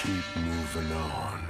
Keep moving on.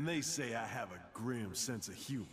And they say I have a grim sense of humor.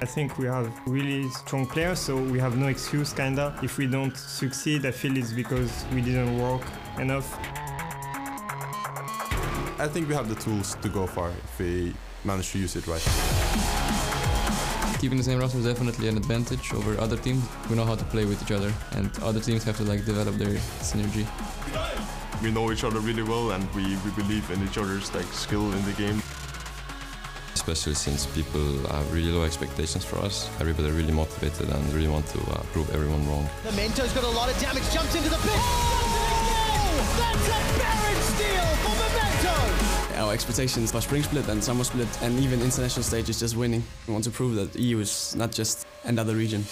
I think we have really strong players, so we have no excuse, kinda. If we don't succeed, I feel it's because we didn't work enough. I think we have the tools to go far if we manage to use it right. Keeping the same roster is definitely an advantage over other teams. We know how to play with each other, and other teams have to develop their synergy. We know each other really well, and we believe in each other's skill in the game. Especially since people have really low expectations for us. Everybody are really motivated and really want to prove everyone wrong. The Memento's got a lot of damage, jumps into the pit. Oh! That's a Baron steal for Memento! Our expectations for Spring Split and Summer Split and even international stage is just winning. We want to prove that EU is not just another region.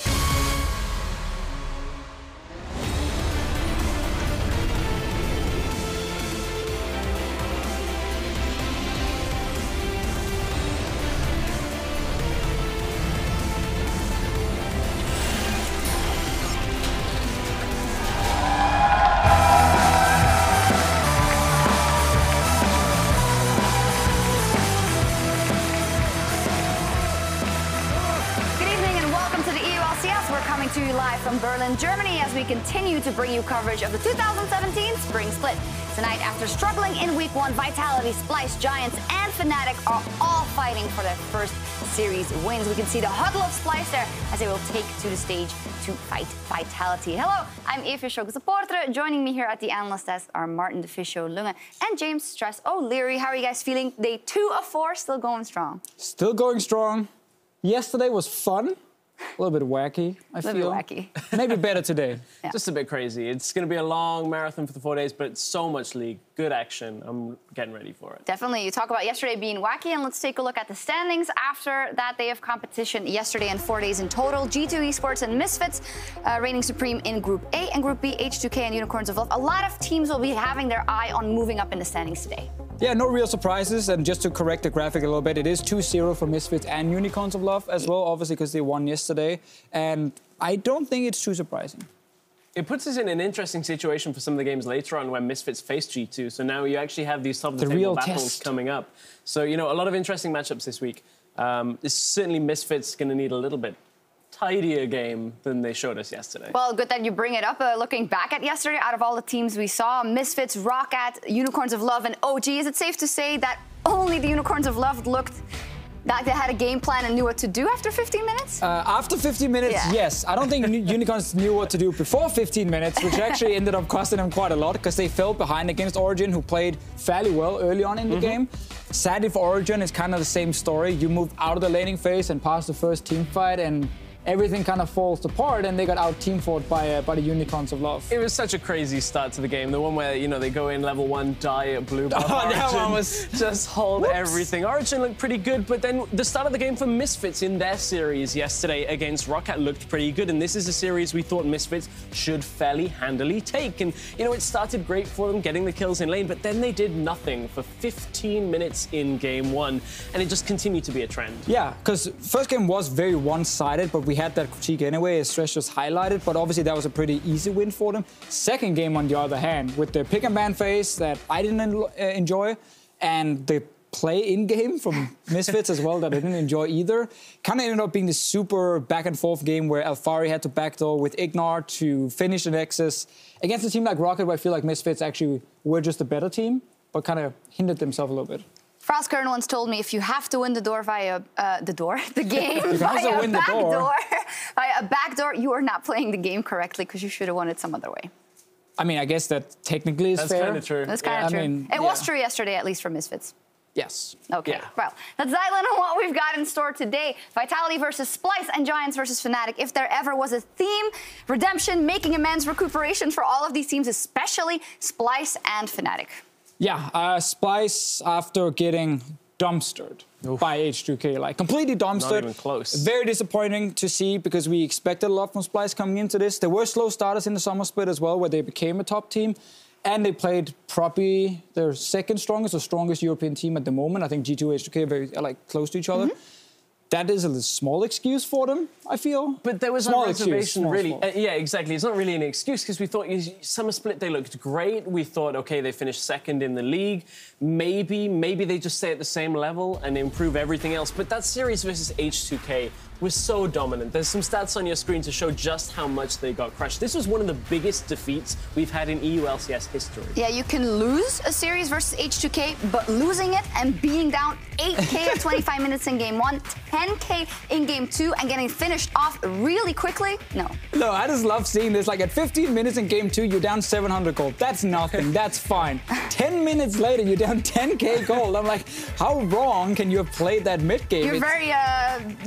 To you live from Berlin, Germany, as we continue to bring you coverage of the 2017 Spring Split. Tonight, after struggling in Week 1, Vitality, Splyce, Giants, and Fnatic are all fighting for their first series wins. We can see the huddle of Splyce there as they will take to the stage to fight Vitality. Hello, I'm Eva Supporter. Joining me here at the analyst desk are Martin de Fischo Lunge and James Stress O'Leary. How are you guys feeling? Day 2 of 4, still going strong? Still going strong. Yesterday was fun. A little bit wacky, I feel. A little bit wacky. Maybe better today. Yeah. Just a bit crazy. It's going to be a long marathon for the 4 days, but it's so much league, good action. I'm getting ready for it. Definitely. You talk about yesterday being wacky, and let's take a look at the standings after that day of competition yesterday and 4 days in total. G2 Esports and Misfits reigning supreme in Group A, and Group B, H2K and Unicorns of Love. A lot of teams will be having their eye on moving up in the standings today. Yeah, no real surprises. And just to correct the graphic a little bit, it is 2-0 for Misfits and Unicorns of Love as well, obviously, because they won yesterday. And I don't think it's too surprising. It puts us in an interesting situation for some of the games later on when Misfits face G2. So now you actually have these top-of-the-table battles coming up. So, you know, a lot of interesting matchups this week. It's certainly Misfits going to need a little bit tidier game than they showed us yesterday. Well, good that you bring it up. Looking back at yesterday, out of all the teams we saw, Misfits, Roccat, Unicorns of Love, and OG, is it safe to say that only the Unicorns of Love looked like they had a game plan and knew what to do after 15 minutes? After 15 minutes, yeah. Yes. I don't think Unicorns knew what to do before 15 minutes, which actually ended up costing them quite a lot because they fell behind against Origin, who played fairly well early on in the game. Sadly for Origin, it's kind of the same story. You move out of the laning phase and past the first team fight, and everything kind of falls apart, and they got out-team fought by the Unicorns of Love. It was such a crazy start to the game. The one where, you know, they go in level 1, die at blue buff. That one was just hold everything. Origin looked pretty good, but then the start of the game for Misfits in their series yesterday against Roccat looked pretty good, and this is a series we thought Misfits should fairly handily take. And, you know, it started great for them, getting the kills in lane, but then they did nothing for 15 minutes in game 1, and it just continued to be a trend. Yeah, because first game was very one-sided, but we had that critique anyway, as Stress just highlighted, but obviously that was a pretty easy win for them. Second game, on the other hand, with the pick and ban phase that I didn't enjoy, and the play in-game from Misfits as well that I didn't enjoy either, kind of ended up being this super back-and-forth game where Alfari had to backdoor with Ignar to finish the Nexus against a team like Rocket, where I feel like Misfits actually were just a better team, but kind of hindered themselves a little bit. Frost Kern once told me if you have to win the door via the game you can also win the door. Via a backdoor, you are not playing the game correctly because you should have won it some other way. I mean, I guess that technically is fair. That's kind of true. That's kind of true. I mean, it was true yesterday, at least for Misfits. Yes. Okay, yeah. Well, let's dial in on what we've got in store today. Vitality versus Splyce and Giants versus Fnatic. If there ever was a theme, redemption, making amends, recuperation for all of these teams, especially Splyce and Fnatic. Yeah, Splyce, after getting dumpstered by H2K, like completely dumpstered. Not even close. Very disappointing to see because we expected a lot from Splyce coming into this. There were slow starters in the summer split as well, where they became a top team. And they played probably their second strongest or strongest European team at the moment. I think G2 and H2K are very close to each other. that is a small excuse for them, I feel. But there was small a reservation, excuse, really. small. Yeah, exactly. It's not really an excuse because we thought Summer Split, they looked great. We thought, okay, they finished second in the league. Maybe they just stay at the same level and improve everything else. But that series versus H2K was so dominant. There's some stats on your screen to show just how much they got crushed. This was one of the biggest defeats we've had in EULCS history. Yeah, you can lose a series versus H2K, but losing it and being down 8K at 25 minutes in game 1, 10K in game 2, and getting finished off really quickly, no. No, I just love seeing this. Like at 15 minutes in game 2, you're down 700 gold. That's nothing. That's fine. 10 minutes later, you're down 10K gold. I'm like, how wrong can you have played that mid game? You're very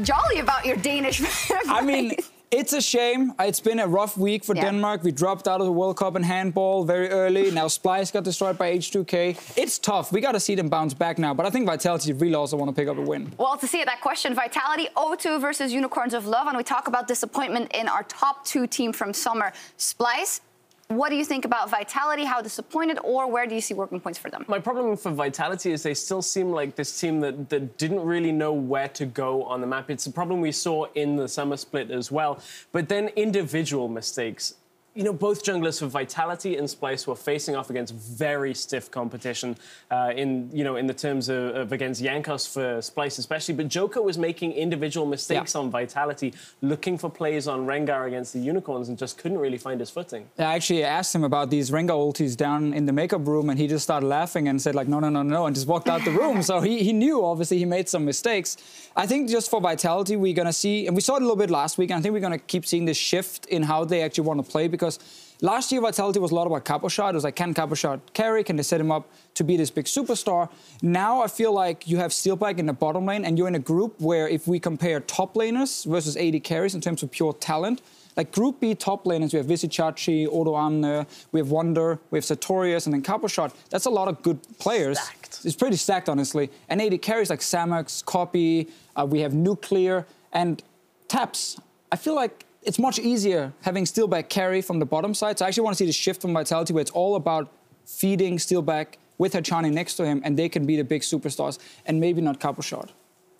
jolly about your Danish. I mean, it's a shame. It's been a rough week for Denmark. We dropped out of the World Cup in handball very early. Now Splyce got destroyed by H2K. It's tough. We got to see them bounce back now. But I think Vitality really also want to pick up a win. Well, to see that question, Vitality 0-2 versus Unicorns of Love. And we talk about disappointment in our top 2 team from summer, Splyce. What do you think about Vitality? How disappointed, or where do you see working points for them? My problem for Vitality is they still seem like this team that didn't really know where to go on the map. It's a problem we saw in the Summer Split as well. But then individual mistakes. You know, both junglers for Vitality and Splyce were facing off against very stiff competition in the terms of against Jankos for Splyce especially. But Joker was making individual mistakes on Vitality, looking for plays on Rengar against the Unicorns and just couldn't really find his footing. I actually asked him about these Rengar ultis down in the makeup room, and he just started laughing and said like, no, and just walked out the room. So he knew, obviously, he made some mistakes. I think just for Vitality, we're going to see, and we saw it a little bit last week, and I think we're going to keep seeing this shift in how they actually want to play, because last year Vitality was a lot about Cabochard. It was like, can Cabochard carry? Can they set him up to be this big superstar? Now I feel like you have Steelback in the bottom lane, and you're in a group where if we compare top laners versus AD carries in terms of pure talent, like Group B top laners, we have Visichachi, Odo Amne, we have Wonder, we have Sartorius, and then Cabochard. That's a lot of good players. Stacked. It's pretty stacked, honestly. And AD carries like Samax, Copy, we have Nuclear, and Taps. I feel like it's much easier having Steelback carry from the bottom side. So I actually want to see the shift from Vitality where it's all about feeding Steelback with Hachani next to him, and they can be the big superstars, and maybe not Cabochard.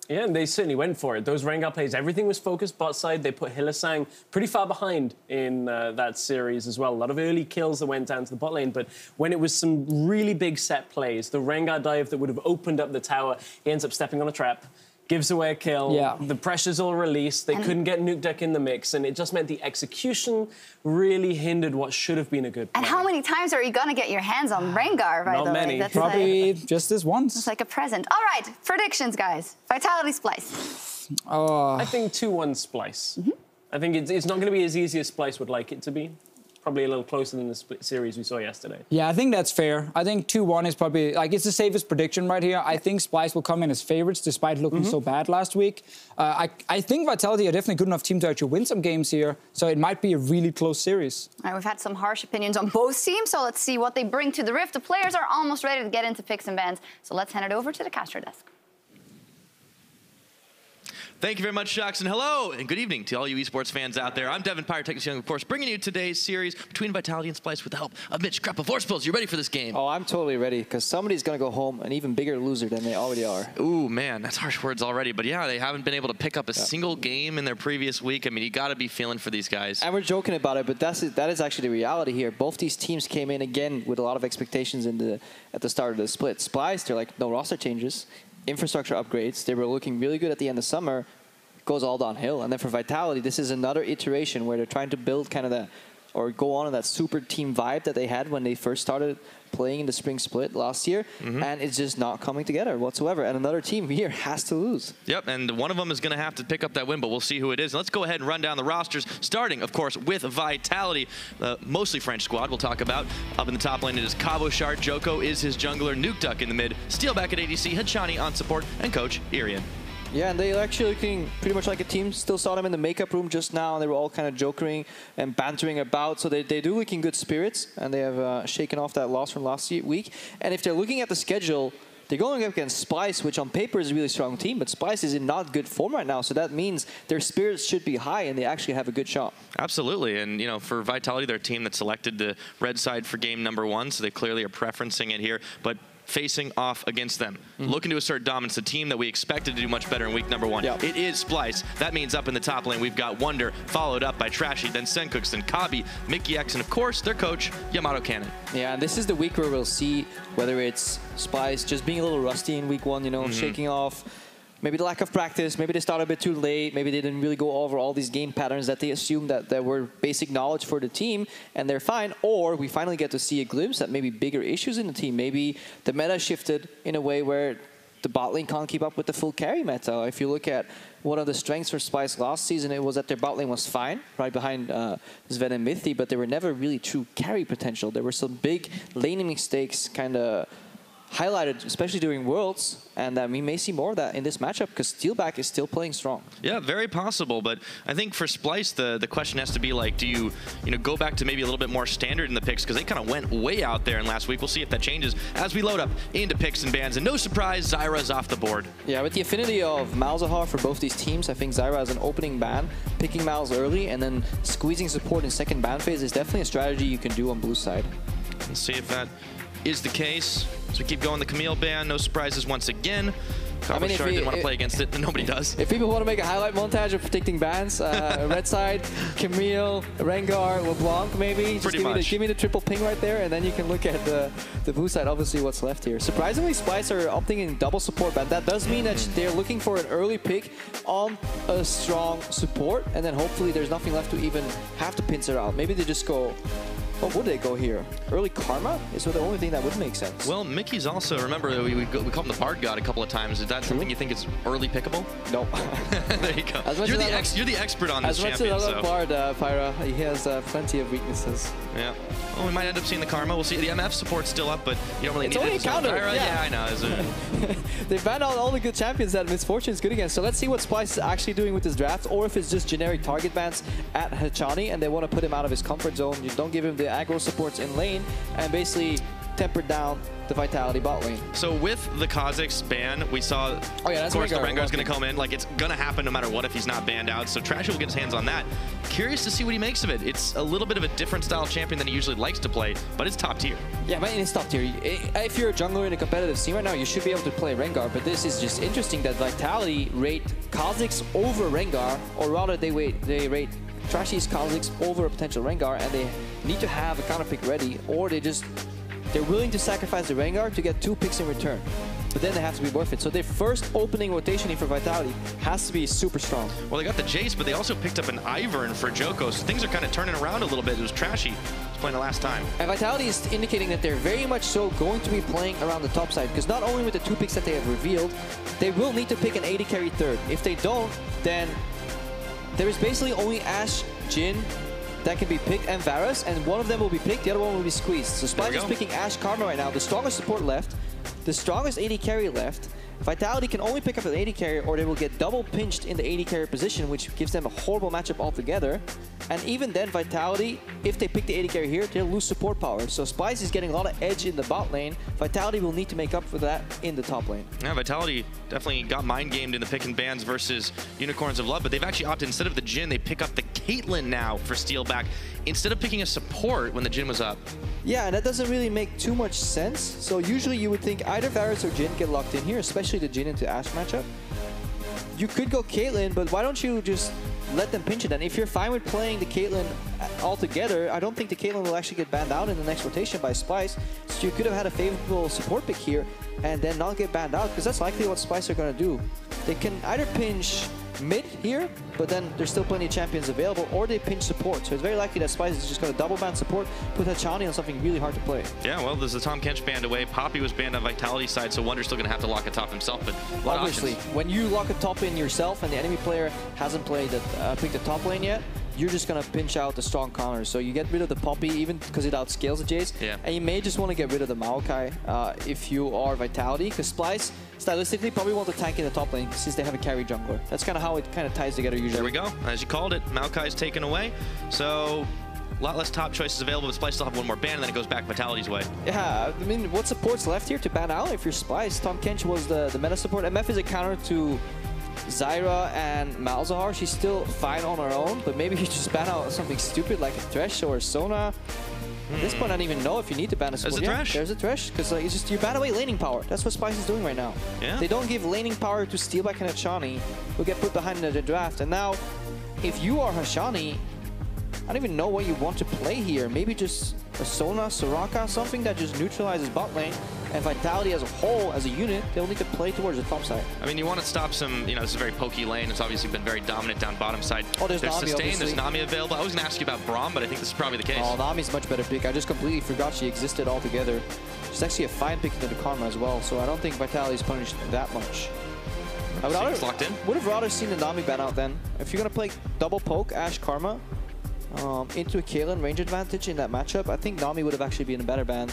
Yeah, and they certainly went for it. Those Rengar plays, everything was focused bot side. They put Hylissang pretty far behind in that series as well. A lot of early kills that went down to the bot lane, but when it was some really big set plays, the Rengar dive that would have opened up the tower, he ends up stepping on a trap, gives away a kill, the pressure's all released, they couldn't get Nuke Duck in the mix, and it just meant the execution really hindered what should have been a good play. And how many times are you going to get your hands on Rengar, by the way? Not many. That's Probably just this once. It's like a present. All right, predictions, guys. Vitality Splyce. I think 2-1 Splyce. I think it's not going to be as easy as Splyce would like it to be. Probably a little closer than the split series we saw yesterday. Yeah, I think that's fair. I think 2-1 is probably, like, it's the safest prediction right here. I think Splyce will come in as favorites despite looking so bad last week. I think Vitality are definitely a good enough team to actually win some games here, so it might be a really close series. All right, we've had some harsh opinions on both teams, so let's see what they bring to the Rift. The players are almost ready to get into picks and bans, so let's hand it over to the caster desk. Thank you very much, Jackson. Hello, and good evening to all you esports fans out there. I'm Devin Pyrotechnics Young, of course, bringing you today's series between Vitality and Splyce with the help of Mitch Kreppa. Forcepills, you ready for this game? Oh, I'm totally ready, because somebody's going to go home an even bigger loser than they already are. Ooh, man, that's harsh words already. But yeah, they haven't been able to pick up a single game in their previous week. I mean, you got to be feeling for these guys. And we're joking about it, but that is actually the reality here. Both these teams came in, again, with a lot of expectations at the start of the split. Splyce, they're like, no roster changes, infrastructure upgrades. They were looking really good at the end of summer. Goes all downhill. And then for Vitality, this is another iteration where they're trying to build kind of that, or go on in that super team vibe that they had when they first started playing in the spring split last year, and it's just not coming together whatsoever. And another team here has to lose. Yep, and one of them is going to have to pick up that win, but we'll see who it is. And let's go ahead and run down the rosters, starting, of course, with Vitality. Mostly French squad we'll talk about. Up in the top lane, it is Cabochard. Joko is his jungler. Nuke Duck in the mid. Steelback at ADC. Hachani on support. And Coach Irian. Yeah, and they actually looking pretty much like a team. Still saw them in the makeup room just now, and they were all kind of jokering and bantering about. So they do look in good spirits, and they have shaken off that loss from last week. And if they're looking at the schedule, they're going up against Splyce, which on paper is a really strong team, but Splyce is in not good form right now. So that means their spirits should be high, and they actually have a good shot. Absolutely, and you know, for Vitality, they're a team that selected the red side for game number 1, so they clearly are preferencing it here. But facing off against them. Looking to assert dominance, a team that we expected to do much better in week number 1. It is Splyce. That means up in the top lane, we've got Wonder, followed up by Trashy, then Sencooks, then Kabi, Mickey X, and of course, their coach, Yamato Cannon. Yeah, and this is the week where we'll see whether it's Splyce just being a little rusty in week 1, you know, shaking off. Maybe the lack of practice, maybe they started a bit too late, maybe they didn't really go over all these game patterns that they assumed that were basic knowledge for the team, and they're fine. Or we finally get to see a glimpse at maybe bigger issues in the team. Maybe the meta shifted in a way where the bot lane can't keep up with the full carry meta. If you look at one of the strengths for Splyce last season, it was that their bot lane was fine, right behind Sven and VIT, but they were never really true carry potential. There were some big laning mistakes kind of highlighted, especially during Worlds, and we may see more of that in this matchup because Steelback is still playing strong. Yeah, very possible, but I think for Splyce, the question has to be like, do you go back to maybe a little bit more standard in the picks, because they kind of went way out there in last week. We'll see if that changes as we load up into picks and bans, and no surprise, Zyra's off the board. Yeah, with the affinity of Malzahar for both these teams, I think Zyra has an opening ban. Picking Malz early and then squeezing support in second ban phase is definitely a strategy you can do on blue side. Let's see if that is the case. So we keep going the Camille ban, no surprises once again. I mean, didn't want to play against it, and nobody does. If people want to make a highlight montage of predicting bans, red side, Camille, Rengar, LeBlanc maybe. Just give me the triple ping right there, and then you can look at the blue side, obviously what's left here. Surprisingly, Splyce are opting in double support ban. That does mean that they're looking for an early pick on a strong support, and then hopefully there's nothing left to even have to pincer out. Maybe they just go... What would they go here? Early Karma is the only thing that would make sense. Well, Mickey's also, remember, we call him the Bard God a couple of times. Is that something you think is early pickable? Nope. There you go. You're the expert on this champion. As much as I love Bard, Pyra, he has plenty of weaknesses. Yeah. Well, we might end up seeing the Karma. We'll see. The MF support's still up, but you don't really need it. It's only a counter. Yeah, I know. They banned out all the good champions that Misfortune is good against. So let's see what Splyce is actually doing with this draft, or if it's just generic target bans at Hachani, and they want to put him out of his comfort zone. You don't give him the aggro supports in lane, and basically tempered down the Vitality bot lane. So with the Kha'Zix ban, we saw, of course, the Rengar's going to come in. Like, it's going to happen no matter what if he's not banned out. So Trashy will get his hands on that. Curious to see what he makes of it. It's a little bit of a different style champion than he usually likes to play, but it's top tier. Yeah, but it's top tier. If you're a jungler in a competitive scene right now, you should be able to play Rengar, but this is just interesting that Vitality rate Kha'Zix over Rengar, or rather they rate Trashy's Kha'Zix over a potential Rengar, and they need to have a counter pick ready, or they're willing to sacrifice the Rengar to get 2 picks in return. But then they have to be worth it. So their first opening rotation for Vitality has to be super strong. Well, they got the Jace, but they also picked up an Ivern for Joko, so things are kind of turning around a little bit. It was Trashy playing the last time. And Vitality is indicating that they're very much so going to be playing around the top side, because not only with the 2 picks that they have revealed, they will need to pick an AD carry third. If they don't, then there is basically only Ashe, Jhin that can be picked, and Varus, and one of them will be picked, the other one will be squeezed. So Splyce is picking Ashe, Karma right now, the strongest support left, the strongest AD carry left. Vitality can only pick up an AD carry, or they will get double pinched in the AD carry position, which gives them a horrible matchup altogether. And even then, Vitality, if they pick the AD carry here, they'll lose support power. So Splyce is getting a lot of edge in the bot lane. Vitality will need to make up for that in the top lane. Yeah, Vitality definitely got mind-gamed in the pick and bans versus Unicorns of Love, but they've actually opted, instead of the Jhin, they pick up the Caitlyn now for Steelback, instead of picking a support when the Jhin was up. Yeah, and that doesn't really make too much sense. So usually you would think either Varus or Jhin get locked in here, especially the Jhin into Ashe matchup. You could go Caitlyn, but why don't you just let them pinch it? And if you're fine with playing the Caitlyn altogether, I don't think the Caitlyn will actually get banned out in the next rotation by Splyce. So you could have had a favorable support pick here and then not get banned out, because that's likely what Splyce are going to do. They can either pinch mid here, but then there's still plenty of champions available, or they pinch support. So it's very likely that Splyce is just going to double ban support, put Hachani on something really hard to play. Yeah, well, there's the Tahm Kench banned away. Poppy was banned on Vitality side, so Wonder's still going to have to lock a top himself, but a lot obviously, when you lock a top in yourself and the enemy player hasn't played picked the top lane yet, you're just going to pinch out the strong counters. So you get rid of the Poppy, even because it outscales the Jace. Yeah. And you may just want to get rid of the Maokai if you are Vitality, because Splyce, stylistically, probably want to tank in the top lane since they have a carry jungler. That's kind of how it kind of ties together usually. There we go. As you called it, Maokai's taken away. So a lot less top choices available, but Splyce still have one more ban, and then it goes back Vitality's way. Yeah, I mean, what support's left here to ban out if you're Splyce? Tahm Kench was the meta support. MF is a counter to Zyra and Malzahar. She's still fine on her own, but maybe you just ban out something stupid like a Thresh or a Sona. At this point, I don't even know if you need to ban a support. There's a Thresh. There's a Thresh, because it's just you ban away laning power. That's what Splyce is doing right now. Yeah. They don't give laning power to Steelback and Hashani, who get put behind in the draft. And now, if you are Hashani, I don't even know what you want to play here. Maybe just a Sona, Soraka, something that just neutralizes bot lane. And Vitality as a whole, as a unit, they'll need to play towards the top side. I mean, you want to stop some, this is a very pokey lane. It's obviously been very dominant down bottom side. Oh, there's Nami, Sustain, obviously. there's Nami available. I was going to ask you about Braum, but I think this is probably the case. Oh, Nami's a much better pick. I just completely forgot she existed altogether. She's actually a fine pick into the Karma as well, so I don't think Vitality's punished that much. I would have rather seen the Nami ban out then. If you're going to play double poke, Ashe Karma, into a Kaelin range advantage in that matchup, I think Nami would have actually been a better ban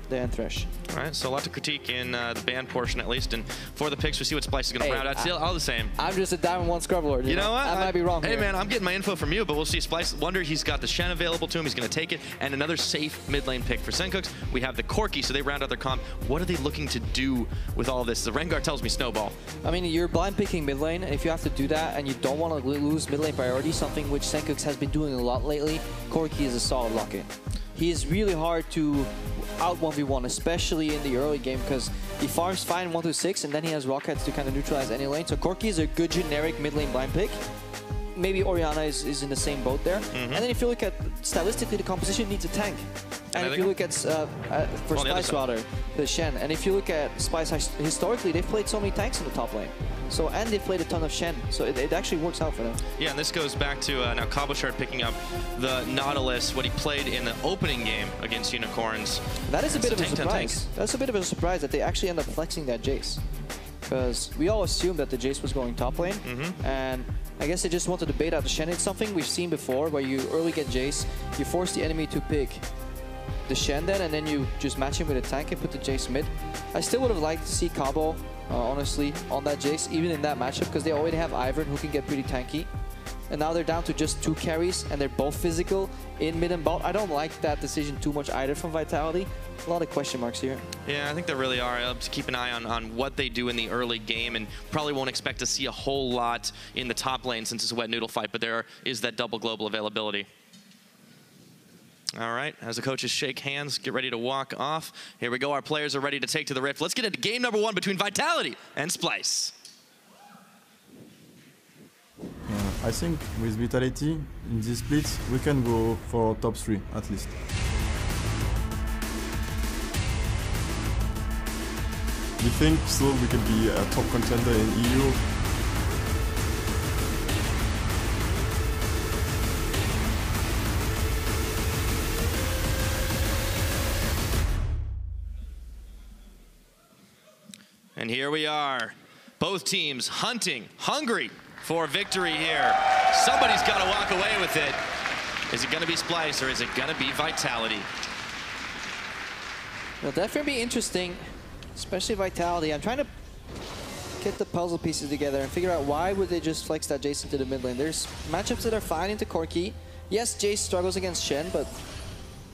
than Thresh. All right, so a lot to critique in the ban portion at least, and for the picks, we see what Splyce is going to round out. Still all the same. I'm just a Diamond 1 Scrub Lord. You know what? I might be wrong Hey here. man, I'm getting my info from you, but we'll see. Splyce, wonder he's got the Shen available to him. He's going to take it, and another safe mid lane pick for Sencooks. We have the Corki, so they round out their comp. What are they looking to do with all of this? The Rengar tells me Snowball. I mean, you're blind picking mid lane, and if you have to do that and you don't want to lose mid lane priority, something which Sencooks has been doing a lot lately, Corki is a solid lock-in. He is really hard to out 1v1, especially in the early game, because he farms fine 1-6, and then he has rockets to kind of neutralize any lane. So Corki is a good generic mid lane blind pick. Maybe Orianna is in the same boat there. And then if you look at stylistically, the composition needs a tank. And if you look at for Splyce rather, the Shen. And if you look at Splyce historically, they've played so many tanks in the top lane. So, and they've played a ton of Shen, so it actually works out for them. Yeah, and this goes back to now Cabochard picking up the Nautilus, what he played in the opening game against Unicorns. That is a bit of a surprise. That's a bit of a surprise that they actually end up flexing that Jace. Because we all assumed that the Jace was going top lane, and I guess they just wanted to bait out the Shen. It's something we've seen before, where you early get Jace, you force the enemy to pick the Shen then, and then you just match him with a tank and put the Jace mid. I still would have liked to see Cabo, honestly, on that Jace, even in that matchup, because they already have Ivern, who can get pretty tanky. And now they're down to just 2 carries, and they're both physical in mid and bot. I don't like that decision too much either from Vitality. A lot of question marks here. Yeah, I think there really are. I'll have to keep an eye on what they do in the early game, and probably won't expect to see a whole lot in the top lane since it's a wet noodle fight, but there is that double global availability. All right, as the coaches shake hands, get ready to walk off. Here we go, our players are ready to take to the Rift. Let's get into game number 1 between Vitality and Splyce. I think with Vitality, in this split, we can go for top 3, at least. We think so we can be a top contender in EU. And here we are, both teams hunting, hungry for victory here. Somebody's got to walk away with it. Is it going to be Splyce or is it going to be Vitality? It'll definitely be interesting, especially Vitality. I'm trying to get the puzzle pieces together and figure out why would they just flex that Jace into the mid lane. There's matchups that are fine into Corki. Yes, Jace struggles against Shen, but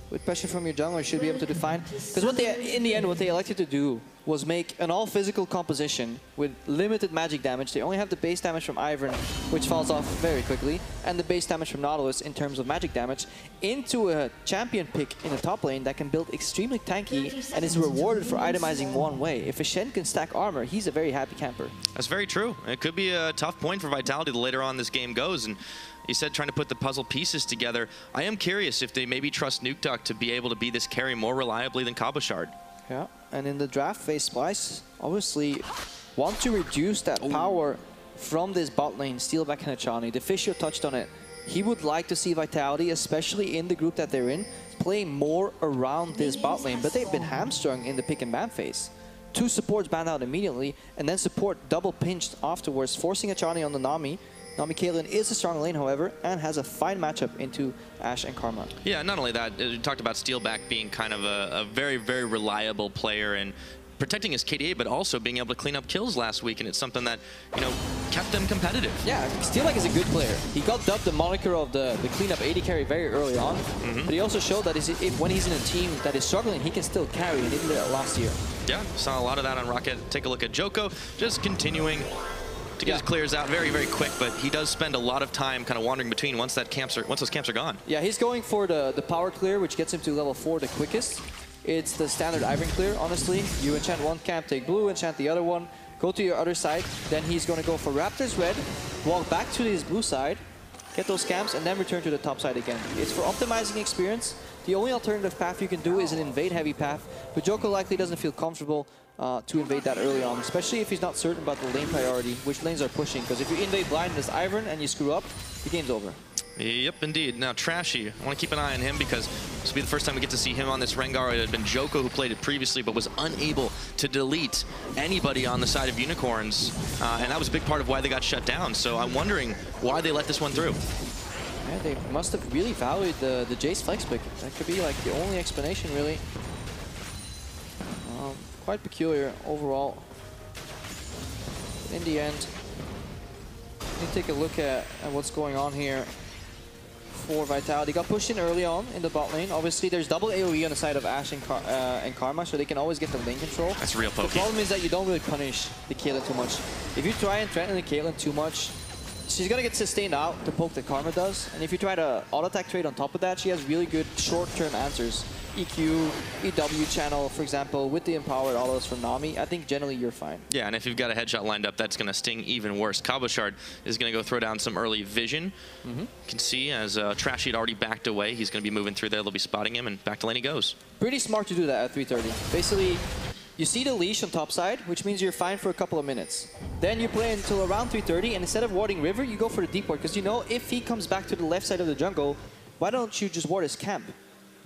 with pressure from your jungler, you should be able to define. Because what they, in the end, what they elected to do was make an all-physical composition with limited magic damage. They only have the base damage from Ivern, which falls off very quickly, and the base damage from Nautilus in terms of magic damage, into a champion pick in the top lane that can build extremely tanky and is rewarded for itemizing one way. If a Shen can stack armor, he's a very happy camper. That's very true. It could be a tough point for Vitality the later on this game goes. And you said trying to put the puzzle pieces together. I am curious if they maybe trust Nukeduck to be able to be this carry more reliably than Cabochard. Yeah, and in the draft phase, Splyce obviously want to reduce that power from this bot lane, Steelback and Hachani. Deficio touched on it. He would like to see Vitality, especially in the group that they're in, play more around this bot lane, but they've been hamstrung in the pick and ban phase. 2 supports banned out immediately, and then support double pinched afterwards, forcing Hachani on the Nami. Nami Kaelin is a strong lane, however, and has a fine matchup into Ashe and Karma. Yeah, not only that, you talked about Steelback being kind of a very, very reliable player and protecting his KDA, but also being able to clean up kills last week, and it's something that, you know, kept them competitive. Yeah, Steelback is a good player. He got dubbed the moniker of the cleanup AD carry very early on, but he also showed that when he's in a team that is struggling, he can still carry, and he did that last year. Yeah, saw a lot of that on Rocket. Take a look at Joko, just continuing to get his clears out very, very quick, but he does spend a lot of time kind of wandering between once those camps are gone. Yeah, he's going for the power clear, which gets him to level 4 the quickest. It's the standard Ivern clear, honestly. You enchant one camp, take blue, enchant the other one, go to your other side. Then he's going to go for Raptors red, walk back to his blue side, get those camps, and then return to the top side again. It's for optimizing experience. The only alternative path you can do is an invade heavy path, but Joko likely doesn't feel comfortable to invade that early on, especially if he's not certain about the lane priority, which lanes are pushing. Because if you invade blind as Ivern and you screw up, the game's over. Yep, indeed. Now, Trashy, I want to keep an eye on him because this will be the first time we get to see him on this Rengar. It had been Joko who played it previously, but was unable to delete anybody on the side of Unicorns. And that was a big part of why they got shut down. So I'm wondering why they let this one through. Yeah, they must have really valued the Jace flex pick. That could be like the only explanation, really. Quite peculiar overall. In the end, let me take a look at what's going on here for Vitality. Got pushed in early on in the bot lane. Obviously, there's double AoE on the side of Ashe and Karma, so they can always get the lane control. That's real pokey. The problem is that you don't really punish the Caitlyn too much. If you try and threaten the Caitlyn too much, she's gonna get sustained out to poke the Karma does. And if you try to auto-attack trade on top of that, she has really good short-term answers. EQ, EW channel, for example, with the empowered autos from Nami, I think generally you're fine. Yeah, and if you've got a headshot lined up, that's going to sting even worse. Cabochard is going to go throw down some early vision. You can see as Trashy had already backed away, he's going to be moving through there. They'll be spotting him, and back to lane he goes. Pretty smart to do that at 3:30. Basically, you see the leash on top side, which means you're fine for a couple of minutes. Then you play until around 3:30, and instead of warding River, you go for the deep ward, because you know if he comes back to the left side of the jungle, why don't you just ward his camp?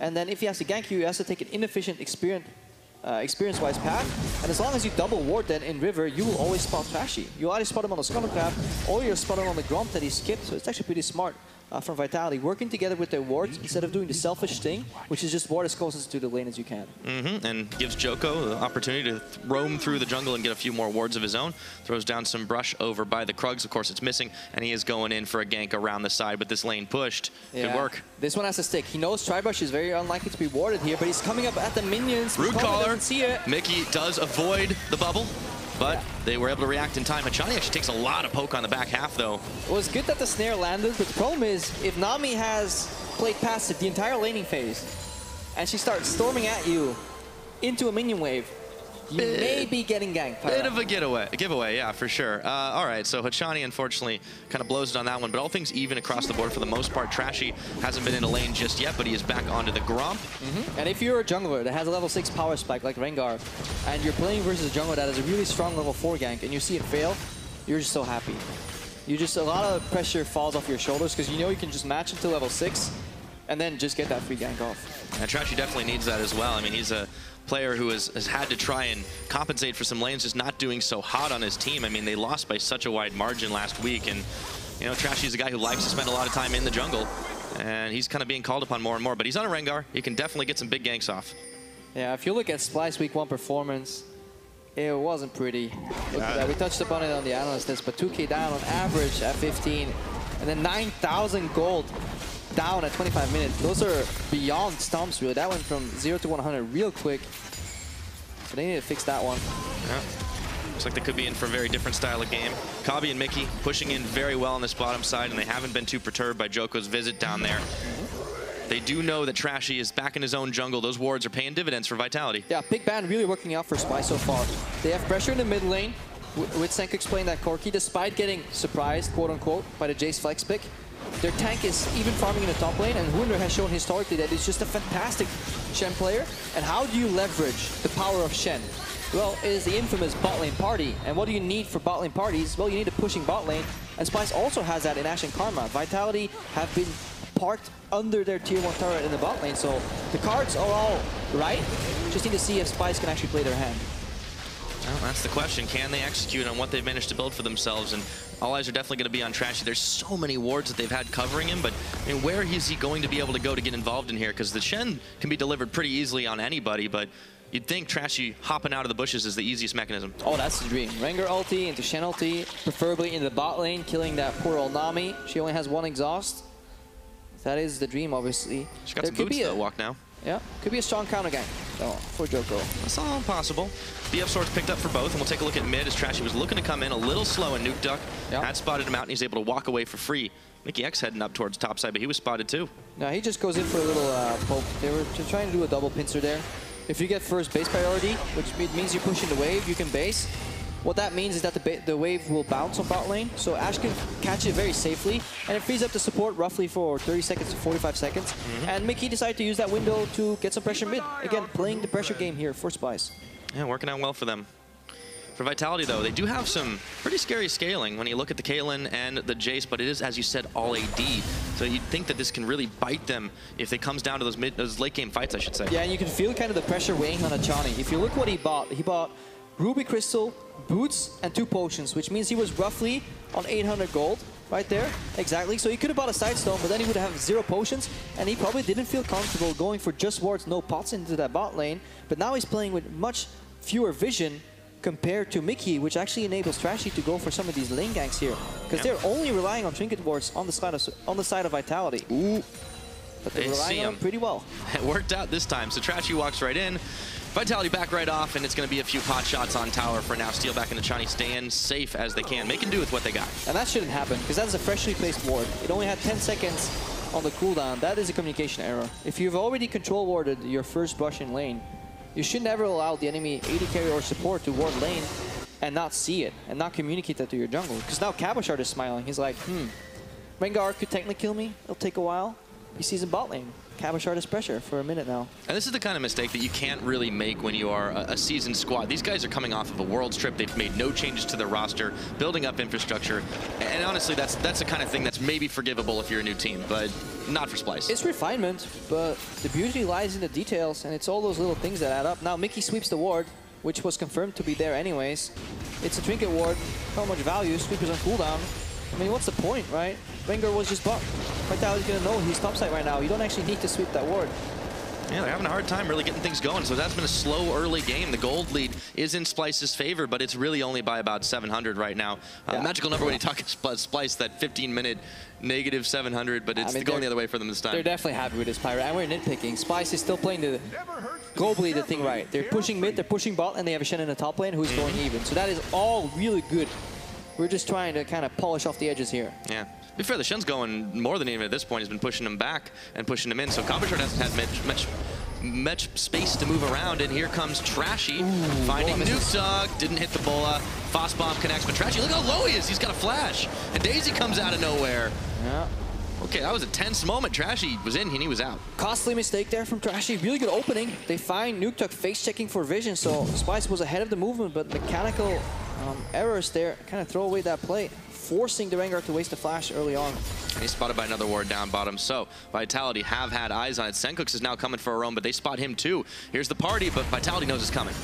And then if he has to gank you, he has to take an inefficient experience-wise path. And as long as you double ward then in River, you will always spot Trashy. You'll either spot him on the Scuttle Crab, or you'll spot him on the Gromp that he skipped. So it's actually pretty smart from Vitality, working together with their wards instead of doing the selfish thing, which is just ward as closest to the lane as you can. And gives Joko the opportunity to roam through the jungle and get a few more wards of his own. Throws down some brush over by the Krugs. Of course, it's missing, and he is going in for a gank around the side, but this lane pushed. Good work. This one has to stick. He knows Tribrush is very unlikely to be warded here, but he's coming up at the minions. Root Collar. See it. Mickey does avoid the bubble, but they were able to react in time. Hachani actually takes a lot of poke on the back half, though. It was good that the snare landed, but the problem is, if Nami has played passive the entire laning phase, and she starts storming at you into a minion wave, you may be getting ganked. Bit of a giveaway, yeah, for sure. All right, so Hachani, unfortunately, kind of blows it on that one, but all things even across the board for the most part. Trashy hasn't been in a lane just yet, but he is back onto the Gromp. And if you're a jungler that has a level 6 power spike like Rengar, and you're playing versus a jungler that has a really strong level 4 gank, and you see it fail, you're just so happy. A lot of pressure falls off your shoulders, because you know you can just match until level 6, and then just get that free gank off. And Trashy definitely needs that as well. I mean, he's a player who has had to try and compensate for some lanes just not doing so hot on his team. I mean, they lost by such a wide margin last week, and you know, Trashy's a guy who likes to spend a lot of time in the jungle, and he's kind of being called upon more and more, but he's on a Rengar. He can definitely get some big ganks off. Yeah, if you look at Splyce week 1 performance, it wasn't pretty. Look at that. We touched upon it on the analyst list, but 2K down on average at 15, and then 9,000 gold down at 25 minutes. Those are beyond stomps, really. That went from 0 to 100 real quick. So they need to fix that one. Yeah. Looks like they could be in for a very different style of game. Kabi and Mickey pushing in very well on this bottom side, and they haven't been too perturbed by Joko's visit down there. They do know that Trashy is back in his own jungle. Those wards are paying dividends for Vitality. Yeah, big ban really working out for Splyce so far. They have pressure in the mid lane, with Senku explaining that Corki, despite getting surprised, quote-unquote, by the Jace flex pick. Their tank is even farming in the top lane, and Wunder has shown historically that he's just a fantastic Shen player. And how do you leverage the power of Shen? Well, it is the infamous bot lane party. And what do you need for bot lane parties? Well, you need a pushing bot lane, and Splyce also has that in Ashe and Karma. Vitality have been parked under their tier 1 turret in the bot lane, so the cards are all right. Just need to see if Splyce can actually play their hand. Well, that's the question. Can they execute on what they've managed to build for themselves? And all eyes are definitely going to be on Trashy. There's so many wards that they've had covering him, but I mean, where is he going to be able to go to get involved in here? Because the Shen can be delivered pretty easily on anybody, but you'd think Trashy hopping out of the bushes is the easiest mechanism. Oh, that's the dream. Rengar ulti into Shen ulti, preferably in the bot lane, killing that poor old Nami. She only has 1 exhaust. That is the dream, obviously. She's got some boots, though, walk now. Yeah, could be a strong counter gang. though, for Joko. That's all possible. BF Swords picked up for both, and we'll take a look at mid as Trashy was looking to come in a little slow, and Nuke Duck had spotted him out, and he's able to walk away for free. Mickey X heading up towards top side, but he was spotted too. No, he just goes in for a little poke. They were trying to do a double pincer there. If you get first base priority, which means you're pushing the wave, you can base. What that means is that the wave will bounce on bot lane, so Ashe can catch it very safely, and it frees up the support roughly for 30 seconds to 45 seconds. And Mickey decided to use that window to get some pressure mid. Again, playing the pressure game here for Splyce. Yeah, working out well for them. For Vitality, though, they do have some pretty scary scaling when you look at the Caitlyn and the Jace, but it is, as you said, all AD. So you'd think that this can really bite them if it comes down to those late game fights, I should say. Yeah, and you can feel kind of the pressure weighing on Achani. If you look what he bought Ruby Crystal, boots, and 2 potions, which means he was roughly on 800 gold right there. Exactly. So he could have bought a side stone, but then he would have 0 potions, and he probably didn't feel comfortable going for just wards, no pots into that bot lane. But now he's playing with much fewer vision compared to Mickey, which actually enables Trashy to go for some of these lane ganks here, because they're only relying on trinket wards on the side of Vitality. Ooh. But they're relying on them pretty well. It worked out this time. So Trashy walks right in. Vitality back right off, and it's going to be a few pot shots on tower for now. Steal back into Chani, staying safe as they can, making do with what they got. And that shouldn't happen, because that's a freshly placed ward. It only had 10 seconds on the cooldown. That is a communication error. If you've already control warded your first brush in lane, you should never allow the enemy AD carry or support to ward lane and not see it, and not communicate that to your jungle. Because now Cabochard is smiling. He's like, Rengar could technically kill me. It'll take a while. He sees in bot lane. Cabochard is pressure for a minute now. And this is the kind of mistake that you can't really make when you are a seasoned squad. These guys are coming off of a Worlds trip. They've made no changes to their roster, building up infrastructure. And honestly, that's the kind of thing that's maybe forgivable if you're a new team, but not for Splyce. It's refinement, but the beauty lies in the details, and it's all those little things that add up. Now Mickey sweeps the ward, which was confirmed to be there anyways. It's a trinket ward. How much value? Sweepers on cooldown. I mean, what's the point, right? Rengar was just bucked. Vitality's gonna know he's topside right now. You don't actually need to sweep that ward. Yeah, they're having a hard time really getting things going, so that's been a slow early game. The gold lead is in Splyce's favor, but it's really only by about 700 right now. Magical number when you talk Splyce, that 15-minute negative 700, but it's going the other way for them this time. They're definitely happy with this Pyro, and we're nitpicking. Splyce is still playing globally the thing right. They're pushing mid, they're pushing bot, and they have a Shen in the top lane who's going even. So that is all really good. We're just trying to kind of polish off the edges here. Yeah. To be fair, the Shen's going more than even at this point. He's been pushing him back and pushing him in. So Cabochard hasn't had much space to move around. And here comes Trashy finding Nuke Dog. Didn't hit the Bola. Fast Bomb connects. But Trashy, look how low he is. He's got a flash. And Daisy comes out of nowhere. Yeah. Okay, that was a tense moment. Trashy was in and he was out. Costly mistake there from Trashy. Really good opening. They find Nuke Dog face checking for vision. So Splyce was ahead of the movement, but mechanical errors there kind of throw away that play, forcing the Rengar to waste a flash early on. And he's spotted by another ward down bottom. So Vitality have had eyes on it. Sencooks is now coming for a roam, but they spot him too. Here's the party, but Vitality knows it's coming.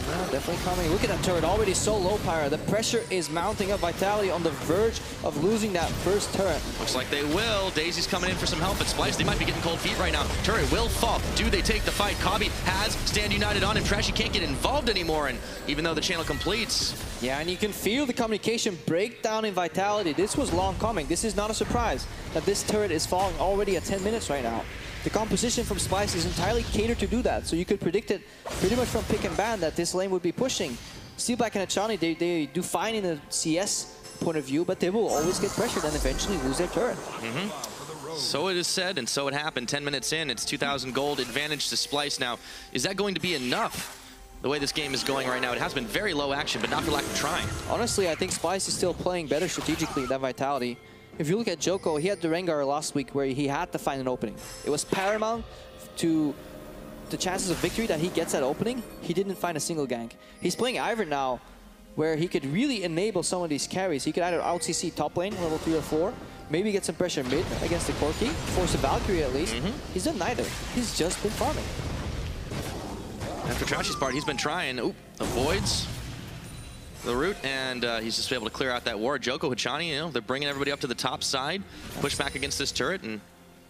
Yeah, definitely coming. Look at that turret, already so low, Pyra. The pressure is mounting up. Vitality on the verge of losing that first turret. Looks like they will. Daisy's coming in for some help, but Splyce, they might be getting cold feet right now. Turret will fall. Do they take the fight? Kobbe has Stand United on him. Trashy can't get involved anymore, and even though the channel completes. Yeah, and you can feel the communication breakdown in Vitality. This was long coming. This is not a surprise that this turret is falling already at 10 minutes right now. The composition from Splyce is entirely catered to do that, so you could predict it pretty much from pick and ban that this lane would be pushing. Steelback and Achani, they do fine in a CS point of view, but they will always get pressured and eventually lose their turret. So it is said, and so it happened. 10 minutes in, it's 2,000 gold advantage to Splyce. Now, is that going to be enough? The way this game is going right now, it has been very low action, but not for lack of trying. Honestly, I think Splyce is still playing better strategically than Vitality. If you look at Joko, he had the Rengar last week where he had to find an opening. It was paramount to the chances of victory that he gets that opening. He didn't find a single gank. He's playing Ivern now, where he could really enable some of these carries. He could either out CC top lane, level 3 or 4, maybe get some pressure mid against the Corki, force a Valkyrie at least. He's done neither. He's just been farming. And for Trashy's part, he's been trying. Oop, avoids the route, and he's just able to clear out that ward. Joko, Hachani, you know, they're bringing everybody up to the top side, push back against this turret, and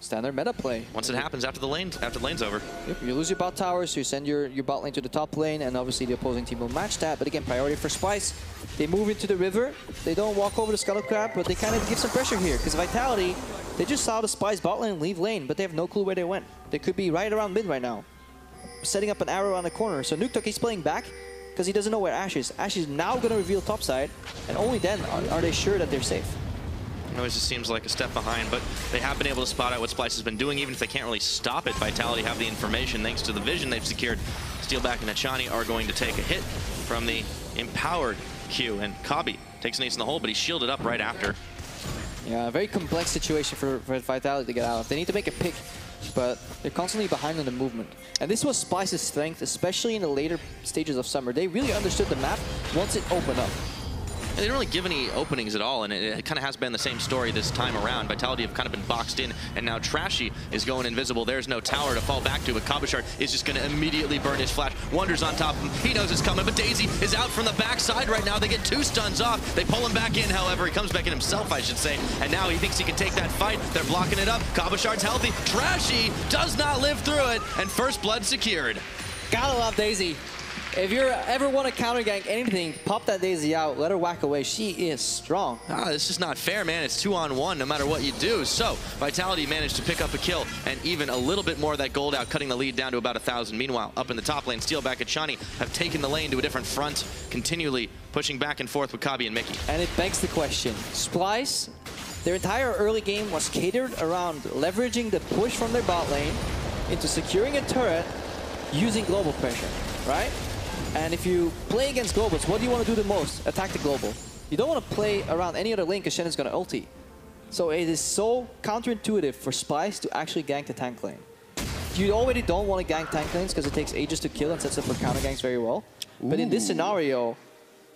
standard meta play. Once it happens after the lane's over. Yep, you lose your bot towers, so you send your bot lane to the top lane, and obviously the opposing team will match that. But again, priority for Splyce. They move into the river. They don't walk over the Scuttle Crab, but they kind of give some pressure here, because Vitality, they just saw the Splyce bot lane leave lane, but they have no clue where they went. They could be right around mid right now. setting up an arrow around the corner. So Nuketook is playing back because he doesn't know where Ash is. Ash is now going to reveal topside, and only then are they sure that they're safe. It always just seems like a step behind, but they have been able to spot out what Splyce has been doing, even if they can't really stop it. Vitality have the information thanks to the vision they've secured. Steelback and Hachani are going to take a hit from the empowered Q, and Kabi takes an ace in the hole, but he's shielded up right after. Yeah, a very complex situation for Vitality to get out of. They need to make a pick, but they're constantly behind on the movement. And this was Splyce's strength, especially in the later stages of summer. They really understood the map once it opened up. They didn't really give any openings at all, and it kind of has been the same story this time around. Vitality have kind of been boxed in, and now Trashy is going invisible. There's no tower to fall back to, but Cabochard is just going to immediately burn his flash. Wonder's on top of him. He knows it's coming, but Daisy is out from the backside right now. They get 2 stuns off. They pull him back in, however. He comes back in himself, I should say, and now he thinks he can take that fight. They're blocking it up. Cabochard's healthy. Trashy does not live through it, and first blood secured. Gotta love Daisy. If you ever want to counter gank anything, pop that Daisy out, let her whack away. She is strong. It's just not fair, man. It's 2-on-1 no matter what you do. So Vitality managed to pick up a kill and even a little bit more of that gold out, cutting the lead down to about 1,000. Meanwhile, up in the top lane, Steelback and Shani have taken the lane to a different front, continually pushing back and forth with Kabi and Mickey. And it begs the question, Splyce, their entire early game was catered around leveraging the push from their bot lane into securing a turret using global pressure, right? And if you play against globals, what do you want to do the most? Attack the global. You don't want to play around any other lane because Shannon's going to ulti. So it is so counterintuitive for Splyce to actually gank the tank lane. You already don't want to gank tank lanes because it takes ages to kill and sets up for counter ganks very well. Ooh. But in this scenario,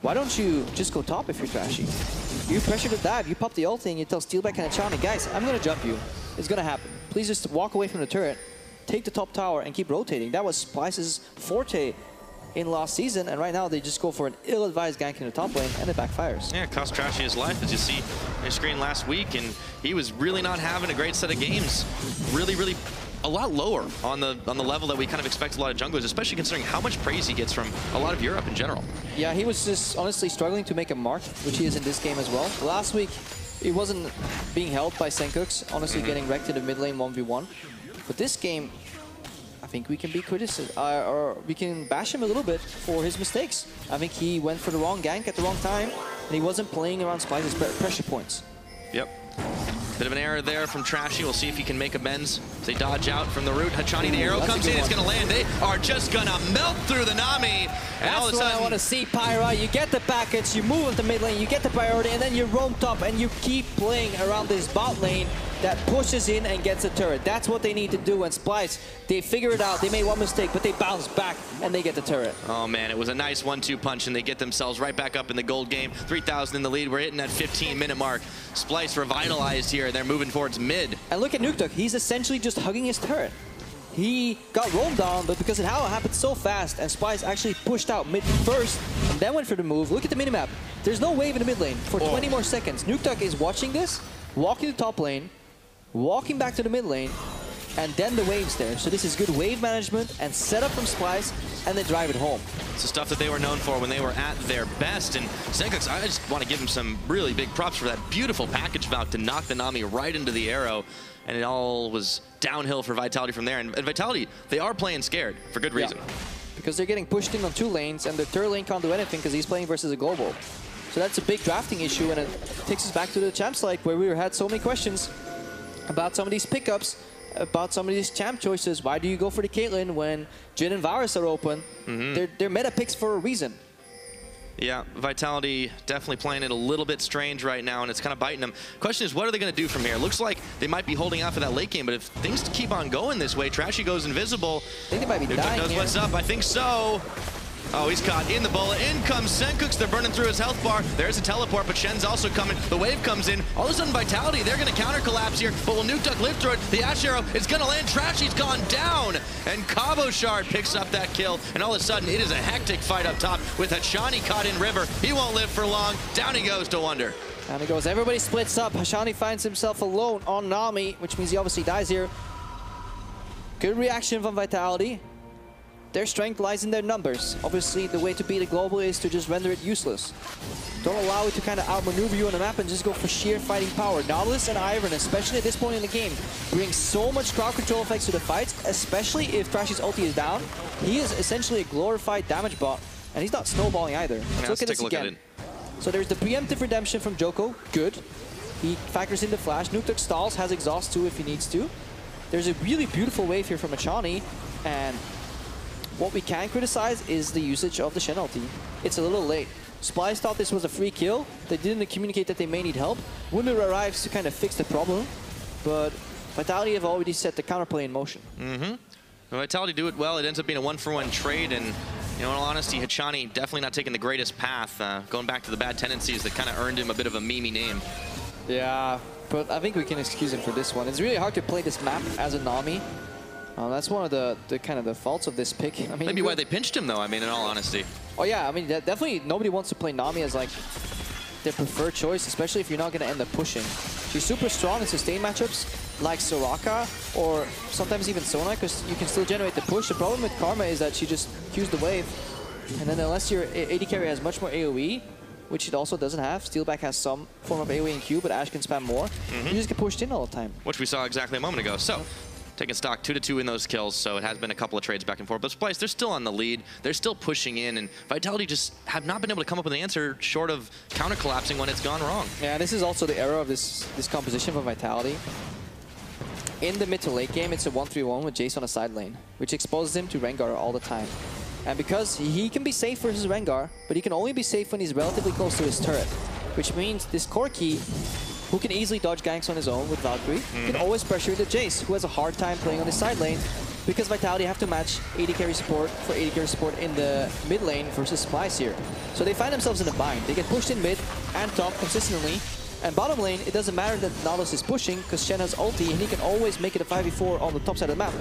why don't you just go top if you're Trashy? You pressure the dive, you pop the ulti, and you tell Steelback and Hachani, guys, I'm going to jump you. It's going to happen. Please just walk away from the turret, take the top tower, and keep rotating. That was Splyce's forte in last season, and right now they just go for an ill-advised gank in the top lane, and it backfires. Yeah, it cost Trashy his life, as you see on your screen last week, and he was really not having a great set of games. Really a lot lower on the level that we kind of expect a lot of junglers, especially considering how much praise he gets from a lot of Europe in general. Yeah, he was just honestly struggling to make a mark, which he is in this game as well. Last week, he wasn't being helped by Senkux, honestly getting wrecked in the mid lane 1v1. But this game, I think we can be or we can bash him a little bit for his mistakes. I think he went for the wrong gank at the wrong time, and he wasn't playing around Splyce's pressure points. Yep. Bit of an error there from Trashy. We'll see if he can make amends. They dodge out from the root. Hachani, the arrow comes in. It's going to land. They are just going to melt through the Nami. And that's all of a sudden, what I want to see, Pyra. You get the package, you move into mid lane, you get the priority, and then you roam top, and you keep playing around this bot lane that pushes in and gets a turret. That's what they need to do. And Splyce, they figure it out. They made one mistake, but they bounce back, and they get the turret. Oh, man, it was a nice 1-2 punch, and they get themselves right back up in the gold game. 3,000 in the lead. We're hitting that 15-minute mark. Splyce revitalized here. They're moving towards mid. And look at Nuketook. He's essentially just hugging his turret. He got roamed down, but because it happened so fast, and Splyce actually pushed out mid first, and then went for the move. Look at the minimap. There's no wave in the mid lane for 20 more seconds. Nuketook is watching this, walking to top lane, walking back to the mid lane, and then the wave's there. So this is good wave management and setup from Splyce, and they drive it home. It's the stuff that they were known for when they were at their best. And Senkux, I just want to give him some really big props for that beautiful package valve to knock the Nami right into the arrow. And it all was downhill for Vitality from there. And Vitality, they are playing scared for good reason. Yeah. Because they're getting pushed in on 2 lanes, and the third lane can't do anything because he's playing versus a global. So that's a big drafting issue, and it takes us back to the Champs League, where we had so many questions about some of these pickups, about some of these champ choices. Why do you go for the Caitlyn when Jhin and Varus are open? They're meta picks for a reason. Yeah, Vitality definitely playing it a little bit strange right now, and it's kind of biting them. Question is, what are they going to do from here? Looks like they might be holding out for that late game, but if things keep on going this way, Trashy goes invisible. I think they might be dying knows what's up. I think so. Oh, he's caught in the bullet. In comes Senkux. They're burning through his health bar. There's a teleport, but Shen's also coming. The wave comes in. All of a sudden, Vitality, they're going to counter collapse here. But will Nuketook live through it? The Ash Arrow is going to land. Trashy's gone down. And Cabochard picks up that kill. And all of a sudden, it is a hectic fight up top with Hachani caught in river. He won't live for long. Down he goes to Wonder. Down he goes. Everybody splits up. Hachani finds himself alone on Nami, which means he obviously dies here. Good reaction from Vitality. their strength lies in their numbers. Obviously, the way to beat a global is to just render it useless. Don't allow it to kind of outmaneuver you on the map and just go for sheer fighting power. Nautilus and Iron, especially at this point in the game, bring so much crowd control effects to the fights, especially if Trashy's ulti is down. He is essentially a glorified damage bot, and he's not snowballing either. Let's look at this again. So there's the preemptive redemption from Joko, good. He factors in the flash. Nuktuk stalls, has exhaust too if he needs to. There's a really beautiful wave here from Achani, and what we can criticize is the usage of the Shen ulti. It's a little late. Splyce thought this was a free kill. They didn't communicate that they may need help. Wunder arrives to kind of fix the problem, but Vitality have already set the counterplay in motion. Vitality do it well. It ends up being a 1-for-1 trade, and you know, in all honesty, Hachani definitely not taking the greatest path, going back to the bad tendencies that kind of earned him a bit of a memey name. Yeah, but I think we can excuse him for this one. It's really hard to play this map as a Nami. That's one of the kind of the faults of this pick. I mean, maybe why they pinched him, though, I mean, in all honesty. Oh, yeah, I mean, definitely nobody wants to play Nami as, like, their preferred choice, especially if you're not going to end up pushing. She's super strong in sustain matchups, like Soraka, or sometimes even Sona, because you can still generate the push. The problem with Karma is that she just cues the wave, and then unless your AD carry has much more AoE, which it also doesn't have, Steelback has some form of AoE and Q, but Ashe can spam more, you just get pushed in all the time. Which we saw exactly a moment ago. So, taking stock 2-2 in those kills, so it has been a couple of trades back and forth. But Splyce, they're still on the lead. They're still pushing in, and Vitality just have not been able to come up with an answer short of counter-collapsing when it's gone wrong. Yeah, this is also the era of this composition for Vitality. In the mid to late game, it's a 1-3-1 with Jace on a side lane, which exposes him to Rengar all the time. And because he can be safe versus Rengar, but he can only be safe when he's relatively close to his turret, which means this Corki, who can easily dodge ganks on his own with Valkyrie, can always pressure the Jace, who has a hard time playing on his side lane, because Vitality have to match AD carry support for AD carry support in the mid lane versus Splyce here. So they find themselves in a bind. They get pushed in mid and top consistently, and bottom lane, it doesn't matter that Nautilus is pushing, because Shen has ulti, and he can always make it a 5v4 on the top side of the map.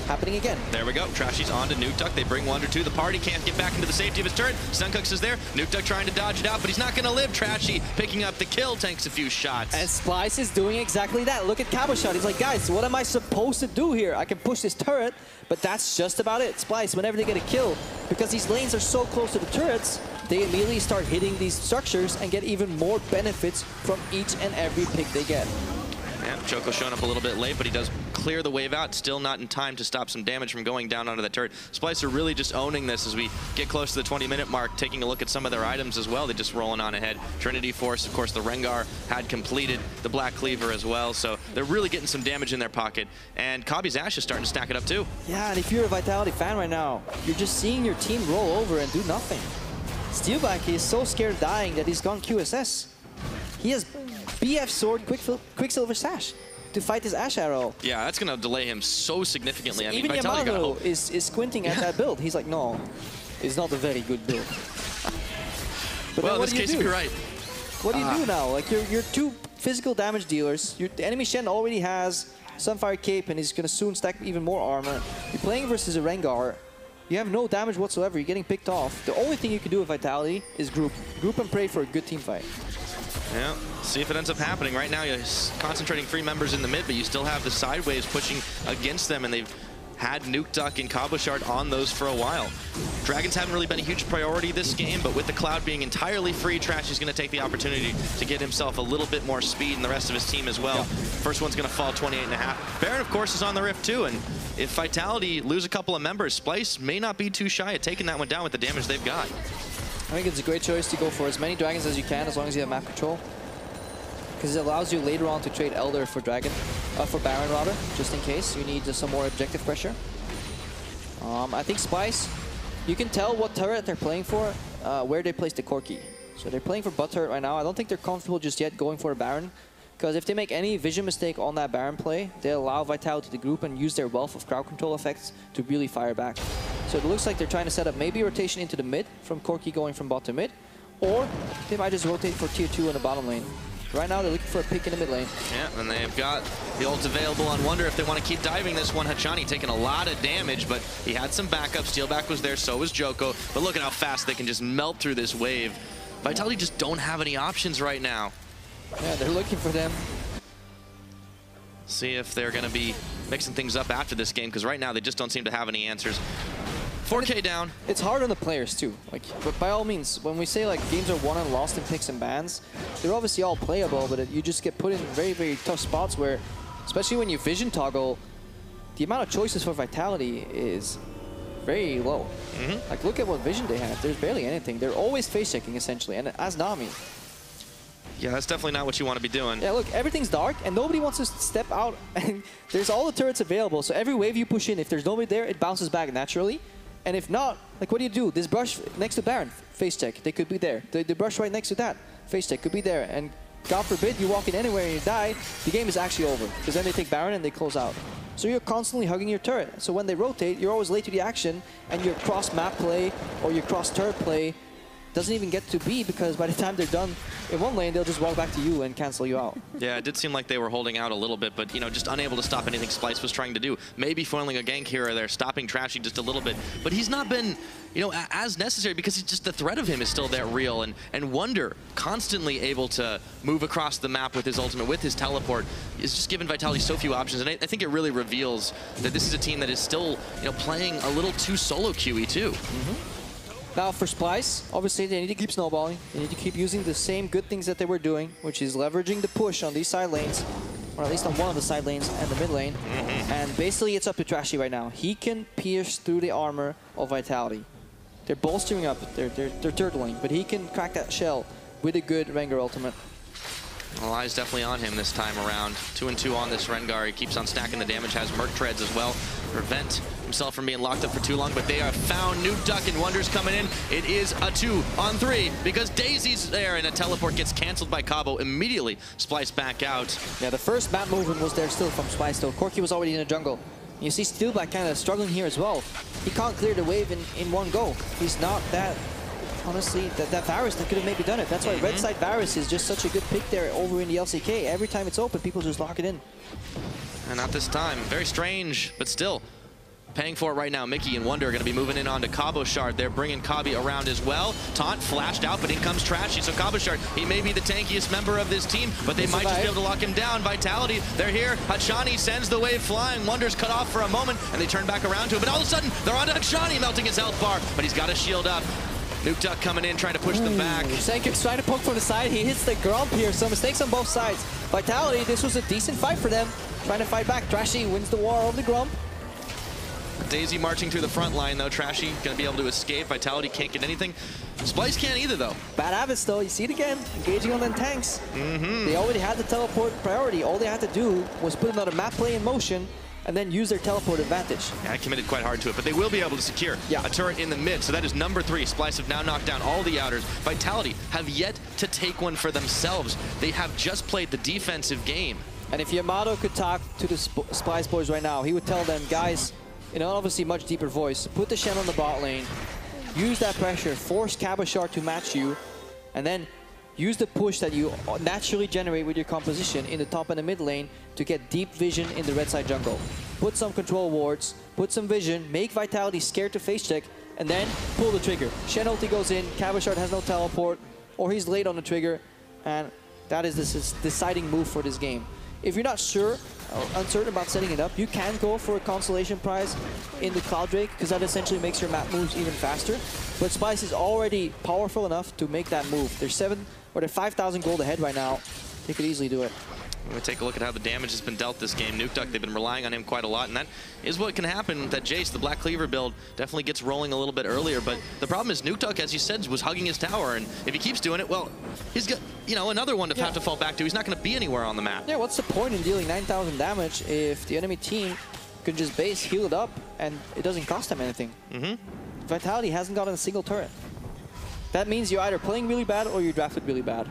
Happening again. There we go. Trashy's on to Nuktuk. They bring Wunder to the party. Can't get back into the safety of his turret. Suncooks is there. Nuktuk trying to dodge it out, but he's not going to live. Trashy picking up the kill, tanks a few shots. And Splyce is doing exactly that. Look at Caboshot. He's like, guys, what am I supposed to do here? I can push this turret, but that's just about it. Splyce, whenever they get a kill, because these lanes are so close to the turrets, they immediately start hitting these structures and get even more benefits from each and every pick they get. Yeah, Joko showing up a little bit late, but he does clear the wave out, still not in time to stop some damage from going down onto the turret. Splyce are really just owning this as we get close to the 20-minute mark, taking a look at some of their items as well. They're just rolling on ahead. Trinity Force, of course, the Rengar had completed, the Black Cleaver as well, so they're really getting some damage in their pocket. And Kabi's Ashe is starting to stack it up too. Yeah, and if you're a Vitality fan right now, you're just seeing your team roll over and do nothing. Steelback is so scared of dying that he's gone QSS. He has BF Sword, Quicksilver Sash to fight his Ashe Arrow. Yeah, that's going to delay him so significantly. I mean, even Yamato is squinting at that build. He's like, no, it's not a very good build. But well, in this case, you'd be right. What do you do now? Like, you're two physical damage dealers. The enemy Shen already has Sunfire Cape and he's going to soon stack even more armor. You're playing versus a Rengar. You have no damage whatsoever. You're getting picked off. The only thing you can do with Vitality is group and pray for a good team fight. Yeah, see if it ends up happening. Right now, you're concentrating 3 members in the mid, but you still have the side waves pushing against them, and they've had Nuktuk and Caboshart on those for a while. Dragons haven't really been a huge priority this game, but with the Cloud being entirely free, Trashy's going to take the opportunity to get himself a little bit more speed, and the rest of his team as well. Yeah. First one's going to fall 28.5. Baron, of course, is on the Rift too, and if Vitality lose a couple of members, Splyce may not be too shy at taking that one down with the damage they've got. I think it's a great choice to go for as many dragons as you can, as long as you have map control, because it allows you later on to trade Elder for Dragon, for Baron rather, just in case you need some more objective pressure. I think Splyce, you can tell what turret they're playing for, where they place the Corki. So they're playing for bot turret right now. I don't think they're comfortable just yet going for a Baron, because if they make any vision mistake on that Baron play, they allow Vitality to group and use their wealth of crowd control effects to really fire back. So it looks like they're trying to set up maybe a rotation into the mid, from Corki going from bot to mid, or they might just rotate for tier 2 in the bottom lane. Right now, they're looking for a pick in the mid lane. Yeah, and they've got the ult available on Wunder if they want to keep diving this one. Hachani taking a lot of damage, but he had some backup. Steelback was there, so was Joko. But look at how fast they can just melt through this wave. Vitality just don't have any options right now. Yeah, they're looking for them. See if they're going to be mixing things up after this game, because right now they just don't seem to have any answers. 4K down. It's hard on the players too. Like, but by all means, when we say like games are won and lost in picks and bans, they're obviously all playable, but you just get put in very, very tough spots where, especially when you vision toggle, the amount of choices for Vitality is very low. Like, look at what vision they have. There's barely anything. They're always face checking essentially, and as Nami. Yeah, that's definitely not what you want to be doing. Yeah, look, everything's dark, and nobody wants to step out, and there's all the turrets available, so every wave you push in, if there's nobody there, it bounces back naturally. And if not, like, what do? This brush next to Baron, face check, they could be there. The brush right next to that, face check, could be there. And God forbid you walk in anywhere and you die, the game is actually over. Because then they take Baron and they close out. So you're constantly hugging your turret. So when they rotate, you're always late to the action, and your cross-map play or your cross-turret play doesn't even get to be, because by the time they're done in one lane, they'll just walk back to you and cancel you out. Yeah, it did seem like they were holding out a little bit, but, you know, just unable to stop anything Splyce was trying to do. Maybe foiling a gank here or there, stopping Trashy just a little bit. But he's not been, you know, as necessary, because it's just the threat of him is still that real. And Wonder, constantly able to move across the map with his ultimate, with his teleport, is just giving Vitality so few options. And I think it really reveals that this is a team that is still, you know, playing a little too solo QE too. Now for Splyce, obviously they need to keep snowballing. They need to keep using the same good things that they were doing, which is leveraging the push on these side lanes, or at least on one of the side lanes and the mid lane. And basically it's up to Trashy right now. He can pierce through the armor of Vitality. They're bolstering up, they're turtling, but he can crack that shell with a good Rengar ultimate. Well, eyes definitely on him this time around. 2-2 on this Rengar. He keeps on stacking the damage, has Merc Treads as well. Prevent himself from being locked up for too long, but they have found Nukeduck, and Wonder's coming in. It is a 2-on-3 because Daisy's there, and a teleport gets canceled by Cabo immediately. Splyce back out. Yeah, the first map movement was there still from Splyce though. Corki was already in the jungle. You see Steelback kind of struggling here as well. He can't clear the wave in one go. He's not that... Honestly, that Varus that could have maybe done it. That's why red side Varus is just such a good pick there over in the LCK. Every time it's open, people just lock it in. And not this time. Very strange, but still paying for it right now. Mickey and Wonder are going to be moving in onto Cabo Shard. They're bringing Kabi around as well. Taunt flashed out, but in comes Trashy. So Cabo Shard, he may be the tankiest member of this team, but they might just be able to lock him down. Vitality, they're here. Hachani sends the wave flying. Wonder's cut off for a moment, and they turn back around to him. But all of a sudden, they're onto Hachani, melting his health bar, but he's got a shield up. Nukeduck coming in, trying to push them back. Sankic's trying to poke from the side. He hits the Grump here, so mistakes on both sides. Vitality, this was a decent fight for them. Trying to fight back. Trashy wins the war over the Grump. Daisy marching through the front line, though. Trashy going to be able to escape. Vitality can't get anything. Splyce can't either, though. Bad habits, though. You see it again. Engaging on them tanks. They already had the teleport priority. All they had to do was put another map play in motion and then use their teleport advantage. Yeah, I committed quite hard to it, but they will be able to secure a turret in the mid, so that is number 3. Splyce have now knocked down all the outers. Vitality have yet to take one for themselves. They have just played the defensive game. And if Yamato could talk to the Splyce boys right now, he would tell them, guys, in an obviously much deeper voice, put the Shen on the bot lane, use that pressure, force Cabo Shard to match you, and then use the push that you naturally generate with your composition in the top and the mid lane to get deep vision in the red side jungle. Put some control wards, put some vision, make Vitality scared to face check, and then pull the trigger. Shen ulti goes in, Cabo Shard has no teleport, or he's late on the trigger, and that is the deciding move for this game. If you're not sure or uncertain about setting it up, you can go for a consolation prize in the Cloud Drake, because that essentially makes your map moves even faster. But Splyce is already powerful enough to make that move. They're 5,000 gold ahead right now. They could easily do it. We're going to take a look at how the damage has been dealt this game. Nukeduck, they've been relying on him quite a lot, and that is what can happen. That Jace, the Black Cleaver build, definitely gets rolling a little bit earlier, but the problem is Nukeduck, as you said, was hugging his tower, and if he keeps doing it, well, he's got, you know, another one to have to fall back to. He's not going to be anywhere on the map. Yeah, what's the point in dealing 9,000 damage if the enemy team could just base, heal it up, and it doesn't cost them anything? Vitality hasn't gotten a single turret. That means you're either playing really bad or you're drafted really bad.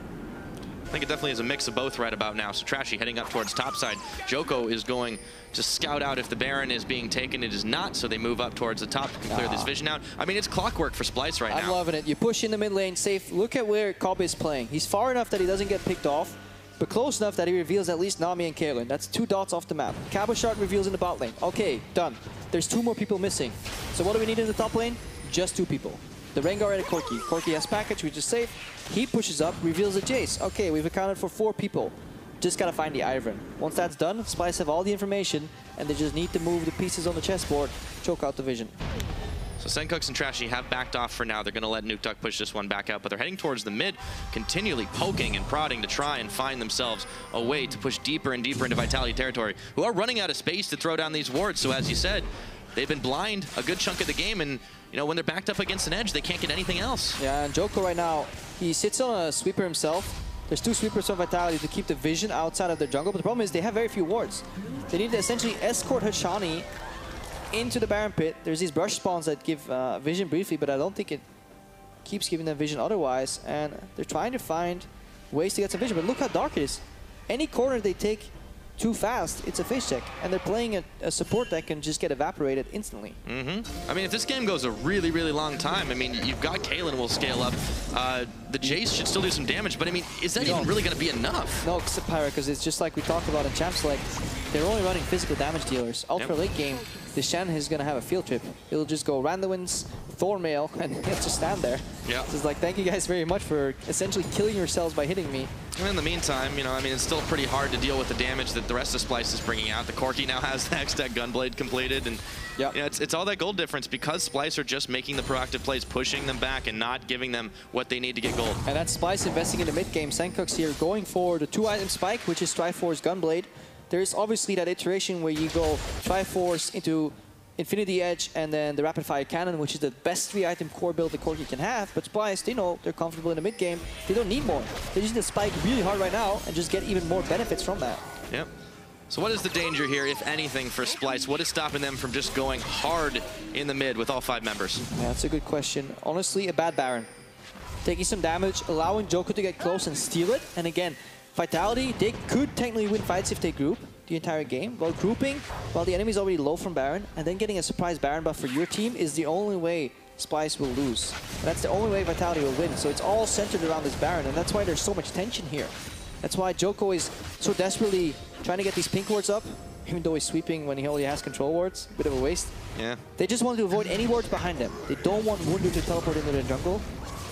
I think it definitely is a mix of both right about now. So Trashy heading up towards topside. Joko is going to scout out if the Baron is being taken. It is not, so they move up towards the top to clear this vision out. I mean, it's clockwork for Splyce right now. I'm loving it. You push in the mid lane, safe. Look at where Cobb is playing. He's far enough that he doesn't get picked off, but close enough that he reveals at least Nami and Kaelin. That's 2 dots off the map. Cabo Shard reveals in the bot lane. Okay, done. There's 2 more people missing. So what do we need in the top lane? Just 2 people. The Rengar and a Corki. Corki has package, which is safe. He pushes up, reveals a Jace. Okay, we've accounted for 4 people. Just gotta find the Iron. Once that's done, Splyce have all the information, and they just need to move the pieces on the chessboard, choke out the vision. So Senkux and Trashy have backed off for now. They're going to let Nukeduck push this one back out, but they're heading towards the mid, continually poking and prodding to try and find themselves a way to push deeper and deeper into Vitality territory, who are running out of space to throw down these wards. So as you said, they've been blind a good chunk of the game, and you know, when they're backed up against an edge, they can't get anything else. Yeah, and Joko right now, he sits on a sweeper himself. There's 2 sweepers from Vitality to keep the vision outside of their jungle, but the problem is they have very few wards. They need to essentially escort Hachani into the Baron pit. There's these brush spawns that give vision briefly, but I don't think it keeps giving them vision otherwise, and they're trying to find ways to get some vision, but look how dark it is. Any corner they take too fast, it's a face check, and they're playing a support that can just get evaporated instantly. I mean, if this game goes a really, really long time, I mean, you've got Kaelin will scale up. The Jace should still do some damage, but I mean, is that even really going to be enough? No, Pyra, because it's just like we talked about in Champs, like, they're only running physical damage dealers. Ultra late game, this Shen is going to have a field trip. He'll just go Randuin's, Thormail, and he'll just stand there. Yeah. So it's like, thank you guys very much for essentially killing yourselves by hitting me. And in the meantime, you know, I mean, it's still pretty hard to deal with the damage that the rest of Splyce is bringing out. The Corki now has the Hextech Gunblade completed, and you know, it's all that gold difference because Splyce are just making the proactive plays, pushing them back and not giving them what they need to get gold. And that's Splyce investing in the mid game. Senkux here going for the 2-item spike, which is Triforce Gunblade. There's obviously that iteration where you go Triforce into Infinity Edge and then the Rapid Fire Cannon, which is the best 3-item core build the Corki can have. But Splyce, they know they're comfortable in the mid game. They don't need more. They just need to spike really hard right now and just get even more benefits from that. Yep. So what is the danger here, if anything, for Splyce? What is stopping them from just going hard in the mid with all 5 members? Yeah, that's a good question. Honestly, a bad Baron. Taking some damage, allowing Joko to get close and steal it. And again, Vitality, they could technically win fights if they group the entire game. While grouping, while the enemy's already low from Baron, and then getting a surprise Baron buff for your team is the only way Splyce will lose. And that's the only way Vitality will win. So it's all centered around this Baron, and that's why there's so much tension here. That's why Joko is so desperately trying to get these pink wards up, even though he's sweeping when he only has control wards. Bit of a waste. Yeah. They just want to avoid any wards behind them. They don't want Wundu to teleport into the jungle.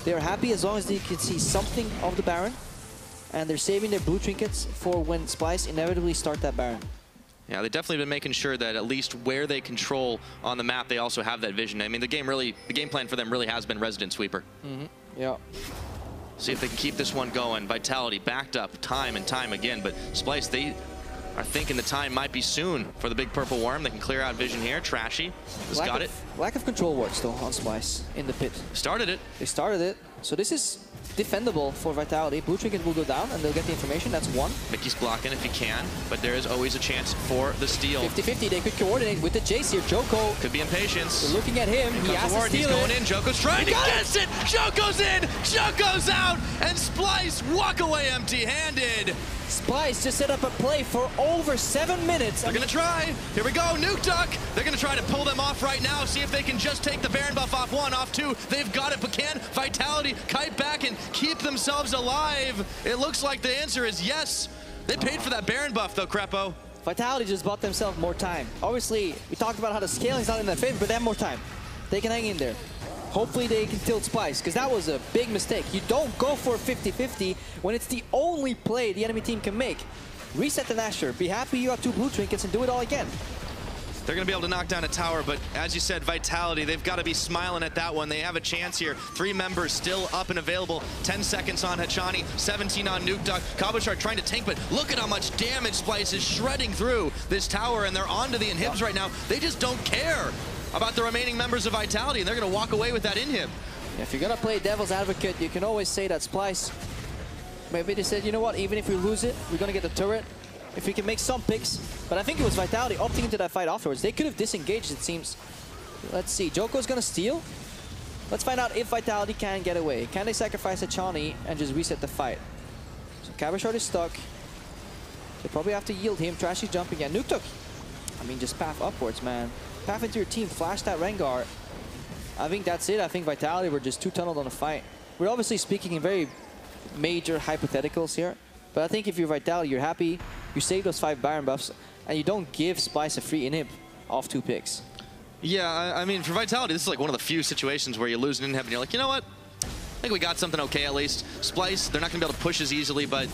They are happy as long as they can see something of the Baron, and they're saving their blue trinkets for when Splyce inevitably start that Baron. Yeah, they've definitely been making sure that at least where they control on the map, they also have that vision. I mean, the game plan for them really has been Resident Sweeper. Yeah. See if they can keep this one going. Vitality backed up time and time again, but Splyce, they are thinking the time might be soon for the big purple worm. They can clear out vision here. Trashy has got it. Lack of control wards though on Splyce in the pit. Started it. They started it. So this is defendable for Vitality. Blue trinket will go down and they'll get the information. That's 1. Mickey's blocking if he can, but there is always a chance for the steal. 50-50. They could coordinate with the Jace here. Joko could be impatience. They're looking at him. He has to steal He's going in. Joko's trying to guess it. Joko's in. Joko's out. And Splyce walk away empty-handed. Splyce just set up a play for over 7 minutes. They're going to try. Here we go. Nukeduck. They're going to try to pull them off right now. See if they can just take the Baron buff off 1, off 2. They've got it, but can Vitality kite back and keep themselves alive? It looks like the answer is yes. They paid for that Baron buff, though, Crepo. Vitality just bought themselves more time. Obviously, we talked about how the scaling's not in their favor, but they have more time. They can hang in there. Hopefully they can tilt Splyce, because that was a big mistake. You don't go for 50-50 when it's the only play the enemy team can make. Reset the Nashor. Be happy you have 2 blue trinkets and do it all again. They're going to be able to knock down a tower, but as you said, Vitality, they've got to be smiling at that one. They have a chance here. 3 members still up and available. 10 seconds on Hachani, 17 on Nukeduck. Cabochard trying to tank, but look at how much damage Splyce is shredding through this tower, and they're onto the inhibs right now. They just don't care about the remaining members of Vitality, and they're going to walk away with that inhib. Yeah, if you're going to play devil's advocate, you can always say that Splyce, maybe they said, you know what, even if we lose it, we're going to get the turret. If we can make some picks. But I think it was Vitality opting into that fight afterwards. They could have disengaged, it seems. Let's see. Joko's going to steal. Let's find out if Vitality can get away. Can they sacrifice Hachani and just reset the fight? So Cabochard is stuck. They probably have to yield him. Trashy jumping again. Nukeduck. I mean, just path upwards, man. Path into your team. Flash that Rengar. I think that's it. I think Vitality were just too tunneled on the fight. We're obviously speaking in very major hypotheticals here. But I think if you're Vitality, you're happy. You save those 5 Baron buffs, and you don't give Splyce a free inhib off 2 picks. Yeah, I mean, for Vitality, this is like one of the few situations where you lose an inhib and you're like, you know what? I think we got something okay at least. Splyce, they're not going to be able to push as easily, but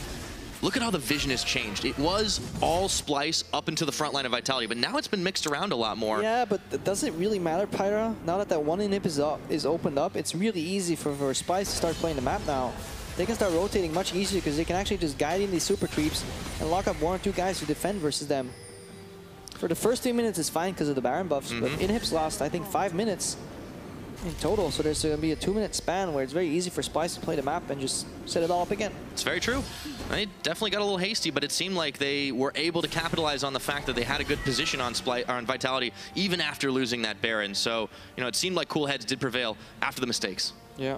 look at how the vision has changed. It was all Splyce up into the front line of Vitality, but now it's been mixed around a lot more. Yeah, but does it really matter, Pyra? Now that that one inhib is opened up, it's really easy for Splyce to start playing the map now. They can start rotating much easier because they can actually just guide in these super creeps and lock up 1 or 2 guys to defend versus them. For the first 3 minutes, it's fine because of the Baron buffs, but inhibs last, I think, 5 minutes in total. So there's going to be a 2-minute span where it's very easy for Splyce to play the map and just set it all up again. It's very true. They definitely got a little hasty, but it seemed like they were able to capitalize on the fact that they had a good position on Vitality even after losing that Baron. So, you know, it seemed like cool heads did prevail after the mistakes. Yeah.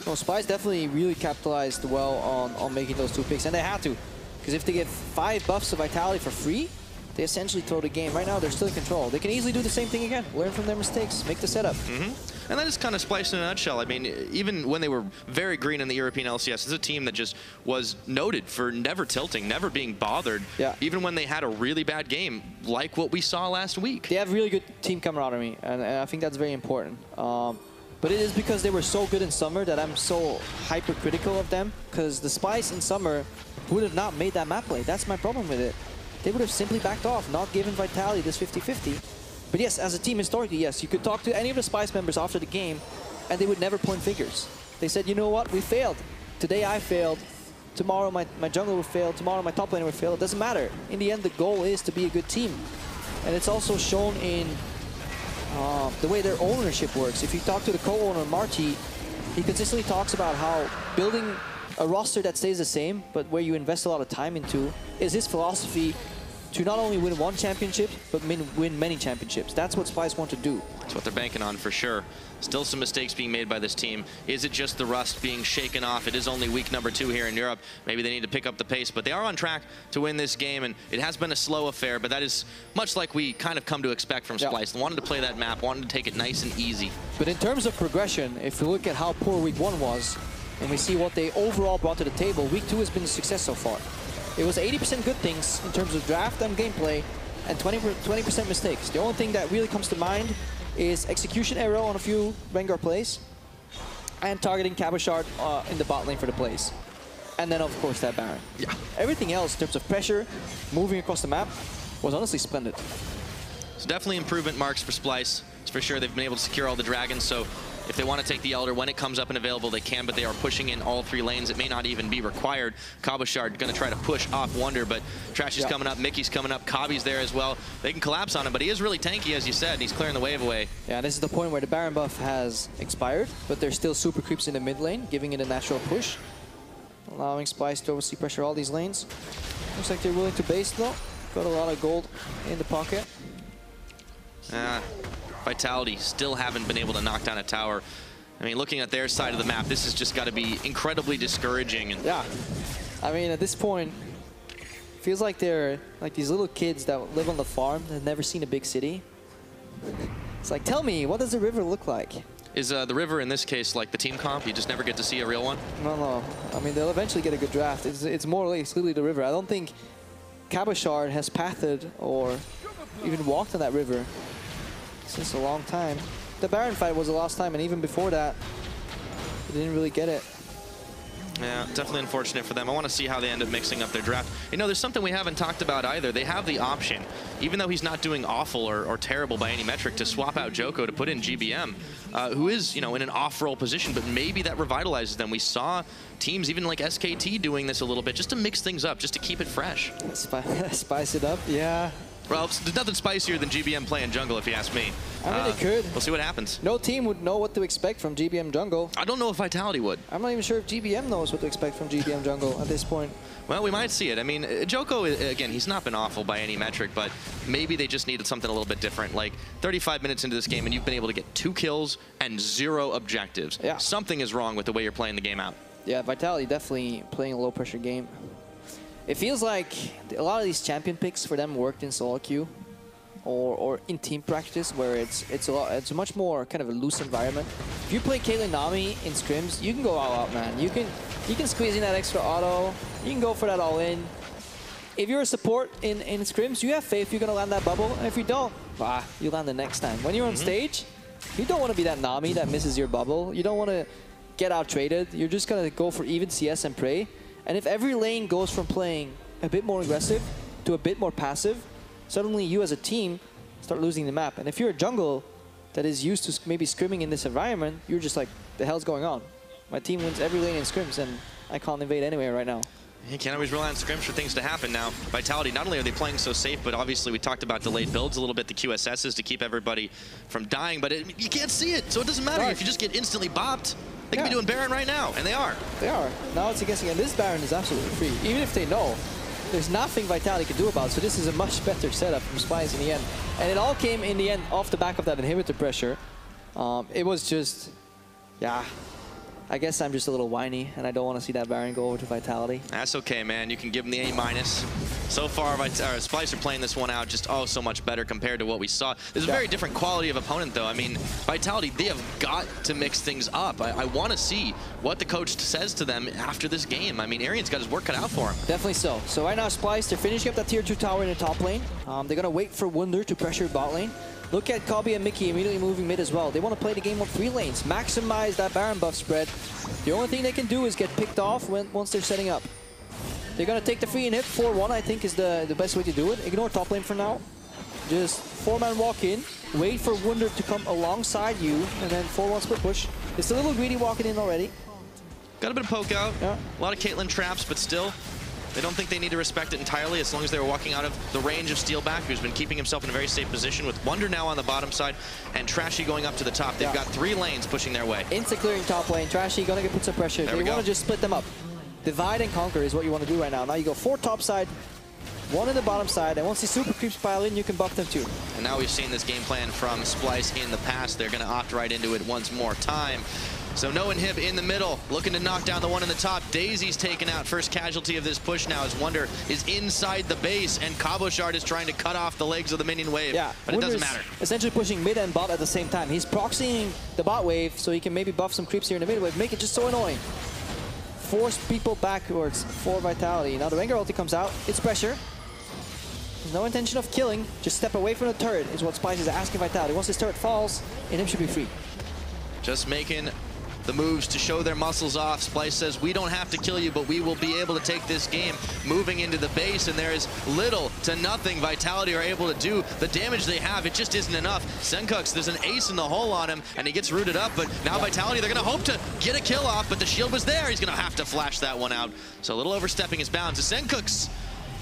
Well, Splyce definitely really capitalized well on making those 2 picks, and they had to. Because if they get 5 buffs of Vitality for free, they essentially throw the game. Right now, they're still in control. They can easily do the same thing again. Learn from their mistakes. Make the setup. And that is kind of Splyce in a nutshell. I mean, even when they were very green in the European LCS, it's a team that just was noted for never tilting, never being bothered, even when they had a really bad game, like what we saw last week. They have really good team camaraderie, and I think that's very important. But it is because they were so good in summer that I'm so hypercritical of them, because the Splyce in summer would have not made that map play. That's my problem with it. They would have simply backed off, not given Vitality this 50-50. But yes, as a team historically, yes, you could talk to any of the Splyce members after the game and they would never point fingers. They said, you know what, we failed. Today I failed. Tomorrow my jungler will fail. Tomorrow my top laner will fail. It doesn't matter. In the end, the goal is to be a good team. And it's also shown in the way their ownership works. If you talk to the co-owner, Marty, he consistently talks about how building a roster that stays the same, but where you invest a lot of time into, is his philosophy to not only win 1 championship, but win many championships. That's what Splyce want to do. That's what they're banking on for sure. Still some mistakes being made by this team. Is it just the rust being shaken off? It is only week number 2 here in Europe. Maybe they need to pick up the pace, but they are on track to win this game, and it has been a slow affair, but that is much like we kind of come to expect from Splyce. They wanted to play that map, wanted to take it nice and easy. But in terms of progression, if you look at how poor week 1 was, and we see what they overall brought to the table, week 2 has been a success so far. It was 80% good things in terms of draft and gameplay, and 20% mistakes. The only thing that really comes to mind is execution error on a few Rengar plays, and targeting Cabochard in the bot lane for the plays. And then, of course, that Baron. Yeah. Everything else, in terms of pressure, moving across the map, was honestly splendid. So definitely improvement marks for Splyce. It's for sure they've been able to secure all the dragons, so if they want to take the Elder, when it comes up and available, they can, but they are pushing in all 3 lanes. It may not even be required. Cabochard going to try to push off Wonder, but Trash is coming up, Mickey's coming up, Kabi's there as well. They can collapse on him, but he is really tanky, as you said, and he's clearing the wave away. Yeah, this is the point where the Baron buff has expired, but there's still super creeps in the mid lane, giving it a natural push, allowing Splyce to obviously pressure all these lanes. Looks like they're willing to base, though. Got a lot of gold in the pocket. Vitality still haven't been able to knock down a tower. I mean, looking at their side of the map, this has just got to be incredibly discouraging. And yeah, I mean, at this point, feels like they're like these little kids that live on the farm and have never seen a big city. It's like, tell me, what does the river look like? Is the river, in this case, like the team comp? You just never get to see a real one? No. I mean, they'll eventually get a good draft. It's more or less clearly the river. I don't think Cabochard has pathed or even walked on that river since a long time. The Baron fight was the last time, and even before that, they didn't really get it. Yeah, definitely unfortunate for them. I want to see how they end up mixing up their draft. You know, there's something we haven't talked about either. They have the option, even though he's not doing awful or terrible by any metric, to swap out Joko to put in GBM, who is, you know, in an off-role position, but maybe that revitalizes them. We saw teams, even like SKT, doing this a little bit, just to mix things up, just to keep it fresh. Spice it up, yeah. Well, there's nothing spicier than GBM playing jungle, if you ask me. I mean, they could. We'll see what happens. No team would know what to expect from GBM jungle. I don't know if Vitality would. I'm not even sure if GBM knows what to expect from GBM jungle at this point. Well, we might see it. I mean, Joko, again, he's not been awful by any metric, but maybe they just needed something a little bit different. Like, 35 minutes into this game, and you've been able to get 2 kills and 0 objectives. Yeah. Something is wrong with the way you're playing the game out. Yeah, Vitality definitely playing a low-pressure game. It feels like a lot of these champion picks for them worked in solo queue. Or in team practice, where it's a much more kind of a loose environment. If you play Caitlyn Nami in scrims, you can go all out, man. You can squeeze in that extra auto. You can go for that all in. If you're a support in scrims, you have faith you're gonna land that bubble, and if you don't, you land the next time. When you're on stage, you don't want to be that Nami that misses your bubble. You don't want to get out traded. You're just gonna go for even CS and pray. And if every lane goes from playing a bit more aggressive to a bit more passive, suddenly you as a team start losing the map. And if you're a jungle that is used to maybe scrimming in this environment, you're just like, the hell's going on? My team wins every lane in scrims and I can't invade anywhere right now. You can't always rely on scrims for things to happen now. Vitality, not only are they playing so safe, but obviously we talked about delayed builds a little bit, the QSSs to keep everybody from dying, but you can't see it, so it doesn't matter. If you just get instantly bopped, they could be doing Baron right now, and they are. They are. Now it's against, and this Baron is absolutely free. Even if they know, there's nothing Vitality can do about it, so this is a much better setup from Splyce in the end. And it all came in the end off the back of that inhibitor pressure. It was just, yeah. I guess I'm just a little whiny, and I don't want to see that Baron go over to Vitality. That's okay, man. You can give them the A-. So far, Splyce are playing this one out just so much better compared to what we saw. There's a very different quality of opponent, though. I mean, Vitality, they have got to mix things up. I want to see what the coach says to them after this game. I mean, Arian's got his work cut out for him. Definitely so. So right now, Splyce, they're finishing up that tier 2 tower in the top lane. They're going to wait for Wunder to pressure bot lane. Look at Kobe and Mickey immediately moving mid as well. They want to play the game on 3 lanes, maximize that Baron buff spread. The only thing they can do is get picked off once they're setting up. They're going to take the free inhib. 4-1, I think, is the best way to do it. Ignore top lane for now. Just 4-man walk in, wait for Wunder to come alongside you, and then 4-1 split push. It's a little greedy walking in already. Got a bit of poke out, a lot of Caitlyn traps, but still, they don't think they need to respect it entirely as long as they were walking out of the range of Steelback, who's been keeping himself in a very safe position with Wunder now on the bottom side and Trashy going up to the top. They've got 3 lanes pushing their way. Insta clearing top lane. Trashy gonna put some pressure. They want to just split them up. Divide and conquer is what you want to do right now. Now you go 4 top side, 1 in the bottom side, and once the super creeps pile in, you can buff them too. And now we've seen this game plan from Splyce in the past. They're going to opt right into it once more time. So no inhib in the middle, looking to knock down the one in the top. Daisy's taken out, first casualty of this push now as Wunder is inside the base and Cabochard is trying to cut off the legs of the minion wave. Yeah, but Wunder's it doesn't matter. Essentially pushing mid and bot at the same time. He's proxying the bot wave so he can maybe buff some creeps here in the mid wave, make it just so annoying. Force people backwards for Vitality. Now the Rengar ulti comes out, it's pressure. There's no intention of killing, just step away from the turret is what Splyce is asking Vitality. Once this turret falls, inhib should be free. Just making the moves to show their muscles off. Splyce says, we don't have to kill you, but we will be able to take this game. Moving into the base, and there is little to nothing Vitality are able to do. The damage they have, it just isn't enough. Senkux, there's an ace in the hole on him, and he gets rooted up, but now Vitality, they're going to hope to get a kill off, but the shield was there. He's going to have to flash that one out. So a little overstepping his bounds to Senkux,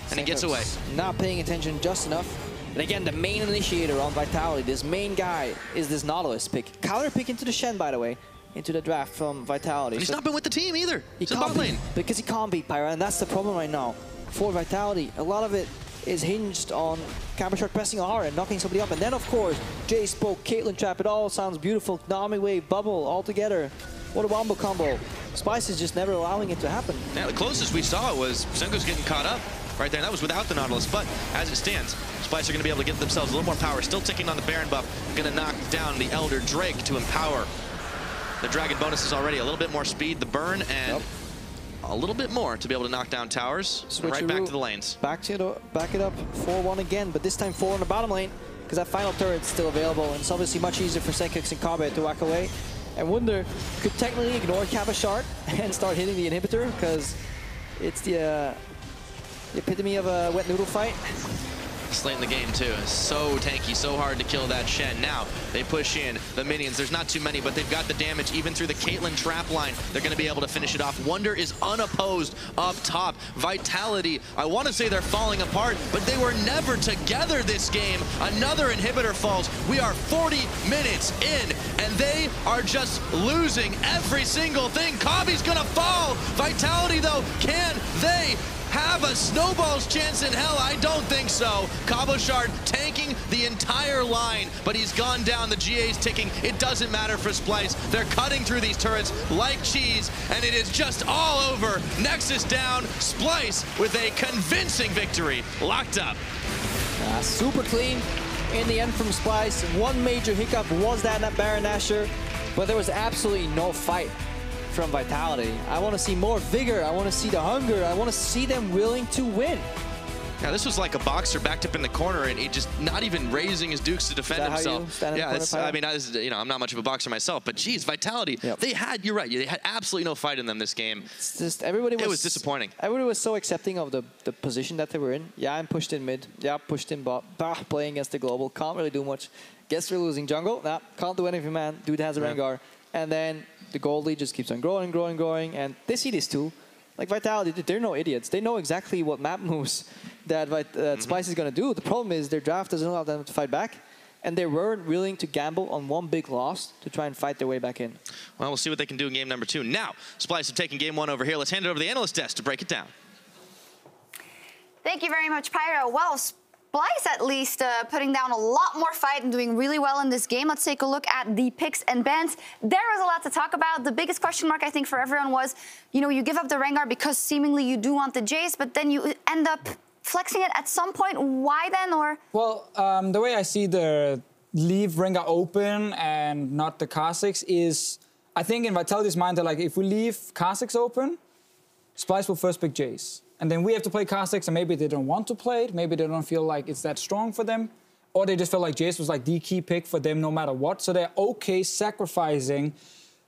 and he gets away. Not paying attention just enough. And again, the main initiator on Vitality, this main guy, is this Nautilus pick. Counter pick into the Shen, by the way, into the draft from Vitality. And he's not been with the team either. He's in bot lane. Because he can't beat Pyra, and that's the problem right now. For Vitality, a lot of it is hinged on Cabochard pressing hard and knocking somebody up. And then, of course, Jay spoke, Caitlyn trap, it all sounds beautiful. Nami wave, bubble, all together. What a wombo combo. Splyce is just never allowing it to happen. Yeah, the closest we saw was Senkux getting caught up right there, and that was without the Nautilus. But as it stands, Splyce are going to be able to get themselves a little more power. Still ticking on the Baron buff. Going to knock down the Elder Drake to empower the Dragon bonuses already. A little bit more speed, the burn, and a little bit more to be able to knock down towers. Right back to the lanes. Back it up 4-1 again, but this time 4 on the bottom lane, because that final turret's still available, and it's obviously much easier for Senkux and Kabe to whack away. And Wunder could technically ignore Cabochard and start hitting the inhibitor, because it's the epitome of a wet noodle fight. Late in the game too. So tanky, so hard to kill that Shen. Now they push in the minions. There's not too many, but they've got the damage even through the Caitlyn trap line. They're going to be able to finish it off. Wunder is unopposed up top. Vitality, I want to say they're falling apart, but they were never together this game. Another inhibitor falls. We are 40 minutes in, and they are just losing every single thing. Kabi's going to fall. Vitality, though, can they have a snowball's chance in hell? I don't think so. Cabochard tanking the entire line, but he's gone down. The GA's ticking. It doesn't matter for Splyce. They're cutting through these turrets like cheese, and it is just all over. Nexus down. Splyce with a convincing victory. Locked up. Super clean in the end from Splyce. One major hiccup was that Baron Nashor, but there was absolutely no fight from Vitality. I want to see more vigor. I want to see the hunger. I want to see them willing to win. Yeah, this was like a boxer backed up in the corner and he just not even raising his dukes to defend himself. Yeah, I mean, I'm not much of a boxer myself, but geez, Vitality, you're right, they had absolutely no fight in them this game. It's just it was disappointing. Everybody was so accepting of the position that they were in. Yeah, I'm pushed in mid. Yeah, pushed in bot. Playing against the global, can't really do much. Guess we're losing jungle. Nah, can't do anything, man. Dude has a Rengar. And then the gold lead just keeps on growing, and they see this too. Like Vitality, they're no idiots. They know exactly what map moves that Splyce is going to do. The problem is their draft doesn't allow them to fight back, and they weren't willing to gamble on one big loss to try and fight their way back in. Well, we'll see what they can do in game number 2. Now, Splyce have taken game 1 over here. Let's hand it over to the analyst desk to break it down. Thank you very much, Pyro. Well, Splyce at least putting down a lot more fight and doing really well in this game. Let's take a look at the picks and bans. There was a lot to talk about. The biggest question mark, I think, for everyone was, you know, you give up the Rengar because seemingly you do want the Jace, but then you end up flexing it at some point. Why then? Or well, the way I see the leave Rengar open and not the Kha'Zix is, I think in Vitality's mind, they're like, if we leave Kha'Zix open, Splyce will first pick Jace. And then we have to play Kha'Zix, and maybe they don't want to play it. Maybe they don't feel like it's that strong for them. Or they just feel like Jace was like the key pick for them no matter what. So they're okay sacrificing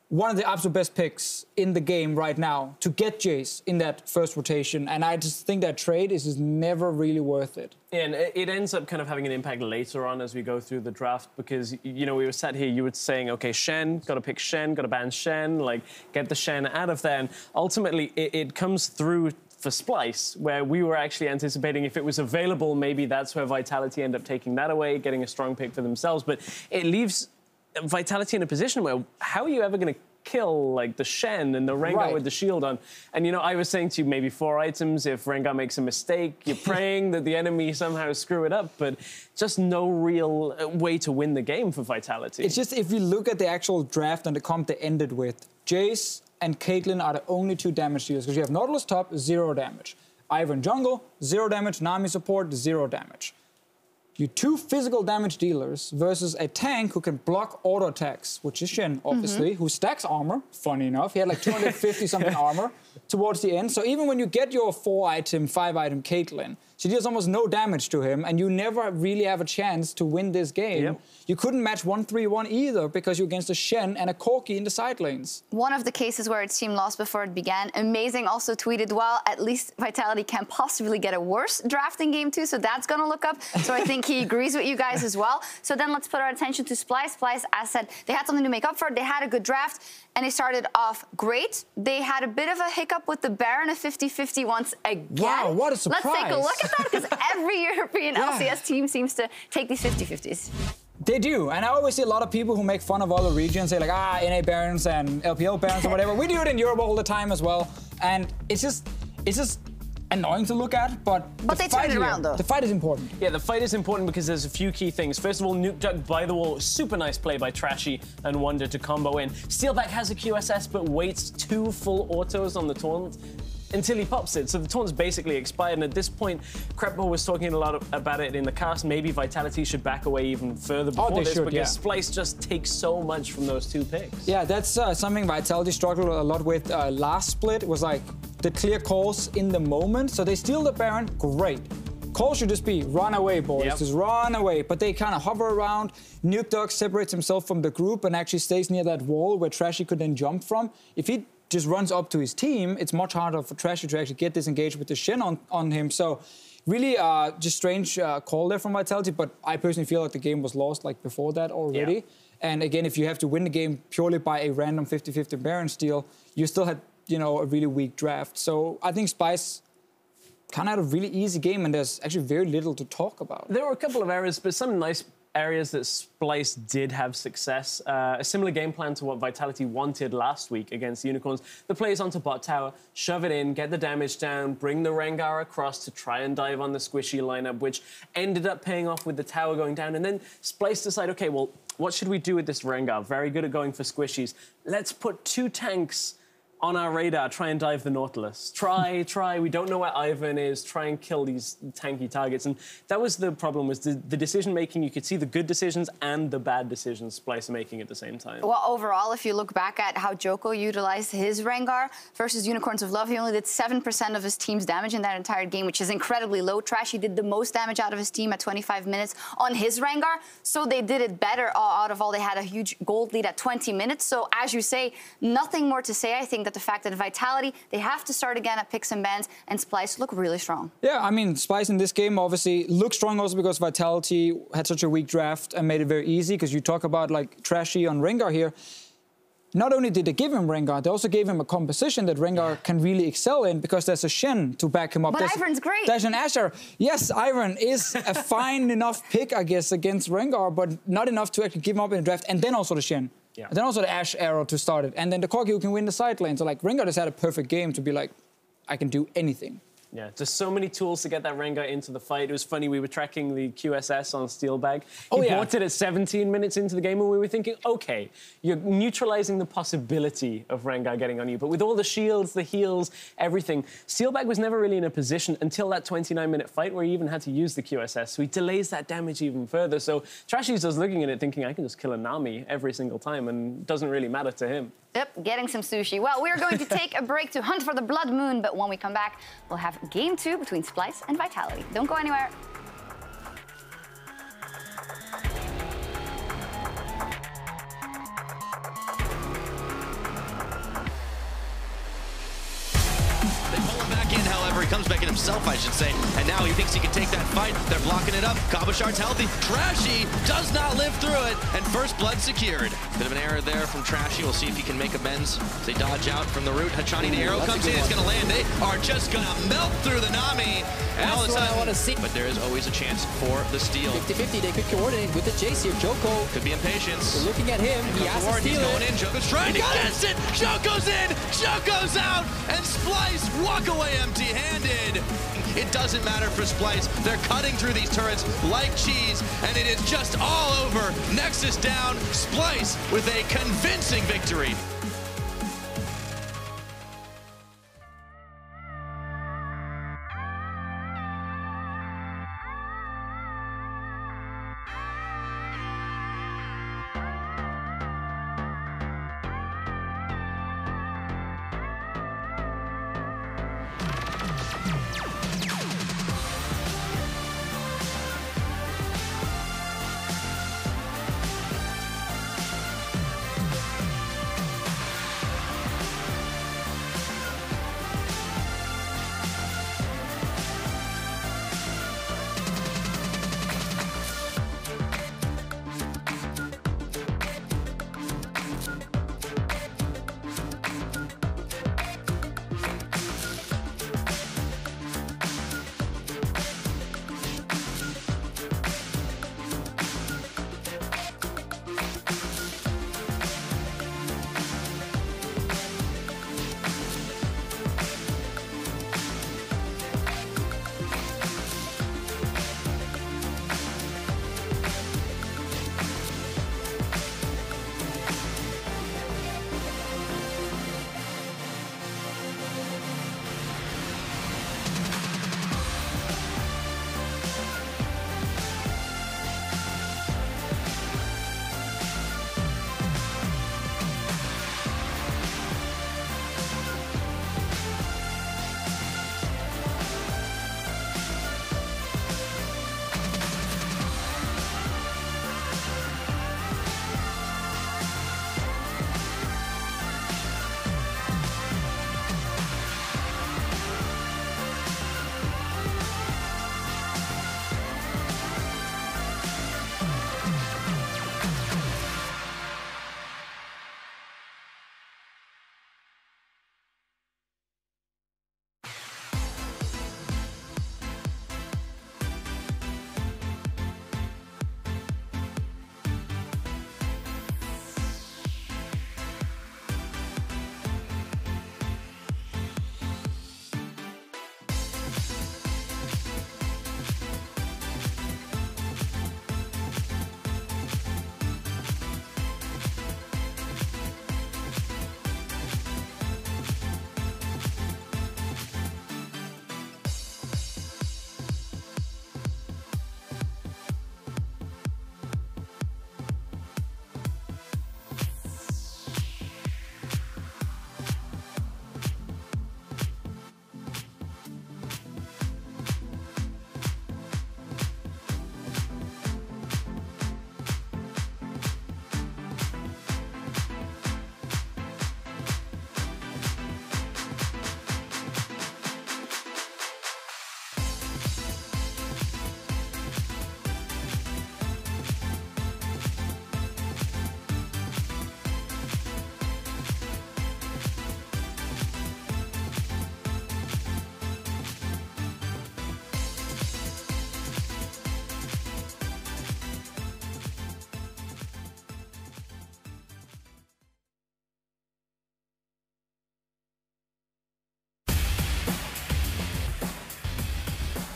one of the absolute best picks in the game right now to get Jace in that first rotation. And I just think that trade is just never really worth it. Yeah, and it ends up kind of having an impact later on as we go through the draft because, you know, we were sat here, you were saying, okay, Shen, got to pick Shen, got to ban Shen, like, get the Shen out of there. And ultimately, it comes through for Splyce, where we were actually anticipating if it was available, maybe that's where Vitality end up taking that away, getting a strong pick for themselves. But it leaves Vitality in a position where how are you ever going to kill like the Shen and the Rengar with the shield on? And you know, I was saying to you maybe 4 items. If Rengar makes a mistake, you're praying that the enemy somehow screw it up, but just no real way to win the game for Vitality. It's just if you look at the actual draft and the comp they ended with, Jace and Caitlyn are the only 2 damage dealers because you have Nautilus top, 0 damage. Ivern jungle, 0 damage. Nami support, 0 damage. You 2 physical damage dealers versus a tank who can block auto attacks, which is Shen, obviously, who stacks armor, funny enough. He had like 250-something armor towards the end. So even when you get your 4-item, 5-item Caitlyn, she deals almost no damage to him, and you never really have a chance to win this game. You couldn't match 1-3-1 either because you're against a Shen and a Corki in the side lanes. One of the cases where it seemed lost before it began. Amazing also tweeted, well, at least Vitality can't possibly get a worse draft in game 2, so that's going to look up. So I think he agrees with you guys as well. So then let's put our attention to Splyce. Splyce, as said, they had something to make up for it. They had a good draft, and they started off great. They had a bit of a hiccup with the Baron, a 50-50 once again. Wow, what a surprise. Let's take a look at that, because every European LCS team seems to take these 50-50s. They do, and I always see a lot of people who make fun of other regions, say like, NA Barons and LPL Barons or whatever. We do it in Europe all the time as well, and it's just annoying to look at, but they turn it around, though. The fight is important. Yeah, the fight is important because there's a few key things. First of all, Nuke Duck by the wall, super nice play by Trashy and Wonder to combo in. Steelback has a QSS, but waits 2 full autos on the taunt until he pops it. So the taunt's basically expired, and at this point, Crepbo was talking a lot about it in the cast. Maybe Vitality should back away even further before this, because Splyce just takes so much from those 2 picks. Yeah, that's something Vitality struggled a lot with last split, was like the clear calls in the moment. So they steal the Baron, great. Call should just be run away, boys, just run away. But they kind of hover around. Nuke Duck separates himself from the group and actually stays near that wall where Trashy could then jump from. If he just runs up to his team, it's much harder for Trashy to actually get disengaged with the Shen on him. So really just strange call there from Vitality, but I personally feel like the game was lost like before that already. And again, if you have to win the game purely by a random 50-50 Baron steal, you still had, you know, a really weak draft. So I think Splyce kind of had a really easy game, and there's actually very little to talk about. There were a couple of errors, but some nice areas that Splyce did have success. A similar game plan to what Vitality wanted last week against Unicorns. The players onto bot tower, shove it in, get the damage down, bring the Rengar across to try and dive on the squishy lineup, which ended up paying off with the tower going down. And then Splyce decided, okay, well, what should we do with this Rengar? Very good at going for squishies. Let's put 2 tanks on our radar, try and dive the Nautilus. Try. We don't know where Ivan is. Try and kill these tanky targets. And that was the problem, was the decision-making. You could see the good decisions and the bad decisions Splyce are making at the same time. Well, overall, if you look back at how Joko utilized his Rengar versus Unicorns of Love, he only did 7% of his team's damage in that entire game, which is incredibly low. Trashy did the most damage out of his team at 25 minutes on his Rengar, so they did it better out of all. They had a huge gold lead at 20 minutes. So, as you say, nothing more to say. I think that the fact that Vitality, they have to start again at picks and bans, and Splyce look really strong. Yeah, I mean, Splyce in this game obviously looks strong also because Vitality had such a weak draft and made it very easy, because you talk about like Trashy on Rengar here. Not only did they give him Rengar, they also gave him a composition that Rengar can really excel in, because there's a Shen to back him up. But Ivern's great. There's an Asher. Yes, Ivern is a fine enough pick, I guess, against Rengar, but not enough to actually give him up in the draft. And then also the Shen. Yeah. And then also the Ashe arrow to start it. And then the Corgi who can win the side lane. So like Rengar just had a perfect game to be like, I can do anything. Yeah, just so many tools to get that Rengar into the fight. It was funny, we were tracking the QSS on Steelbag. He bought it at 17 minutes into the game, and we were thinking, okay, you're neutralizing the possibility of Rengar getting on you. But with all the shields, the heals, everything, Steelbag was never really in a position until that 29-minute fight where he even had to use the QSS. So he delays that damage even further. So Trashy's just looking at it thinking, I can just kill a Nami every single time, and it doesn't really matter to him. Yep, getting some sushi. Well, we're going to take a break to hunt for the Blood Moon, but when we come back, we'll have Game 2 between Splyce and Vitality. Don't go anywhere. However, he comes back in himself, I should say, and now he thinks he can take that fight. They're blocking it up. Kabashard's healthy. Trashy does not live through it, and first blood secured. Bit of an error there from Trashy. We'll see if he can make amends. They dodge out from the root. Hachani, the arrow comes in. It's going to land. They are just going to melt through the Nami. And all of a sudden, I want to see. But there is always a chance for the steal. 50-50, they could coordinate with the chase here. Joko could be impatience. They're looking at him. He has to steal He's going in. Joko's trying to get it. Joko's in. Joko's out. And Splyce walk away empty-handed. It doesn't matter for Splyce. They're cutting through these turrets like cheese, and it is just all over. Nexus down. Splyce with a convincing victory.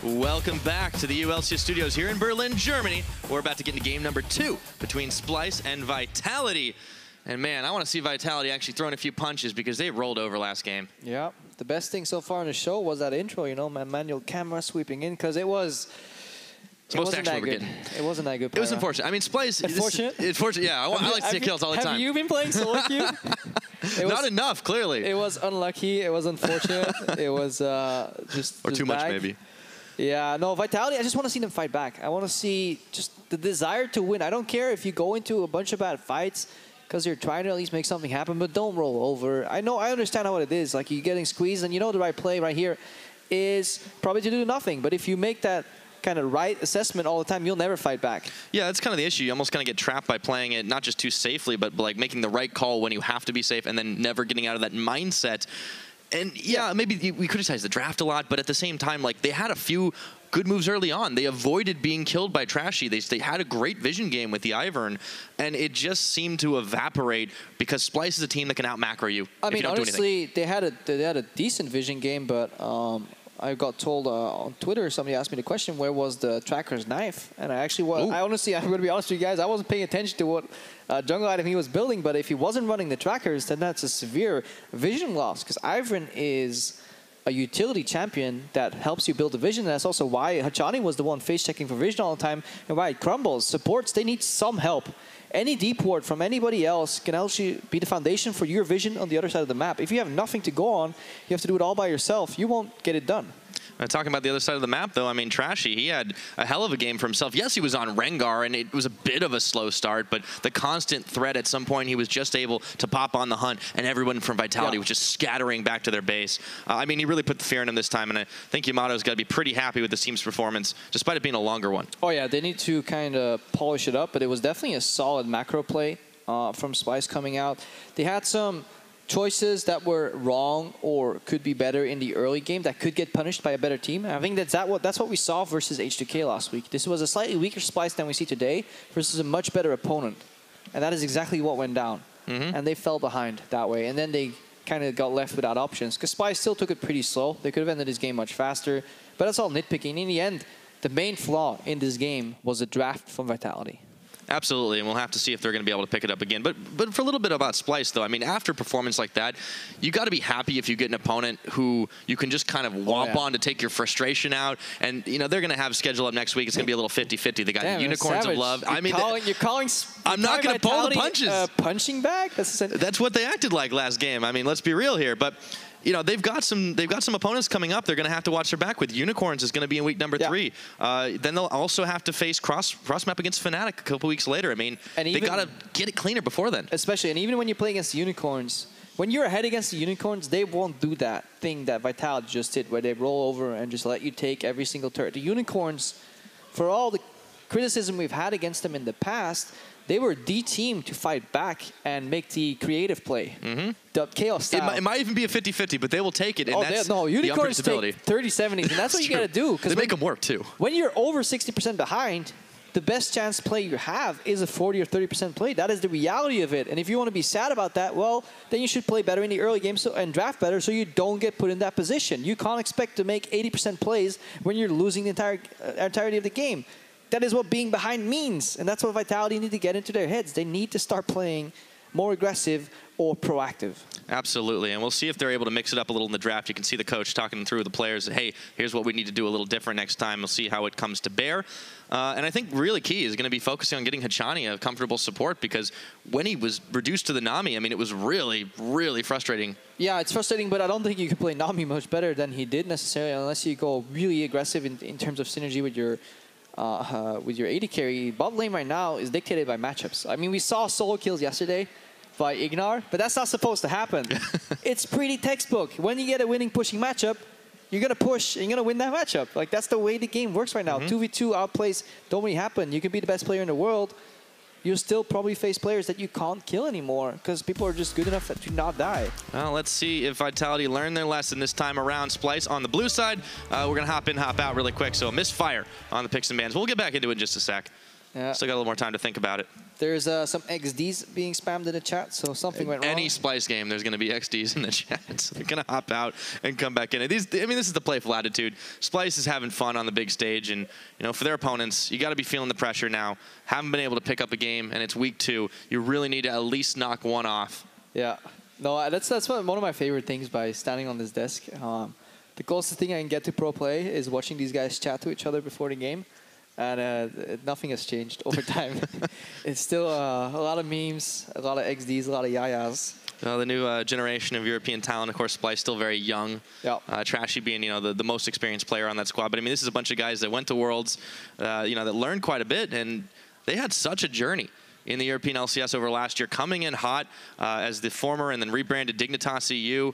Welcome back to the EULCS studios here in Berlin, Germany. We're about to get into game number 2 between Splyce and Vitality. And man, I want to see Vitality actually throwing a few punches because they rolled over last game. Yeah, the best thing so far in the show was that intro, you know, manual camera sweeping in, because it wasn't that good. It wasn't that good. It was unfortunate. I mean, Splyce. Unfortunate? Unfortunate, yeah. I like to see kills all the time. Have you been playing solo queue? Not enough, clearly. It was unlucky. It was unfortunate. It was just too much, maybe. Yeah, no, Vitality, I just want to see them fight back. I want to see just the desire to win. I don't care if you go into a bunch of bad fights because you're trying to at least make something happen, but don't roll over. I understand how it is. Like, you're getting squeezed, and you know the right play right here is probably to do nothing. But if you make that kind of right assessment all the time, you'll never fight back. Yeah, that's kind of the issue. You almost kind of get trapped by playing it not just too safely, but like making the right call when you have to be safe and then never getting out of that mindset. And yeah, maybe we criticize the draft a lot, but at the same time, like, they had a few good moves early on. They avoided being killed by Trashy. They had a great vision game with the Ivern, and it just seemed to evaporate because Splyce is a team that can out-macro you. I mean, honestly, they had a decent vision game, but I got told on Twitter, somebody asked me the question, where was the tracker's knife? And I actually was, I'm going to be honest with you guys, I wasn't paying attention to what jungle item he was building, but if he wasn't running the trackers, then that's a severe vision loss, because Ivern is a utility champion that helps you build a vision. And that's also why Hachani was the one face-checking for vision all the time, and why it crumbles. Supports, they need some help. Any deep ward from anybody else can actually be the foundation for your vision on the other side of the map. If you have nothing to go on, you have to do it all by yourself, you won't get it done. Talking about the other side of the map, though, I mean, Trashy, he had a hell of a game for himself. Yes, he was on Rengar, and it was a bit of a slow start, but the constant threat at some point, he was just able to pop on the hunt, and everyone from Vitality was just scattering back to their base. I mean, he really put the fear in him this time, and I think Yamato's got to be pretty happy with the team's performance, despite it being a longer one. Oh, yeah, they need to kind of polish it up, but it was definitely a solid macro play from Splyce coming out. They had some choices that were wrong or could be better in the early game that could get punished by a better team. I think that's what we saw versus H2K last week. This was a slightly weaker Splyce than we see today versus a much better opponent. And that is exactly what went down. And they fell behind that way. And then they kind of got left without options, because Splyce still took it pretty slow. They could have ended this game much faster. But that's all nitpicking. In the end, the main flaw in this game was the draft from Vitality. Absolutely, and we'll have to see if they're going to be able to pick it up again. But for a little bit about Splyce, though, I mean, after performance like that, you got to be happy if you get an opponent who you can just kind of womp on to take your frustration out. And, you know, they're going to have a schedule up next week. It's going to be a little 50-50. They got Unicorns of Love. I'm not going to pull the punches. Punching bag? That's what they acted like last game. I mean, let's be real here. But you know, they've got some opponents coming up. They're going to have to watch their back with. Unicorns is going to be in week number 3. Then they'll also have to face cross map against Fnatic a couple weeks later. I mean, they got to get it cleaner before then. Especially, and even when you play against the Unicorns, when you're ahead against the Unicorns, they won't do that thing that Vitality just did, where they roll over and just let you take every single turret. The Unicorns, for all the criticism we've had against them in the past, they were the team to fight back and make the creative play. The chaos style. It might even be a 50-50, but they will take it, and that's Unicorns the unpredictability. take 30-70s, and that's what you got to do. They make them work, too. When you're over 60% behind, the best chance play you have is a 40 or 30% play. That is the reality of it. And if you want to be sad about that, well, then you should play better in the early game and draft better so you don't get put in that position. You can't expect to make 80% plays when you're losing the entirety of the game. That is what being behind means, and that's what Vitality need to get into their heads. They need to start playing more aggressive or proactive. Absolutely, and we'll see if they're able to mix it up a little in the draft. You can see the coach talking through with the players, hey, here's what we need to do a little different next time. We'll see how it comes to bear. And I think really key is going to be focusing on getting Hachani a comfortable support, because when he was reduced to the Nami, I mean, it was really, really frustrating. Yeah, it's frustrating, but I don't think you can play Nami much better than he did necessarily, unless you go really aggressive in terms of synergy with your AD carry. Bot lane right now is dictated by matchups. I mean, we saw solo kills yesterday by Ignar, but that's not supposed to happen. It's pretty textbook. When you get a winning pushing matchup, you're going to push and you're going to win that matchup. Like, that's the way the game works right now. 2v2 outplays don't really happen. You can be the best player in the world. You'll still probably face players that you can't kill anymore because people are just good enough to not die. Well, let's see if Vitality learned their lesson this time around. Splyce on the blue side. We're going to hop in, hop out really quick. So a misfire on the picks and bans. We'll get back into it in just a sec. Yeah. Still got a little more time to think about it. There's some XDs being spammed in the chat, so something went wrong. Any Splyce game, there's going to be XDs in the chat. So they're going to hop out and come back in. And this is the playful attitude. Splyce is having fun on the big stage, and for their opponents, you got to be feeling the pressure now. Haven't been able to pick up a game, and it's week 2. You really need to at least knock one off. Yeah. No, that's one of my favorite things by standing on this desk. The closest thing I can get to pro play is watching these guys chat to each other before the game. And nothing has changed over time. It's still a lot of memes, a lot of XDs, a lot of yayas. The new generation of European talent, of course, Splyce still very young. Yeah. Trashy being, the most experienced player on that squad. But I mean, this is a bunch of guys that went to Worlds, that learned quite a bit, and they had such a journey in the European LCS over last year, coming in hot as the former and then rebranded Dignitas EU.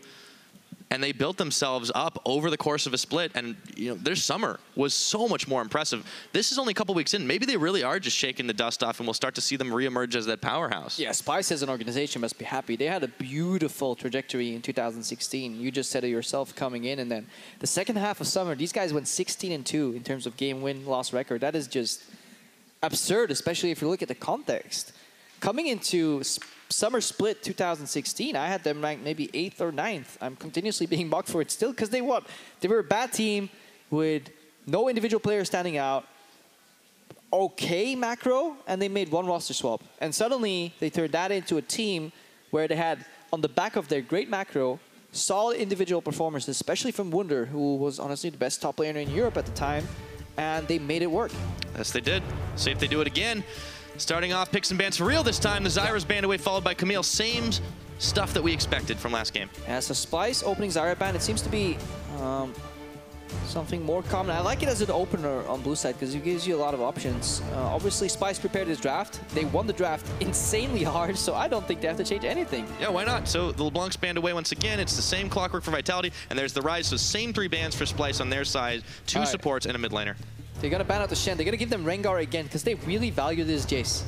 And they built themselves up over the course of a split. And, their summer was so much more impressive. This is only a couple weeks in. Maybe they really are just shaking the dust off, and we'll start to see them reemerge as that powerhouse. Yeah, Splyce as an organization must be happy. They had a beautiful trajectory in 2016. You just said it yourself coming in. And then the second half of summer, these guys went 16-2 in terms of game win-loss record. That is just absurd, especially if you look at the context. Coming into summer split 2016, I had them ranked maybe 8th or 9th. I'm continuously being mocked for it still because they were a bad team with no individual player standing out, okay macro, and they made one roster swap. And suddenly they turned that into a team where they had, on the back of their great macro, solid individual performances, especially from Wunder, who was honestly the best top laner in Europe at the time, and they made it work. Yes, they did. See if they do it again. Starting off, picks and bans for real this time. The Zyra's banned away, followed by Camille. Same stuff that we expected from last game. Yeah, so Splyce opening Zyra ban, it seems to be something more common. I like it as an opener on blue side because it gives you a lot of options. Obviously, Splyce prepared his draft. They won the draft insanely hard, so I don't think they have to change anything. Yeah, why not? So the LeBlanc's banned away once again. It's the same clockwork for Vitality, and there's the Rise. So same 3 bans for Splyce on their side, 2 supports and a mid laner. They're going to ban out the Shen. They're going to give them Rengar again because they really value this Jace.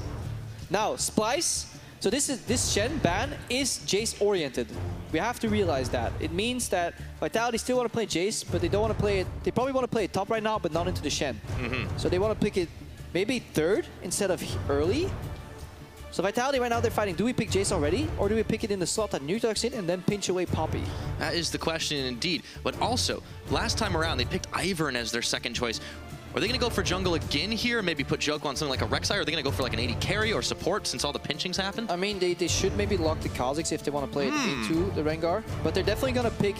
Now, Splyce, so this Shen ban is Jace-oriented. We have to realize that. It means that Vitality still want to play Jace, but they don't want to play it. They probably want to play it top right now, but not into the Shen. So they want to pick it maybe 3rd instead of early. So Vitality right now, they're fighting. Do we pick Jace already, or do we pick it in the slot that Newtox in and then pinch away Poppy? That is the question indeed. But also, last time around, they picked Ivern as their second choice. Are they going to go for jungle again here? Maybe put Joko on something like a Rek'Sai? Or are they going to go for like an AD carry or support since all the pinchings happened? I mean, they should maybe lock the Kha'Zix if they want to play it into the Rengar. But they're definitely going to pick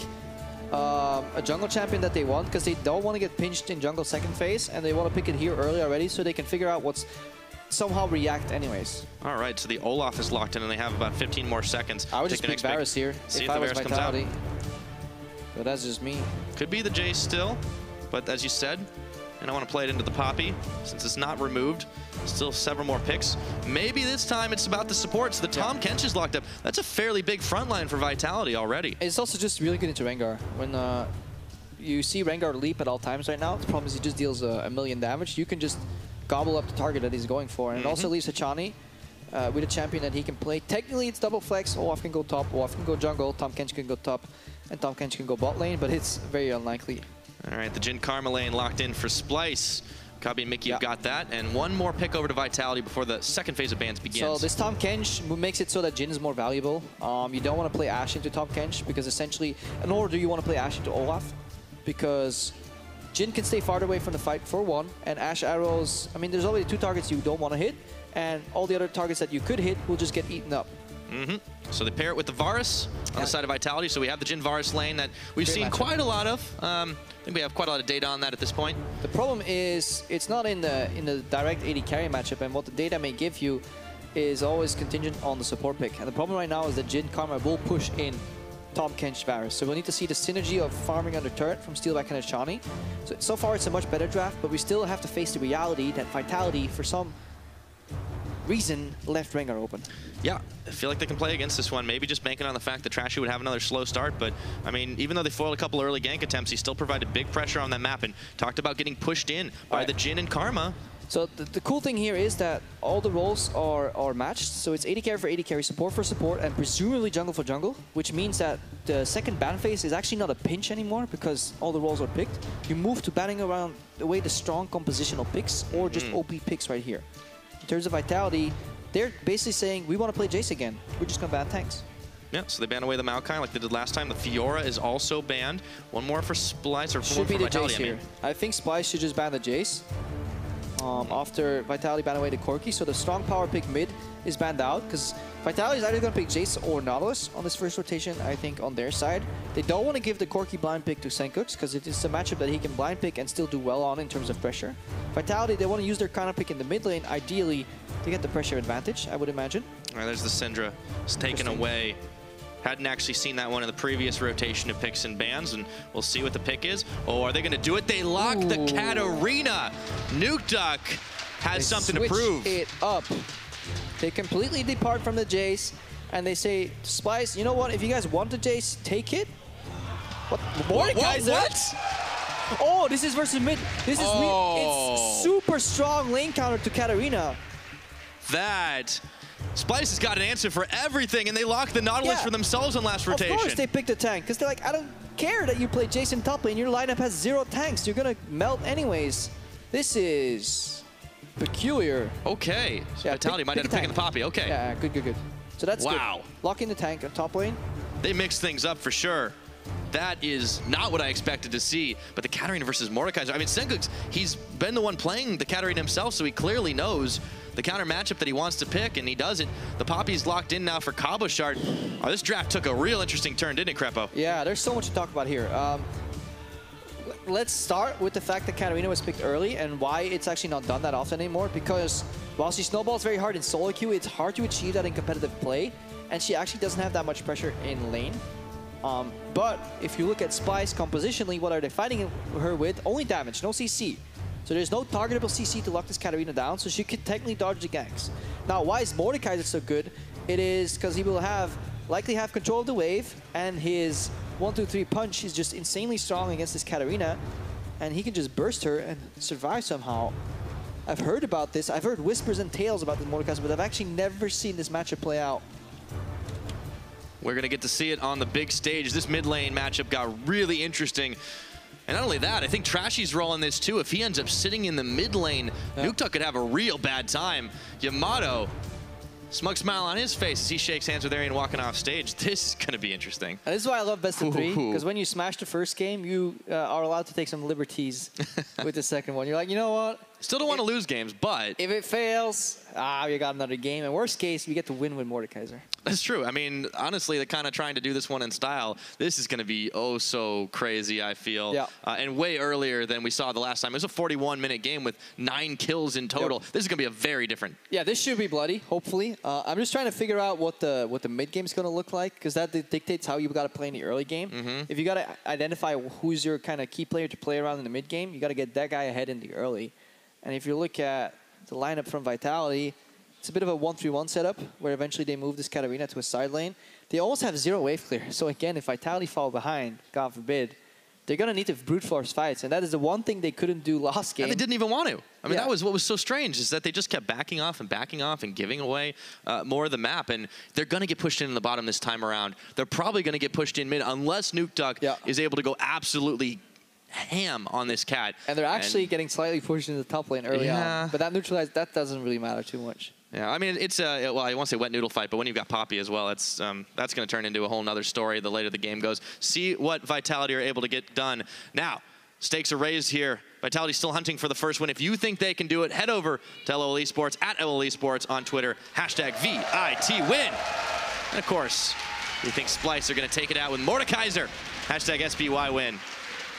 a jungle champion that they want because they don't want to get pinched in jungle second phase. And they want to pick it here early already so they can figure out what's somehow react anyways. All right, so the Olaf is locked in and they have about 15 more seconds. I would just pick Varus here See if I was Varus Vitality. But that's just me. Could be the Jace still, but as you said, and I want to play it into the Poppy since it's not removed. Still several more picks. Maybe this time it's about the support. So the Tom Kench is locked up. That's a fairly big front line for Vitality already. It's also just really good into Rengar. When you see Rengar leap at all times right now, the problem is he just deals a million damage. You can just gobble up the target that he's going for. And it also leaves Hachani with a champion that he can play. Technically, it's double flex. Olaf can go top, Olaf can go jungle, Tom Kench can go top, and Tom Kench can go bot lane, but it's very unlikely. All right, the Jhin Karma lane locked in for Splyce. Kabi and Mickey have got that. And one more pick over to Vitality before the second phase of bans begins. So this Tom Kench makes it so that Jhin is more valuable. You don't want to play Ashe into Tom Kench because essentially, nor do you want to play Ashe into Olaf because Jhin can stay farther away from the fight for one, and Ashe arrows, I mean, there's already 2 targets you don't want to hit, and all the other targets that you could hit will just get eaten up. So they pair it with the Varus on the side of Vitality. So we have the Jhin Varus lane that we've seen quite a lot of. I think we have quite a lot of data on that at this point. The problem is it's not in the direct AD carry matchup, and what the data may give you is always contingent on the support pick. And the problem right now is that Jhin Karma will push in Tom Kench Varus. So we'll need to see the synergy of farming under turret from Steelback and Hachani. So far it's a much better draft, but we still have to face the reality that Vitality, for some reason, left Rengar open. Yeah, I feel like they can play against this one. Maybe just banking on the fact that Trashy would have another slow start. But, I mean, even though they foiled a couple early gank attempts, he still provided big pressure on that map and talked about getting pushed in by the Jhin and Karma. So the cool thing here is that all the roles are matched. So it's AD carry for AD carry, support for support, and presumably jungle for jungle, which means that the second ban phase is actually not a pinch anymore because all the roles are picked. You move to banning around away the strong compositional picks or just OP picks right here. in terms of Vitality, they're basically saying, we want to play Jace again. We're just going to ban tanks. Yeah, so they ban away the Maokai like they did last time. The Fiora is also banned. One more for Splyce, or Should be for the Vitality, Jace here. I think Splyce should just ban the Jace. After Vitality ban away the Corki, so the strong power pick mid is banned out, because Vitality is either going to pick Jace or Nautilus on this first rotation, I think, on their side. They don't want to give the Corki blind pick to Senkux, because it is a matchup that he can blind pick and still do well on in terms of pressure. Vitality, they want to use their counter pick in the mid lane, ideally, to get the pressure advantage, I would imagine. All right, there's the Syndra. It's taken away. Hadn't actually seen that one in the previous rotation of picks and bans, and we'll see what the pick is. Oh, are they going to do it? They lock the Katarina. Nukeduck has something to prove. Switch it up. They completely depart from the Jace, and they say, Splyce, you know what? If you guys want the Jace, take it. What? Mordekaiser? What? Oh, this is versus mid. This is it's super strong lane counter to Katarina. That. Splyce has got an answer for everything, and they locked the Nautilus for themselves on last rotation. Of course they picked a tank, because they're like, I don't care that you play Jason top lane. Your lineup has 0 tanks. You're going to melt anyways. This is peculiar. Okay. So Yeah, Vitality might end up picking the Poppy. Okay. Yeah, good. So that's good. Wow. Locking the tank on top lane. They mixed things up for sure. That is not what I expected to see. But the Katarina versus Mordekaiser. I mean, Senkux, he's been the one playing the Katarina himself, so he clearly knows the counter matchup that he wants to pick, and he does it. The Poppy's locked in now for Cabochard. Oh, this draft took a real interesting turn, didn't it, Crepo? Yeah, there's so much to talk about here. Let's start with the fact that Katarina was picked early and why it's actually not done that often anymore, because while she snowballs very hard in solo queue, it's hard to achieve that in competitive play, and she actually doesn't have that much pressure in lane. But if you look at Splyce compositionally, what are they fighting her with? Only damage, no CC. So there's no targetable CC to lock this Katarina down, so she could technically dodge the ganks. Now, why is Mordekaiser so good? It is because he will likely have control of the wave, and his 1-2-3 punch is just insanely strong against this Katarina, and he can just burst her and survive somehow. I've heard about this. I've heard whispers and tales about this Mordekaiser, but I've actually never seen this matchup play out. We're going to get to see it on the big stage. This mid lane matchup got really interesting. And not only that, I think Trashy's role in this too. If he ends up sitting in the mid lane, Nukeduck could have a real bad time. Yamato, smug smile on his face as he shakes hands with Arian walking off stage. This is going to be interesting. And this is why I love best of 3, because when you smash the first game, you are allowed to take some liberties with the second one. You're like, you know what? Still don't want to lose games, but if it fails, you got another game. And worst case, we get to win with Mordekaiser. That's true. I mean, honestly, they're kind of trying to do this one in style. This is going to be oh so crazy, I feel. Yeah. And way earlier than we saw the last time. It was a 41-minute game with 9 kills in total. Yep. This is going to be a very different. Yeah, this should be bloody, hopefully. I'm just trying to figure out what the mid game is going to look like, because that dictates how you got to play in the early game. If you got to identify who's your kind of key player to play around in the mid game, you got to get that guy ahead in the early. And if you look at the lineup from Vitality, it's a bit of a 1-3-1 setup, where eventually they move this Katarina to a side lane. They almost have 0 wave clear. So again, if Vitality fall behind, God forbid, they're going to need to brute force fights. And that is the one thing they couldn't do last game. And they didn't even want to. I mean, that was what was so strange, is that they just kept backing off and giving away more of the map. And they're going to get pushed in the bottom this time around. They're probably going to get pushed in mid unless Nukeduck is able to go absolutely ham on this cat. And they're actually getting slightly pushed into the top lane early on. But that doesn't really matter too much. Yeah, I mean, it's well, I won't say wet noodle fight, but when you've got Poppy as well, that's going to turn into a whole nother story the later the game goes. See what Vitality are able to get done. Now, stakes are raised here. Vitality's still hunting for the first win. If you think they can do it, head over to LOL Esports, at LOL Esports on Twitter, #VIT win. And of course, we think Splyce are going to take it out with Mordekaiser, #SBY win.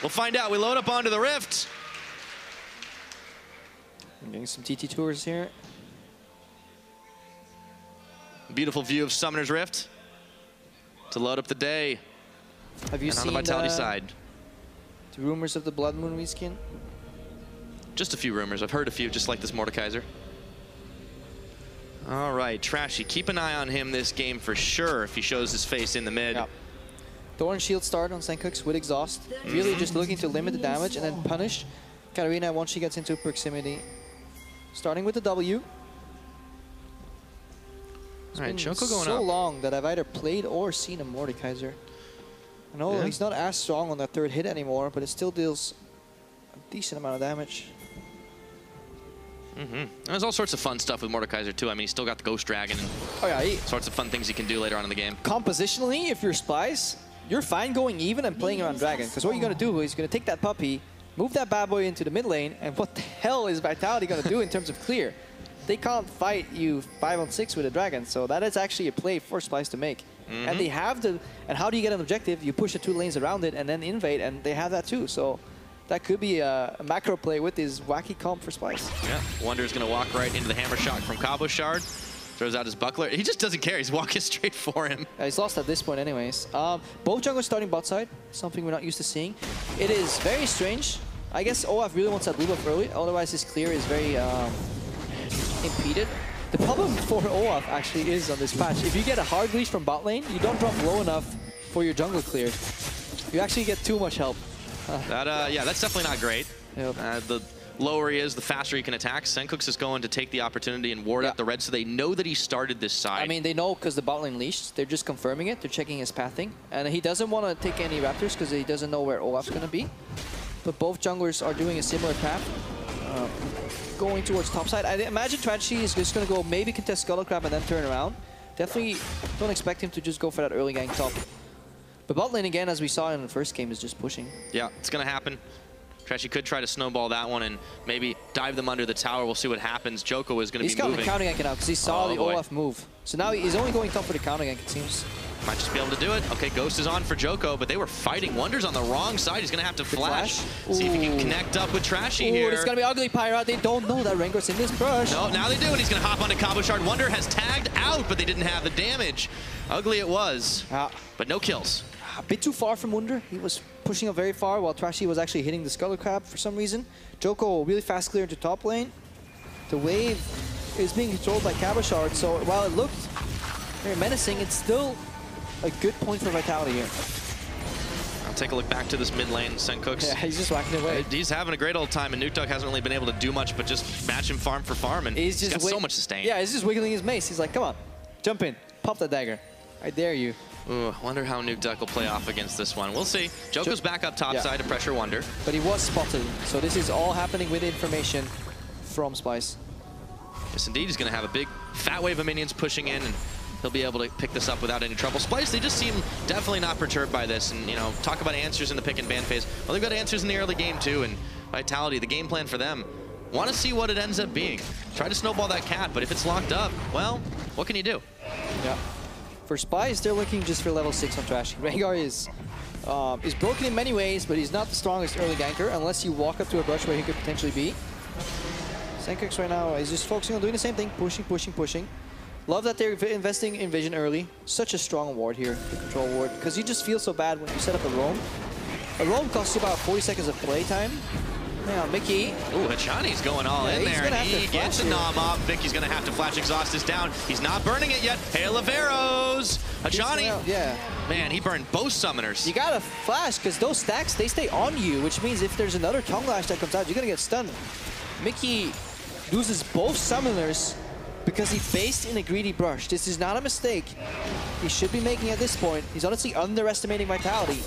We'll find out. We load up onto the Rift. I'm getting some TT tours here. Beautiful view of Summoner's Rift to load up the day. Have you seen on the Vitality side? The rumors of the Blood Moon reskin? Just a few rumors. I've heard a few, just like this Mordekaiser. All right, Trashy. Keep an eye on him this game for sure if he shows his face in the mid. Yep. Thorn Shield start on Senkux with Exhaust. Really just looking to limit the damage and then punish Katarina once she gets into proximity. Starting with the W. It's all right, been Choco going so up. long that I've either played or seen a Mordekaiser. I know he's not as strong on that third hit anymore, but it still deals a decent amount of damage. There's all sorts of fun stuff with Mordekaiser too. I mean, he's still got the Ghost Dragon and sorts of fun things he can do later on in the game. Compositionally, if you're Splyce, you're fine going even and playing around Dragon. Because what you're going to do is you're going to take that puppy, move that bad boy into the mid lane, and what the hell is Vitality going to do in terms of clear? They can't fight you 5-on-6 with a Dragon, so that is actually a play for Splyce to make. And they have the... And how do you get an objective? You push the 2 lanes around it and then invade, and they have that too. So that could be a macro play with his wacky comp for Splyce. Yeah, Wonder's going to walk right into the hammer shot from Cabo Shard. Throws out his buckler. He just doesn't care. He's walking straight for him. He's lost at this point anyways. Both junglers starting bot side, something we're not used to seeing. It is very strange. I guess Olaf really wants that blue buff early, otherwise his clear is very impeded. The problem for Olaf actually is on this patch, if you get a hard leash from bot lane, you don't drop low enough for your jungle clear. You actually get too much help. Yeah, that's definitely not great. Yep. The lower he is, the faster he can attack. Senkooks is going to take the opportunity and ward out the red, so they know that he started this side. I mean, they know because the bot lane leashed. They're just confirming it. They're checking his pathing. And he doesn't want to take any Raptors because he doesn't know where Olaf's going to be. But both junglers are doing a similar path. Going towards top side. I imagine Tragedy is just going to go maybe contest Scuttle Crab and then turn around. Definitely don't expect him to just go for that early gank top. But bot lane again, as we saw in the first game, is just pushing. Yeah, it's going to happen. Trashy could try to snowball that one and maybe dive them under the tower. We'll see what happens. Joko is going to be moving. He's got the counter gank now because he saw the Olaf move. So now he's only going top for the counter gank, it seems. Might just be able to do it. Okay, Ghost is on for Joko, but they were fighting. Wonder's on the wrong side. He's going to have to flash. See if he can connect up with Trashy here. It's going to be ugly, Pyra. They don't know that Rengar's in this brush. No, now they do, and he's going to hop onto Cabo Shard. Wonder has tagged out, but they didn't have the damage. Ugly it was, but no kills. A bit too far from Wonder. He was pushing up very far while Trashy was actually hitting the Scuttle Crab for some reason. Joko really fast clear into top lane. The wave is being controlled by Cabo Shard, so while it looked very menacing, it's still a good point for Vitality here. I'll take a look back to this mid lane. Senkooks. Yeah, he's just whacking away. He's having a great old time, and Nukeduck hasn't really been able to do much but just match him farm for farm, and he's got so much sustain. Yeah, he's just wiggling his mace. He's like, come on, jump in, pop that dagger. I dare you. Ooh, wonder how Nukeduck will play off against this one. We'll see. Joko's back up top side to pressure Wonder. But he was spotted, so this is all happening with information from Splyce. Yes, indeed. He's going to have a big fat wave of minions pushing in, and he'll be able to pick this up without any trouble. Splyce, they just seem definitely not perturbed by this. And, you know, talk about answers in the pick and ban phase. Well, they've got answers in the early game, too. And Vitality, the game plan for them, want to see what it ends up being. Try to snowball that cat, but if it's locked up, well, what can you do? Yeah. For Splyce, they're looking just for level 6 on Trashy. Rengar is broken in many ways, but he's not the strongest early ganker unless you walk up to a brush where he could potentially be. Senkooks right now is just focusing on doing the same thing, pushing, pushing, pushing. Love that they're investing in vision early. Such a strong ward here, the control ward, because you just feel so bad when you set up a roam. A roam costs you about 40 seconds of playtime. Now, Mickey. Ooh, Hachani's going all in there, and he gets a nom up. Vicky's going to have to flash Exhaust is down. He's not burning it yet. Hail of Arrows. Hachani. Yeah. Man, he burned both summoners. You got to flash, because those stacks, they stay on you, which means if there's another Tongue Lash that comes out, you're going to get stunned. Mickey loses both summoners because he faced in a greedy brush. This is not a mistake. He should be making at this point. He's honestly underestimating Vitality.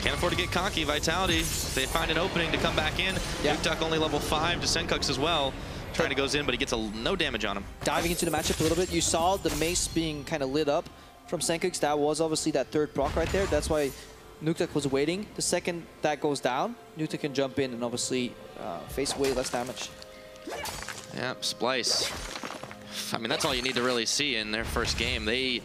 Can't afford to get cocky. Vitality, they find an opening to come back in. Nukeduck only level 5 to Senkooks as well. Trying to goes in, but he gets no damage on him. Diving into the matchup a little bit, you saw the mace being kind of lit up from Senkooks. That was obviously that third proc right there. That's why Nukeduck was waiting. The second that goes down, Nukeduck can jump in and obviously face way less damage. Yeah, Splyce. I mean, that's all you need to really see in their first game. They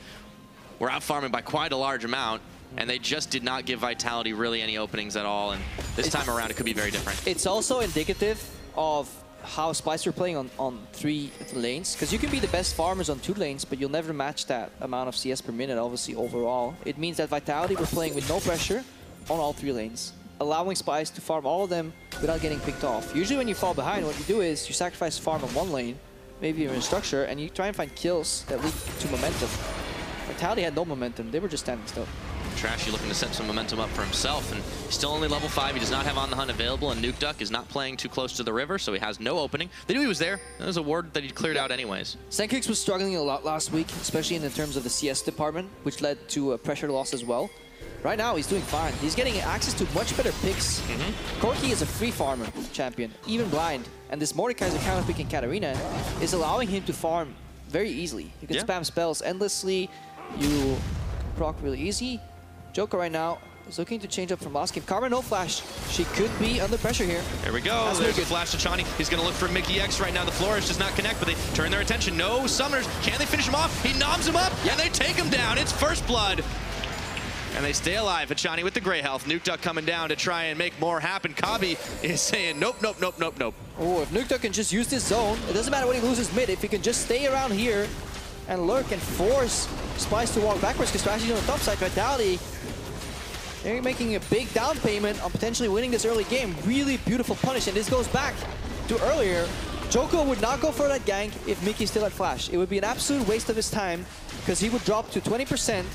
were out farming by quite a large amount, and they just did not give Vitality really any openings at all. And this time around, it could be very different. It's also indicative of how Splyce are playing on 3 lanes. Because you can be the best farmers on 2 lanes, but you'll never match that amount of CS per minute, obviously, overall. It means that Vitality were playing with no pressure on all 3 lanes, allowing Splyce to farm all of them without getting picked off. Usually when you fall behind, what you do is you sacrifice farm on 1 lane, maybe even a structure, and you try and find kills that lead to momentum. Vitality had no momentum. They were just standing still. Trashy looking to set some momentum up for himself, and he's still only level 5. He does not have On the Hunt available, and Nukeduck is not playing too close to the river, so he has no opening. They knew he was there. There was a ward that he cleared out anyways. Senkooks was struggling a lot last week, especially in terms of the CS department, which led to a pressure loss as well. right now he's doing fine. He's getting access to much better picks. Corki is a free farmer champion, even blind. And this Mordekaiser counter picking Katarina is allowing him to farm very easily. You can spam spells endlessly. You proc really easy. Joker right now is looking to change up from last game. Karma no flash. She could be under pressure here. There we go. There's a flash to Chani. He's going to look for Mickey X right now. The Flourish does not connect, but they turn their attention. No summoners. Can they finish him off? He noms him up, and they take him down. It's first blood. And they stay alive. Hachani with the gray health. Nukeduck coming down to try and make more happen. Kabi is saying nope, nope, nope, nope, nope. Oh, if Nukeduck can just use this zone, it doesn't matter when he loses mid. If he can just stay around here and lurk and force Splyce to walk backwards, because Trashy's on the top side. Vitality, they're making a big down payment on potentially winning this early game. Really beautiful punish, and this goes back to earlier. Joko would not go for that gank if Mickey still had flash. It would be an absolute waste of his time, because he would drop to 20%,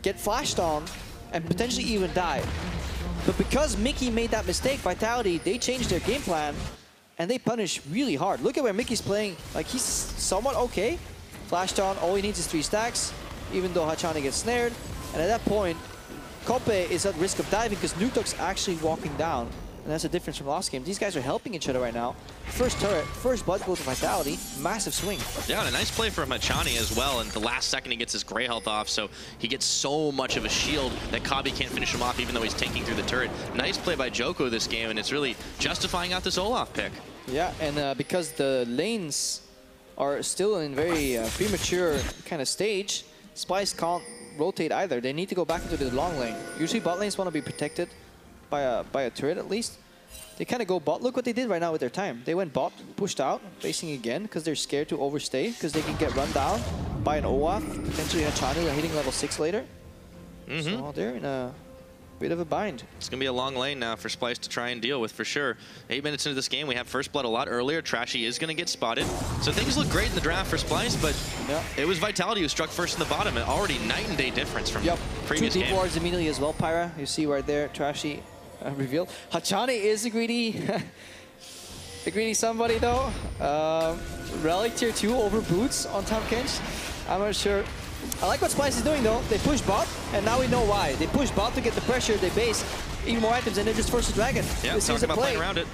get flashed on, and potentially even die. But because Mickey made that mistake, Vitality, they changed their game plan, and they punish really hard. Look at where Mickey's playing. Like, he's somewhat okay. Flashed on, all he needs is 3 stacks, even though Hachani gets snared. And at that point, Koppe is at risk of diving because Nukeduck's actually walking down. And that's a difference from last game. These guys are helping each other right now. First turret, first blood goes to Vitality. Massive swing. Yeah, and a nice play from Hachani as well. And the last second he gets his gray health off, so he gets so much of a shield that Kabi can't finish him off even though he's tanking through the turret. Nice play by Joko this game, and it's really justifying out this Olaf pick. Yeah, and because the lanes are still in very premature kind of stage, Splyce can't rotate either. They need to go back into the long lane. Usually bot lanes want to be protected by a turret at least. They kind of go bot. Look what they did right now with their time. They went bot, pushed out, facing again because they're scared to overstay because they can get run down by an Olaf, potentially Hachani hitting level 6 later. So they're in a bit of a bind. It's going to be a long lane now for Splyce to try and deal with for sure. 8 minutes into this game, we have first blood a lot earlier. Trashy is going to get spotted. So things look great in the draft for Splyce, but it was Vitality who struck first in the bottom. And already night and day difference from previous 2 game. deep wards immediately as well, Pyra. You see right there, Trashy revealed. Hachani is a greedy, a greedy somebody though. Relic tier 2 over boots on Tom Kench. I'm not sure. I like what Splyce is doing though. They push bot, and now we know why. They push bot to get the pressure, they base even more items, and they just force the dragon. Yeah, this talking about playing around it.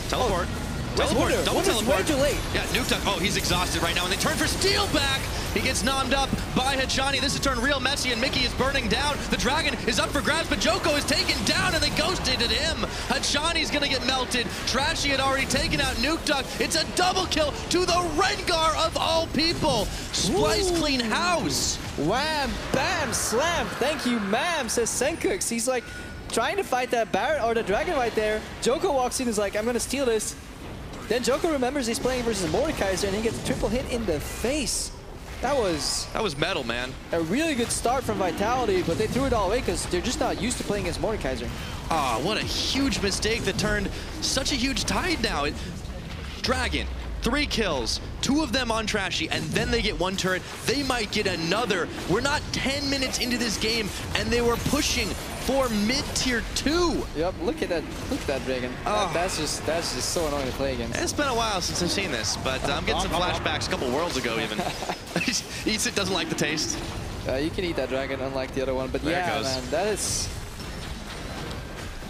Teleport. Teleport, double teleport. Way too late. Yeah, Nukeduck, oh, he's exhausted right now, and they turn for steal back. He gets nommed up by Hachani. This has turned real messy, and Mickey is burning down. The dragon is up for grabs, but Joko is taken down, and they ghosted at him. Hachani's gonna get melted. Trashy had already taken out Nukeduck. It's a double kill to the Rengar of all people. Splyce clean house. Wham, bam, slam. Thank you, ma'am, says Senkux. He's like trying to fight that Barret or the dragon right there. Joko walks in and is like, I'm gonna steal this. Then Joko remembers he's playing versus Mordekaiser, and he gets a triple hit in the face. That was metal, man. A really good start from Vitality, but they threw it all away because they're just not used to playing against Mordekaiser. Ah, what a huge mistake that turned such a huge tide now. Dragon, 3 kills, 2 of them on Trashy, and then they get 1 turret. They might get another. We're not 10 minutes into this game, and they were pushing for mid-tier 2. Yep, look at that dragon. Oh. That's just so annoying to play against. It's been a while since I've seen this, but I'm getting some flashbacks a couple worlds ago even. Eats it, doesn't like the taste. You can eat that dragon, unlike the other one, but there yeah, it goes. Man, that is...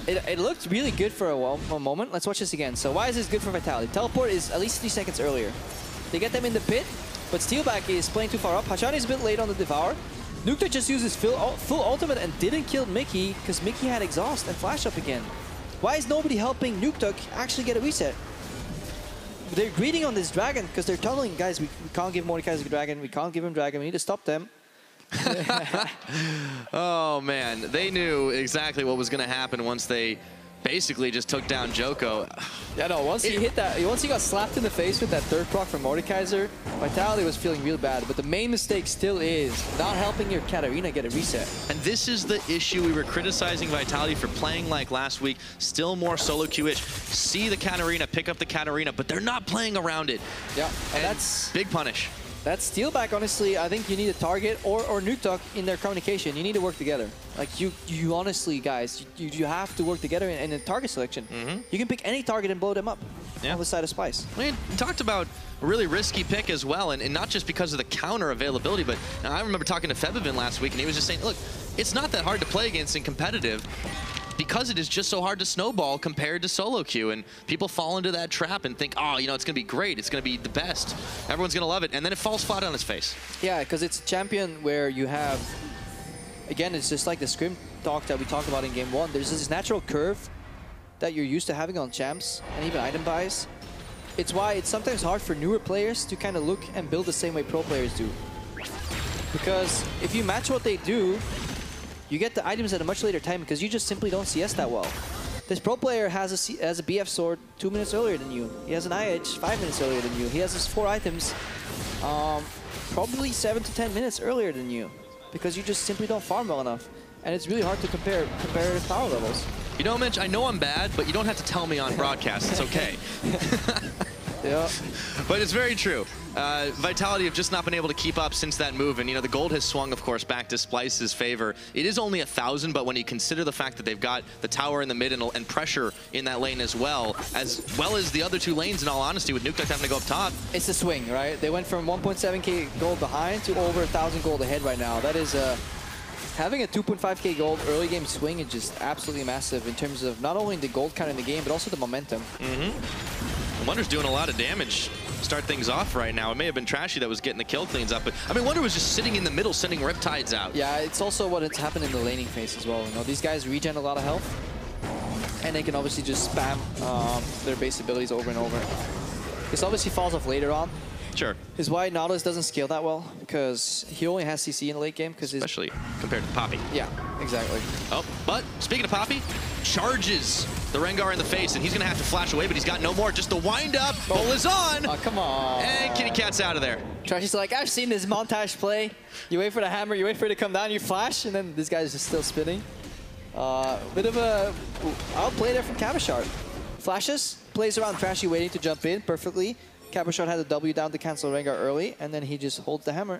It looked really good for a moment. Let's watch this again. So why is this good for Vitality? Teleport is at least 3 seconds earlier. They get them in the pit, but Steelback is playing too far up. Hachani is a bit late on the Devour. Nukeduck just uses full ultimate and didn't kill Mickey because Mickey had exhaust and flash up again. Why is nobody helping Nukeduck actually get a reset? They're greeting on this dragon because they're tunneling. Guys, we can't give Mordekaiser a dragon. We can't give him dragon. We need to stop them. Oh man, they knew exactly what was going to happen once they basically just took down Joko. Yeah, no, once he got slapped in the face with that 3rd proc from Mordekaiser, Vitality was feeling real bad. But the main mistake still is not helping your Katarina get a reset. And this is the issue we were criticizing Vitality for playing like last week. Still more solo queue-ish. See the Katarina, pick up the Katarina, but they're not playing around it. Yeah, and that's big punish. That Steelback, honestly, I think you need a target or Nukeduck in their communication. You need to work together. Like, you honestly, guys, you have to work together in a target selection. You can pick any target and blow them up on the side of Splyce. We talked about a really risky pick as well, and not just because of the counter availability, but I remember talking to Febivin last week, and he was just saying, look, it's not that hard to play against in competitive, because it is just so hard to snowball compared to solo queue, and people fall into that trap and think, oh, you know, it's going to be great, it's going to be the best, everyone's going to love it, and then it falls flat on its face. Yeah, because it's a champion where you have, again, it's just like the scrim talk that we talked about in game 1. There's this natural curve that you're used to having on champs and even item buys. It's why it's sometimes hard for newer players to kind of look and build the same way pro players do. Because if you match what they do, you get the items at a much later time because you just simply don't CS that well. This pro player has a BF sword 2 minutes earlier than you. He has an IH 5 minutes earlier than you. He has his 4 items probably 7 to 10 minutes earlier than you because you just simply don't farm well enough. And it's really hard to compare power levels. You know, Mitch, I know I'm bad, but you don't have to tell me on broadcast. It's okay. Yeah. But it's very true. Vitality have just not been able to keep up since that move, and you know the gold has swung, of course, back to Splyce's favor. It is only 1,000, but when you consider the fact that they've got the tower in the mid and pressure in that lane as well as the other 2 lanes, in all honesty, with Nukeduck having to go up top. It's a swing, right? They went from 1.7k gold behind to over 1,000 gold ahead right now. That is having a 2.5k gold early game swing is just absolutely massive in terms of not only the gold count in the game, but also the momentum. Wonder's doing a lot of damage to start things off right now. It may have been Trashy that was getting the kill cleans up, but I mean, Wonder was just sitting in the middle, sending Riptides out. Yeah, it's also what has happened in the laning phase as well. You know, these guys regen a lot of health, and they can obviously just spam their base abilities over and over. This obviously falls off later on. Sure. Is why Nautilus doesn't scale that well, because he only has CC in the late game. Especially compared to Poppy. Yeah, exactly. Oh, but speaking of Poppy, charges the Rengar in the face, and he's going to have to flash away, but he's got no more. Just the wind-up. Bull is on. Oh, come on. And Kitty Cat's out of there. Trashy's like, I've seen this montage play. You wait for the hammer, you wait for it to come down, you flash, and then this guy's just still spinning. Bit of a outplay there from Cabochard. Flashes, plays around Trashy waiting to jump in perfectly. Cabochard had a W down to cancel Rengar early, and then he just holds the hammer.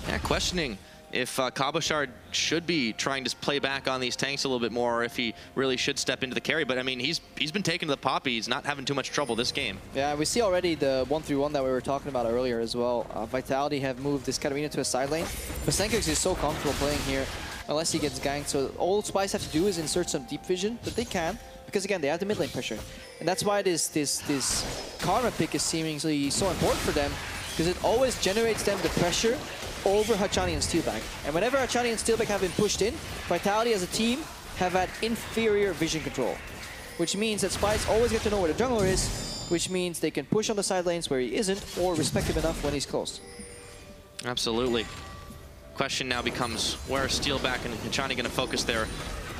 Yeah, questioning if Cabochard should be trying to play back on these tanks a little bit more, or if he really should step into the carry. But I mean, he's been taking to the Poppy. He's not having too much trouble this game. Yeah, we see already the 1-3-1 that we were talking about earlier as well. Vitality have moved this Katarina to a side lane, but Senkox is so comfortable playing here unless he gets ganked. So all Splyce have to do is insert some deep vision, but they can, because again, they have the mid lane pressure. And that's why this Karma pick is seemingly so important for them, because it always generates them the pressure over Hachani and Steelback. And whenever Hachani and Steelback have been pushed in, Vitality as a team have had inferior vision control, which means that Splyce always get to know where the jungler is, which means they can push on the side lanes where he isn't, or respect him enough when he's close. Absolutely. Question now becomes, where are Steelback and Hachani going to focus their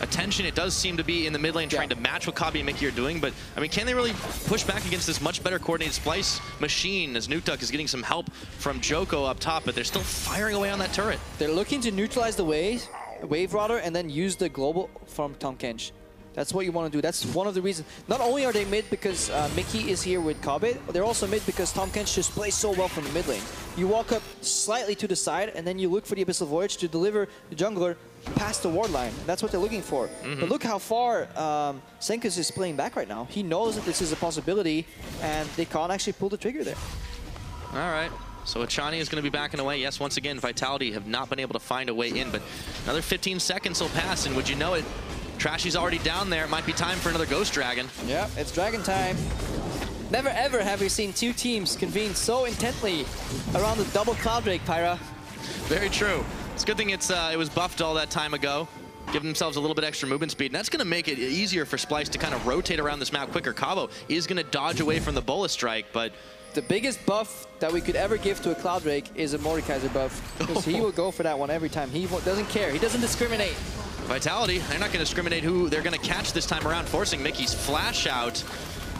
attention? It does seem to be in the mid lane trying to match what Kabi and Mickey are doing, but I mean, can they really push back against this much better coordinated Splyce machine as Nukeduck is getting some help from Joko up top, but they're still firing away on that turret? They're looking to neutralize the Wave Rodder and then use the global from Tahm Kench. That's what you want to do. That's one of the reasons. Not only are they mid because Mickey is here with Kabe, they're also mid because Tahm Kench just plays so well from the mid lane. You walk up slightly to the side and then you look for the Abyssal Voyage to deliver the jungler past the ward line. That's what they're looking for. But look how far Senkox is playing back right now. He knows that this is a possibility and they can't actually pull the trigger there. All right. So Hachani is going to be backing away. Yes, once again, Vitality have not been able to find a way in, but another 15 seconds will pass, and would you know it, Trashy's already down there. It might be time for another Ghost Dragon. Yeah, it's Dragon time. Never ever have we seen two teams convene so intently around the double Cloud Drake, Pyra. Very true. It's a good thing it was buffed all that time ago, giving themselves a little bit extra movement speed, and that's going to make it easier for Splyce to kind of rotate around this map quicker. Cabo is going to dodge away from the Bola Strike, but the biggest buff that we could ever give to a Cloud Drake is a Mordekaiser buff, because he will go for that one every time. He doesn't care. He doesn't discriminate. Vitality, they're not going to discriminate who they're going to catch this time around, forcing Mickey's flash out.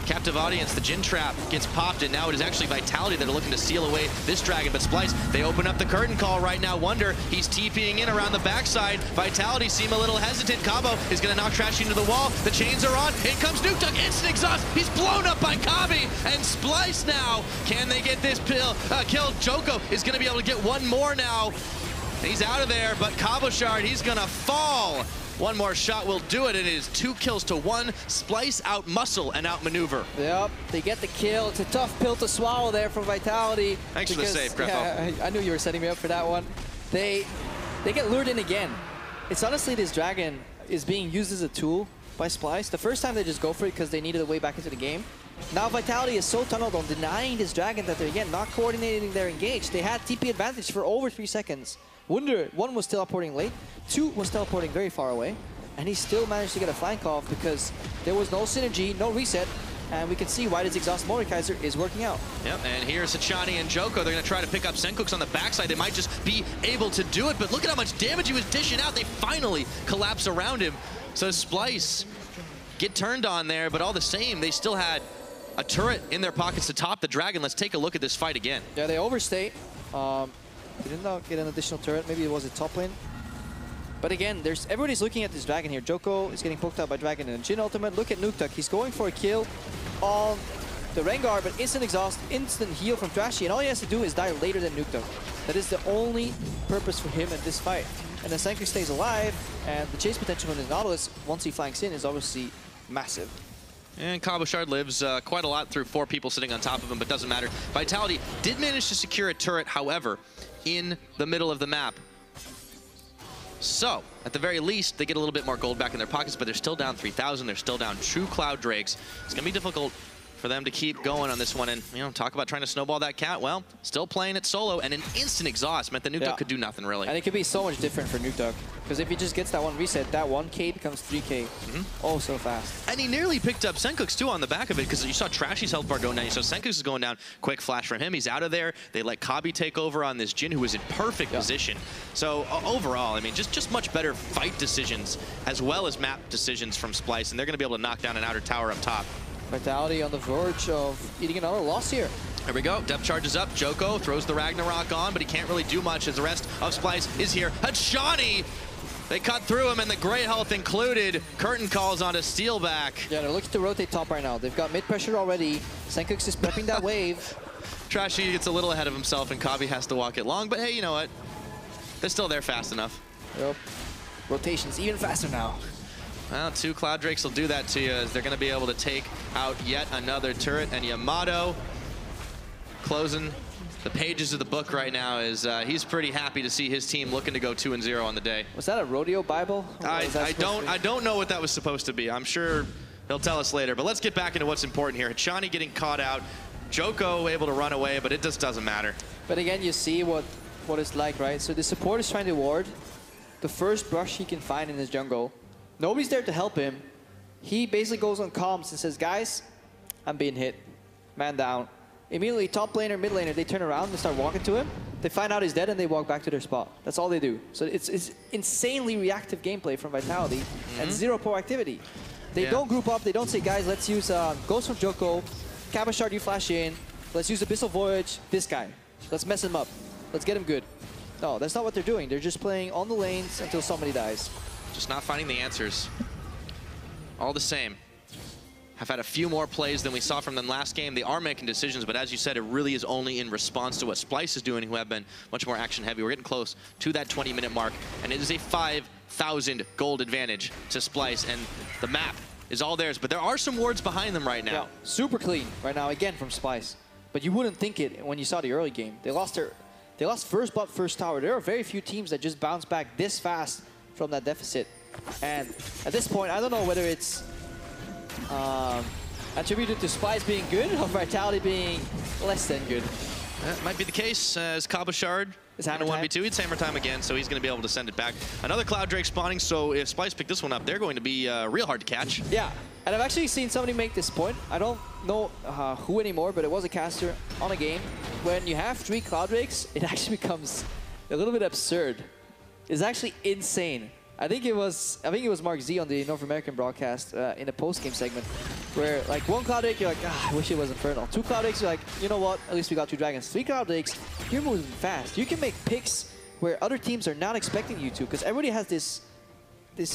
Captive audience, the Jin Trap gets popped, and now it is actually Vitality that are looking to seal away this dragon. But Splyce, they open up the curtain call right now. Wonder, he's TPing in around the backside. Vitality seem a little hesitant. Cabo is going to knock Trashy into the wall. The chains are on. In comes Nukeduck, instant exhaust. He's blown up by Kabi, and Splyce now, can they get this kill? Joko is going to be able to get one more now. He's out of there, but Cabochard, he's going to fall. One more shot will do it. It is 2 kills to 1. Splyce out muscle and out maneuver. Yep, they get the kill. It's a tough pill to swallow there from Vitality. Thanks for the save, Greffo. Yeah, I knew you were setting me up for that one. They get lured in again. It's honestly this Dragon is being used as a tool by Splyce. The first time they just go for it because they needed a way back into the game. Now Vitality is so tunneled on denying this Dragon that they're, again, not coordinating their engage. They had TP advantage for over 3 seconds. Wunder, 1 was teleporting late, 2 was teleporting very far away, and he still managed to get a flank off because there was no synergy, no reset, and we can see why this Exhaust Mordekaiser is working out. Yep, and here's Hachani and Joko. They're going to try to pick up Senkooks on the backside. They might just be able to do it, but look at how much damage he was dishing out. They finally collapse around him. So Splyce get turned on there, but all the same, they still had a turret in their pockets to top the Dragon. Let's take a look at this fight again. Yeah, they overstayed. They did not get an additional turret. Maybe it was a top lane. But again, everybody's looking at this Dragon here. Joko is getting poked out by Dragon and Jhin ultimate. Look at Nuktuk. He's going for a kill on the Rengar, but instant exhaust, instant heal from Trashy, and all he has to do is die later than Nuktuk. That is the only purpose for him in this fight. And then Senkooks stays alive, and the chase potential in the Nautilus, once he flanks in, is obviously massive. And Cabochard lives quite a lot through 4 people sitting on top of him, but doesn't matter. Vitality did manage to secure a turret, however, in the middle of the map. So, at the very least, they get a little bit more gold back in their pockets, but they're still down 3,000. They're still down 2 Cloud Drakes. It's going to be difficult for them to keep going on this one. And, you know, talk about trying to snowball that cat. Well, still playing it solo, and an instant exhaust meant that Nuktuk could do nothing, really. And it could be so much different for Nuktuk, because if he just gets that one reset, that 1K becomes 3K. Oh, so fast. And he nearly picked up Senkooks, too, on the back of it, because you saw Trashy's health bar going down. You saw Senkooks is going down. Quick flash from him. He's out of there. They let Kabi take over on this Jhin, who was in perfect position. So, overall, I mean, just much better fight decisions, as well as map decisions from Splyce, and they're going to be able to knock down an outer tower up top. Vitality on the verge of eating another loss here. There we go. Depth charges up. Joko throws the Ragnarok on, but he can't really do much as the rest of Splyce is here. Hachani! They cut through him, and the gray health included. Curtain calls on a steal back. Yeah, they're looking to rotate top right now. They've got mid pressure already. Senkooks is prepping that wave. Trashy gets a little ahead of himself, and Kabi has to walk it long, but hey, you know what? They're still there fast enough. Yep. Rotation's even faster now. Well, 2 Cloud Drakes will do that to you, as they're going to be able to take out yet another turret. And Yamato closing the pages of the book right now is he's pretty happy to see his team looking to go 2-0 on the day. Was that a rodeo Bible? I don't know what that was supposed to be. I'm sure he'll tell us later. But let's get back into what's important here. Hachani getting caught out. Joko able to run away, but it just doesn't matter. But again, you see what it's like, right? So the support is trying to ward the first brush he can find in his jungle. Nobody's there to help him. He basically goes on comms and says, guys, I'm being hit. Man down. Immediately, top laner, mid laner, they turn around and start walking to him. They find out he's dead and they walk back to their spot. That's all they do. So it's insanely reactive gameplay from Vitality and zero proactivity. They don't group up. They don't say, guys, let's use Ghost from Joko. Cabochard, you flash in. Let's use Abyssal Voyage. This guy. Let's mess him up. Let's get him good. No, that's not what they're doing. They're just playing on the lanes until somebody dies. Just not finding the answers. All the same. Have had a few more plays than we saw from them last game. They are making decisions, but as you said, it really is only in response to what Splyce is doing, who have been much more action heavy. We're getting close to that 20-minute mark, and it is a 5,000 gold advantage to Splyce, and the map is all theirs, but there are some wards behind them right now. Yeah, super clean right now, again, from Splyce. But you wouldn't think it when you saw the early game. They lost first bot, first tower. There are very few teams that just bounce back this fast from that deficit. And at this point, I don't know whether it's attributed to Splyce being good or Vitality being less than good. That might be the case, as Cabochard is in a 1v2. It's hammer time again, so he's going to be able to send it back. Another Cloud Drake spawning, so if Splyce pick this one up, they're going to be real hard to catch. Yeah, and I've actually seen somebody make this point. I don't know who anymore, but it was a caster on a game. When you have 3 Cloud Drakes, it actually becomes a little bit absurd. It's actually insane. I think it was Mark Z on the North American broadcast in the post-game segment, where like 1 Cloud Drake, you're like, I wish it was Infernal. 2 Cloud Drakes, you're like, you know what, at least we got 2 dragons. 3 Cloud Drakes, you're moving fast. You can make picks where other teams are not expecting you to, because everybody has this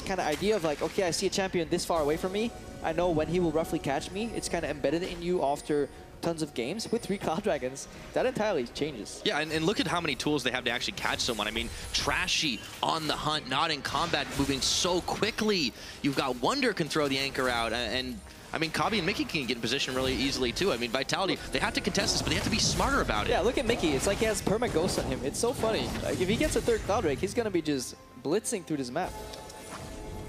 kind of idea of like, okay, I see a champion this far away from me. I know when he will roughly catch me. It's kind of embedded in you after tons of games. With 3 Cloud Dragons, that entirely changes. Yeah, and look at how many tools they have to actually catch someone. I mean, Trashy on the hunt, not in combat, moving so quickly. You've got Wunder can throw the anchor out, and I mean, Kabi and Mickey can get in position really easily too. I mean, Vitality, they have to contest this, but they have to be smarter about it. Yeah, look at Mickey. It's like he has perma ghost on him. It's so funny. Like, if he gets a 3rd Cloud Drake, he's going to be just blitzing through this map.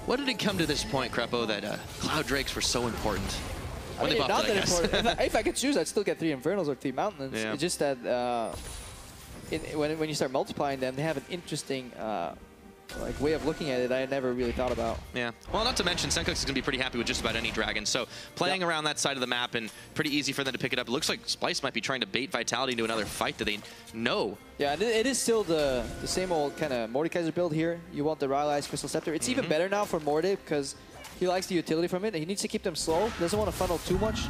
What did it come to this point, Crepo, that Cloud Drakes were so important? When they buffed not it, I that guess. important. If I could choose, I'd still get 3 Infernals or 3 Mountains. Yeah. It's just that when you start multiplying them, they have an interesting like way of looking at it I never really thought about. Yeah. Well, not to mention, Sencux is going to be pretty happy with just about any dragon. So playing around that side of the map and pretty easy for them to pick it up. It looks like Splyce might be trying to bait Vitality into another fight that they know. Yeah, and it is still the same old kind of Mordekaiser build here. You want the Rylai's Crystal Scepter. It's even better now for Morde because he likes the utility from it. He needs to keep them slow. Doesn't want to funnel too much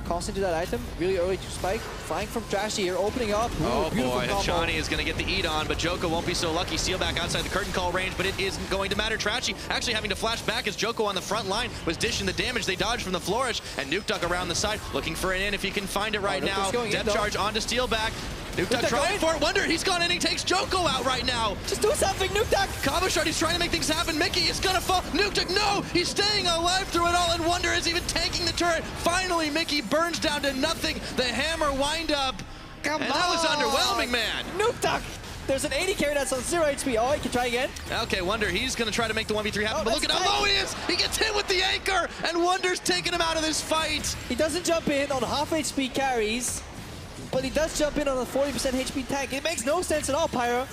cost into that item. Really early to spike. Flying from Trashy here, opening up. Ooh, oh boy, combo. Hachani is going to get the eat on, but Joko won't be so lucky. Steal back outside the curtain call range, but it isn't going to matter. Trashy actually having to flash back as Joko on the front line was dishing the damage. They dodged from the flourish, and Nuke Duck around the side, looking for an in if he can find it right now. Depth charge onto Steal back. Nuke Duck trying for it. Wonder, he's gone in. He takes Joko out right now. Just do something, Nuke Duck. Cabochard, he's trying to make things happen. Mickey is gonna fall. Nuke Duck, no! He's staying alive through it all, and Wonder is even tanking the turret. Finally, Mickey burns down to nothing. The hammer wind up. Come and on. that was underwhelming, man. Nuke Duck. There's an 80 carry that's on 0 HP. Oh, he can try again. Okay, Wonder, he's gonna try to make the 1v3 happen, but look at how low he is! He gets hit with the anchor, and Wonder's taking him out of this fight. He doesn't jump in on half HP carries, but he does jump in on a 40% HP tank. It makes no sense at all, Pyro.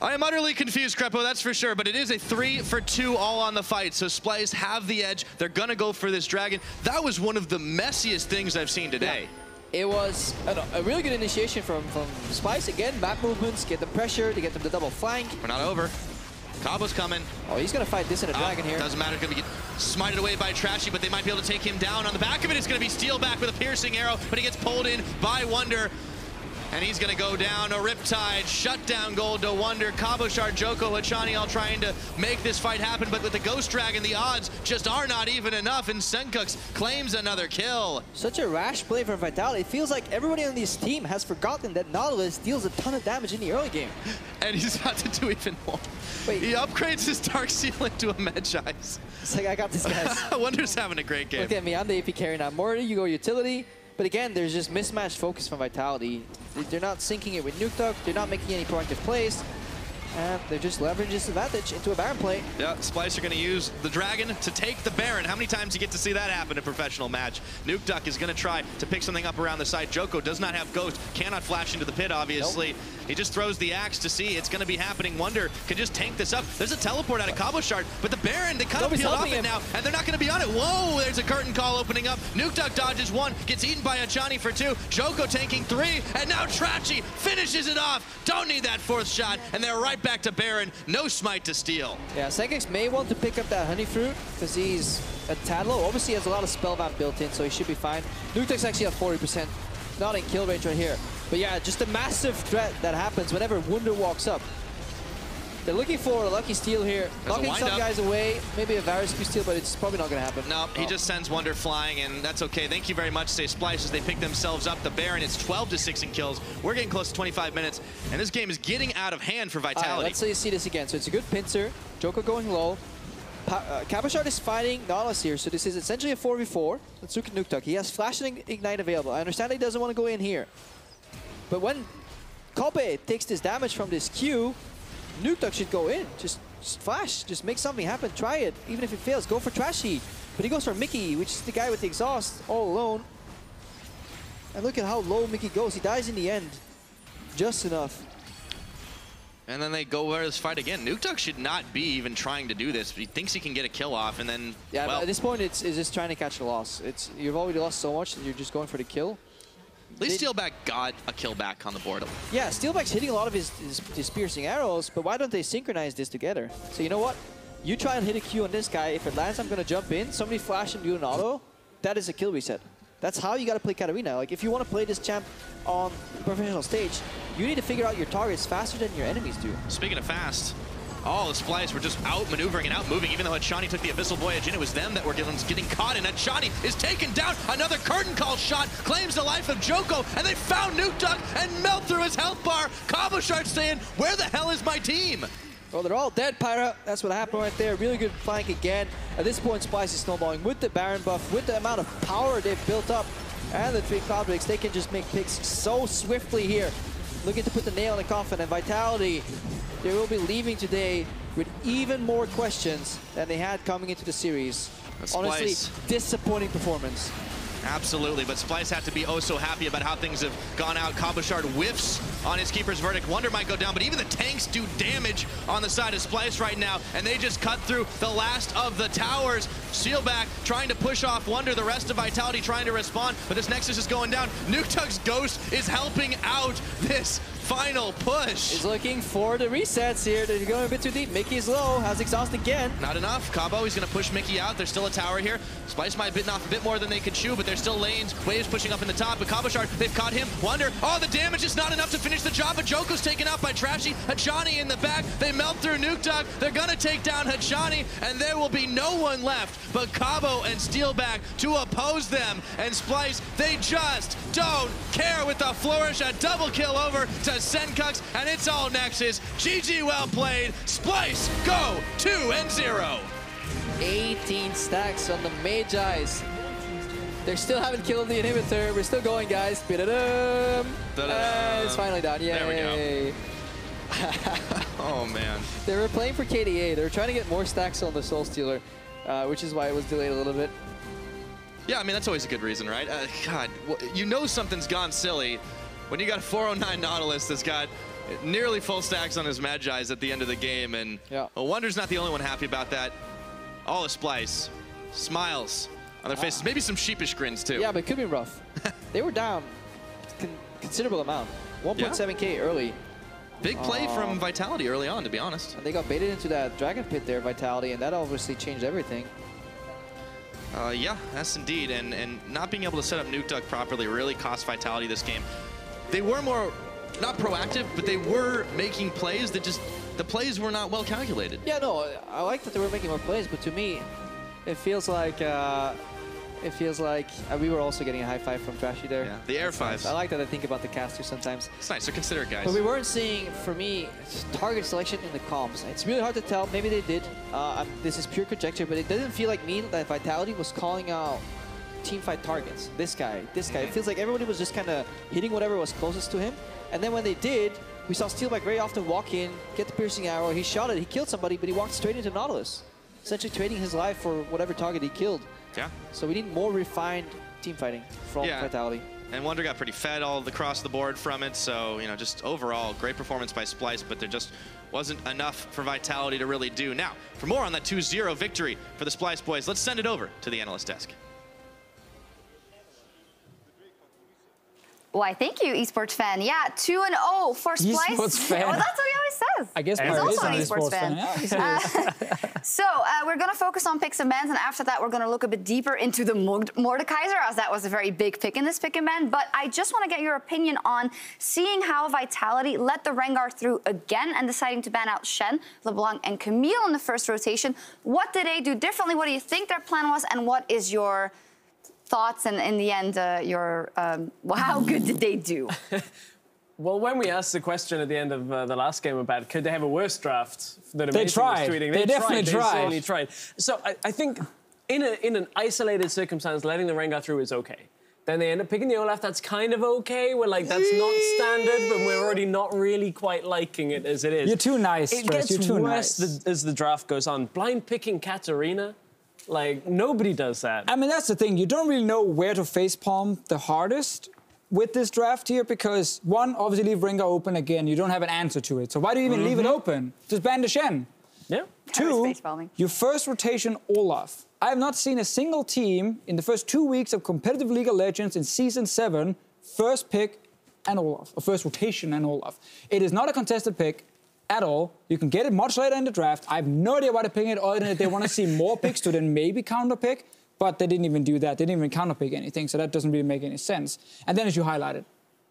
I am utterly confused, Crepo, that's for sure, but it is a 3-for-2 all on the fight, so Splyce have the edge. They're gonna go for this dragon. That was one of the messiest things I've seen today. Yeah. It was a really good initiation from Splyce. Again, map movements, get the pressure to get them to double flank. We're not over. Cabo's coming. Oh, he's gonna fight this in a dragon here. Doesn't matter, gonna get smited away by Trashy, but they might be able to take him down. On the back of it, it's gonna be Steal back with a piercing arrow, but he gets pulled in by Wonder. And he's gonna go down. A Riptide, shutdown gold to Wonder. Cabochard, Joko, Hachani all trying to make this fight happen, but with the Ghost Dragon, the odds just are not even enough, and Sencux claims another kill. Such a rash play from Vitality. It feels like everybody on this team has forgotten that Nautilus deals a ton of damage in the early game. And he's about to do even more. Wait. He upgrades his Dark Seal into a Medjai's. It's like, I got this, guys. Wonder's having a great game. Look at me, I'm the AP carry now. More you go utility. But again, there's just mismatched focus from Vitality. They're not syncing it with Nuke Duck. They're not making any proactive plays. And they're just leveraging this advantage into a Baron play. Yeah, Splyce are going to use the Dragon to take the Baron. How many times do you get to see that happen in a professional match? Nuke Duck is going to try to pick something up around the side. Joko does not have Ghost, cannot flash into the pit, obviously. Nope. He just throws the axe to see. It's going to be happening. Wonder can just tank this up. There's a teleport out of Cabochard, but the Baron, they kind of peeled off it now, and they're not going to be on it. Whoa, there's a curtain call opening up. Nuke Duck dodges 1, gets eaten by Hachani for 2. Joko tanking 3, and now Trashy finishes it off. Don't need that 4th shot, and they're right back to Baron. No smite to steal. Yeah, Sencux may want to pick up that Honey Fruit because he's a tad low. Obviously, he has a lot of Spellbound built in, so he should be fine. Nuke Duck's actually at 40%. Not in kill range right here. But yeah, just a massive threat that happens whenever Wunder walks up. They're looking for a lucky steal here. Knocking some guys away. Maybe a Varus steal, but it's probably not going to happen. No, he just sends Wonder flying, and that's okay. Thank you very much, say Splyce, as they pick themselves up. The Baron, it's 12-6 in kills. We're getting close to 25 minutes, and this game is getting out of hand for Vitality. Let's see this again. So it's a good pincer. Joko going low. Cabochard is fighting Nautilus here, so this is essentially a 4v4. Let's look at Nuke Duck. He has Flash and Ignite available. I understand he doesn't want to go in here. But when Kobe takes this damage from this Q, Nuke Duck should go in. Just flash. Just make something happen. Try it. Even if it fails, go for Trashy. But he goes for Mickey, which is the guy with the exhaust all alone. And look at how low Mickey goes. He dies in the end. Just enough. And then they go over this fight again. Nuke Duck should not be even trying to do this, but he thinks he can get a kill off, and then, yeah, well, but at this point, it's just trying to catch the loss. You've already lost so much, and you're just going for the kill. At least Steelback got a kill back on the board. Yeah, Steelback's hitting a lot of his piercing arrows, but why don't they synchronize this together? So you know what? You try and hit a Q on this guy. If it lands, I'm going to jump in. Somebody flash and do an auto. That is a kill reset. That's how you got to play Katarina. Like, if you want to play this champ on the professional stage, you need to figure out your targets faster than your enemies do. Speaking of fast, all the Splyce were just out-maneuvering and out-moving, even though Hachani took the Abyssal Voyage, and it was them that were getting caught, and Hachani is taken down. Another curtain call shot claims the life of Joko, and they found Nuke Duck and melt through his health bar. Cabochard saying, where the hell is my team? Well, they're all dead, Pyra. That's what happened right there. Really good flank again. At this point, Splyce is snowballing with the Baron buff, with the amount of power they've built up, and the 3 Cloud Drakes. They can just make picks so swiftly here. Looking to put the nail in the coffin, and Vitality, they will be leaving today with even more questions than they had coming into the series. Honestly, disappointing performance. Absolutely, but Splyce had to be oh so happy about how things have gone out. Cabochard whiffs on his keeper's verdict. Wonder might go down, but even the tanks do damage on the side of Splyce right now, and they just cut through the last of the towers. Sealback trying to push off Wonder, the rest of Vitality trying to respond, but this Nexus is going down. Nuketug's Ghost is helping out this final push. He's looking for the resets here. They're going a bit too deep. Mickey's low, has exhaust again. Not enough. Cabo, he's going to push Mickey out. There's still a tower here. Splyce might have bitten off a bit more than they could chew, but there's still lanes. Waves pushing up in the top, but Cabochard, they've caught him. Wonder, oh, the damage is not enough to finish the job, but Joko's taken out by Trashy. Hachani in the back. They melt through Nuketug. They're going to take down Hachani, and there will be no one left but Cabo and Steelback to oppose them. And Splyce, they just don't care with the flourish. A double kill over to Senkux, and it's all Nexus. GG, well played. Splyce, go 2-0. 18 stacks on the Magi's. They still haven't killed the inhibitor. We're still going, guys. It's finally done. Yay. There we go. Oh, man. They were playing for KDA. They were trying to get more stacks on the Soul Stealer, which is why it was delayed a little bit. Yeah, I mean, that's always a good reason, right? God, you know something's gone silly when you got a 409 Nautilus that's got nearly full stacks on his Magi's at the end of the game, and Wonder's not the only one happy about that. All of Splyce smiles on their faces, maybe some sheepish grins too. Yeah, but it could be rough. They were down considerable amount, 1.7k early. Big play from Vitality early on, to be honest. And they got baited into that Dragon Pit there, Vitality, and that obviously changed everything. Yeah, that's indeed, and not being able to set up Nuketug properly really cost Vitality this game. They were more, not proactive, but they were making plays that just, the plays were not well calculated. Yeah, no, I like that they were making more plays, but to me, it feels like we were also getting a high five from Trashy there. Yeah, the air fives. Nice. I like that I think about the caster sometimes. It's nice, so consider it, guys. But we weren't seeing, for me, target selection in the comms. It's really hard to tell. Maybe they did. This is pure conjecture, but it doesn't feel like me that Vitality was calling out teamfight targets. This guy. It feels like everybody was just kind of hitting whatever was closest to him. And then when they did, we saw Steelback very often walk in, get the piercing arrow, he shot it, he killed somebody, but he walked straight into Nautilus, essentially trading his life for whatever target he killed. Yeah. So we need more refined team fighting from Vitality. And Wonder got pretty fed all across the board from it, so, you know, just overall, great performance by Splyce, but there just wasn't enough for Vitality to really do. Now, for more on that 2-0 victory for the Splyce boys, let's send it over to the analyst desk. Why, thank you, Esports fan. Yeah, 2-0 for Splyce. Esports fan. Well, that's what he always says. I guess he's also an esports fan. Yeah, so we're going to focus on picks and bans, and after that, we're going to look a bit deeper into the Mordekaiser, as that was a very big pick in this pick and ban. But I just want to get your opinion on seeing how Vitality let the Rengar through again and deciding to ban out Shen, LeBlanc, and Camille in the first rotation. What did they do differently? What do you think their plan was, and what is your thoughts, and in the end, well, how good did they do? Well, when we asked the question at the end of the last game about could they have a worse draft that they tried. Was tweeting, they definitely tried. They certainly tried. So I think in an isolated circumstance, letting the Rengar through is okay. Then they end up picking the Olaf. That's kind of okay. We're like, that's not standard, but we're already not really quite liking it as it is. You're too nice, It gets You're too worse nice. as the draft goes on. Blind picking Katarina. Like, nobody does that. I mean, that's the thing. You don't really know where to facepalm the hardest with this draft here because, one, obviously leave Rengar open again. You don't have an answer to it. So why do you even leave it open? Just ban the Shen. Yeah. Two, your first rotation Olaf. I have not seen a single team in the first 2 weeks of competitive League of Legends in Season 7, first pick and Olaf, or first rotation and Olaf. It is not a contested pick at all. You can get it much later in the draft. I have no idea why they're picking it, other than they want to see more picks to then maybe counterpick, but they didn't even do that. They didn't even counterpick anything, so that doesn't really make any sense. And then as you highlighted,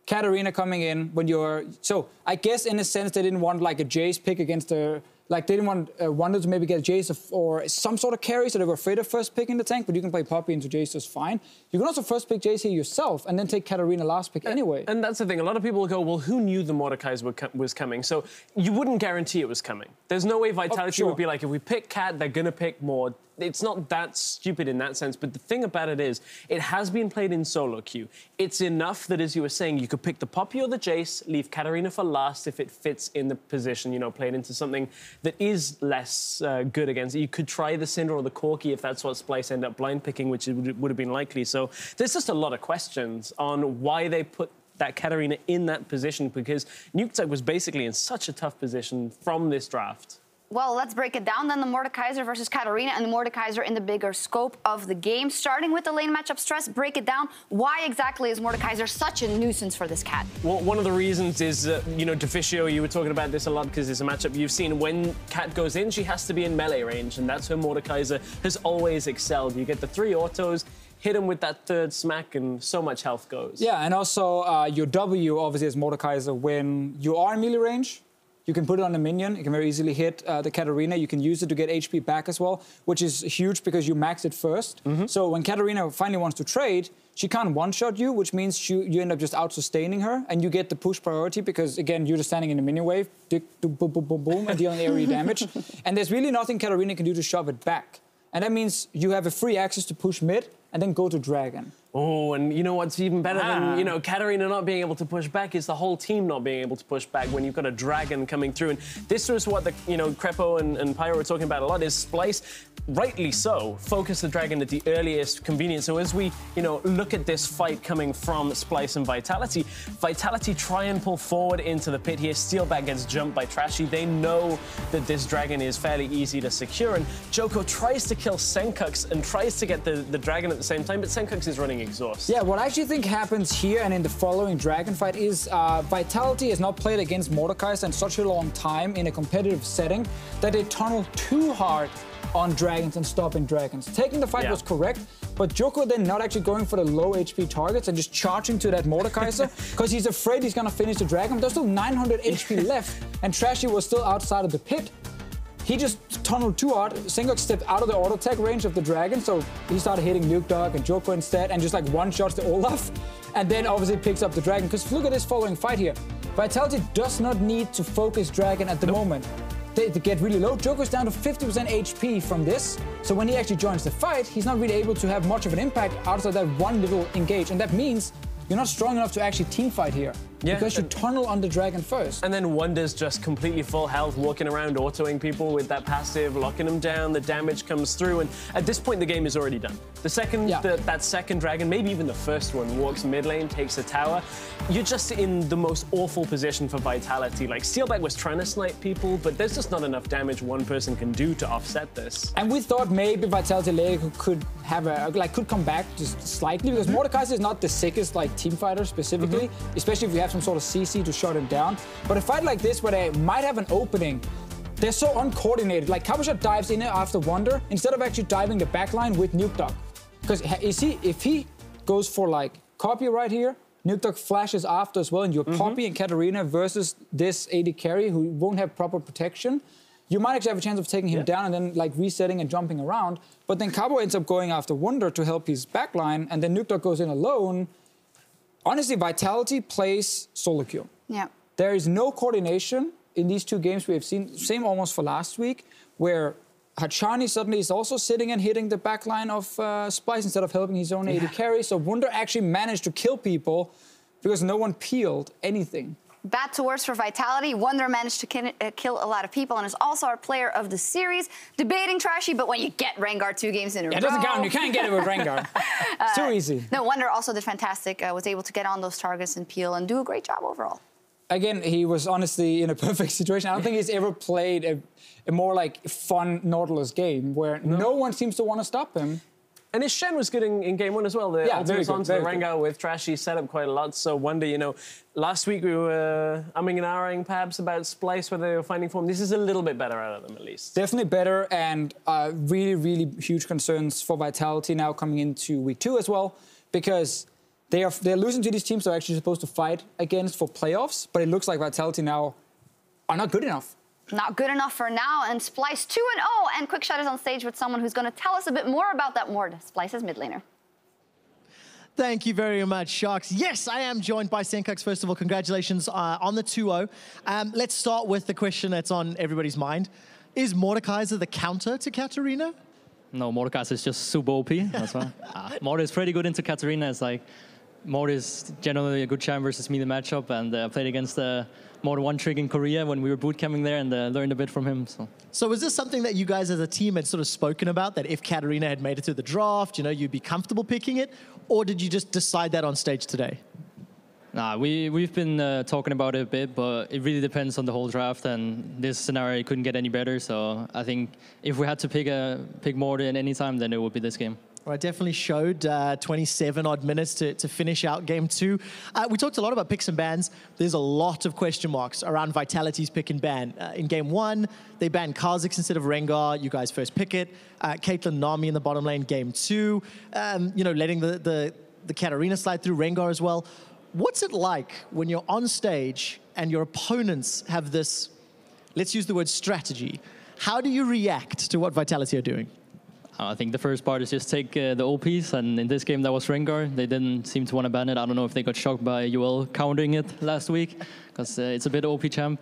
Katarina coming in when you're... So I guess in a sense they didn't want like a Jace pick against a... Like they didn't want Wonder to maybe get Jace or some sort of carry, so they were afraid of first picking the tank, but you can play Poppy into Jace just fine. You can also first pick Jace here yourself and then take Katarina last pick anyway. And that's the thing. A lot of people will go, well, who knew the Mordekaiser was coming? So you wouldn't guarantee it was coming. There's no way Vitality would be like, if we pick Cat, they're going to pick Mord. it's not that stupid in that sense, but the thing about it is, it has been played in solo queue. It's enough that, as you were saying, you could pick the Poppy or the Jace, leave Katarina for last if it fits in the position, you know, play it into something that is less good against it. You could try the Syndra or the Corki if that's what Splyce end up blind picking, which would have been likely. So there's just a lot of questions on why they put that Katarina in that position, because Nukeduck was basically in such a tough position from this draft. Well, let's break it down then. The Mordekaiser versus Katarina, and the Mordekaiser in the bigger scope of the game. Starting with the lane matchup stress, break it down. Why exactly is Mordekaiser such a nuisance for this cat? Well, one of the reasons is, you know, Deficio, you were talking about this a lot because it's a matchup you've seen. When Cat goes in, she has to be in melee range, and that's where Mordekaiser has always excelled. You get the 3 autos, hit him with that 3rd smack, and so much health goes. Yeah, and also your W, obviously, as Mordekaiser, when you are in melee range, you can put it on a minion. You can very easily hit the Katarina. You can use it to get HP back as well, which is huge because you max it first. So when Katarina finally wants to trade, she can't one-shot you, which means you end up just out-sustaining her, and you get the push priority because, again, you're just standing in a minion wave, boom, boom, boom, boom, boom, and dealing area damage. And there's really nothing Katarina can do to shove it back. And that means you have a free access to push mid and then go to Dragon. Oh, and you know what's even better than, you know, Katarina not being able to push back is the whole team not being able to push back when you've got a Dragon coming through. And this was what the, you know, Crepo and Pyro were talking about a lot, is Splyce, rightly so, focus the Dragon at the earliest convenience. So as we, you know, look at this fight coming from Splyce and Vitality, Vitality try and pull forward into the pit here. Steelback gets jumped by Trashy. They know that this Dragon is fairly easy to secure. And Joko tries to kill Senkux and tries to get the Dragon at the same time, but Senkux is running exhaust. Yeah, what I actually think happens here and in the following Dragon fight is Vitality has not played against Mordekaiser in such a long time in a competitive setting that they tunnel too hard on Dragons and stopping Dragons. Taking the fight was correct, but Joko then not actually going for the low HP targets and just charging to that Mordekaiser because he's afraid he's gonna finish the Dragon. There's still 900 HP left, and Trashy was still outside of the pit. He just tunneled too hard. Senkux stepped out of the auto tech range of the Dragon, so he started hitting Nukeduck and Joko instead, and just like one-shots the Olaf, and then obviously picks up the Dragon. Because look at this following fight here. Vitality does not need to focus Dragon at the moment. They get really low. Joko's down to 50% HP from this, so when he actually joins the fight, he's not really able to have much of an impact outside that one little engage, and that means you're not strong enough to actually team fight here. Yeah, because you tunnel on the Dragon first. And then Wonder's just completely full health, walking around, autoing people with that passive, locking them down, the damage comes through, and at this point the game is already done. The second that second Dragon, maybe even the first one, walks mid lane, takes a tower, you're just in the most awful position for Vitality. Like, Steelback was trying to snipe people, but there's just not enough damage one person can do to offset this. And we thought maybe Vitality later could have could come back just slightly, because Mordekaiser is not the sickest team fighter specifically, especially if you have some sort of CC to shut him down. But a fight like this where they might have an opening, they're so uncoordinated. Like, Cabochard dives in after Wonder instead of actually diving the backline with Nukeduck. Because if he goes for copy right here, Nukeduck flashes after as well, and you're Poppy and Katarina versus this AD carry who won't have proper protection, you might actually have a chance of taking him down and then resetting and jumping around. But then Cabo ends up going after Wonder to help his backline, and then Nukeduck goes in alone. Honestly, Vitality plays solo queue. Yeah. There is no coordination in these two games we have seen. Same almost for last week, where Hachani suddenly is also sitting and hitting the backline of Splyce instead of helping his own AD carry. So Wunder actually managed to kill people because no one peeled anything. Bad to worse for Vitality. Wonder managed to kill a lot of people and is also our player of the series. Debating Trashy, but when you get Rengar 2 games in a row... It doesn't count. You can't get it with Rengar. It's too easy. No, Wonder also did fantastic. Was able to get on those targets and peel and do a great job overall. Again, he was honestly in a perfect situation. I don't think he's ever played a more fun Nautilus game where no one seems to want to stop him. And his Shen was good in game one as well. The ultimates onto the Rengar with Trashy set up quite a lot. So Wonder, last week we were umming and ahhing perhaps about Splyce, whether they were finding form. This is a little bit better out of them, at least. Definitely better, and really, really huge concerns for Vitality now coming into week 2 as well, because they're losing to these teams they're actually supposed to fight against for playoffs, but it looks like Vitality now are not good enough. Not good enough for now, and Splyce 2-0, and Quickshot is on stage with someone who's going to tell us a bit more about that Mord, Splyce's mid laner. Thank you very much, Sharks. Yes, I am joined by Senkux. First of all, congratulations on the 2-0. Let's start with the question that's on everybody's mind. Is Mordekaiser the counter to Katarina? No, Mordekaiser is just super OP. That's why. Mord is pretty good into Katarina. It's like Mord is generally a good champ versus me the matchup, and I played against Mord one trick in Korea when we were bootcamping there, and learned a bit from him. So is this something that you guys as a team had sort of spoken about, that if Katarina had made it to the draft, you know, you'd be comfortable picking it, or did you just decide that on stage today? Nah, we've been talking about it a bit, but it really depends on the whole draft, and this scenario couldn't get any better. So I think if we had to pick Mord at any time, then it would be this game. Well, it definitely showed 27 odd minutes to finish out game 2. We talked a lot about picks and bans. There's a lot of question marks around Vitality's pick and ban. In game 1, they banned Kha'Zix instead of Rengar. You guys first pick it. Caitlyn Nami in the bottom lane, game 2. You know, letting the Katarina slide through Rengar as well. What's it like when you're on stage and your opponents have this, let's use the word strategy? How do you react to what Vitality are doing? I think the first part is just take the OPs, and in this game that was Rengar. They didn't seem to want to ban it. I don't know if they got shocked by EUL countering it last week, because it's a bit OP champ.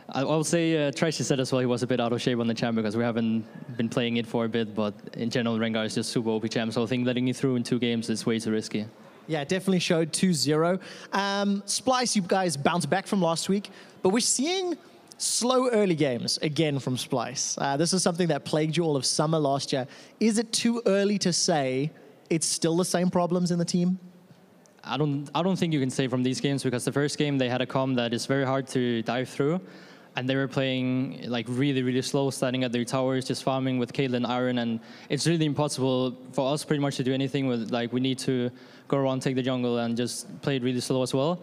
I will say Trashy said as well he was a bit out of shape on the champ because we haven't been playing it for a bit, but in general Rengar is just super OP champ, so I think letting it through in 2 games is way too risky. Yeah, it definitely showed 2-0. Splyce, you guys bounced back from last week, but we're seeing slow early games again from Splyce. This is something that plagued you all of summer last year. Is it too early to say it's still the same problems in the team? I don't think you can say from these games, because the first game they had a comp that is very hard to dive through, and they were playing like really, really slow, standing at their towers, just farming with Caitlyn Iron, and it's really impossible for us pretty much to do anything with, like, we need to go around, take the jungle, and just play it really slow as well.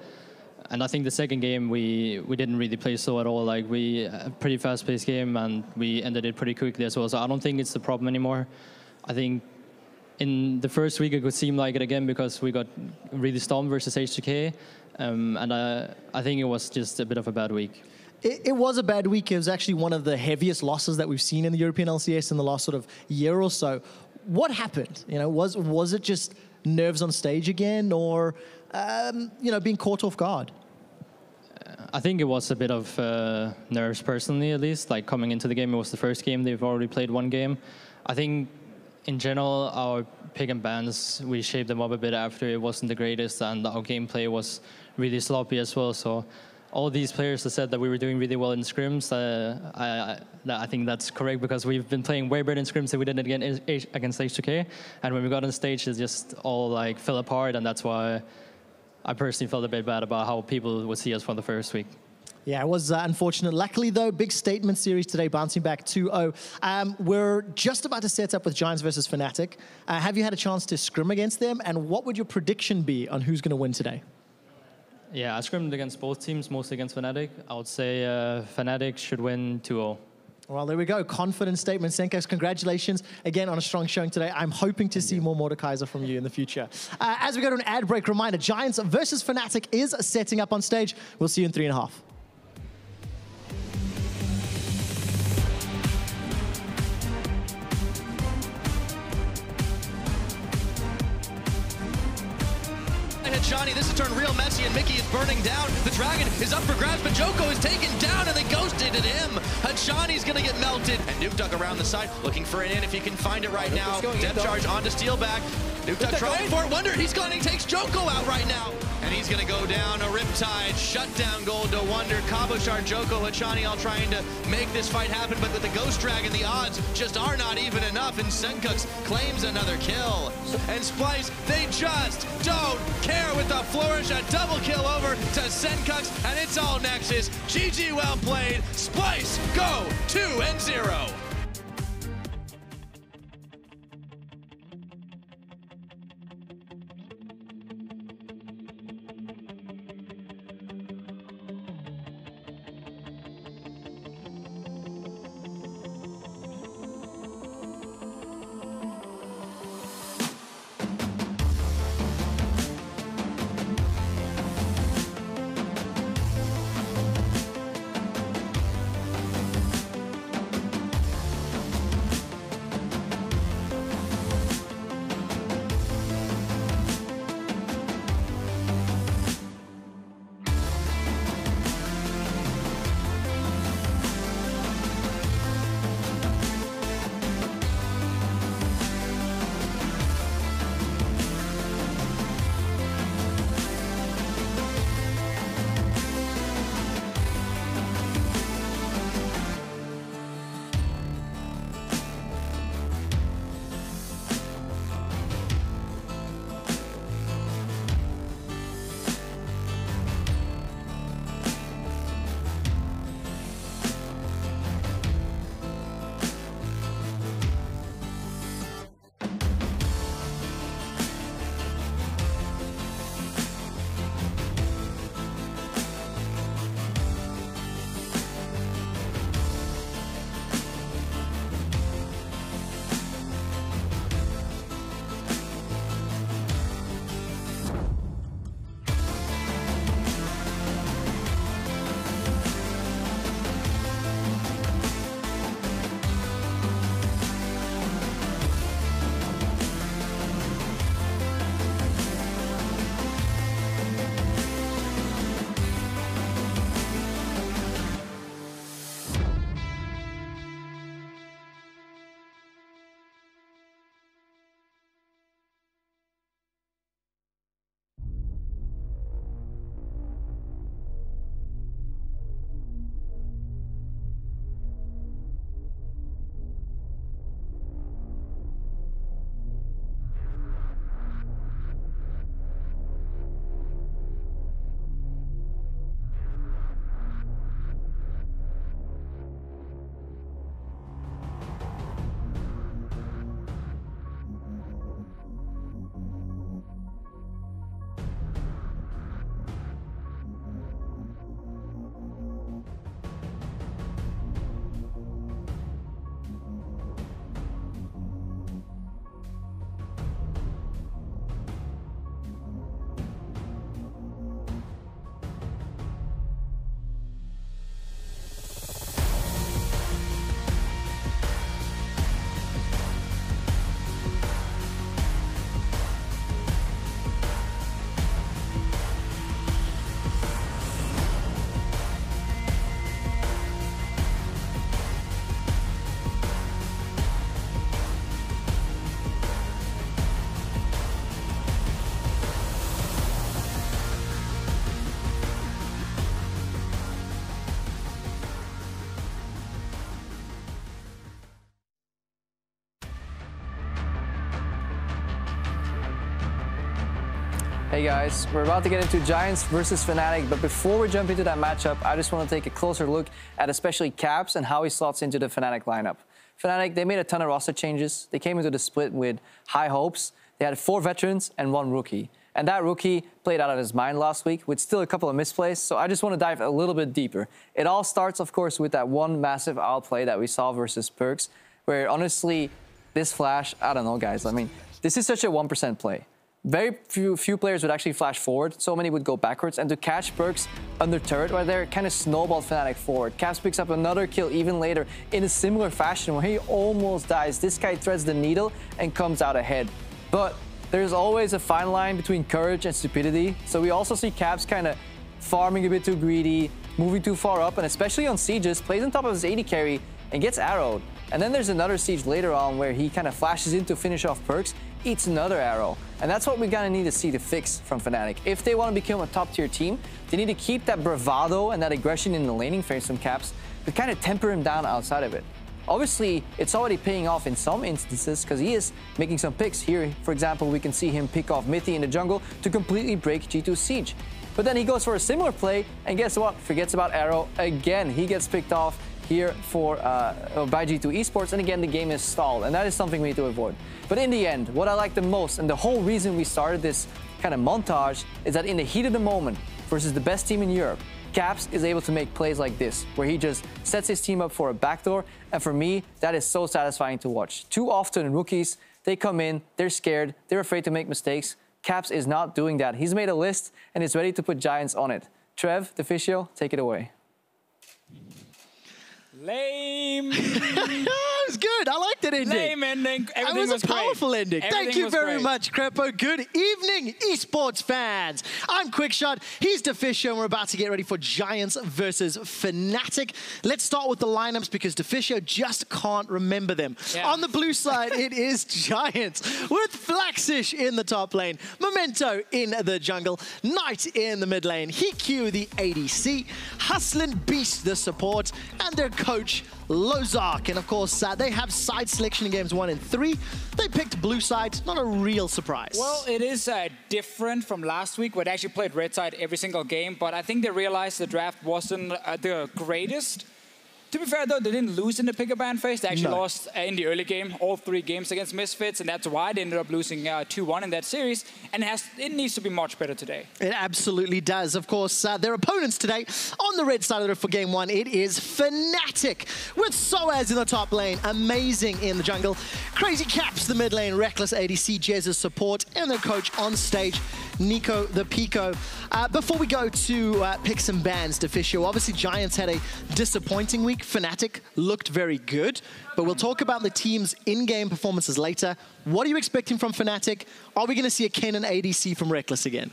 And I think the second game, we didn't really play slow at all. Like, we a pretty fast-paced game, and we ended it pretty quickly as well. So I don't think it's the problem anymore. I think in the first week, it could seem like it again because we got really stomped versus H2K. And I think it was just a bit of a bad week. It was a bad week. It was actually one of the heaviest losses that we've seen in the European LCS in the last sort of year or so. What happened? You know, was it just nerves on stage again, or you know, being caught off guard? I think it was a bit of nerves, personally, at least. Like, coming into the game, it was the first game. They've already played 1 game. I think, in general, our pick and bans, we shaped them up a bit after. It wasn't the greatest, and our gameplay was really sloppy as well. So all these players that said that we were doing really well in scrims, I think that's correct, because we've been playing way better in scrims than we did against H2K. And when we got on stage, it just all like fell apart, and that's why I personally felt a bit bad about how people would see us for the first week. Yeah, it was unfortunate. Luckily, though, big statement series today, bouncing back 2-0. We're just about to set up with Giants versus Fnatic. Have you had a chance to scrim against them? And what would your prediction be on who's going to win today? Yeah, I scrimmed against both teams, mostly against Fnatic. I would say Fnatic should win 2-0. Well, there we go. Confident statement. Senkax, congratulations again on a strong showing today. I'm hoping to see more Mordekaiser from you in the future. As we go to an ad break, reminder, Giants versus Fnatic is setting up on stage. We'll see you in 3.5. Johnny, this has turned real messy, and Mickey is burning down. The dragon is up for grabs, but Joko is taken down, and they ghosted at him. Hachani's going to get melted. And Nuke Duck around the side, looking for an in if he can find it right now. Depth charge onto Steelback. Nuke Duck trying for it. Wonder, he's gone and he takes Joko out right now. And he's going to go down a Riptide. Shutdown gold to Wonder. Cabo Shard, Joko, Hachani all trying to make this fight happen, but with the Ghost Dragon, the odds just are not even enough, and Senkax claims another kill. And Splyce, they just don't care with the flourish. A double kill over to Senkax, and it's all Nexus. GG, well played. Splyce, go 2-0. Hey guys, we're about to get into Giants versus Fnatic, but before we jump into that matchup, I just want to take a closer look at especially Caps and how he slots into the Fnatic lineup. Fnatic, they made a ton of roster changes. They came into the split with high hopes. They had 4 veterans and 1 rookie. And that rookie played out of his mind last week with still a couple of misplays, so I just want to dive a little bit deeper. It all starts, of course, with that one massive outplay that we saw versus Perkz, where honestly, this flash, I don't know, guys. I mean, this is such a 1% play. Very few players would actually flash forward. So many would go backwards. And to catch Perkz under turret right there, kind of snowballed Fnatic forward. Caps picks up another kill even later in a similar fashion where he almost dies. This guy threads the needle and comes out ahead. But there's always a fine line between courage and stupidity. So we also see Caps kind of farming a bit too greedy, moving too far up, and especially on sieges, plays on top of his AD carry and gets arrowed. And then there's another siege later on where he kind of flashes in to finish off Perkz, eats another arrow. And that's what we're gonna need to see to fix from Fnatic. If they want to become a top-tier team, they need to keep that bravado and that aggression in the laning phase from Caps, but kind of temper him down outside of it. Obviously, it's already paying off in some instances because he is making some picks. Here, for example, we can see him pick off Mithy in the jungle to completely break G2's siege. But then he goes for a similar play, and guess what? Forgets about arrow again. He gets picked off here by G2 Esports, and again the game is stalled, and that is something we need to avoid. But in the end, what I like the most, and the whole reason we started this kind of montage, is that in the heat of the moment versus the best team in Europe, Caps is able to make plays like this, where he just sets his team up for a backdoor, and for me, that is so satisfying to watch. Too often rookies, they come in, they're scared, they're afraid to make mistakes. Caps is not doing that. He's made a list and is ready to put Giants on it. Trev, Deficio, take it away. Lame. It was good. I liked that ending. Lame ending. Everything was a powerful ending. Thank you very much, Crepo. Good evening, esports fans. I'm Quickshot. He's Deficio, and we're about to get ready for Giants versus Fnatic. Let's start with the lineups because Deficio just can't remember them. Yeah. On the blue side, it is Giants with Flaxish in the top lane, Memento in the jungle, Knight in the mid lane, Hikyu the ADC, Hustlin Beast the support, and their coach Lozark. And of course, they have side selection in games 1 and 3. They picked blue side, not a real surprise. Well, it is different from last week where they actually played red side every single game, but I think they realized the draft wasn't the greatest. To be fair, though, they didn't lose in the pick-up ban phase. They actually lost in the early game, all 3 games against Misfits, and that's why they ended up losing 2-1 in that series. And it needs to be much better today. It absolutely does. Of course, their opponents today on the red side of it for game 1, it is Fnatic with Soaz in the top lane, amazing in the jungle, Crazy Caps the mid lane, Reckless ADC, Jez's support, and their coach on stage, Nico the Pico. Before we go to pick some bans, Deficio, obviously Giants had a disappointing week. Fnatic looked very good, but we'll talk about the team's in-game performances later. What are you expecting from Fnatic? Are we going to see a Kennen ADC from Reckless again?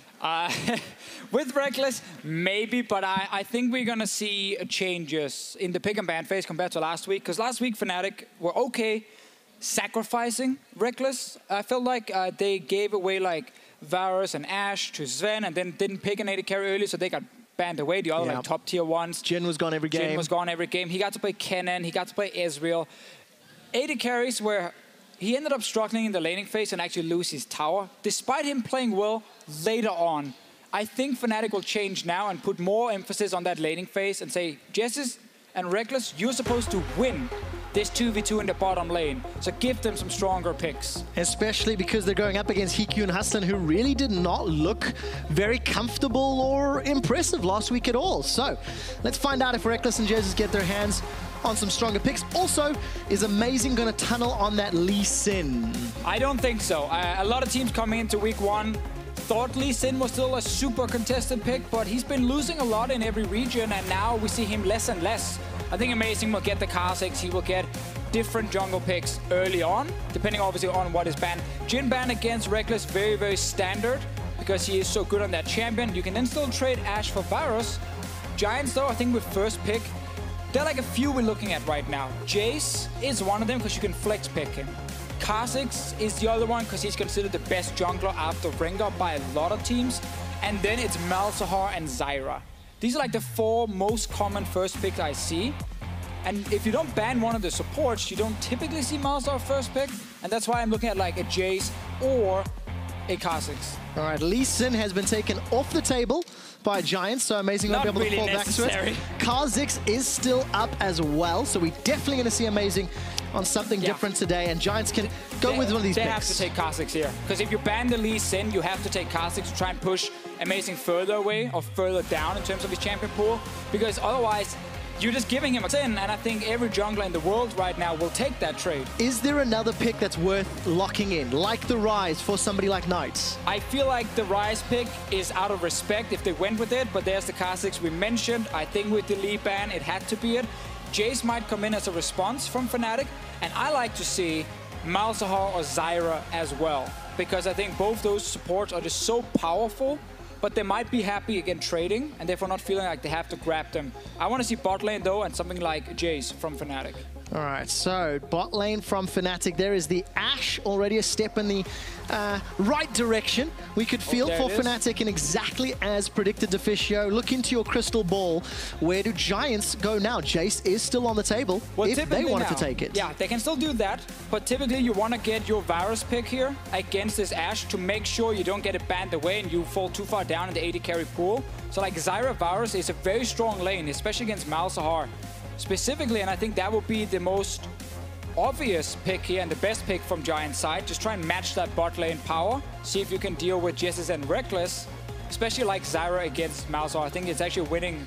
With Reckless, maybe, but I think we're going to see changes in the pick and ban phase compared to last week, because last week Fnatic were okay sacrificing Reckless. I felt like they gave away like Varus and Ashe to Sven and then didn't pick an AD carry early, so they got banned away. The other like top tier ones. Jhin was gone every game. Jhin was gone every game. He got to play Kennen. He got to play Ezreal. AD carries where he ended up struggling in the laning phase and actually lose his tower. Despite him playing well later on, I think Fnatic will change now and put more emphasis on that laning phase and say, Jessis and Reckless, you're supposed to win this 2v2 in the bottom lane. So give them some stronger picks. Especially because they're going up against Hikyu and Hustlin, who really did not look very comfortable or impressive last week at all. So let's find out if Reckless and Jezis get their hands on some stronger picks. Also, is Amazing going to tunnel on that Lee Sin? I don't think so. A lot of teams coming into week 1 thought Lee Sin was still a super contested pick, but he's been losing a lot in every region, and now we see him less and less. I think Amazing will get the Kha'Zix. He will get different jungle picks early on, depending obviously on what is banned. Jhin ban against Reckless, very, very standard, because he is so good on that champion. You can then still trade Ashe for Varus. Giants, though, I think with first pick, there are like a few we're looking at right now. Jace is one of them because you can flex pick him. Kha'Zix is the other one because he's considered the best jungler after Rengar by a lot of teams. And then it's Malzahar and Zyra. These are like the 4 most common first picks I see. And if you don't ban one of the supports, you don't typically see Malzahar first pick. And that's why I'm looking at like a Jace or a Kha'Zix. All right, Lee Sin has been taken off the table by Giants, so Amazing won't be able to fall back to it. Kha'Zix is still up as well, so we're definitely going to see Amazing on something different today, and Giants can go with one of these picks. They have to take Kha'Zix here, because if you ban the Lee Sin, you have to take Kha'Zix to try and push Amazing further away or further down in terms of his champion pool, because otherwise you're just giving him a Sin, and I think every jungler in the world right now will take that trade. Is there another pick that's worth locking in, like the Rise for somebody like Knights? I feel like the Rise pick is out of respect if they went with it, but there's the Kha'Zix we mentioned. I think with the Lee ban, it had to be it. Jace might come in as a response from Fnatic, and I like to see Malzahar or Zyra as well, because I think both those supports are just so powerful, but they might be happy again trading, and therefore not feeling like they have to grab them. I want to see bot lane though, and something like Jace from Fnatic. All right, so bot lane from Fnatic. There is the Ashe, already a step in the right direction. We could feel for Fnatic, and exactly as predicted, Deficio. Look into your crystal ball. Where do Giants go now? Jace is still on the table if they wanted to take it. Yeah, they can still do that, but typically you want to get your Varus pick here against this Ashe to make sure you don't get it banned away and you fall too far down in the AD carry pool. So like Zyra Varus is a very strong lane, especially against Malzahar specifically, and I think that would be the most obvious pick here and the best pick from Giant's side. Just try and match that bot lane power. See if you can deal with Jessis and Reckless, especially like Zyra against Malzahar. I think it's actually a winning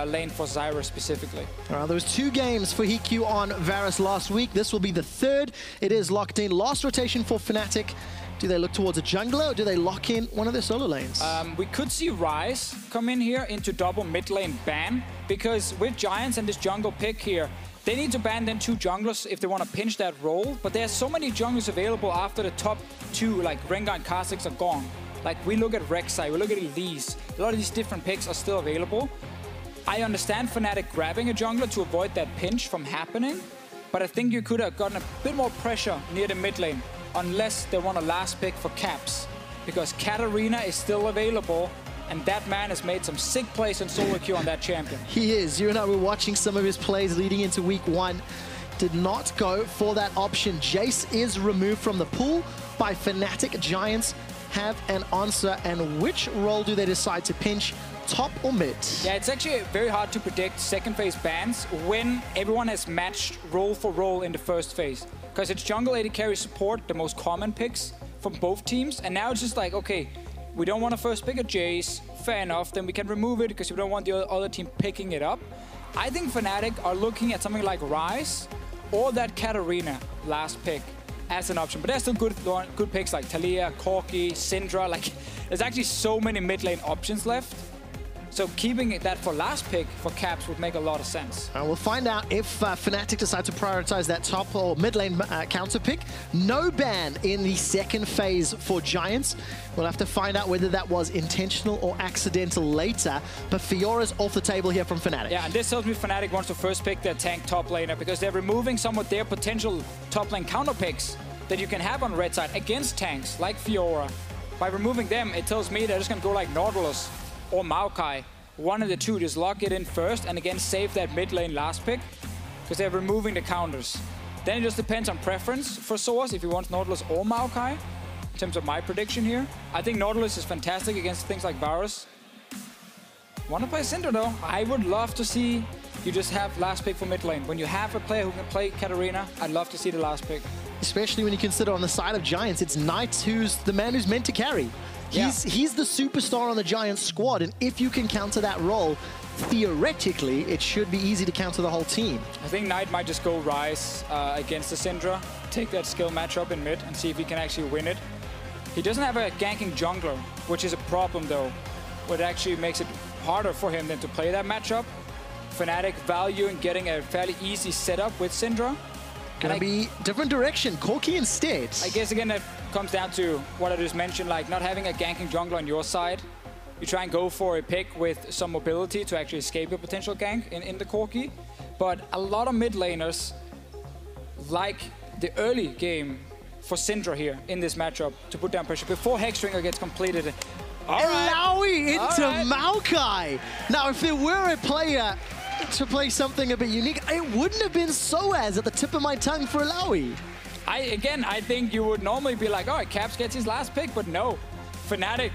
lane for Zyra specifically. There was 2 games for Hikyu on Varus last week. This will be the 3rd. It is locked in. Last rotation for Fnatic. Do they look towards a jungler, or do they lock in one of their solo lanes? We could see Ryze come in here into double mid lane ban, because with Giants and this jungle pick here, they need to ban then 2 junglers if they want to pinch that role. But there's so many junglers available after the top 2, like Rengar and Kha'Zix are gone. Like we look at Rek'Sai, we look at Elise. A lot of these different picks are still available. I understand Fnatic grabbing a jungler to avoid that pinch from happening, but I think you could have gotten a bit more pressure near the mid lane, unless they want a last pick for Caps, because Katarina is still available, and that man has made some sick plays in solo queue on that champion. He is. You and I were watching some of his plays leading into week 1. Did not go for that option. Jace is removed from the pool by Fnatic. Giants have an answer, and which role do they decide to pinch? Top or mid? Yeah, it's actually very hard to predict second phase bans when everyone has matched role for role in the first phase. Because it's jungle AD carry support, the most common picks from both teams. And now it's just like, okay, we don't want to first pick a Jace. Fair enough, then we can remove it because we don't want the other team picking it up. I think Fnatic are looking at something like Ryze or that Katarina last pick as an option. But there's still good picks like Taliyah, Corki, Syndra. Like, there's actually so many mid lane options left. So keeping that for last pick for Caps would make a lot of sense. We'll find out if Fnatic decide to prioritize that top or mid lane counter pick. No ban in the second phase for Giants. We'll have to find out whether that was intentional or accidental later. But Fiora's off the table here from Fnatic. Yeah, and this tells me Fnatic wants to first pick their tank top laner, because they're removing some of their potential top lane counter picks that you can have on red side against tanks like Fiora. By removing them, it tells me they're just going to go like Nautilus or Maokai. One of the two, just lock it in first and again save that mid lane last pick, because they're removing the counters. Then it just depends on preference for Source if he wants Nautilus or Maokai. In terms of my prediction here, I think Nautilus is fantastic against things like Varus. Want to play Syndra though? I would love to see you just have last pick for mid lane. When you have a player who can play Katarina, I'd love to see the last pick. Especially when you consider on the side of Giants, it's Knights who's the man who's meant to carry. He's the superstar on the Giants squad, and if you can counter that role, theoretically, it should be easy to counter the whole team. I think Knight might just go Ryze against the Syndra, take that skill matchup in mid, and see if he can actually win it. He doesn't have a ganking jungler, which is a problem though, what actually makes it harder for him than to play that matchup. Fnatic valuing getting a fairly easy setup with Syndra. Gonna be different direction, Corki instead. I guess again that comes down to what I just mentioned, like not having a ganking jungler on your side. You try and go for a pick with some mobility to actually escape a potential gank in the Corki. But a lot of mid laners like the early game for Syndra here in this matchup to put down pressure before Hexringer gets completed. Illaoi into Maokai. Now, if there were a player to play something a bit unique, it wouldn't have been Soaz at the tip of my tongue for Illaoi. I think you would normally be like, all right, Caps gets his last pick, but no. Fnatic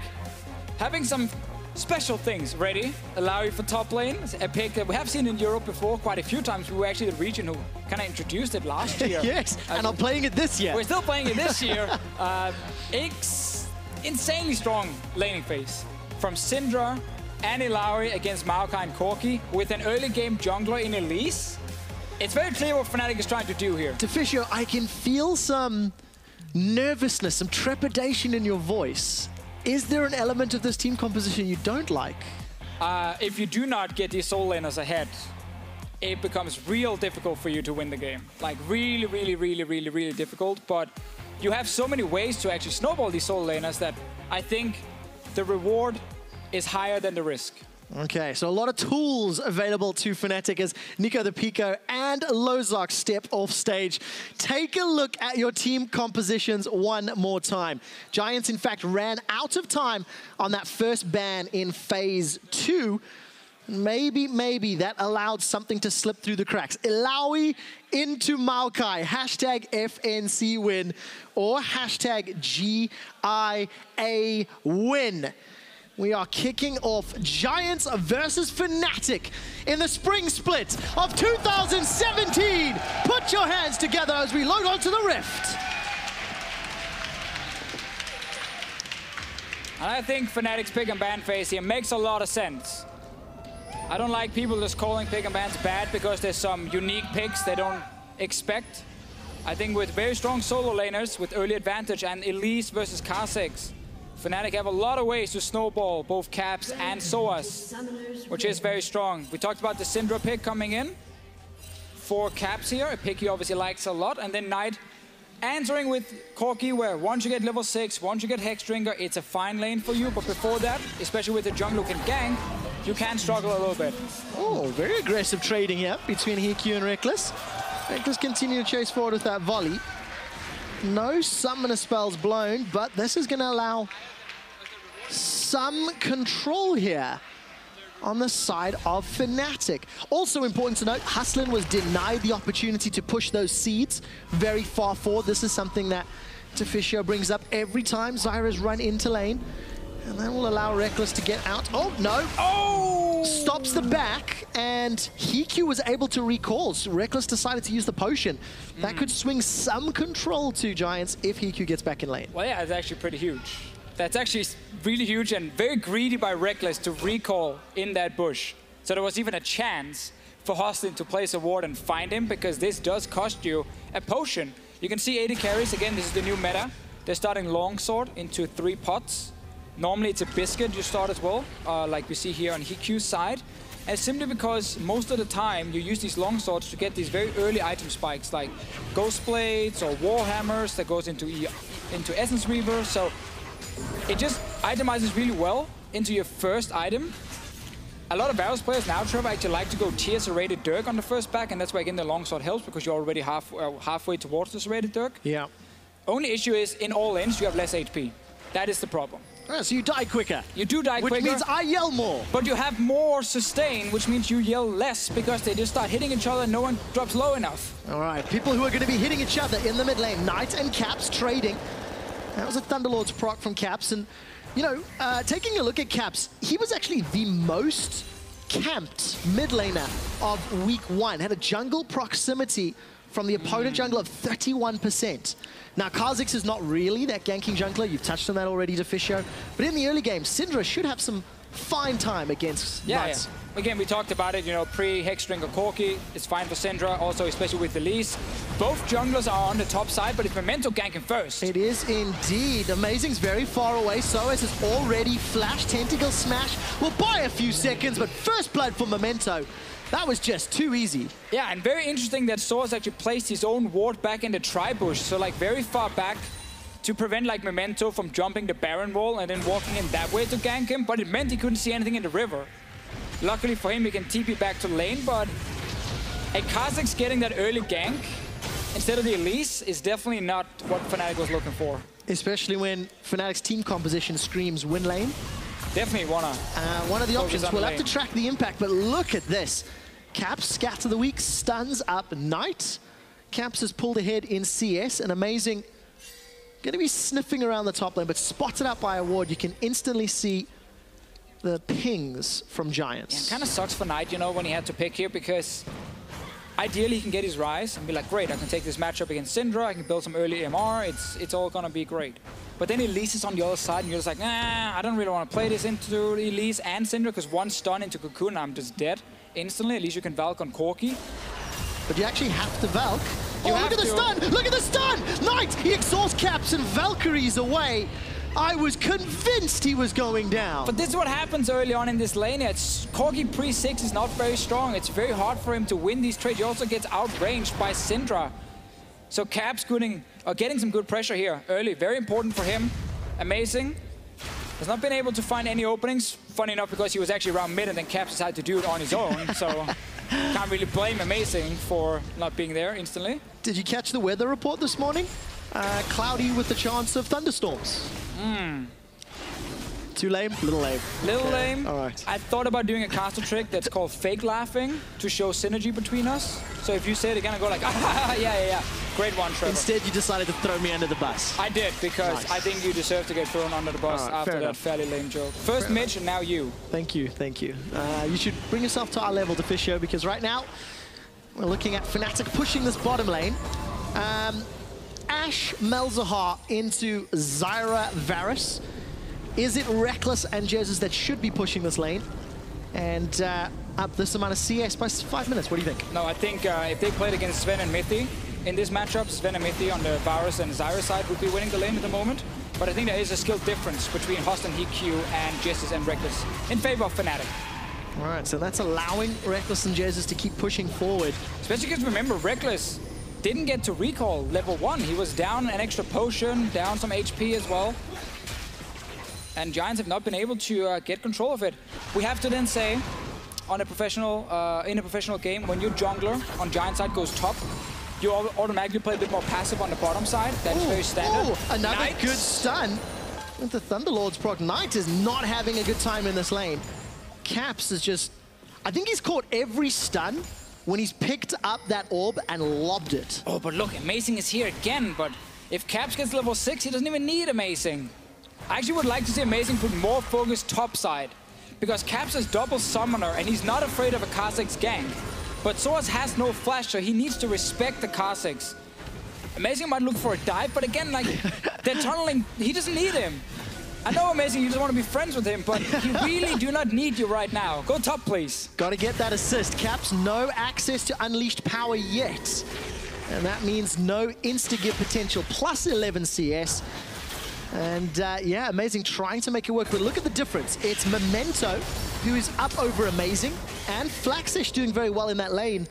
having some special things ready, allow you for top lane, a pick that we have seen in Europe before quite a few times. We were actually the region who kind of introduced it last year. Yes, and are playing it this year. We're still playing it this year. Insanely strong laning phase from Syndra and Ilaoi against Maokai and Corki with an early game jungler in Elise. It's very clear what Fnatic is trying to do here. Deficio, I can feel some nervousness, some trepidation in your voice. Is there an element of this team composition you don't like? If you do not get these soul laners ahead, it becomes real difficult for you to win the game. Like really, really, really, really, really difficult. But you have so many ways to actually snowball these soul laners that I think the reward is higher than the risk. Okay, so a lot of tools available to Fnatic as Nico the Pico and Lozark step off stage. Take a look at your team compositions one more time. Giants, in fact, ran out of time on that first ban in Phase 2. Maybe that allowed something to slip through the cracks. Ilaoi into Maokai, hashtag FNC win, or hashtag GIA win. We are kicking off Giants versus Fnatic in the spring split of 2017. Put your hands together as we load onto the Rift. And I think Fnatic's pick and ban phase here makes a lot of sense. I don't like people just calling pick and bans bad because there's some unique picks they don't expect. I think with very strong solo laners with early advantage and Elise versus Kha'Zix, Fnatic have a lot of ways to snowball both Caps and Soas, which is very strong. We talked about the Syndra pick coming in for Caps here, a pick he obviously likes a lot, and then Knight answering with Corki, where once you get level 6, once you get Hexdrinker, it's a fine lane for you, but before that, especially with the jungle who can gank, you can struggle a little bit. Oh, very aggressive trading here between HQ and Reckless. Reckless continue to chase forward with that volley. No summoner spells blown, but this is going to allow some control here on the side of Fnatic. Also important to note, Hustlin was denied the opportunity to push those seeds very far forward. This is something that Deficio brings up every time Zyra's run into lane. And that will allow Reckless to get out. Oh, no. Oh! Stops the back, and Hiku was able to recall. So Reckless decided to use the potion. That could swing some control to Giants if Hiku gets back in lane. Well, yeah, it's actually pretty huge. That's actually really huge and very greedy by Reckless to recall in that bush. So there was even a chance for Hostin to place a ward and find him, because this does cost you a potion. You can see 80 carries. Again, this is the new meta. They're starting longsword into 3 pots. Normally it's a biscuit you start as well, like we see here on Hiku's side. And simply because most of the time you use these longswords to get these very early item spikes, like Ghost Blades or Warhammers that goes into Essence Reaver. So it just itemizes really well into your first item. A lot of Varus players now, Trevor, actually like to go tier Serrated Dirk on the first back, and that's why again the longsword helps, because you're already halfway towards the Serrated Dirk. Yeah. Only issue is in all lanes you have less HP. That is the problem. Oh, so you die quicker. You do die quicker. Which means I yell more. But you have more sustain, which means you yell less, because they just start hitting each other and no one drops low enough. All right, people who are going to be hitting each other in the mid lane. Knight and Caps trading. That was a Thunderlord's proc from Caps. And, you know, taking a look at Caps, he was actually the most camped mid laner of week 1. Had a jungle proximity from the opponent jungle of 31%. Now, Kha'Zix is not really that ganking jungler. You've touched on that already, Deficio. But in the early game, Syndra should have some fine time against Knights. Yeah. Again, we talked about it, you know, pre-Hexdrinker Corki. It's fine for Syndra, also especially with Elise. Both junglers are on the top side, but it's Memento ganking first. It is indeed. Amazing's very far away. Soas is already flashed. Tentacle Smash will buy a few seconds, but first blood for Memento. That was just too easy. Yeah, and very interesting that Soas actually placed his own ward back in the tri-bush, so like very far back to prevent like Memento from jumping the Baron wall and then walking in that way to gank him, but it meant he couldn't see anything in the river. Luckily for him, he can TP back to lane, but a Kha'Zix getting that early gank instead of the Elise is definitely not what Fnatic was looking for. Especially when Fnatic's team composition screams win lane. Definitely one of the options. We'll have to track the impact, but look at this. Caps, Scatter the Weak, stuns up Knight. Caps has pulled ahead in CS, and Amazing going to be sniffing around the top lane, but spotted out by a ward. You can instantly see the pings from Giants. Yeah, it kind of sucks for Knight, you know, when he had to pick here, because ideally he can get his Rise and be like, great, I can take this matchup against Syndra, I can build some early MR, it's all going to be great. But then Elise is on the other side, and you're just like, nah, I don't really want to play this into Elise and Syndra, because one stun into Cocoon, I'm just dead instantly. At least you can Valk on Corki. But you actually have to Valk. Oh, look at the stun! Look at the stun! Knight, he exhausts Caps and Valkyries away. I was convinced he was going down. But this is what happens early on in this lane. Corki pre-6 is not very strong. It's very hard for him to win these trades. He also gets outranged by Syndra. So Caps getting some good pressure here early. Very important for him. Amazing. Has not been able to find any openings. Funny enough, because he was actually around mid and then Caps decided to do it on his own. So can't really blame Amazing for not being there instantly. Did you catch the weather report this morning? Cloudy with the chance of thunderstorms. Too lame? Little lame. Little lame. All right. I thought about doing a caster trick that's called fake laughing to show synergy between us. So if you say it again, I go like, ah, yeah. Great one, Trevor. Instead, you decided to throw me under the bus. I did, because nice. I think you deserve to get thrown under the bus after that fairly lame joke. First Mitch, and now you. Thank you, thank you. You should bring yourself to our level, Deficio, because right now, we're looking at Fnatic pushing this bottom lane. Ashe Malzahar into Zyra Varus. Is it Reckless and Jesus that should be pushing this lane? And up this amount of CS by 5 minutes, what do you think? No, I think if they played against Sven and Mithi in this matchup, Sven and Mithi on the Varus and Zyra side would be winning the lane at the moment. But I think there is a skill difference between Host and HQ and Jesus and Reckless in favor of Fnatic. All right, so that's allowing Reckless and Jesus to keep pushing forward. Especially because remember, Reckless didn't get to recall level 1. He was down an extra potion, down some HP as well. And Giants have not been able to get control of it. We have to then say, on a professional, in a professional game, when your jungler on Giant side goes top, you automatically play a bit more passive on the bottom side. That's very standard. Another good stun with the Thunderlord's proc. Knight is not having a good time in this lane. Caps is just, I think he's caught every stun when he's picked up that orb and lobbed it. Oh, but look, Amazing is here again, but if Caps gets level 6, he doesn't even need Amazing. I actually would like to see Amazing put more focus top side, because Caps is double summoner and he's not afraid of a Kha'Zix gank. But Soaz has no flash, so he needs to respect the Kha'Zix. Amazing might look for a dive, but again, like, they're tunneling, he doesn't need him. I know, Amazing, you just want to be friends with him, but he really do not need you right now. Go top, please. Got to get that assist. Caps, no access to unleashed power yet. And that means no insta-give potential, plus 11 CS. And yeah, Amazing trying to make it work, but look at the difference. It's Memento, who is up over Amazing, and Flaxish doing very well in that lane,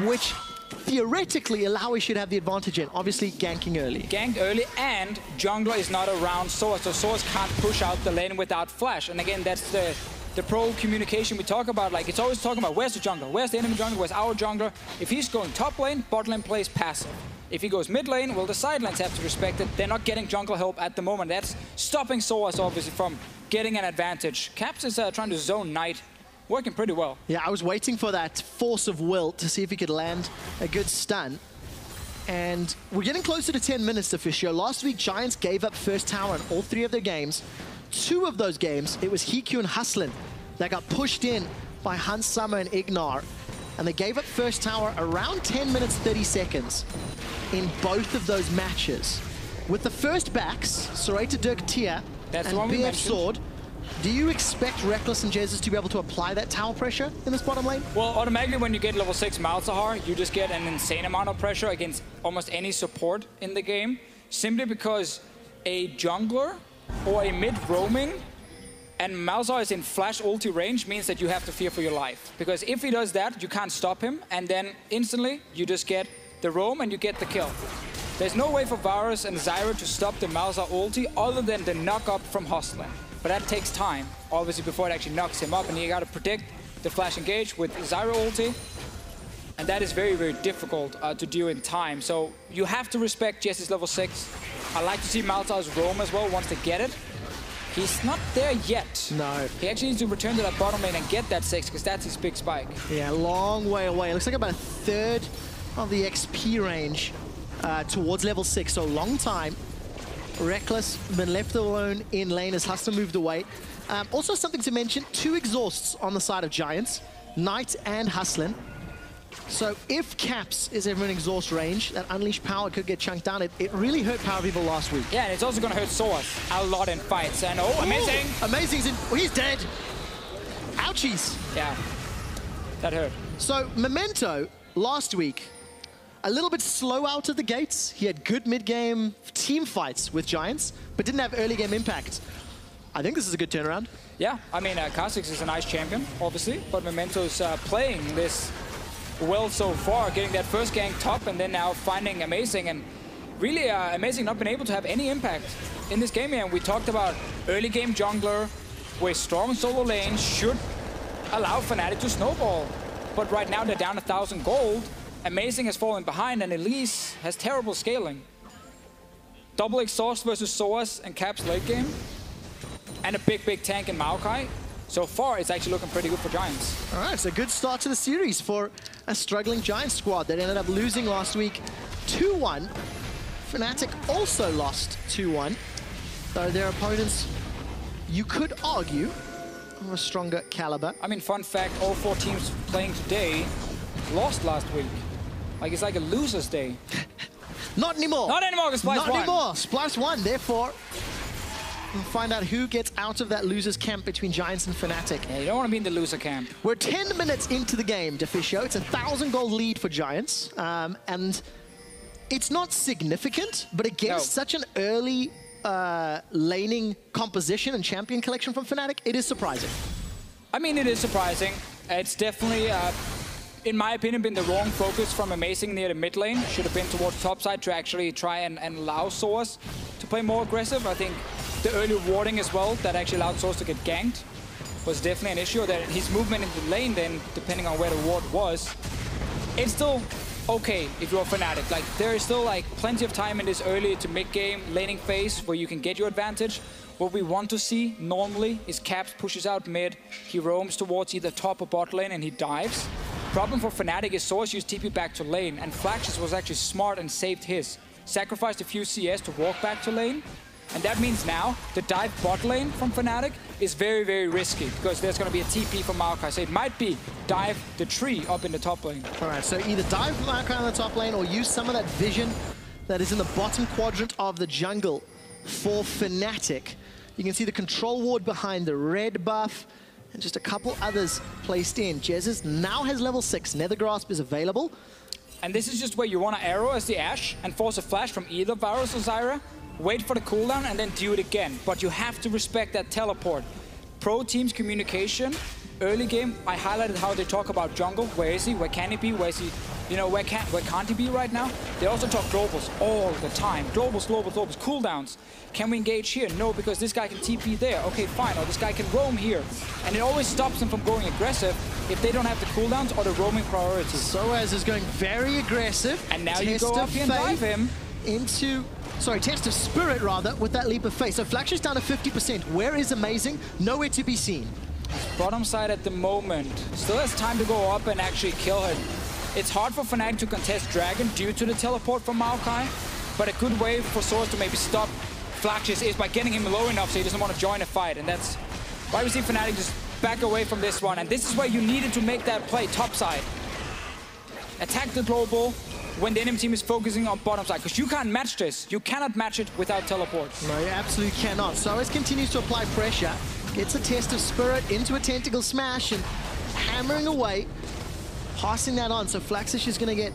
which theoretically Alawi should have the advantage in, obviously ganking early. Ganked early, and jungler is not around Soaz, so Soaz can't push out the lane without flash. And again, that's the pro communication we talk about. Like, it's always talking about where's the jungler, where's the enemy jungler, where's our jungler. If he's going top lane, bot lane plays passive. If he goes mid lane, well, the side lanes have to respect it. They're not getting jungle help at the moment. That's stopping Soaz, obviously, from getting an advantage. Caps is trying to zone Knight, working pretty well. Yeah, I was waiting for that force of will to see if he could land a good stun. And we're getting closer to 10 minutes to Fisher. Last week, Giants gave up first tower in all 3 of their games. 2 of those games, it was Hiku and Hustlin that got pushed in by Hans Summer and Ignar. And they gave up first tower around 10 minutes, 30 seconds in both of those matches. With the first backs, Soreta Dirk Tia and BF Sword, do you expect Reckless and Jesus to be able to apply that tower pressure in this bottom lane? Well, automatically when you get level 6 Malzahar, you just get an insane amount of pressure against almost any support in the game, simply because a jungler or a mid roaming and Malzahar is in flash ulti range means that you have to fear for your life. Because if he does that, you can't stop him, and then instantly you just get the roam and you get the kill. There's no way for Varus and Zyra to stop the Malzahar ulti other than the knock up from Hostler. But that takes time, obviously, before it actually knocks him up, and you gotta predict the flash engage with Zyra ulti. And that is very, very difficult to do in time. So you have to respect Jesse's level 6. I like to see Malzahar's roam as well once they get it. He's not there yet. No. He actually needs to return to that bottom lane and get that 6, because that's his big spike. Yeah, long way away. It looks like about a third of the XP range towards level 6, so long time. Reckless been left alone in lane as Hustler moved away. Also something to mention, 2 exhausts on the side of Giants, Knight and Hustlin. So if Caps is ever in exhaust range, that unleashed power could get chunked down. It really hurt Power People last week. Yeah, and it's also going to hurt Soas a lot in fights. And oh, amazing! Amazing's in. Oh, he's dead. Ouchies. Yeah, that hurt. So Memento last week, a little bit slow out of the gates. He had good mid-game team fights with Giants, but didn't have early game impact. I think this is a good turnaround. Yeah, I mean, Kha'Zix is a nice champion, obviously, but Memento's playing this well so far, getting that first gank top and then now finding Amazing, and really Amazing not been able to have any impact in this game here. And we talked about early game jungler where strong solo lanes should allow Fnatic to snowball. But right now they're down 1,000 gold. Amazing has fallen behind and Elise has terrible scaling. Double exhaust versus Soas and Caps late game. And a big tank in Maokai. So far, it's actually looking pretty good for Giants. All right, it's a good start to the series for a struggling Giants squad that ended up losing last week 2-1. Fnatic also lost 2-1, though their opponents, you could argue, are a stronger caliber. I mean, fun fact, all 4 teams playing today lost last week. Like, it's like a loser's day. Not anymore. Not anymore, because Splyce won. Not anymore. Splyce won, therefore, we'll find out who gets out of that loser's camp between Giants and Fnatic. Yeah, you don't want to be in the loser camp. We're 10 minutes into the game, Deficio. It's a 1,000 gold lead for Giants. And it's not significant, but against such an early laning composition and champion collection from Fnatic, it is surprising. I mean, it is surprising. It's definitely, in my opinion, been the wrong focus from Amazing near the mid lane. Should have been towards top side to actually try and allow Source to play more aggressive. I think the early warding as well that actually allowed Source to get ganked was definitely an issue. That his movement in the lane then, depending on where the ward was, it's still okay if you're a Fnatic. Like, there is still like plenty of time in this early to mid-game laning phase where you can get your advantage. What we want to see normally is Caps pushes out mid, he roams towards either top or bot lane and he dives. Problem for Fnatic is Source used TP back to lane, and Flaxus was actually smart and saved his. Sacrificed a few CS to walk back to lane, and that means now the dive bot lane from Fnatic is very, very risky because there's going to be a TP from Maokai. So it might be dive the tree up in the top lane. All right, so either dive Maokai on the top lane or use some of that vision that is in the bottom quadrant of the jungle for Fnatic. You can see the control ward behind the red buff and just a couple others placed in. Jesus now has level 6. Nether Grasp is available. And this is just where you want to arrow as the Ashe and force a flash from either Varus or Zyra. Wait for the cooldown and then do it again. But you have to respect that teleport. Pro teams communication. Early game, I highlighted how they talk about jungle. Where is he? Where can he be? Where is he? You know, where can't he be right now? They also talk globals all the time. Globals, cooldowns. Can we engage here? No, because this guy can TP there. Okay, fine. Or this guy can roam here. And it always stops them from going aggressive if they don't have the cooldowns or the roaming priority. Soaz is going very aggressive. And now you go up here and dive him. Into... Sorry, Test of Spirit, rather, with that leap of faith. So Flaxus down to 50%. Where is Amazing? Nowhere to be seen. Bottom side at the moment. Still has time to go up and actually kill him. It's hard for Fnatic to contest Dragon due to the teleport from Maokai, but a good way for Source to maybe stop Flaxus is by getting him low enough so he doesn't want to join a fight, and that's why we see Fnatic just back away from this one. And this is where you needed to make that play topside. Attack the global when the enemy team is focusing on bottom side, because you can't match this. You cannot match it without teleport. No, you absolutely cannot. Soaz continues to apply pressure. Gets a Test of Spirit into a Tentacle Smash and hammering away, passing that on. So Flaxus is going to get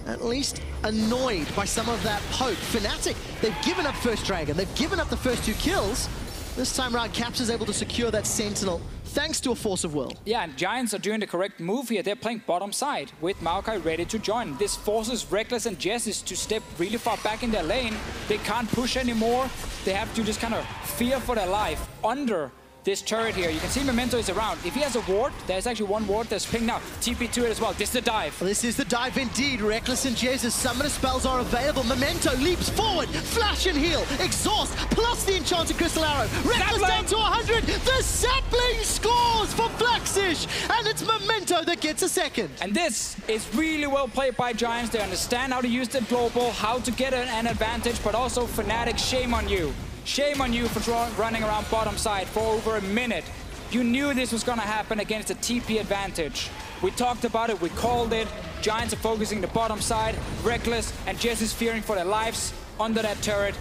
at least annoyed by some of that poke. Fnatic, they've given up first Dragon. They've given up the first 2 kills. This time around, Caps is able to secure that Sentinel thanks to a force of will. Yeah, and Giants are doing the correct move here. They're playing bottom side with Maokai ready to join. This forces Reckless and Jessis to step really far back in their lane. They can't push anymore. They have to just kind of fear for their life under this turret here. You can see Memento is around. If he has a ward, there's actually one ward that's pinged now. TP to it as well. This is the dive. This is the dive indeed. Reckless and Jez's summoner spells are available. Memento leaps forward. Flash and heal. Exhaust plus the enchanted crystal arrow. Reckless down to 100. The sapling scores for Flaxish. And it's Memento that gets a second. And this is really well played by Giants. They understand how to use the global, how to get an advantage, but also Fnatic, shame on you. Shame on you for running around bottom side for over a minute. You knew this was going to happen against a TP advantage. We talked about it, we called it. Giants are focusing the bottom side. Reckless and Jess is fearing for their lives under that turret.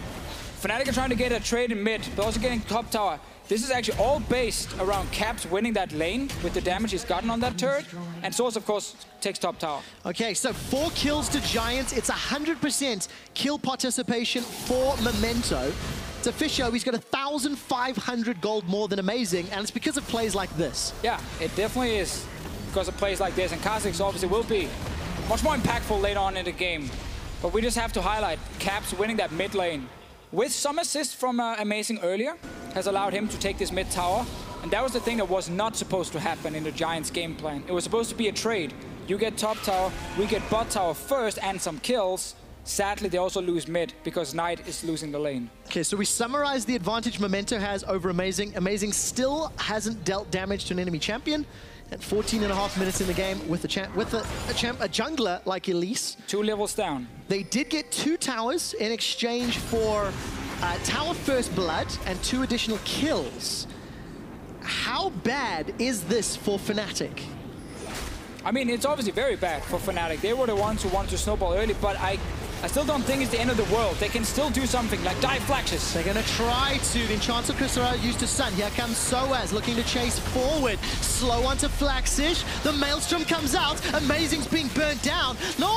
Fnatic are trying to get a trade in mid, but also getting top tower. This is actually all based around Caps winning that lane with the damage he's gotten on that turret. And Source, of course, takes top tower. Okay, so 4 kills to Giants. It's 100% kill participation for Memento. It's official. He's got 1,500 gold more than amazing, and it's because of plays like this. Yeah, it definitely is because of plays like this, and Kha'Zix obviously will be much more impactful later on in the game. But we just have to highlight Caps winning that mid lane with some assist from Amazing earlier has allowed him to take this mid tower, and that was the thing that was not supposed to happen in the Giants game plan. It was supposed to be a trade. You get top tower, we get bot tower first and some kills. Sadly, they also lose mid because Knight is losing the lane. Okay, so we summarize the advantage Memento has over Amazing. Amazing still hasn't dealt damage to an enemy champion. At 14.5 minutes in the game with a jungler like Elise. 2 levels down. They did get 2 towers in exchange for tower first blood and 2 additional kills. How bad is this for Fnatic? I mean, it's obviously very bad for Fnatic. They were the ones who wanted to snowball early, but I still don't think it's the end of the world. They can still do something, like dive Flaxes. They're going to try to. The Enchanted Crystal Arrow used to stun. Here comes Soaz looking to chase forward. Slow onto Flaxish. The Maelstrom comes out. Amazing's being burnt down. No,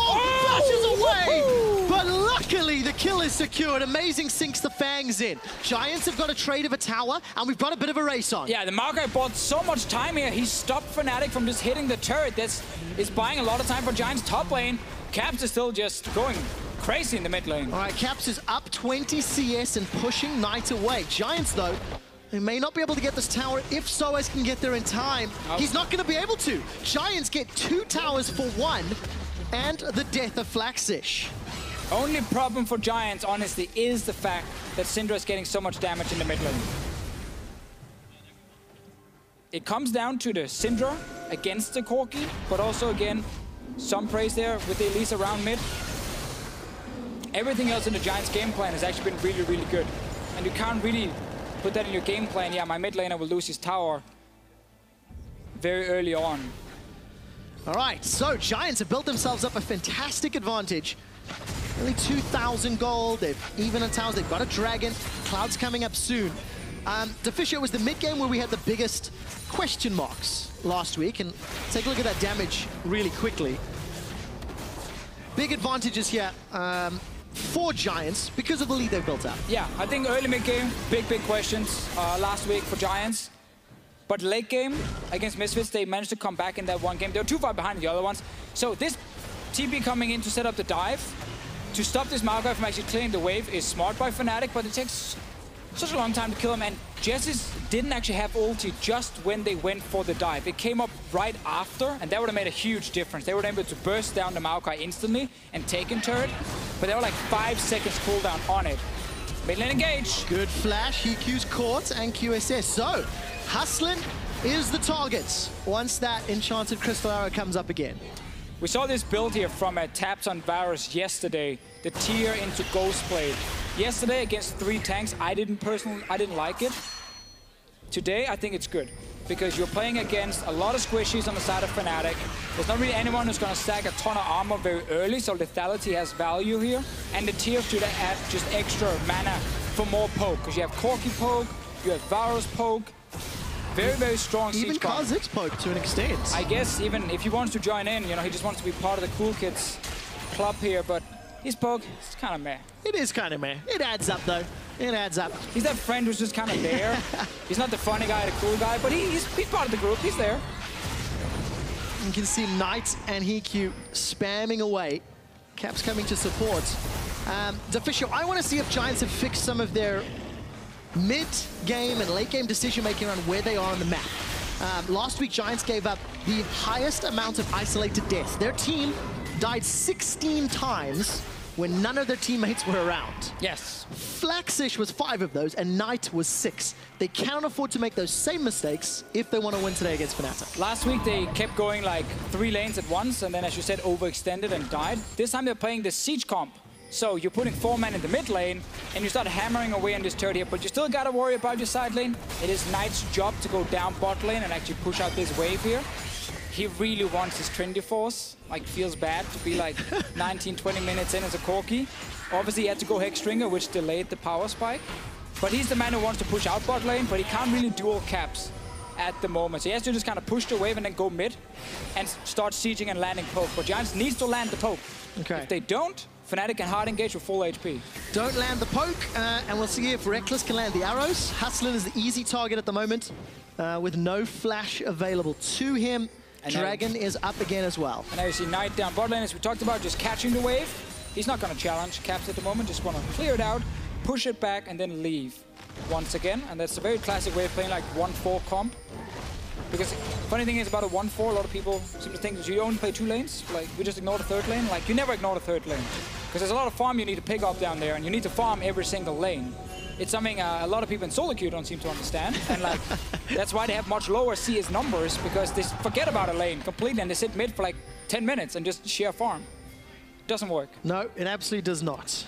flashes away. But luckily, the kill is secured. Amazing sinks the Fangs in. Giants have got a trade of a tower, and we've got a bit of a race on. Yeah, the Maokai bought so much time here. He stopped Fnatic from just hitting the turret. This is buying a lot of time for Giants top lane. Caps is still just going crazy in the mid lane. All right, Caps is up 20 CS and pushing Knight away. Giants, though, they may not be able to get this tower if Soaz can get there in time. Oh. He's not going to be able to. Giants get 2 towers for 1 and the death of Flaxish. Only problem for Giants, honestly, is the fact that Syndra is getting so much damage in the mid lane. It comes down to the Syndra against the Corki, but also, again, some praise there with the Elise around mid. Everything else in the Giants' game plan has actually been really, really good. And you can't really put that in your game plan. Yeah, my mid laner will lose his tower very early on. All right, so Giants have built themselves up a fantastic advantage. Only 2,000 gold. They've even on towers. They've got a dragon. Cloud's coming up soon. Deficio was the mid game where we had the biggest question marks last week. And take a look at that damage really quickly. Big advantages here for Giants because of the lead they've built up. Yeah, I think early mid game, big questions last week for Giants. But late game against Misfits, they managed to come back in that one game. They were too far behind the other ones. So this TP coming in to set up the dive, to stop this Maokai from actually clearing the wave is smart by Fnatic, but it takes such a long time to kill him. And Jessis didn't actually have ulti just when they went for the dive. It came up right after, and that would have made a huge difference. They were able to burst down the Maokai instantly and take in turret, but they were like 5 seconds cooldown on it. Mid lane engage. Good flash, EQ's caught, and QSS. So, Hustlin is the target once that Enchanted Crystal Arrow comes up again. We saw this build here from Taps on Varus yesterday, the tier into Ghostblade. Yesterday against 3 tanks, I didn't like it. Today, I think it's good, because you're playing against a lot of squishies on the side of Fnatic. There's not really anyone who's going to stack a ton of armor very early, so lethality has value here. And the tiers should add just extra mana for more poke, because you have Corki poke, you have Varus poke. Very strong siege. Even Kha'Zix poke to an extent. I guess even if he wants to join in, you know, he just wants to be part of the cool kids club here, but his poke, it's kind of meh. It is kind of meh. It adds up, though. It adds up. He's that friend who's just kind of there. He's not the funny guy, the cool guy, but he's part of the group. He's there. You can see Knight and Hiku spamming away. Caps coming to support. Deficio, I want to see if Giants have fixed some of their mid-game and late-game decision-making around where they are on the map. Last week, Giants gave up the highest amount of isolated deaths. Their team died 16 times when none of their teammates were around. Yes. Flaxish was 5 of those, and Knight was 6. They can't afford to make those same mistakes if they want to win today against Fnatic. Last week, they kept going like 3 lanes at once, and then, as you said, overextended and died. This time, they're playing the Siege comp. So you're putting 4 men in the mid lane, and you start hammering away on this turret here, but you still gotta worry about your side lane. It is Knight's job to go down bot lane and actually push out this wave here. He really wants his trendy force. Like, feels bad to be like 19, 20 minutes in as a Corki. Obviously, he had to go Hexstringer, which delayed the power spike. But he's the man who wants to push out bot lane, but he can't really dual caps at the moment. So he has to just kind of push the wave and then go mid and start sieging and landing poke. But Giants needs to land the poke. Okay. If they don't, Fnatic can hard engage with full HP. Don't land the poke, and we'll see if Reckless can land the arrows. Hustlin is the easy target at the moment, with no flash available to him. And Dragon is up again as well. And now you see Knight down bot lane, as we talked about, just catching the wave. He's not going to challenge caps at the moment, just want to clear it out, push it back, and then leave once again. And that's a very classic way of playing like 1-4 comp. Because funny thing is about a 1-4, a lot of people seem to think that you only play 2 lanes. Like, we just ignore the 3rd lane. Like, you never ignore the 3rd lane. Because there's a lot of farm you need to pick up down there, and you need to farm every single lane. It's something a lot of people in solo queue don't seem to understand. And like, that's why they have much lower CS numbers, because they forget about a lane completely and they sit mid for like 10 minutes and just sheer farm. Doesn't work. No, it absolutely does not.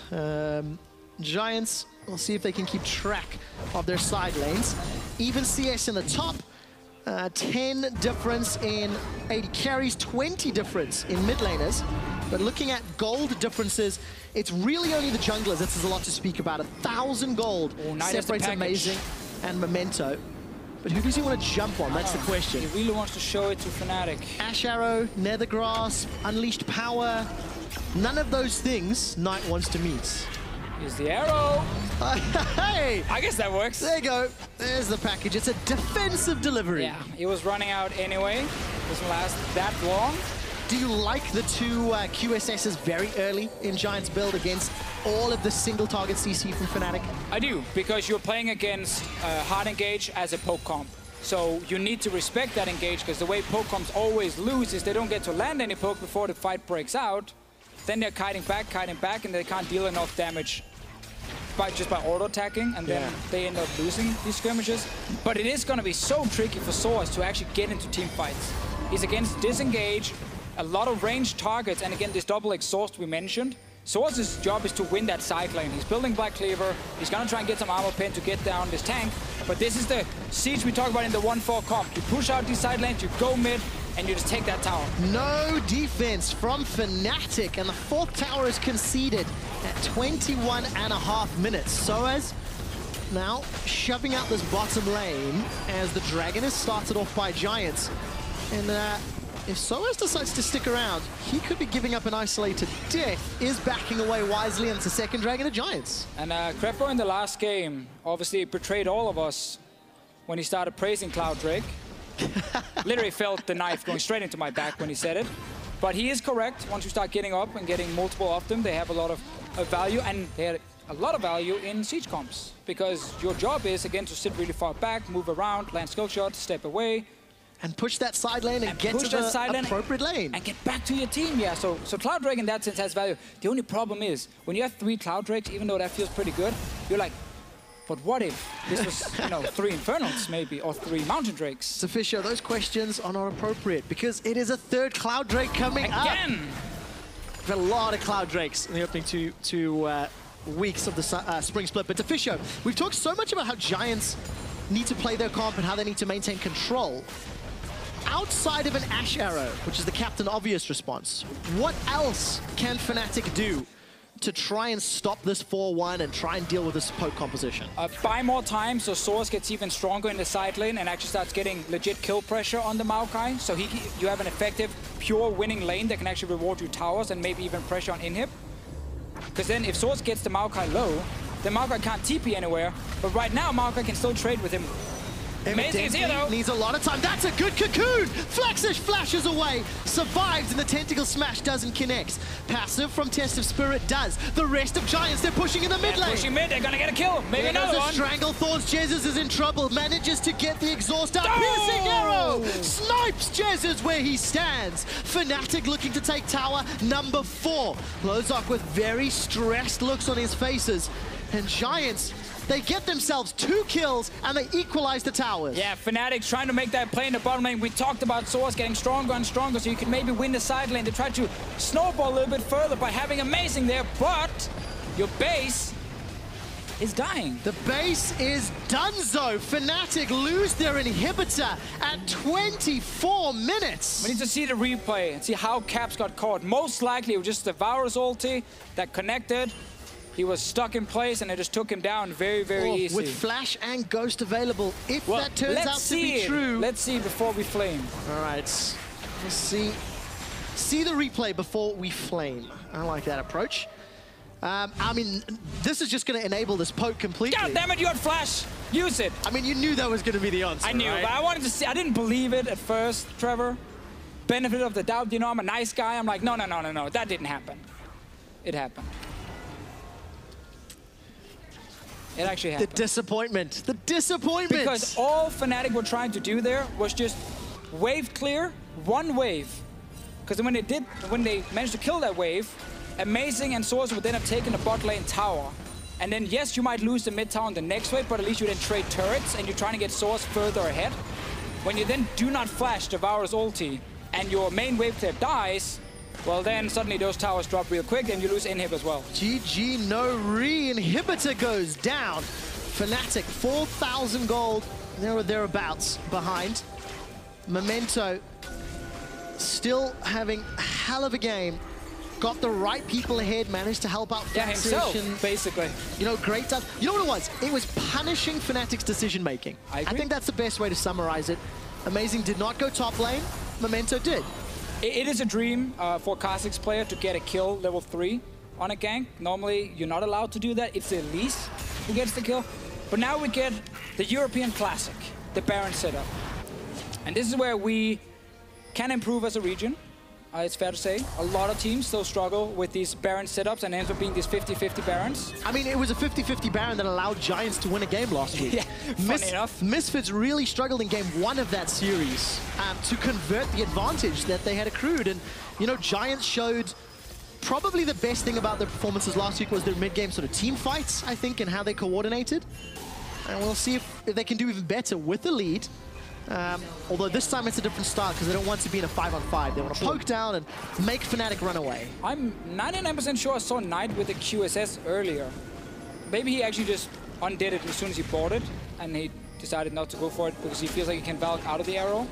Giants, we'll see if they can keep track of their side lanes. Even CS in the top. 10 difference in AD carries, 20 difference in mid laners. But looking at gold differences, it's really only the junglers. This is a lot to speak about. 1,000 gold separates Amazing and Memento. But who does he want to jump on? That's the question. He really wants to show it to Fnatic. Ash Arrow, Nether Grasp, Unleashed Power. None of those things Knight wants to meet. Here's the arrow. Hey! I guess that works. There you go. There's the package. It's a defensive delivery. Yeah, it was running out anyway. Doesn't last that long. Do you like the 2 QSSs very early in Giants' build against all of the single target CC from Fnatic? I do, because you're playing against hard engage as a poke comp. So you need to respect that engage, because the way poke comps always lose is they don't get to land any poke before the fight breaks out. Then they're kiting back, and they can't deal enough damage just by auto-attacking, and then they end up losing these skirmishes. But it is going to be so tricky for Soaz to actually get into team fights. He's against disengage, a lot of ranged targets, and again, this double exhaust we mentioned. Soaz's job is to win that side lane. He's building Black Cleaver. He's going to try and get some armor pen to get down this tank. But this is the siege we talked about in the 1-4 comp. You push out these side lanes, you go mid, and you just take that tower. No defense from Fnatic, and the 4th tower is conceded at 21.5 minutes. Soaz now shoving out this bottom lane as the Dragon is started off by Giants. And if Soaz decides to stick around, he could be giving up an isolated death, is backing away wisely, and it's a 2nd Dragon to Giants. And Crepo in the last game obviously betrayed all of us when he started praising Cloud Drake. Literally felt the knife going straight into my back when he said it. But he is correct. Once you start getting up and getting multiple of them, they have a lot of value, and they had a lot of value in siege comps. Because your job is, again, to sit really far back, move around, land skill shots, step away. And push that side lane and get to the appropriate lane. And get back to your team, yeah. So Cloud Drake in that sense has value. The only problem is, when you have 3 Cloud Drakes, even though that feels pretty good, you're like, but what if this was, you know, 3 Infernals maybe, or 3 Mountain Drakes? So Fisher, those questions are not appropriate because it is a 3rd Cloud Drake coming up. Again! We've had a lot of Cloud Drakes in the opening two weeks of the Spring Split. But to Fisher, we've talked so much about how Giants need to play their comp and how they need to maintain control. Outside of an Ash Arrow, which is the Captain Obvious response, what else can Fnatic do to try and stop this 4-1 and try and deal with this poke composition? Buy more time so Soaz gets even stronger in the side lane and actually starts getting legit kill pressure on the Maokai. So you have an effective, pure winning lane that can actually reward you towers and maybe even pressure on inhib. Because then if Soaz gets the Maokai low, then Maokai can't TP anywhere. But right now, Maokai can still trade with him Amazing is here, though. Needs a lot of time. That's a good cocoon. Flaxish flashes away. Survives, and the tentacle smash doesn't connect. Passive from Test of Spirit does. The rest of Giants, they're pushing in the mid lane. Pushing mid, they're gonna get a kill. Maybe another one. Strangle Thorns. Jesus is in trouble. Manages to get the exhaust out. Piercing arrow. Snipes Jesus where he stands. Fnatic looking to take tower number 4. Lozok with very stressed looks on his faces. And Giants, they get themselves 2 kills and they equalize the towers. Yeah, Fnatic's trying to make that play in the bottom lane. We talked about Source getting stronger and stronger so you can maybe win the side lane. They try to snowball a little bit further by having Amazing there, but your base is dying. The base is donezo. Fnatic lose their inhibitor at 24 minutes. We need to see the replay and see how Caps got caught. Most likely it was just the Varus ulti that connected. He was stuck in place and it just took him down very, very easy. With Flash and Ghost available, if that turns out to be true. Let's see before we flame. All right, let's see. See the replay before we flame. I like that approach. I mean, this is just going to enable this poke completely. God damn it, you had Flash. Use it. I mean, you knew that was going to be the answer, I knew, right? but I wanted to see. I didn't believe it at first, Trevor. Benefit of the doubt, you know, I'm a nice guy. I'm like, no, that didn't happen. It happened. It actually happened. The disappointment. The disappointment. Because all Fnatic were trying to do there was just wave clear, one wave. Because when they managed to kill that wave, Amazing and Source would then have taken the bot lane tower. And then, yes, you might lose the mid tower in the next wave, but at least you then trade turrets and you're trying to get Source further ahead. When you then do not flash the Varus ulti and your main wave clear dies, well, then suddenly those towers drop real quick and you lose inhib as well. GG, no re-inhibitor goes down. Fnatic, 4,000 gold, there or thereabouts behind. Memento still having a hell of a game. Got the right people ahead, managed to help out himself, basically. You know, great stuff. You know what it was? It was punishing Fnatic's decision-making. I think that's the best way to summarize it. Amazing did not go top lane. Memento did. It is a dream for a Kha'Zix player to get a kill level 3 on a gank. Normally, you're not allowed to do that. It's the Elise who gets the kill. But now we get the European Classic, the Baron setup. And this is where we can improve as a region. It's fair to say. A lot of teams still struggle with these Baron setups and ends up being these 50-50 Barons. I mean, it was a 50-50 Baron that allowed Giants to win a game last week. Yeah, funny enough. Misfits really struggled in game 1 of that series to convert the advantage that they had accrued. And, you know, Giants showed probably the best thing about their performances last week was their mid-game sort of team fights, I think, and how they coordinated. And we'll see if they can do even better with the lead. Although this time it's a different style because they don't want to be in a 5-on-5. They want to poke down and make Fnatic run away. I'm 99% sure I saw Knight with the QSS earlier. Maybe he actually just undid it as soon as he bought it and he decided not to go for it because he feels like he can Valk out of the arrow.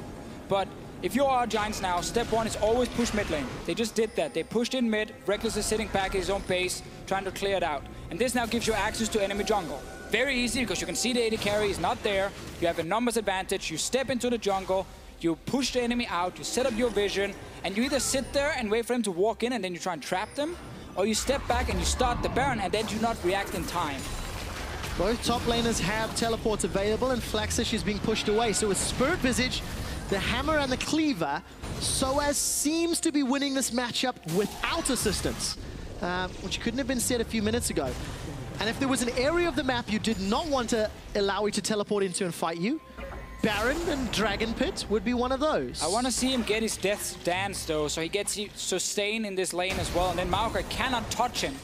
But if you are Giants now, step 1 is always push mid lane. They just did that. They pushed in mid. Reckless is sitting back at his own pace, trying to clear it out. And this now gives you access to enemy jungle. Very easy because you can see the AD carry is not there. You have a numbers advantage. You step into the jungle, you push the enemy out, you set up your vision, and you either sit there and wait for them to walk in and then you try and trap them, or you step back and you start the Baron and then do not react in time. Both top laners have teleports available and Flaxish is being pushed away. So with Spirit Visage, the Hammer and the Cleaver, Soaz seems to be winning this matchup without assistance, which couldn't have been said a few minutes ago. And if there was an area of the map you did not want to allow it to teleport into and fight you, Baron and Dragon Pit would be one of those. I want to see him get his Death's Dance though, so he gets sustain in this lane as well, and then Maokai cannot touch him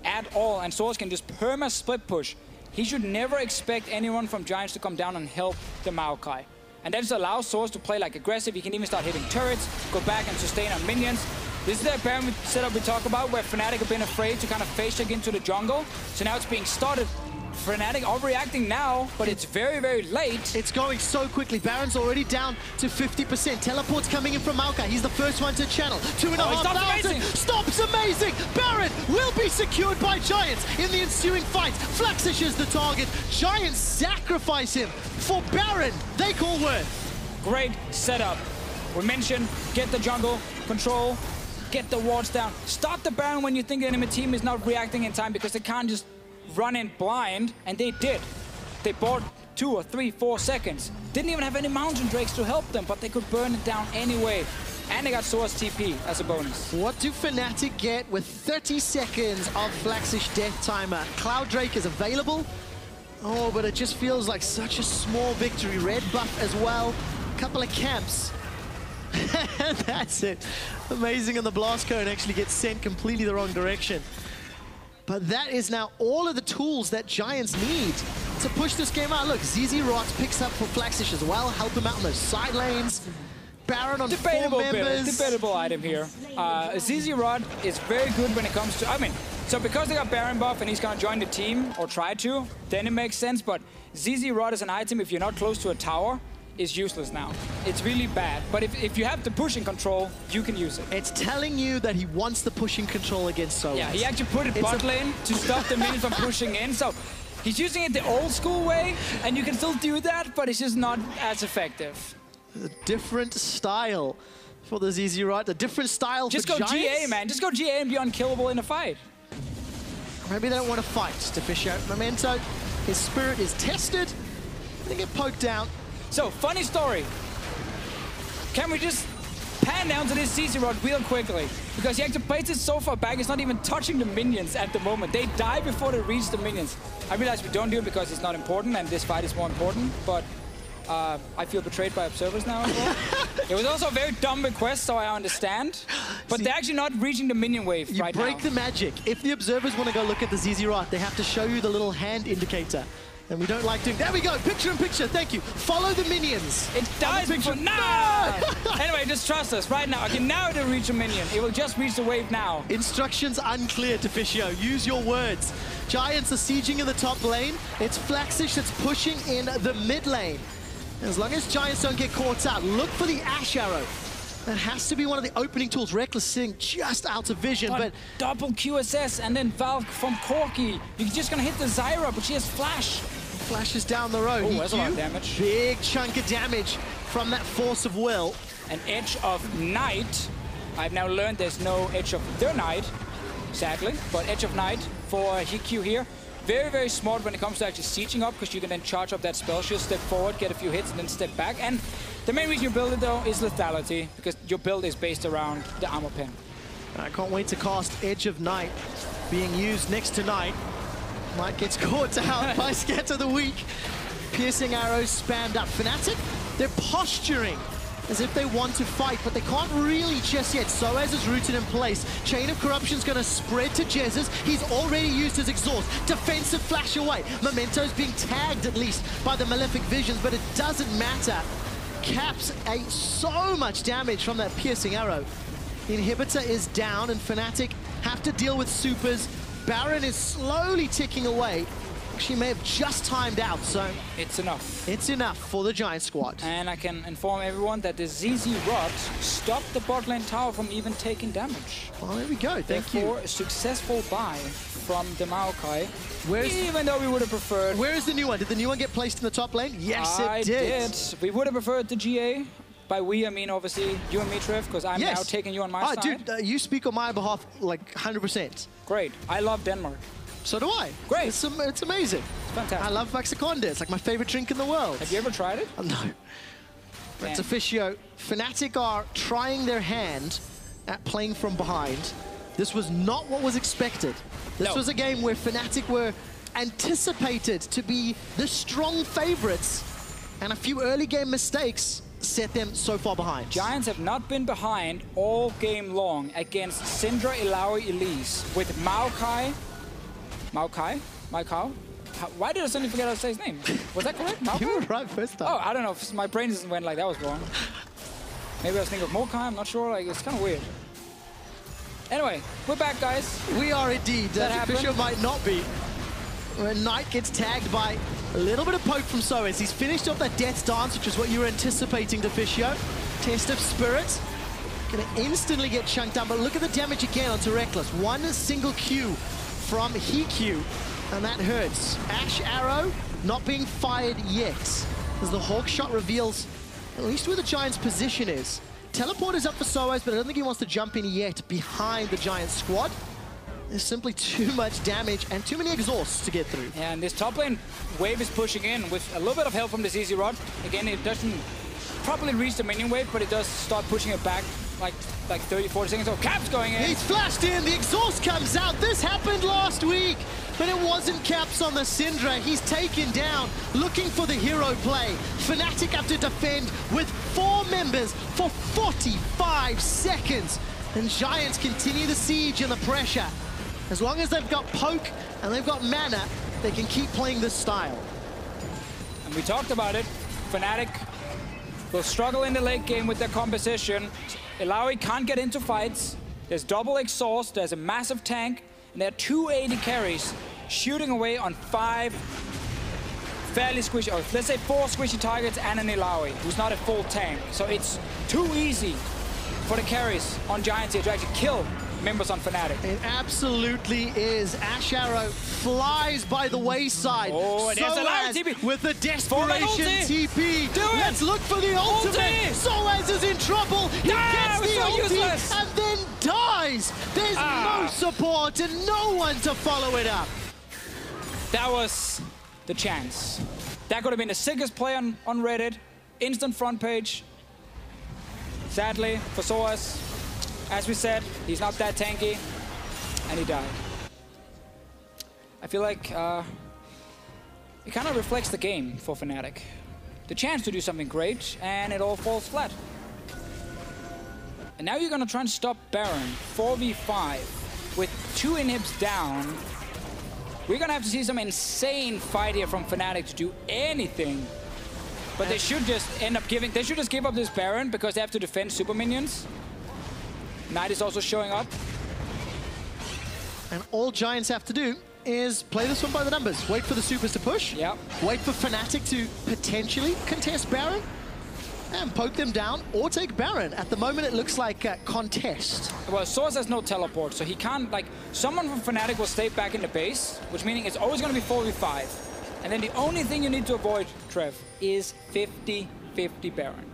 at all, and Source can just perma split push. He should never expect anyone from Giants to come down and help the Maokai. And that just allows Source to play like aggressive. He can even start hitting turrets, go back and sustain on minions. This is the Baron setup we talk about, where Fnatic have been afraid to kind of face check into the jungle. So now it's being started. Fnatic overreacting now, but it's very, very late. It's going so quickly. Baron's already down to 50%. Teleport's coming in from Maokai. He's the first one to channel. 2,500. Stops Amazing. Baron will be secured by Giants in the ensuing fight. Flaxish is the target. Giants sacrifice him for Baron. They call worth. Great setup. We mentioned get the jungle, control, get the wards down. Start the Baron when you think the enemy team is not reacting in time because they can't just run in blind, and they did. They bought 2 or 3, 4 seconds. Didn't even have any Mountain Drakes to help them, but they could burn it down anyway. And they got Soa's TP as a bonus. What do Fnatic get with 30 seconds of Flaxish death timer? Cloud Drake is available. Oh, but it just feels like such a small victory. Red buff as well. Couple of camps. That's it. Amazing, and the blast cone actually gets sent completely the wrong direction. But that is now all of the tools that Giants need to push this game out. Look, ZZ Rot picks up for Flaxish as well, help him out in those side lanes. Baron on Debatable 4 members. Debatable item here. ZZ Rod is very good when it comes to, so because they got Baron buff and he's gonna join the team, or try to, then it makes sense, but ZZ Rod is an item, if you're not close to a tower, is useless now. It's really bad, but if you have the pushing control, you can use it. It's telling you that he wants the pushing control against Soas. Yeah, he actually put it bot lane to stop the minions from pushing in, so he's using it the old school way, and you can still do that, but it's just not as effective. A different style for the ZZ Rot, a different style Just for go Giants. GA, man. Just go GA and be unkillable in a fight. Maybe they don't want to fight, Deficio. Memento, his spirit is tested. They get poked out. So, funny story. Can we just pan down to this ZZ Rod real quickly? Because he actually plays it so far back, it's not even touching the minions at the moment. They die before they reach the minions. I realize we don't do it because it's not important, and this fight is more important, but I feel betrayed by observers now as well. It was also a very dumb request, so I understand. But they're actually not reaching the minion wave right now. You break the magic. If the observers want to go look at the ZZ Rot, they have to show you the little hand indicator. And we don't like doing... There we go! Picture in picture, thank you. Follow the minions. It dies before... No! Anyway, just trust us right now. Okay, now it'll reach a minion. It will just reach the wave now. Instructions unclear, Deficio. Use your words. Giants are sieging in the top lane. It's Flaxish that's pushing in the mid lane. As long as Giants don't get caught out, look for the Ash Arrow. That has to be one of the opening tools. Reckless sitting just out of vision, but... Double QSS and then Valk from Corki. You're just gonna hit the Zyra, but she has Flash. Flash is down the road. Oh, that's a lot of damage. Big chunk of damage from that Force of Will. An Edge of Night. I've now learned there's no Edge of the Night, sadly, but Edge of Night for Hikyu here. Very, very smart when it comes to actually sieging up, because you can then charge up that spell shield, step forward, get a few hits, and then step back. And the main reason you build it, though, is lethality, because your build is based around the armor pin. I can't wait to cast Edge of Night being used next to Night. Night gets caught out by Scatter the Weak. Piercing arrows spammed up. Fnatic, they're posturing as if they want to fight, but they can't really just yet. Soaz is rooted in place. Chain of Corruption's gonna spread to Jesus. He's already used his exhaust. Defensive flash away. Memento's being tagged at least by the Malefic Visions, but it doesn't matter. Caps so much damage from that piercing arrow. Inhibitor is down, and Fnatic have to deal with supers. Baron is slowly ticking away. She may have just timed out, so... It's enough. It's enough for the Giant squad. And I can inform everyone that the ZZ Rot stopped the bot lane tower from even taking damage. Well, there we go. Thank you. Therefore, a successful buy from the Maokai. Even though we would have preferred... Where is the new one? Did the new one get placed in the top lane? Yes, it did. We would have preferred the GA. By we, I mean, obviously, you and me, Trev, because I'm now taking you on my side. Dude, you speak on my behalf, like, 100%. Great. I love Denmark. So do I. Great. It's amazing. It's fantastic. I love Vaxaconda. It's like my favorite drink in the world. Have you ever tried it? No. But it's officio. Fnatic are trying their hand at playing from behind. This was not what was expected. This was a game where Fnatic were anticipated to be the strong favorites, and a few early game mistakes set them so far behind. Giants have not been behind all game long against Syndra, Illaoi, Elise with Maokai. Maokai? Why did I suddenly forget how to say his name? Was that correct? Maokai? You were right first time. Oh, I don't know. My brain just went like that was wrong. Maybe I was thinking of Mokai. I'm not sure. Like, it's kind of weird. Anyway, we're back, guys. We are indeed. That official might not be. When Knight gets tagged by a little bit of poke from Soaz. He's finished off that Death's Dance, which is what you were anticipating, Deficio. Test of Spirit. Gonna instantly get chunked down, but look at the damage again onto Reckless. One single Q from Hikyu, and that hurts. Ash Arrow not being fired yet, as the Hawk Shot reveals at least where the Giants' position is. Teleport is up for Soaz, but I don't think he wants to jump in yet behind the Giants' squad. There's simply too much damage and too many exhausts to get through. Yeah, and this top lane wave is pushing in with a little bit of help from the ZZ Rod. Again, it doesn't properly reach the minion wave, but it does start pushing it back like 30, 40 seconds. Oh, Cap's going in. He's flashed in, the exhaust comes out. This happened last week, but it wasn't Caps on the Syndra. He's taken down, looking for the hero play. Fnatic have to defend with 4 members for 45 seconds. And Giants continue the siege and the pressure. As long as they've got poke and they've got mana, they can keep playing this style. And we talked about it. Fnatic will struggle in the late game with their composition. EULCS can't get into fights. There's double exhaust, there's a massive tank, and there are 2 AD carries shooting away on 5 fairly squishy, or let's say 4 squishy targets and an EULCS who's not a full tank. So it's too easy for the carries on Giants here to actually kill members on Fnatic. It absolutely is. Ash Arrow flies by the wayside. Oh, and there's a TP. With the desperation TP. Let's look for the ultimate. Soaz is in trouble. He gets the ulti and then dies. There's no support and no one to follow it up. That was the chance. That could have been the sickest play on Reddit. Instant front page. Sadly, for Soaz, as we said, he's not that tanky, and he died. I feel like it kind of reflects the game for Fnatic. The chance to do something great, and it all falls flat. And now you're gonna try and stop Baron 4v5 with 2 inhibs down. We're gonna have to see some insane fight here from Fnatic to do anything. But they should just end up giving, they should just give up this Baron because they have to defend super minions. Knight is also showing up. And all Giants have to do is play this one by the numbers. Wait for the supers to push. Yep. Wait for Fnatic to potentially contest Baron and poke them down or take Baron. At the moment, it looks like a contest. Well, Soaz has no teleport, so he can't, like, someone from Fnatic will stay back in the base, which meaning it's always going to be 4v5. And then the only thing you need to avoid, Trev, is 50-50 Baron.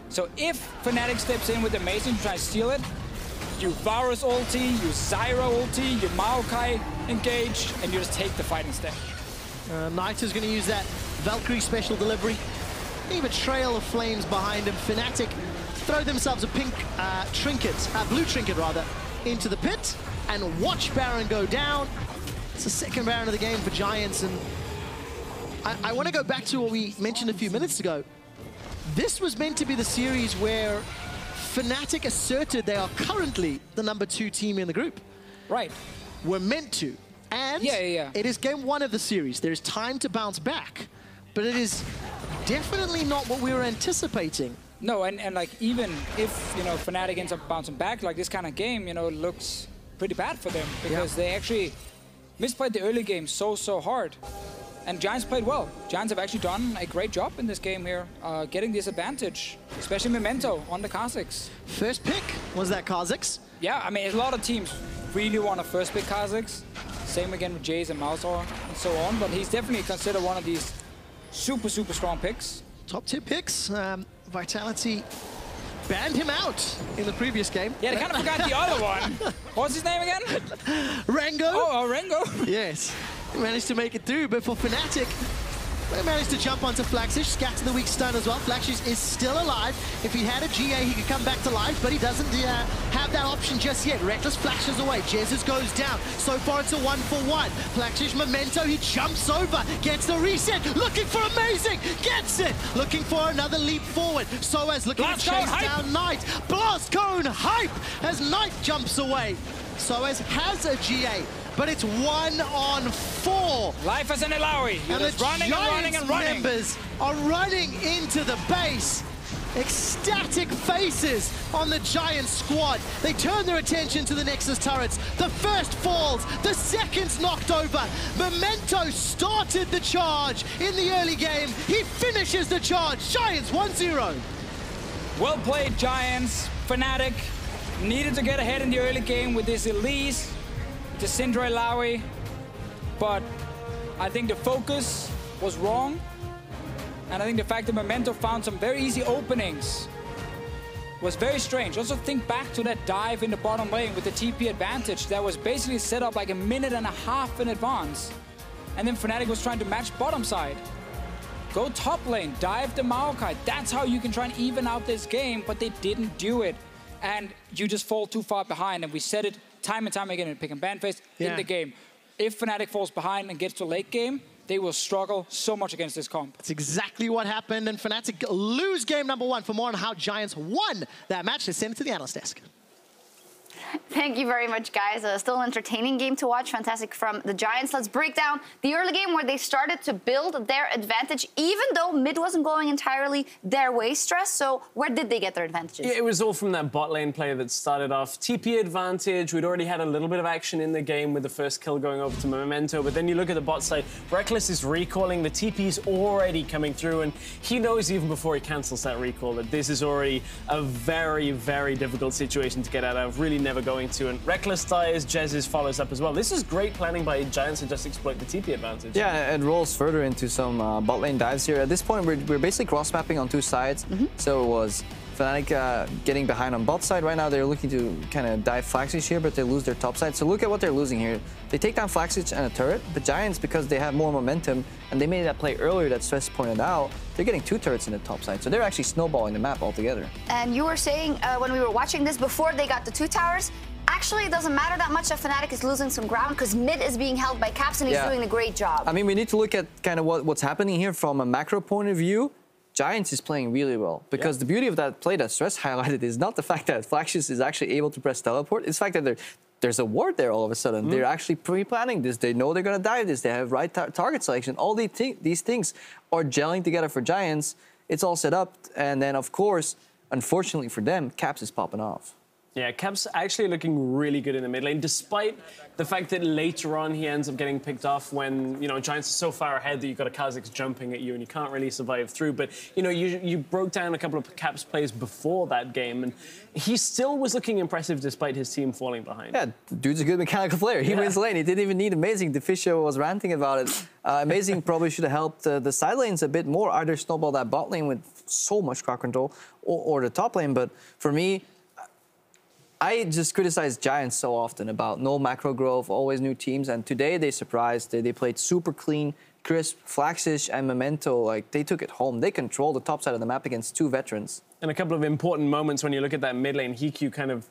So if Fnatic steps in with Amazing to try and steal it, you Varus ulti, you Zyra ulti, you Maokai engage, and you just take the fight instead. Knight is going to use that Valkyrie special delivery. Leave a trail of flames behind him. Fnatic throw themselves a pink blue trinket rather, into the pit and watch Baron go down. It's the second Baron of the game for Giants, and I want to go back to what we mentioned a few minutes ago. This was meant to be the series where Fnatic asserted they are currently the #2 team in the group. Right. We're meant to. And it is game 1 of the series. There is time to bounce back. But it is definitely not what we were anticipating. No, and like, even if, you know, Fnatic ends up bouncing back, like this kind of game, you know, looks pretty bad for them because they actually misplayed the early game so hard. And Giants played well. Giants have actually done a great job in this game here, getting this advantage, especially Memento on the Kha'Zix. First pick was that Kha'Zix? Yeah, I mean, a lot of teams really want to first pick Kha'Zix. Same again with Jace and Malzahar and so on, but he's definitely considered one of these super strong picks. Top 2 picks. Vitality banned him out in the previous game. Yeah, they kind of forgot the other one. What's his name again? Rengo. Oh, Rengo. Yes. He managed to make it through, but for Fnatic, they managed to jump onto Flaxish, scatter the weak stun as well. Flaxish is still alive. If he had a GA, he could come back to life, but he doesn't have that option just yet. Reckless flashes away. Jesus goes down. So far, it's a 1-for-1. Flaxish Memento, he jumps over, gets the reset, looking for Amazing, gets it, looking for another leap forward. Soaz looking to chase down Knight. Blast Cone Hype as Knight jumps away. Soaz has a GA, but it's 1-on-4. Life as an EULCS. You're just running and running. Members are running into the base. Ecstatic faces on the Giant squad. They turn their attention to the Nexus turrets. The first falls, the second's knocked over. Memento started the charge in the early game. He finishes the charge. Giants 1-0. Well played, Giants. Fnatic needed to get ahead in the early game with this Elise, the Syndra EULCS, but I think the focus was wrong. And I think the fact that Memento found some very easy openings was very strange. Also think back to that dive in the bottom lane with the TP advantage that was basically set up like a minute and a half in advance. And then Fnatic was trying to match bottom side. Go top lane, dive the Maokai. That's how you can try and even out this game, but they didn't do it. And you just fall too far behind. And we said it time and time again in pick and ban phase in the game. If Fnatic falls behind and gets to late game, they will struggle so much against this comp. That's exactly what happened, and Fnatic lose game number 1. For more on how Giants won that match, let's send it to the analyst desk. Thank you very much, guys. Still an entertaining game to watch. Fantastic from the Giants. Let's break down the early game where they started to build their advantage, even though mid wasn't going entirely their way, Stress. So where did they get their advantages? Yeah, it was all from that bot lane play that started off. TP advantage. We'd already had a little bit of action in the game with the first kill going over to Memento. But then you look at the bot side. Reckless is recalling. The TP's already coming through. And he knows even before he cancels that recall that this is already a very, very difficult situation to get out of. Really never going to, and Reckless dies, Jez's follows up as well. This is great planning by Giants to just exploit the TP advantage. Yeah, it rolls further into some bot lane dives here. At this point, we're basically cross-mapping on two sides. So it was Fnatic getting behind on bot side. Right now, they're looking to kind of dive Flaxage here, but they lose their top side. So look at what they're losing here. They take down Flaxage and a turret, but Giants, because they have more momentum, and they made that play earlier that Stress pointed out, they're getting 2 turrets in the top side. So they're actually snowballing the map altogether. And you were saying when we were watching this, before they got the 2 towers, actually, it doesn't matter that much that Fnatic is losing some ground because mid is being held by Caps and he's doing a great job. I mean, we need to look at kind of what's happening here from a macro point of view. Giants is playing really well because the beauty of that play that Stress highlighted is not the fact that Flaxage is actually able to press teleport. It's the fact that there's a ward there all of a sudden. They're actually pre-planning this. They know they're going to dive this. They have right target selection. All these things are gelling together for Giants. It's all set up. And then, of course, unfortunately for them, Caps is popping off. Yeah, Caps actually looking really good in the mid lane, despite the fact that later on he ends up getting picked off when, you know, Giants are so far ahead that you've got a Kha'Zix jumping at you and you can't really survive through. But, you know, you broke down a couple of Caps plays before that game, and he still was looking impressive despite his team falling behind. Yeah, dude's a good mechanical player. He wins lane. He didn't even need Amazing. The Fisher was ranting about it. Amazing probably should have helped the side lanes a bit more, either snowball that bot lane with so much clock control or the top lane. But for me, I just criticize Giants so often about no macro growth, always new teams, and today they surprised. They played super clean, crisp. Flaxage and Memento, like, they took it home. They controlled the top side of the map against 2 veterans. And a couple of important moments when you look at that mid lane, Hiku kind of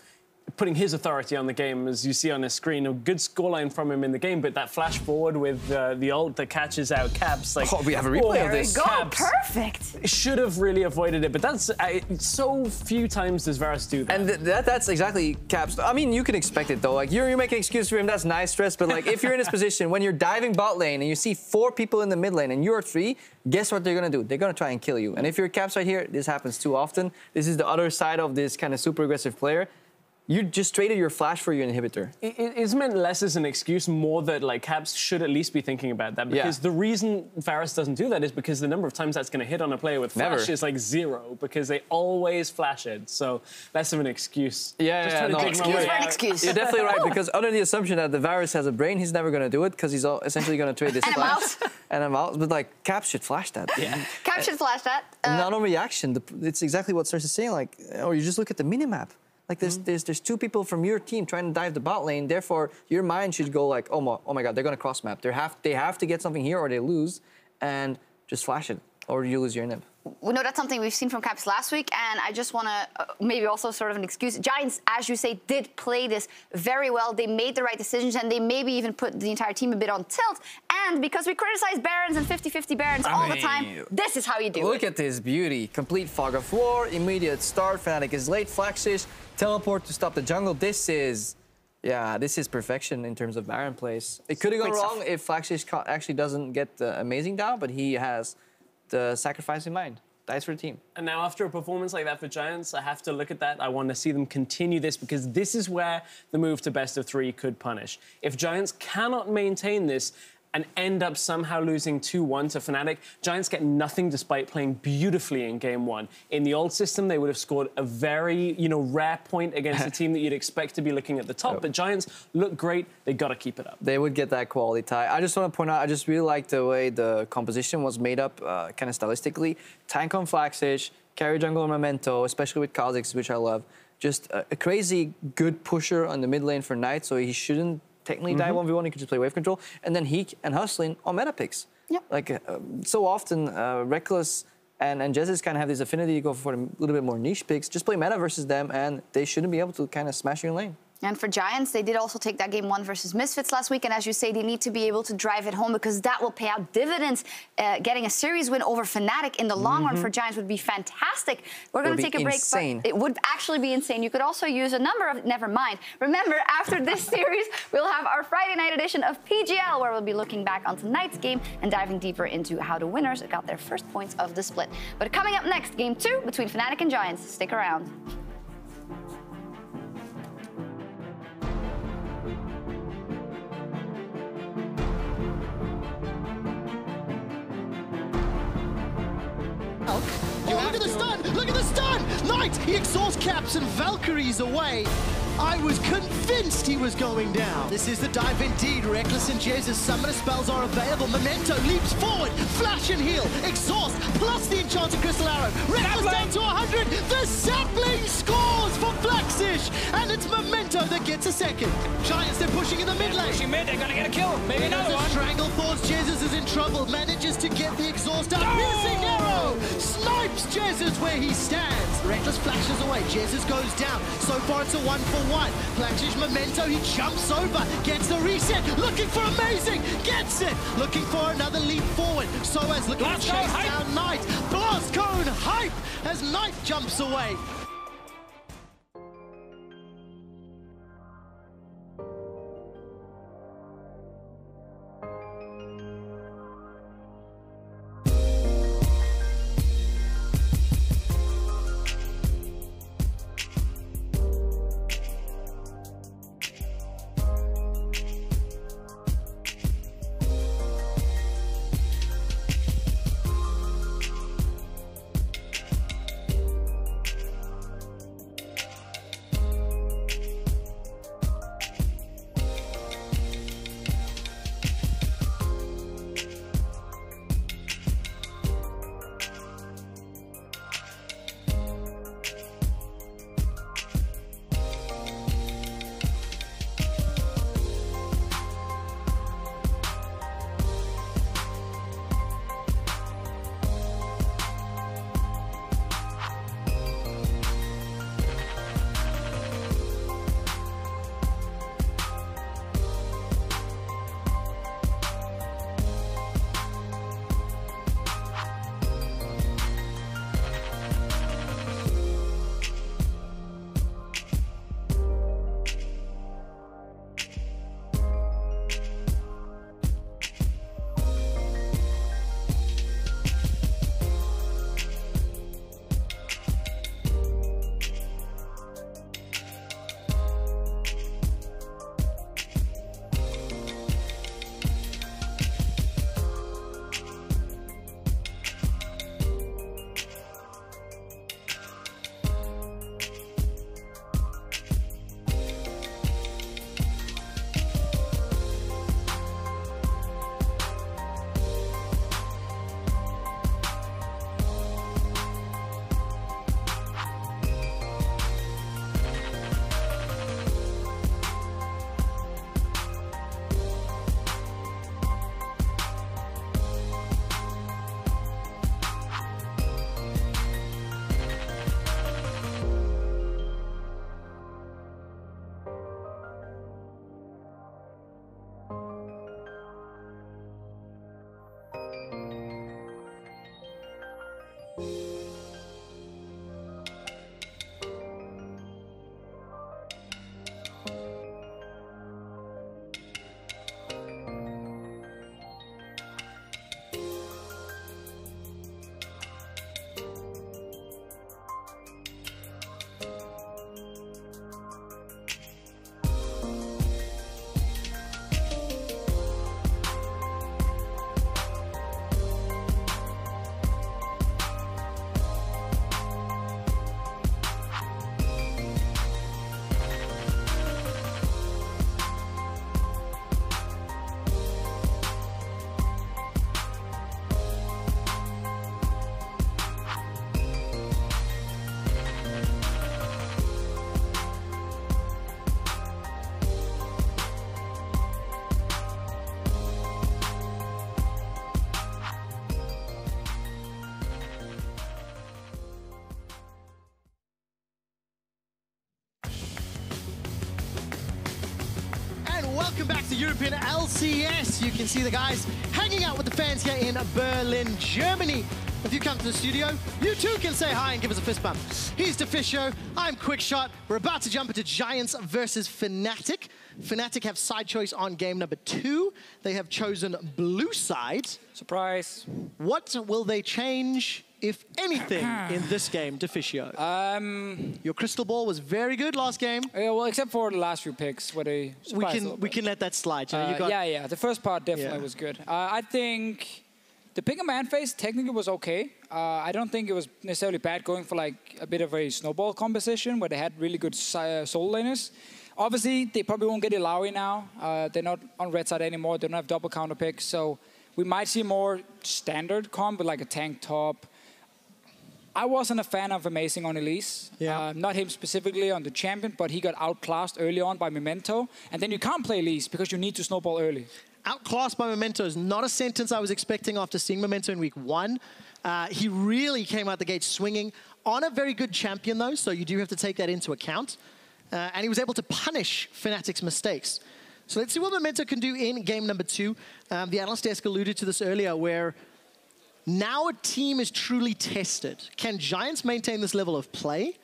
putting his authority on the game, as you see on the screen. A good scoreline from him in the game, but that flash forward with the ult that catches out Caps. Like, we have a replay of this. There we go, perfect. Should have really avoided it, but that's so few times does Varus do that. And that's exactly Caps. I mean, you can expect it though. Like, you're making an excuse for him. That's nice, Stress. But like, if you're in this position when you're diving bot lane and you see 4 people in the mid lane and you're 3, guess what they're gonna do? They're gonna try and kill you. And if you're Caps right here, this happens too often. This is the other side of this kind of super aggressive player. You just traded your flash for your inhibitor. It's meant less as an excuse, more that like Caps should at least be thinking about that. Because the reason Varus doesn't do that is because the number of times that's going to hit on a player with flash is like 0, because they always flash it. So less of an excuse. Excuse. You're definitely right, because under the assumption that the Varus has a brain, he's never going to do it because he's essentially going to trade his flash. And a mouse. But like, Caps should flash that. Caps should flash that. Not on reaction. It's exactly what Stress is saying. Like, or you just look at the minimap. Like, there's 2 people from your team trying to dive the bot lane. Therefore, your mind should go like, oh my God, they're going to cross map. They have to get something here or they lose, and just flash it, or you lose your nib. We know that's something we've seen from Caps last week, and I just want to maybe also sort of an excuse. Giants, as you say, did play this very well. They made the right decisions, and they maybe even put the entire team a bit on tilt. And because we criticize Barons and 50-50 Barons all the time, this is how you do it. Look at this beauty. Complete Fog of War, immediate start. Fnatic is late, Flaxage, teleport to stop the jungle. This is perfection in terms of Baron plays. It could have gone wrong if Flaxage actually doesn't get the Amazing down, but he has the sacrifice in mind. Dies for the team. And now after a performance like that for Giants, I have to look at that. I want to see them continue this, because this is where the move to best of 3 could punish. If Giants cannot maintain this and end up somehow losing 2-1 to Fnatic, Giants get nothing despite playing beautifully in game 1. In the old system, they would have scored a very, rare point against a team that you'd expect to be looking at the top. But Giants look great. They got to keep it up. They would get that quality tie. I just want to point out, I just really like the way the composition was made up, kind of stylistically. Tank on Flaxage, carry jungler Memento, especially with Kha'Zix, which I love. Just a crazy good pusher on the mid lane for Knight, so he shouldn't technically die 1v1. He could just play wave control. And then Heek and Hustling on meta picks. Yep. Like, so often, Reckless and Jezis kind of have this affinity to go for a little bit more niche picks. Just play meta versus them, and they shouldn't be able to kind of smash your lane. And for Giants, they did also take that game 1 versus Misfits last week. And as you say, they need to be able to drive it home because that will pay out dividends. Getting a series win over Fnatic in the long run for Giants would be fantastic. We're going to take a break. Insane. But it would actually be insane. You could also use a number of... Never mind. Remember, after this series, we'll have our Friday night edition of PGL, where we'll be looking back on tonight's game and diving deeper into how the winners got their first points of the split. But coming up next, game 2 between Fnatic and Giants. Stick around. Oh, look at the stun! Look at the stun! Knight, he exhausts caps and Valkyries away. I was convinced he was going down. This is the dive indeed. Reckless and Jesus summoner spells are available. Memento leaps forward. Flash and heal. Exhaust plus the enchanted crystal arrow. Reckless down to 100. The sapling scores for Flaxish. And it's Memento that gets a second. Giants, they're pushing in the mid lane. Pushing mid, they're gonna get a kill. Maybe another one. Strangle Thoughts. Jesus is in trouble. Manages to get the exhaust out. Piercing arrow. Snipes Jesus where he stands. Reckless flashes away. Jesus goes down. So far it's a 1-for-1. Flaxish Memento, he jumps over, gets the reset, looking for amazing, gets it, looking for another leap forward. So as looking to chase down Knight. Blast Cone hype as Knight jumps away. welcome back to European LCS. You can see the guys hanging out with the fans here in Berlin, Germany. If you come to the studio, you too can say hi and give us a fist bump. He's Deficio, I'm Quickshot. We're about to jump into Giants versus Fnatic. Fnatic have side choice on game number 2. They have chosen blue side. Surprise. What will they change, if anything, in this game, Deficio? Your crystal ball was very good last game. Yeah, well, except for the last few picks where they we can let that slide. You know, you got, yeah. The first part definitely was good. I think the pick and ban phase technically was okay. I don't think it was necessarily bad going for like a bit of a snowball composition where they had really good solo laners. Obviously, they probably won't get Ilaoi now. They're not on red side anymore. They don't have double counter picks, so we might see more standard comp with like a tank top. I wasn't a fan of Amazing on Elise. Not him specifically on the champion, but he got outclassed early on by Memento. And then you can't play Elise because you need to snowball early. Outclassed by Memento is not a sentence I was expecting after seeing Memento in week 1. He really came out the gate swinging on a very good champion, though, so you do have to take that into account. And he was able to punish Fnatic's mistakes. So let's see what Memento can do in game number 2. The analyst desk alluded to this earlier, where now a team is truly tested. Can Giants maintain this level of play?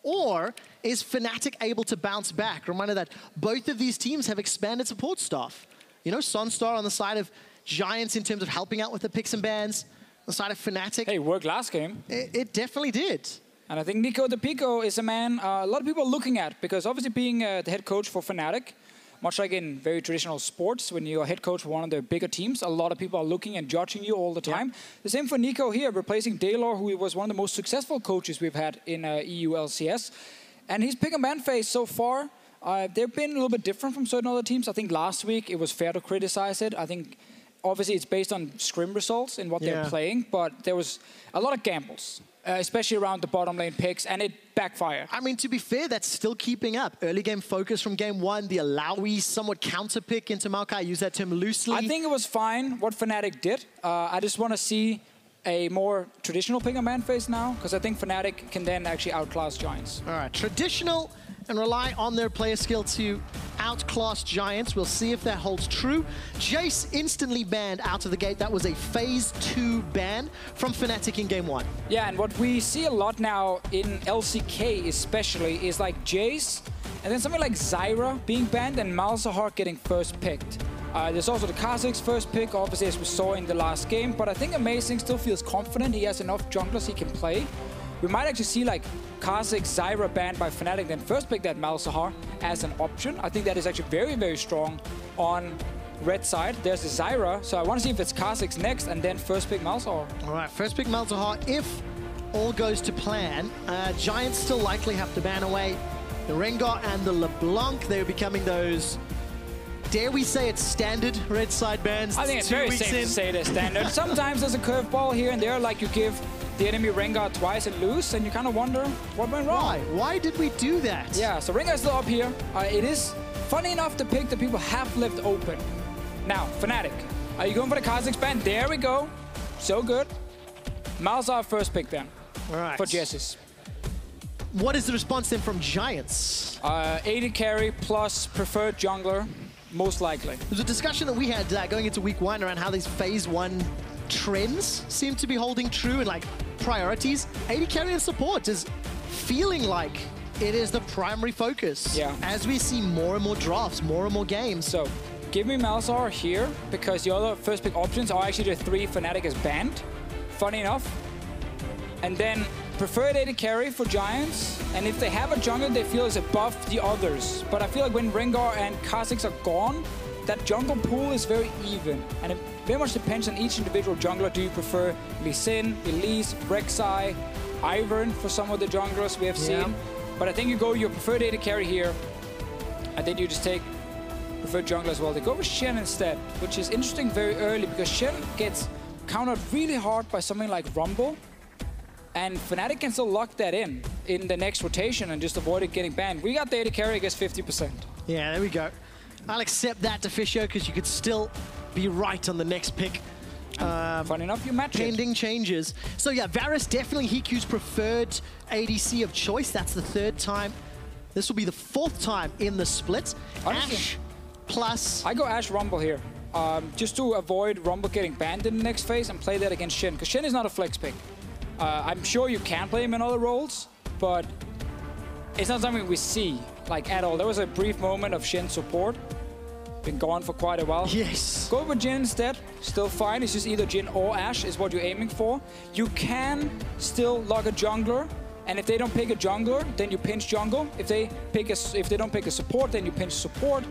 Or is Fnatic able to bounce back? Reminder that both of these teams have expanded support staff. You know, Sunstar on the side of Giants in terms of helping out with the picks and bans. On the side of Fnatic. Hey, worked last game. It definitely did. And I think Nico the Pico is a man a lot of people are looking at, because obviously being the head coach for Fnatic, much like in very traditional sports, when you're head coach for one of the bigger teams, a lot of people are looking and judging you all the time. Yeah. The same for Nico here, replacing Daylor, who was one of the most successful coaches we've had in EULCS. And his pick and ban phase so far, they've been a little bit different from certain other teams. I think last week it was fair to criticize it. I think obviously it's based on scrim results and what they're playing, but there was a lot of gambles. Especially around the bottom lane picks, and it backfired. I mean, to be fair, that's still keeping up. Early game focus from game 1, the Ilaoi somewhat counter pick into Maokai. I use that term loosely. I think it was fine what Fnatic did. I just want to see a more traditional pick and ban phase now, because I think Fnatic can then actually outclass Giants. All right, traditional and rely on their player skill to outclass Giants. We'll see if that holds true. Jace instantly banned out of the gate. That was a phase 2 ban from Fnatic in game 1. Yeah, and what we see a lot now in LCK especially is like Jace, and then something like Zyra being banned and Malzahar getting first picked. There's also the Kha'Zix first pick, obviously, as we saw in the last game, but I think Amazing still feels confident. He has enough junglers he can play. We might actually see like Kha'Zix, Zyra banned by Fnatic, then first pick that Malzahar as an option. I think that is actually very, very strong on red side. There's the Zyra, so I want to see if it's Kha'Zix next and then first pick Malzahar. All right, first pick Malzahar. If all goes to plan, Giants still likely have to ban away the Rengar and the LeBlanc. They're becoming those, dare we say it's standard red side bans. I think it's very safe to say they're standard. Sometimes there's a curveball here and there, like you give the enemy Rengar twice and lose, and you kind of wonder what went wrong. Why did we do that? Yeah, so Rengar is still up here. It is funny enough the pick that people have left open. Now, Fnatic, are you going for the Kha'Zix ban? There we go. So good. Malzahar first pick then. All right. For Jessis. What is the response then from Giants? AD carry plus preferred jungler, most likely. There's a discussion that we had going into week 1 around how these phase 1 trends seem to be holding true and like priorities. AD carry and support is feeling like it is the primary focus. Yeah. As we see more and more drafts, more and more games. So give me Malzahar here, because the other first pick options are actually the 3 Fnatic is banned. Funny enough. And then preferred AD carry for Giants. And if they have a jungler they feel is above the others. But I feel like when Rengar and Kha'Zix are gone, that jungle pool is very even. And it very much depends on each individual jungler. Do you prefer Lee Sin, Elise, Rek'Sai, Ivern for some of the junglers we have seen? But I think you go your preferred AD carry here, and then you just take preferred jungler as well. They go with Shen instead, which is interesting very early, because Shen gets countered really hard by something like Rumble, and Fnatic can still lock that in the next rotation and just avoid it getting banned. We got the AD carry against 50%. Yeah, there we go. I'll accept that, Deficio, because you could still be right on the next pick. Fun enough, you match pending changes. So yeah, Varus definitely Hiku's preferred ADC of choice. That's the 3rd time. This will be the 4th time in the split. Ash plus. I go Ashe Rumble here. Just to avoid Rumble getting banned in the next phase and play that against Shen, because Shen is not a flex pick. I'm sure you can play him in other roles, but it's not something we see, like, at all. There was a brief moment of Shen support. Been gone for quite a while. Yes. Go with Jhin instead. Still fine. It's just either Jhin or Ashe is what you're aiming for. You can still log a jungler, and if they don't pick a jungler, then you pinch jungle. If they don't pick a support, then you pinch support.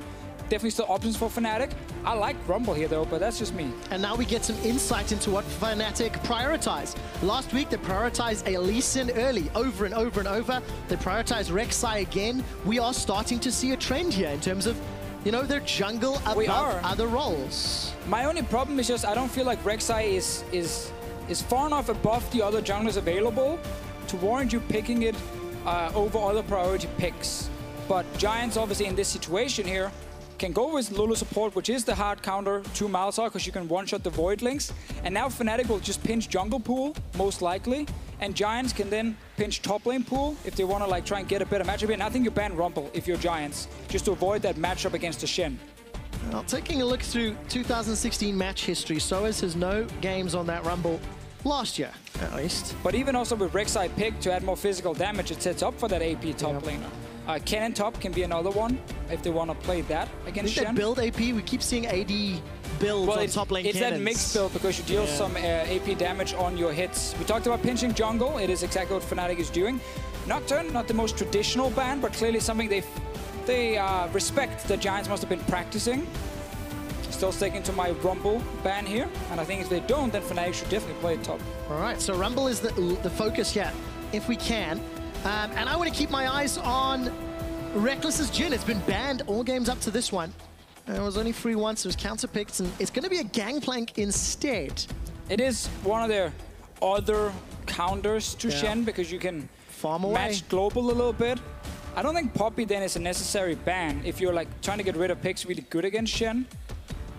Definitely still options for Fnatic. I like Rumble here though, but that's just me. And now we get some insight into what Fnatic prioritize. Last week they prioritized a Lee Sin early, over and over and over. They prioritized Rek'Sai again. We are starting to see a trend here in terms of, you know, their jungle above other roles. My only problem is just I don't feel like Rek'Sai is far enough above the other junglers available to warrant you picking it over other priority picks. But Giants obviously in this situation here can go with Lulu support, which is the hard counter to Malzahar, because you can one-shot the Void Links. And now Fnatic will just pinch jungle pool, most likely. And Giants can then pinch top lane pool if they want to like try and get a better matchup. And I think you ban Rumble if you're Giants, just to avoid that matchup against the Shen. Well, taking a look through 2016 match history, Soaz has no games on that Rumble last year, at least. But even also with Rek'Sai pick to add more physical damage, it sets up for that AP top lane. Cannon top can be another one if they want to play that against Shen. Build AP, we keep seeing AD builds on top lane it's cannons. That mixed build because you deal some AP damage on your hits. We talked about pinching jungle. It is exactly what Fnatic is doing. Nocturne, not the most traditional ban, but clearly something they respect that Giants must have been practicing. Still sticking to my Rumble ban here, and I think if they don't, then Fnatic should definitely play it top. All right, so Rumble is the focus here, if we can. And I want to keep my eyes on Reckless's Jhin. It's been banned all games up to this one. It was only free once, it was counter-picked, and it's going to be a Gangplank instead. It is one of their other counters to Shen, because you can farm away, match global a little bit. I don't think Poppy then is a necessary ban if you're like trying to get rid of picks really good against Shen.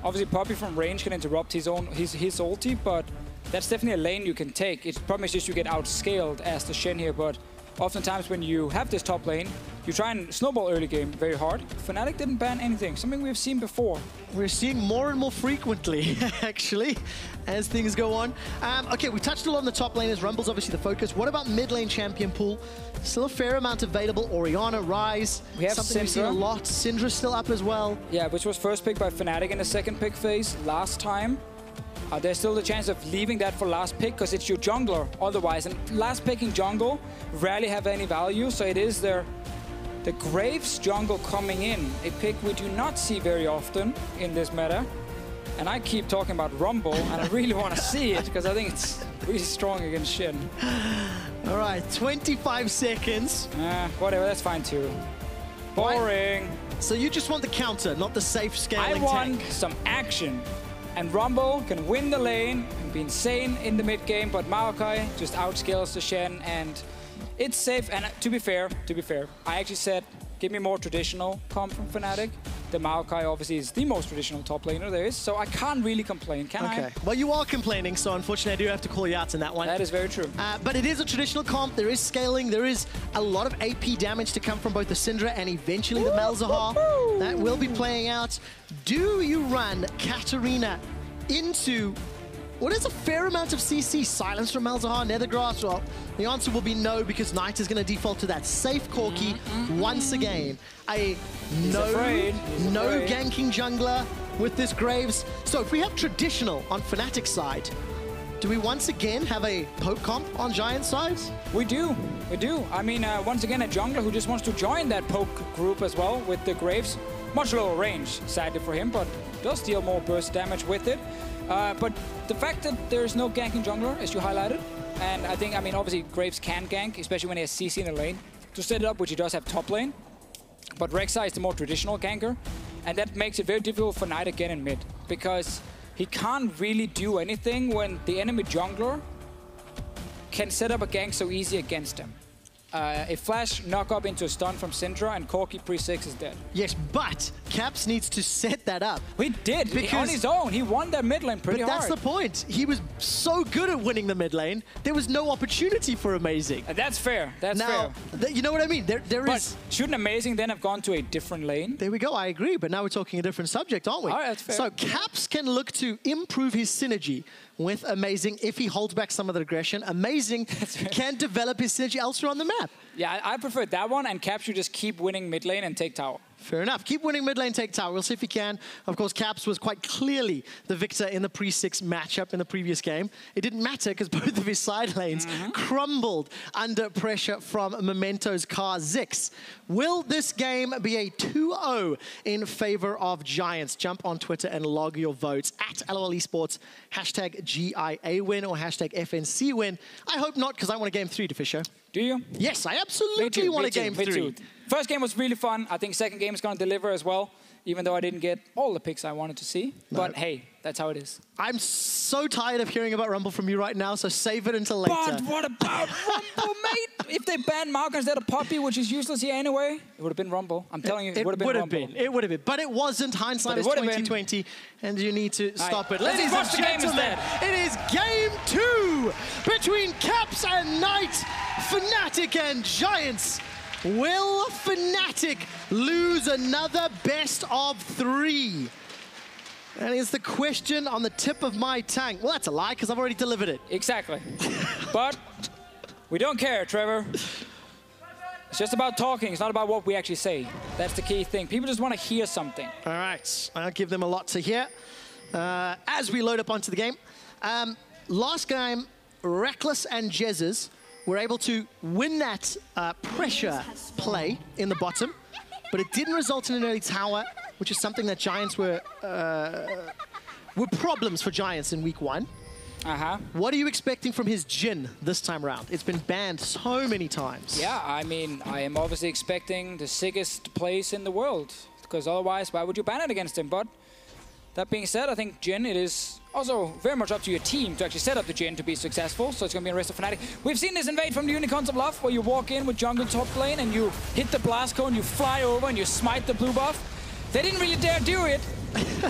Obviously Poppy from range can interrupt his ulti, but that's definitely a lane you can take. It's probably just you get outscaled as the Shen here, but oftentimes when you have this top lane, you try and snowball early game very hard. Fnatic didn't ban anything, something we've seen before. We're seeing more and more frequently, actually, as things go on. Okay, we touched a lot on the top lane as Rumble's obviously the focus. What about mid lane champion pool? Still a fair amount available. Orianna, Ryze, we have something we've seen a lot. Syndra's still up as well. Yeah, which was first picked by Fnatic in the second pick phase last time. There's still the chance of leaving that for last pick because it's your jungler otherwise. And last picking jungle rarely have any value, so it is the Graves jungle coming in, a pick we do not see very often in this meta. And I keep talking about Rumble, and I really want to see it because I think it's really strong against Shen. All right, 25 seconds. Whatever, that's fine too. Boring. So you just want the counter, not the safe scaling I want tank. some action. And Rumble can win the lane and be insane in the mid game, but Maokai just outscales the Shen, and it's safe. And to be fair, I actually said, give me more traditional comp from Fnatic. The Maokai obviously is the most traditional top laner there is, so I can't really complain, can I? Okay, well you are complaining, so unfortunately I do have to call you out on that one. That is very true. But it is a traditional comp, there is scaling, there is a lot of AP damage to come from both the Syndra and eventually the Malzahar. That will be playing out. Do you run Katarina into what is a fair amount of CC? Silence from Malzahar, Nethergrass? Well, the answer will be no, because Knight is going to default to that safe Corki once again. No ganking jungler with this Graves. So if we have traditional on Fnatic side, do we once again have a poke comp on Giant side? We do. I mean, once again, a jungler who just wants to join that poke group as well with the Graves. Much lower range, sadly for him, but does deal more burst damage with it. But the fact that there's no ganking jungler, as you highlighted, and I think, obviously Graves can gank, especially when he has CC in the lane, to set it up, which he does have top lane. But Rek'Sai is the more traditional ganker, and that makes it very difficult for Knight again in mid, because he can't really do anything when the enemy jungler can set up a gank so easy against him. a flash knock up into a stun from Syndra, and Corki pre-6 is dead. Yes, but Caps needs to set that up. He did, on his own. He won that mid lane pretty hard. But that's the point. He was so good at winning the mid lane, there was no opportunity for Amazing. That's fair. That's fair. You know what I mean? There is... Shouldn't Amazing then have gone to a different lane? There we go, I agree. But now we're talking a different subject, aren't we? All right, that's fair. So Caps can look to improve his synergy with Amazing if he holds back some of the aggression. Amazing can develop his synergy elsewhere on the map. Yeah, I prefer that one, and Caps should just keep winning mid lane and take tower. Fair enough. Keep winning mid lane, take tower. We'll see if he can. Of course, Caps was quite clearly the victor in the pre-6 matchup in the previous game. It didn't matter because both of his side lanes crumbled under pressure from Memento's Kha'Zix. Will this game be a 2-0 in favor of Giants? Jump on Twitter and log your votes at LOL Esports, hashtag GIA win or hashtag FNC win. I hope not, because I want a game 3 to Fisher. Do you? Yes, I absolutely want a game 3. First game was really fun. I think second game is going to deliver as well, even though I didn't get all the picks I wanted to see. No. But hey, that's how it is. I'm so tired of hearing about Rumble from you right now, so save it until later. But what about Rumble, mate? If they banned Marco instead of Poppy, which is useless here anyway, it would have been Rumble. I'm telling you, it would have been Rumble. It would have been. But it wasn't. Hindsight is 2020, and you need to stop it. Ladies and gentlemen, it is game 2 between Caps and Knight, Fnatic and Giants. Will Fnatic lose another best of 3? That is the question on the tip of my tongue. Well, that's a lie, because I've already delivered it. Exactly. But we don't care, Trevor. It's just about talking. It's not about what we actually say. That's the key thing. People just want to hear something. All right. I'll give them a lot to hear as we load up onto the game. Last game, Reckless and Jezzes were able to win that pressure play in the bottom, but it didn't result in an early tower, which is something that Giants were problems for Giants in week 1. What are you expecting from his Jhin this time around? It's been banned so many times. Yeah, I mean, I am obviously expecting the sickest plays in the world, because otherwise, why would you ban it against him? But that being said, I think Jhin, it is also very much up to your team to actually set up the Jhin to be successful, so it's going to be a rest of Fnatic. We've seen this invade from the Unicorns of Love, where you walk in with jungle top lane and you hit the blast cone, you fly over and you smite the blue buff. They didn't really dare do it,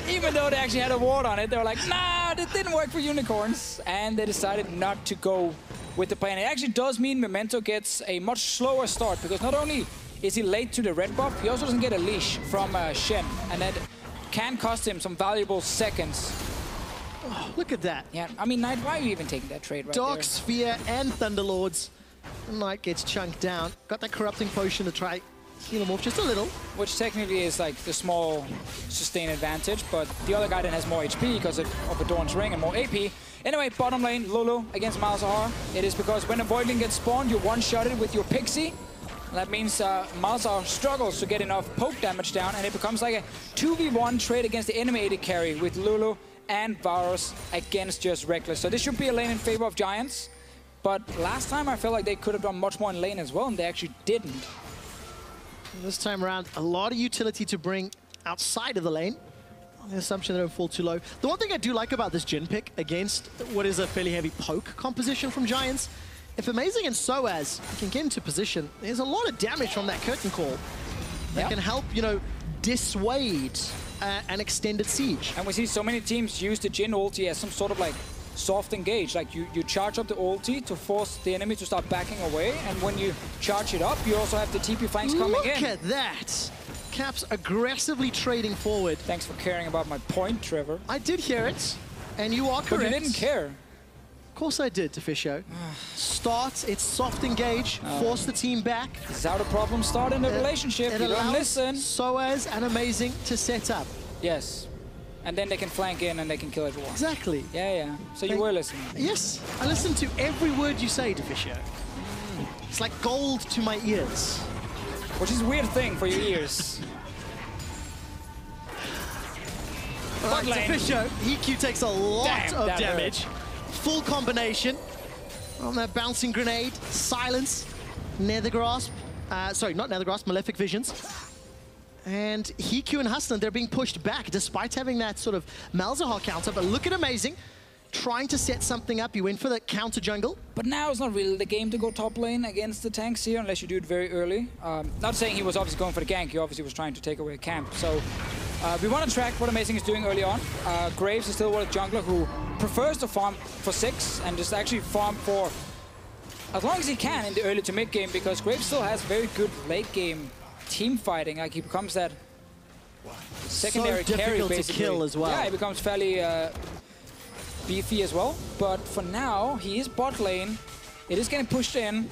even though they actually had a ward on it. They were like, nah, that didn't work for Unicorns, and they decided not to go with the play. And it actually does mean Memento gets a much slower start, because not only is he late to the red buff, he also doesn't get a leash from Shen, and that can cost him some valuable seconds. Oh, look at that. Yeah, I mean, Knight, why are you even taking that trade right Dark there? Sphere and Thunderlords. Knight gets chunked down. Got that Corrupting Potion to try heal him off just a little. Which technically is like the small sustain advantage, but the other guy then has more HP because of Adorn's Ring and more AP. Anyway, bottom lane, Lulu against Malzahar. It is because when a Voidling gets spawned, you one-shotted with your Pixie. That means Malzahar struggles to get enough poke damage down, and it becomes like a 2v1 trade against the enemy AD carry with Lulu and Varus against just Reckless. So this should be a lane in favor of Giants, but last time I felt like they could have done much more in lane as well, and they actually didn't. This time around, a lot of utility to bring outside of the lane. On the assumption they don't fall too low. The one thing I do like about this Jhin pick against what is a fairly heavy poke composition from Giants, if Amazing and Soaz can get into position, there's a lot of damage from that curtain call that can help, you know, dissuade an extended siege. And we see so many teams use the Jhin ulti as some sort of like soft engage. Like you charge up the ulti to force the enemy to start backing away, and when you charge it up, you also have the TP flanks coming in. Look at that! Caps aggressively trading forward. Thanks for caring about my point, Trevor. I did hear it, and you are correct. But you didn't care. Of course I did, Tefisho. Start, it's soft engage, force the team back. This is how the problems start in the relationship. It You don't allows listen. Soaz and Amazing to set up. Yes. And then they can flank in and they can kill everyone. Exactly. Yeah. So you were listening. Yes, I listen to every word you say, Tefisho. It's like gold to my ears. Which is a weird thing for your ears. All right, Tefisho, EQ takes a lot of damage. Full combination on that bouncing grenade, silence, Nether Grasp. Sorry, not Nether Grasp, Malefic Visions. And Hiku and Hustlin, they're being pushed back despite having that sort of Malzahar counter. But look at Amazing. trying to set something up. He went for the counter jungle. But now it's not really the game to go top lane against the tanks here, unless you do it very early. Not saying he was obviously going for the gank, he obviously was trying to take away a camp. So we want to track what Amazing is doing early on. Graves is still a jungler who prefers to farm for 6 and just actually farm for as long as he can in the early to mid game, because Graves still has very good late game team fighting. Like, he becomes that secondary carry, basically. To kill as well. Yeah, he becomes fairly beefy as well. But for now, he is bot lane. It is getting pushed in.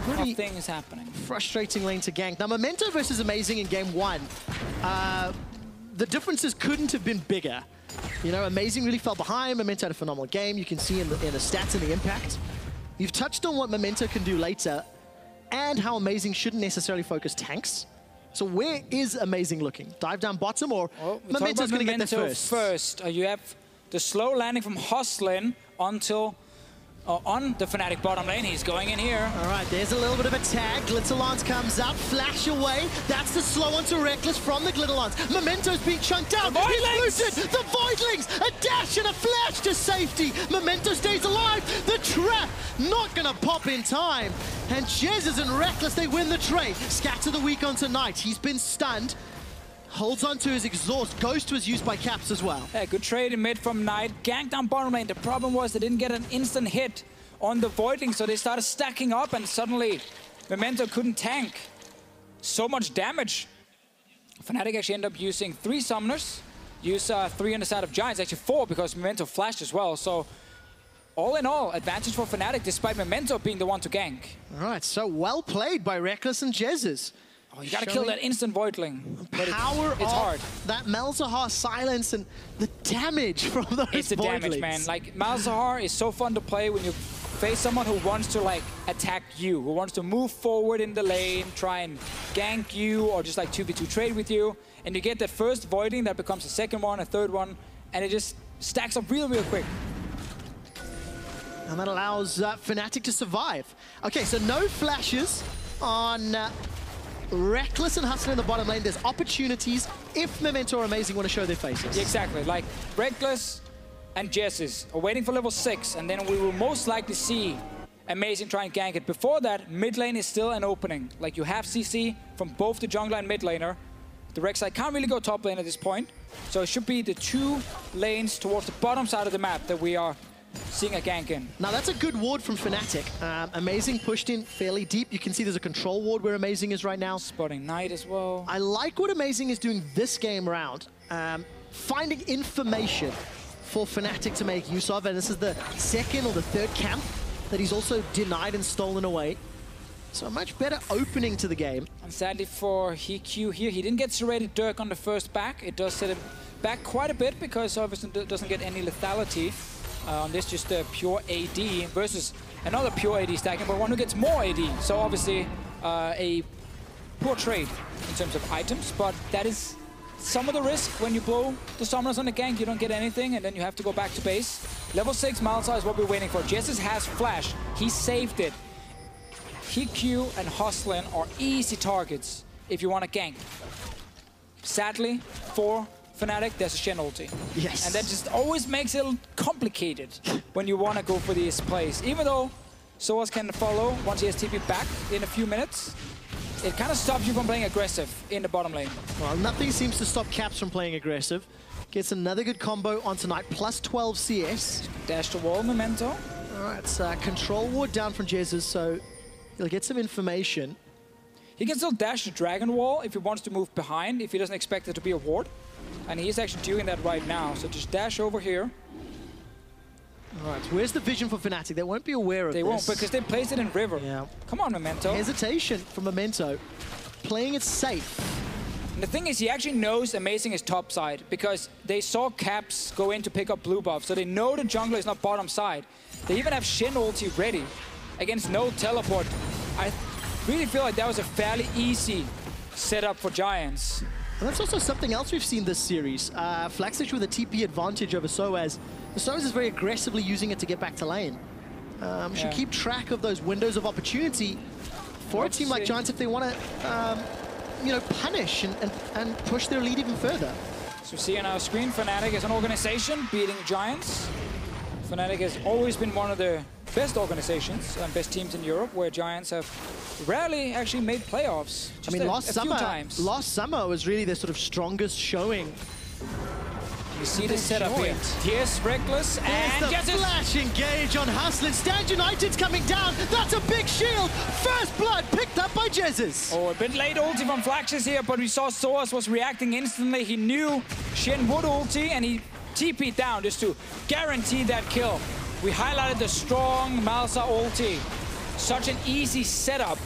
Nothing is happening. Frustrating lane to gank. Now, Memento versus Amazing in game 1. The differences couldn't have been bigger. You know, Amazing really fell behind. Memento had a phenomenal game. You can see in the stats and the impact. You've touched on what Memento can do later and how Amazing shouldn't necessarily focus tanks. So where is Amazing looking? Dive down bottom, or Memento's going to get there first? You have the slow landing from Hoslin onto on the Fnatic bottom lane. He's going in here. All right, there's a little bit of a tag. Glitterlance comes up, flash away. That's the slow onto Reckless from the Glitterlance. Memento's being chunked out. He's looted. The Voidlings, a dash and a flash to safety. Memento stays alive. The trap not gonna pop in time. And Jesus and Reckless, they win the trade. Scatter the weak onto Knight. He's been stunned. Holds on to his exhaust. Ghost was used by Caps as well. Yeah, good trade in mid from Knight. Ganked down bottom lane. The problem was they didn't get an instant hit on the Voidling, so they started stacking up, and suddenly Memento couldn't tank so much damage. Fnatic actually ended up using 3 summoners. Use 3 on the side of Giants, actually 4, because Memento flashed as well. So all in all, advantage for Fnatic, despite Memento being the one to gank. All right, so well played by Reckless and Jesus. Oh, you gotta kill that instant Voidling. Power it's hard. That Malzahar silence and the damage from those It's the damage, man. Like, Malzahar is so fun to play when you face someone who wants to, like, attack you, who wants to move forward in the lane, try and gank you, or just, like, 2v2 trade with you. And you get that first Voidling that becomes a second one, a third one, and it just stacks up real, real quick. And that allows Fnatic to survive. Okay, so no flashes on Reckless and Hustler in the bottom lane. There's opportunities if Memento or Amazing want to show their faces. Yeah, exactly. Like, Reckless and Jesses are waiting for level 6, and then we will most likely see Amazing try and gank it. Before that, mid lane is still an opening. Like, you have CC from both the jungler and mid laner. The Rek'Sai can't really go top lane at this point, so it should be the 2 lanes towards the bottom side of the map that we are seeing a gank in. Now that's a good ward from Fnatic. Amazing pushed in fairly deep. You can see there's a control ward where Amazing is right now. Spotting Knight as well. I like what Amazing is doing this game round. Finding information for Fnatic to make use of, and this is the 2nd or the 3rd camp that he's also denied and stolen away. So a much better opening to the game. And sadly for HQ here, he didn't get serrated Dirk on the first back. It does set him back quite a bit because obviously doesn't get any lethality. On this, just a pure AD versus another pure AD stacking, but one who gets more AD. So obviously a poor trade in terms of items, but that is some of the risk when you blow the summoners on the gank. You don't get anything, and then you have to go back to base. Level 6 Malzahar is what we're waiting for. Jesus has flash. He saved it. HQ and Hoslin are easy targets if you want to gank. Sadly, for Fnatic, there's a Shen ulti. Yes. And that just always makes it complicated when you want to go for these plays. Even though Soaz can follow once he has TP back in a few minutes, it kind of stops you from playing aggressive in the bottom lane. Well, nothing seems to stop Caps from playing aggressive. Gets another good combo on tonight, plus 12 CS. Dash to wall, Memento. All right, it's control ward down from Jesus, so he'll get some information. He can still dash the Dragon Wall if he wants to move behind, if he doesn't expect it to be a ward. And he is actually doing that right now, so just dash over here. All right, where's the vision for Fnatic? They won't be aware of this. They won't, because they placed it in river. Yeah. Come on, Memento. Hesitation from Memento. Playing it safe. And the thing is, he actually knows Amazing is top side, because they saw Caps go in to pick up blue buff, so they know the jungler is not bottom side. They even have Shen ulti ready against no teleport. I really feel like that was a fairly easy setup for Giants. And that's also something else we've seen this series. Flaxich with a TP advantage over Soaz. Soaz is very aggressively using it to get back to lane. Should keep track of those windows of opportunity for a team like Giants if they want to, you know, punish and push their lead even further. So we see on our screen, Fnatic is an organization beating Giants. Fnatic has always been one of the best organizations and best teams in Europe, where Giants have rarely actually made playoffs. I mean, last summer was really their sort of strongest showing. You see the setup here. Here's Reckless, and there's the flash engage on Hustlin. Stand United's coming down. That's a big shield. First blood picked up by Jesus. Oh, a bit late ulti from Flaxus here, but we saw Soaz was reacting instantly. He knew Shen would ulti, and he TP'd down just to guarantee that kill. We highlighted the strong Malsa ulti. Such an easy setup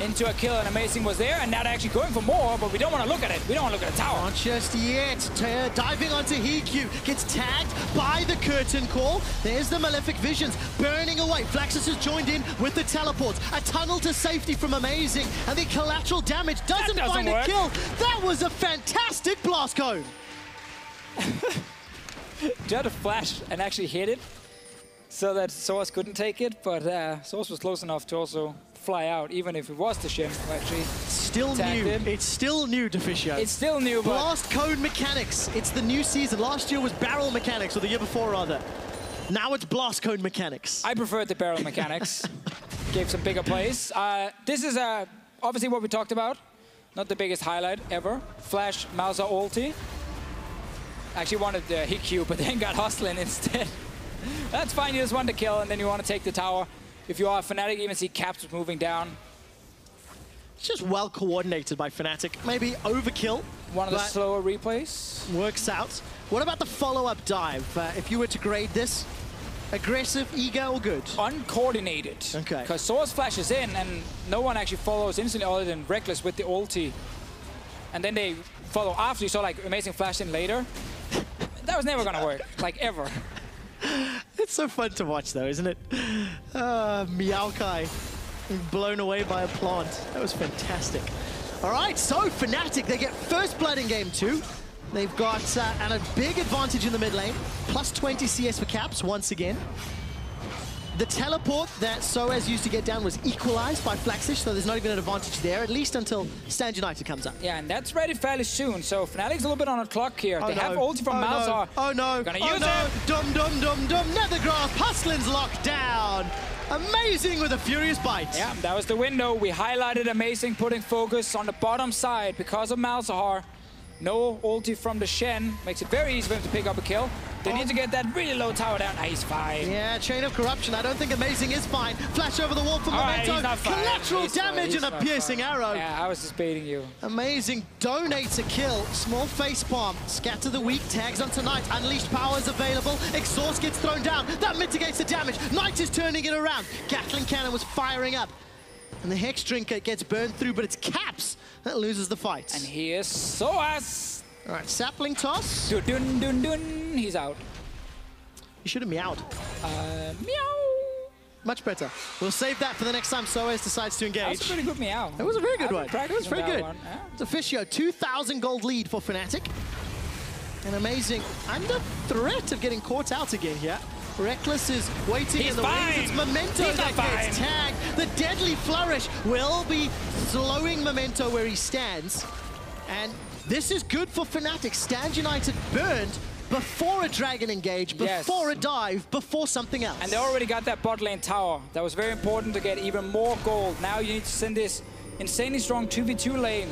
into a kill, and Amazing was there, and now they're actually going for more, but we don't want to look at it. We don't want to look at the tower. Not just yet. Diving onto Heq, gets tagged by the curtain call. There's the Malefic Visions burning away. Flaxus has joined in with the teleports. A tunnel to safety from Amazing, and the collateral damage doesn't find a kill. That was a fantastic blast cone. Tried to flash and actually hit it so that Soaz couldn't take it, but Soaz was close enough to also fly out, even if it was the Shen who actually still new. It's still new, Deficio. It's still new, but blast cone mechanics. It's the new season. Last year was barrel mechanics, or the year before rather. Now it's blast cone mechanics. I preferred the barrel mechanics. Gave some bigger plays. This is obviously what we talked about. Not the biggest highlight ever. Flash Malsa ulti. Actually wanted the Heq, but then got Hustlin instead. That's fine, you just want to kill, and then you want to take the tower. If you are Fnatic, even see Caps moving down. It's just well coordinated by Fnatic. Maybe overkill. One of the slower replays. Works out. What about the follow-up dive? If you were to grade this, aggressive, eager, or good? Uncoordinated. Okay. Because Soaz flashes in, and no one actually follows instantly other than Reckless with the ulti. And then they follow after. You saw like Amazing flash in later. That was never gonna work, like ever. It's so fun to watch though, isn't it? Meowkai blown away by a plant. That was fantastic. All right, so Fnatic, they get first blood in game 2. They've got a big advantage in the mid lane. Plus 20 CS for Caps once again. The teleport that Soaz used to get down was equalized by Flaxish, so there's not even an advantage there, at least until Stand United comes up. Yeah, and that's ready fairly soon, so Fnatic's a little bit on the clock here. They have ulti from Malzahar. Oh no! Gonna use it! Dum dum dum dum! Nethergrass, Hustlin's locked down! Amazing with a furious bite. Yeah, that was the window. We highlighted Amazing putting focus on the bottom side because of Malzahar. No ulti from the Shen. Makes it very easy for him to pick up a kill. They need to get that really low tower down. He's fine. Yeah, Chain of Corruption. I don't think Amazing is fine. Flash over the wall for Memento. Collateral damage and a piercing arrow. Yeah, I was just baiting you. Amazing donates a kill. Small facepalm. Scatter the weak. Tags on tonight. Unleashed power is available. Exhaust gets thrown down. That mitigates the damage. Knight is turning it around. Gatling cannon was firing up. And the Hex Drinker gets burned through, but it's Caps that loses the fight. And here's Soaz. All right, sapling toss. Dun dun dun dun. He's out. You should have meowed. Meow. Much better. We'll save that for the next time Soaz decides to engage. That was a pretty good meow. It was a very good one. It was very good. Yeah. It's Officio, 2,000 gold lead for Fnatic. And Amazing under threat of getting caught out again here. Reckless is waiting in the wings. It's Memento that gets tagged. The deadly flourish will be slowing Memento where he stands. And this is good for Fnatic. Stand United burned before a dragon engage, before a dive, before something else. And they already got that bot lane tower. That was very important to get even more gold. Now you need to send this insanely strong 2v2 lane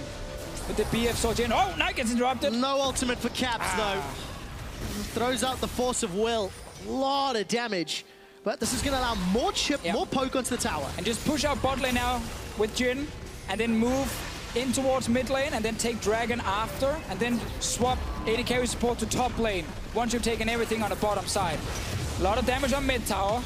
with the BF soldier in. Oh, Knight gets interrupted. No ultimate for Caps though. Throws out the force of will. Lot of damage. But this is going to allow more chip, more poke onto the tower. And just push out bot lane now with Jhin, and then move in towards mid lane, and then take Dragon after, and then swap AD carry support to top lane once you've taken everything on the bottom side. A lot of damage on mid tower.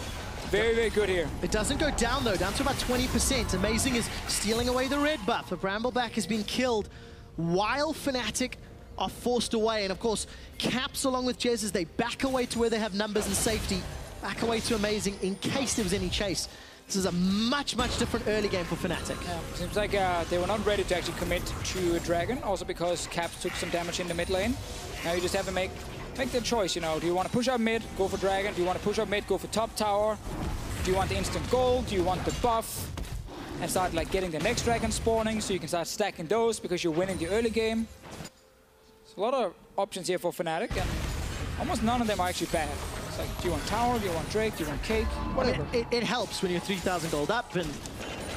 Very, very good here. It doesn't go down though, down to about 20%. Amazing is stealing away the red buff. A Brambleback has been killed while Fnatic are forced away. And of course, Caps along with Jez as they back away to where they have numbers and safety. Back away to Amazing in case there was any chase. This is a much, much different early game for Fnatic. Yeah, seems like they were not ready to actually commit to a Dragon, also because Caps took some damage in the mid lane. Now you just have to make the choice, you know. Do you want to push up mid, go for Dragon? Do you want to push up mid, go for top tower? Do you want the instant gold? Do you want the buff? And start like getting the next Dragon spawning so you can start stacking those because you're winning the early game. a lot of options here for Fnatic, and almost none of them are actually bad. It's like, do you want tower, do you want Drake, do you want cake, whatever. It helps when you're 3,000 gold up and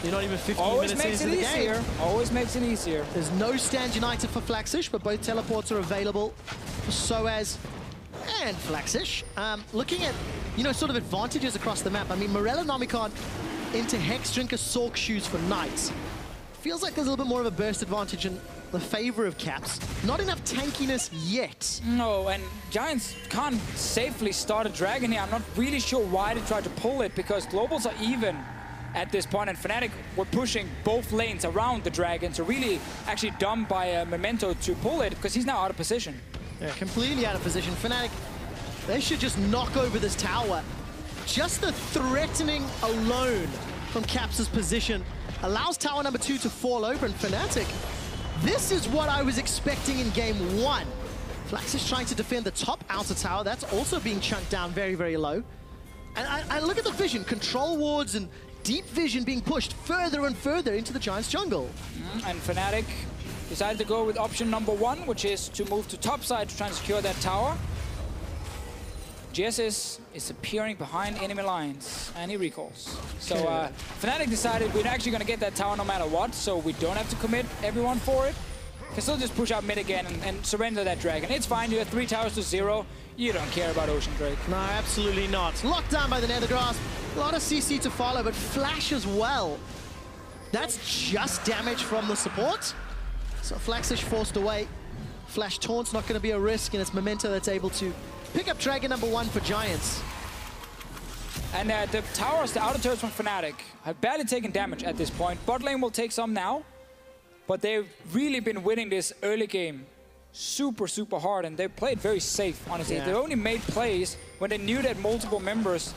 you're not even 15 Always minutes makes into it the easier. game. Always makes it easier. There's no stand united for Flaxish, but both teleports are available for Soaz and Flaxish. Looking at, sort of advantages across the map. I mean, Morella Nomicon into Hex Drinker Sork Shoes for Knights. Feels like there's a little bit more of a burst advantage in the favor of Caps. Not enough tankiness yet. No, and Giants can't safely start a Dragon here. I'm not really sure why they tried to pull it, because Globals are even at this point, and Fnatic were pushing both lanes around the Dragon, so really actually dumb by Memento to pull it, because he's now out of position. Yeah, completely out of position. Fnatic, they should just knock over this tower. Just the threatening alone from Caps' position allows tower number 2 to fall over, and Fnatic, this is what I was expecting in game 1. Flax is trying to defend the top outer tower. That's also being chunked down very, very low. And look at the vision. Control wards and deep vision being pushed further and further into the Giants' jungle. And Fnatic decided to go with option number 1, which is to move to top side to try and secure that tower. GSS is appearing behind enemy lines, and he recalls. So Fnatic decided we're actually going to get that tower no matter what, so we don't have to commit everyone for it. Can still just push out mid again and surrender that Dragon. It's fine, you have 3 towers to 0. You don't care about Ocean Drake. No, absolutely not. Locked down by the Nether Grasp. A lot of CC to follow, but Flash as well. That's just damage from the support. So Flaxish forced away. Flash Taunt's not going to be a risk, and it's Memento that's able to pick up Dragon number 1 for Giants. And the towers, the outer turrets from Fnatic, have barely taken damage at this point. Bot lane will take some now, but they've really been winning this early game super, super hard, and they played very safe, honestly. Yeah. They only made plays when they knew that multiple members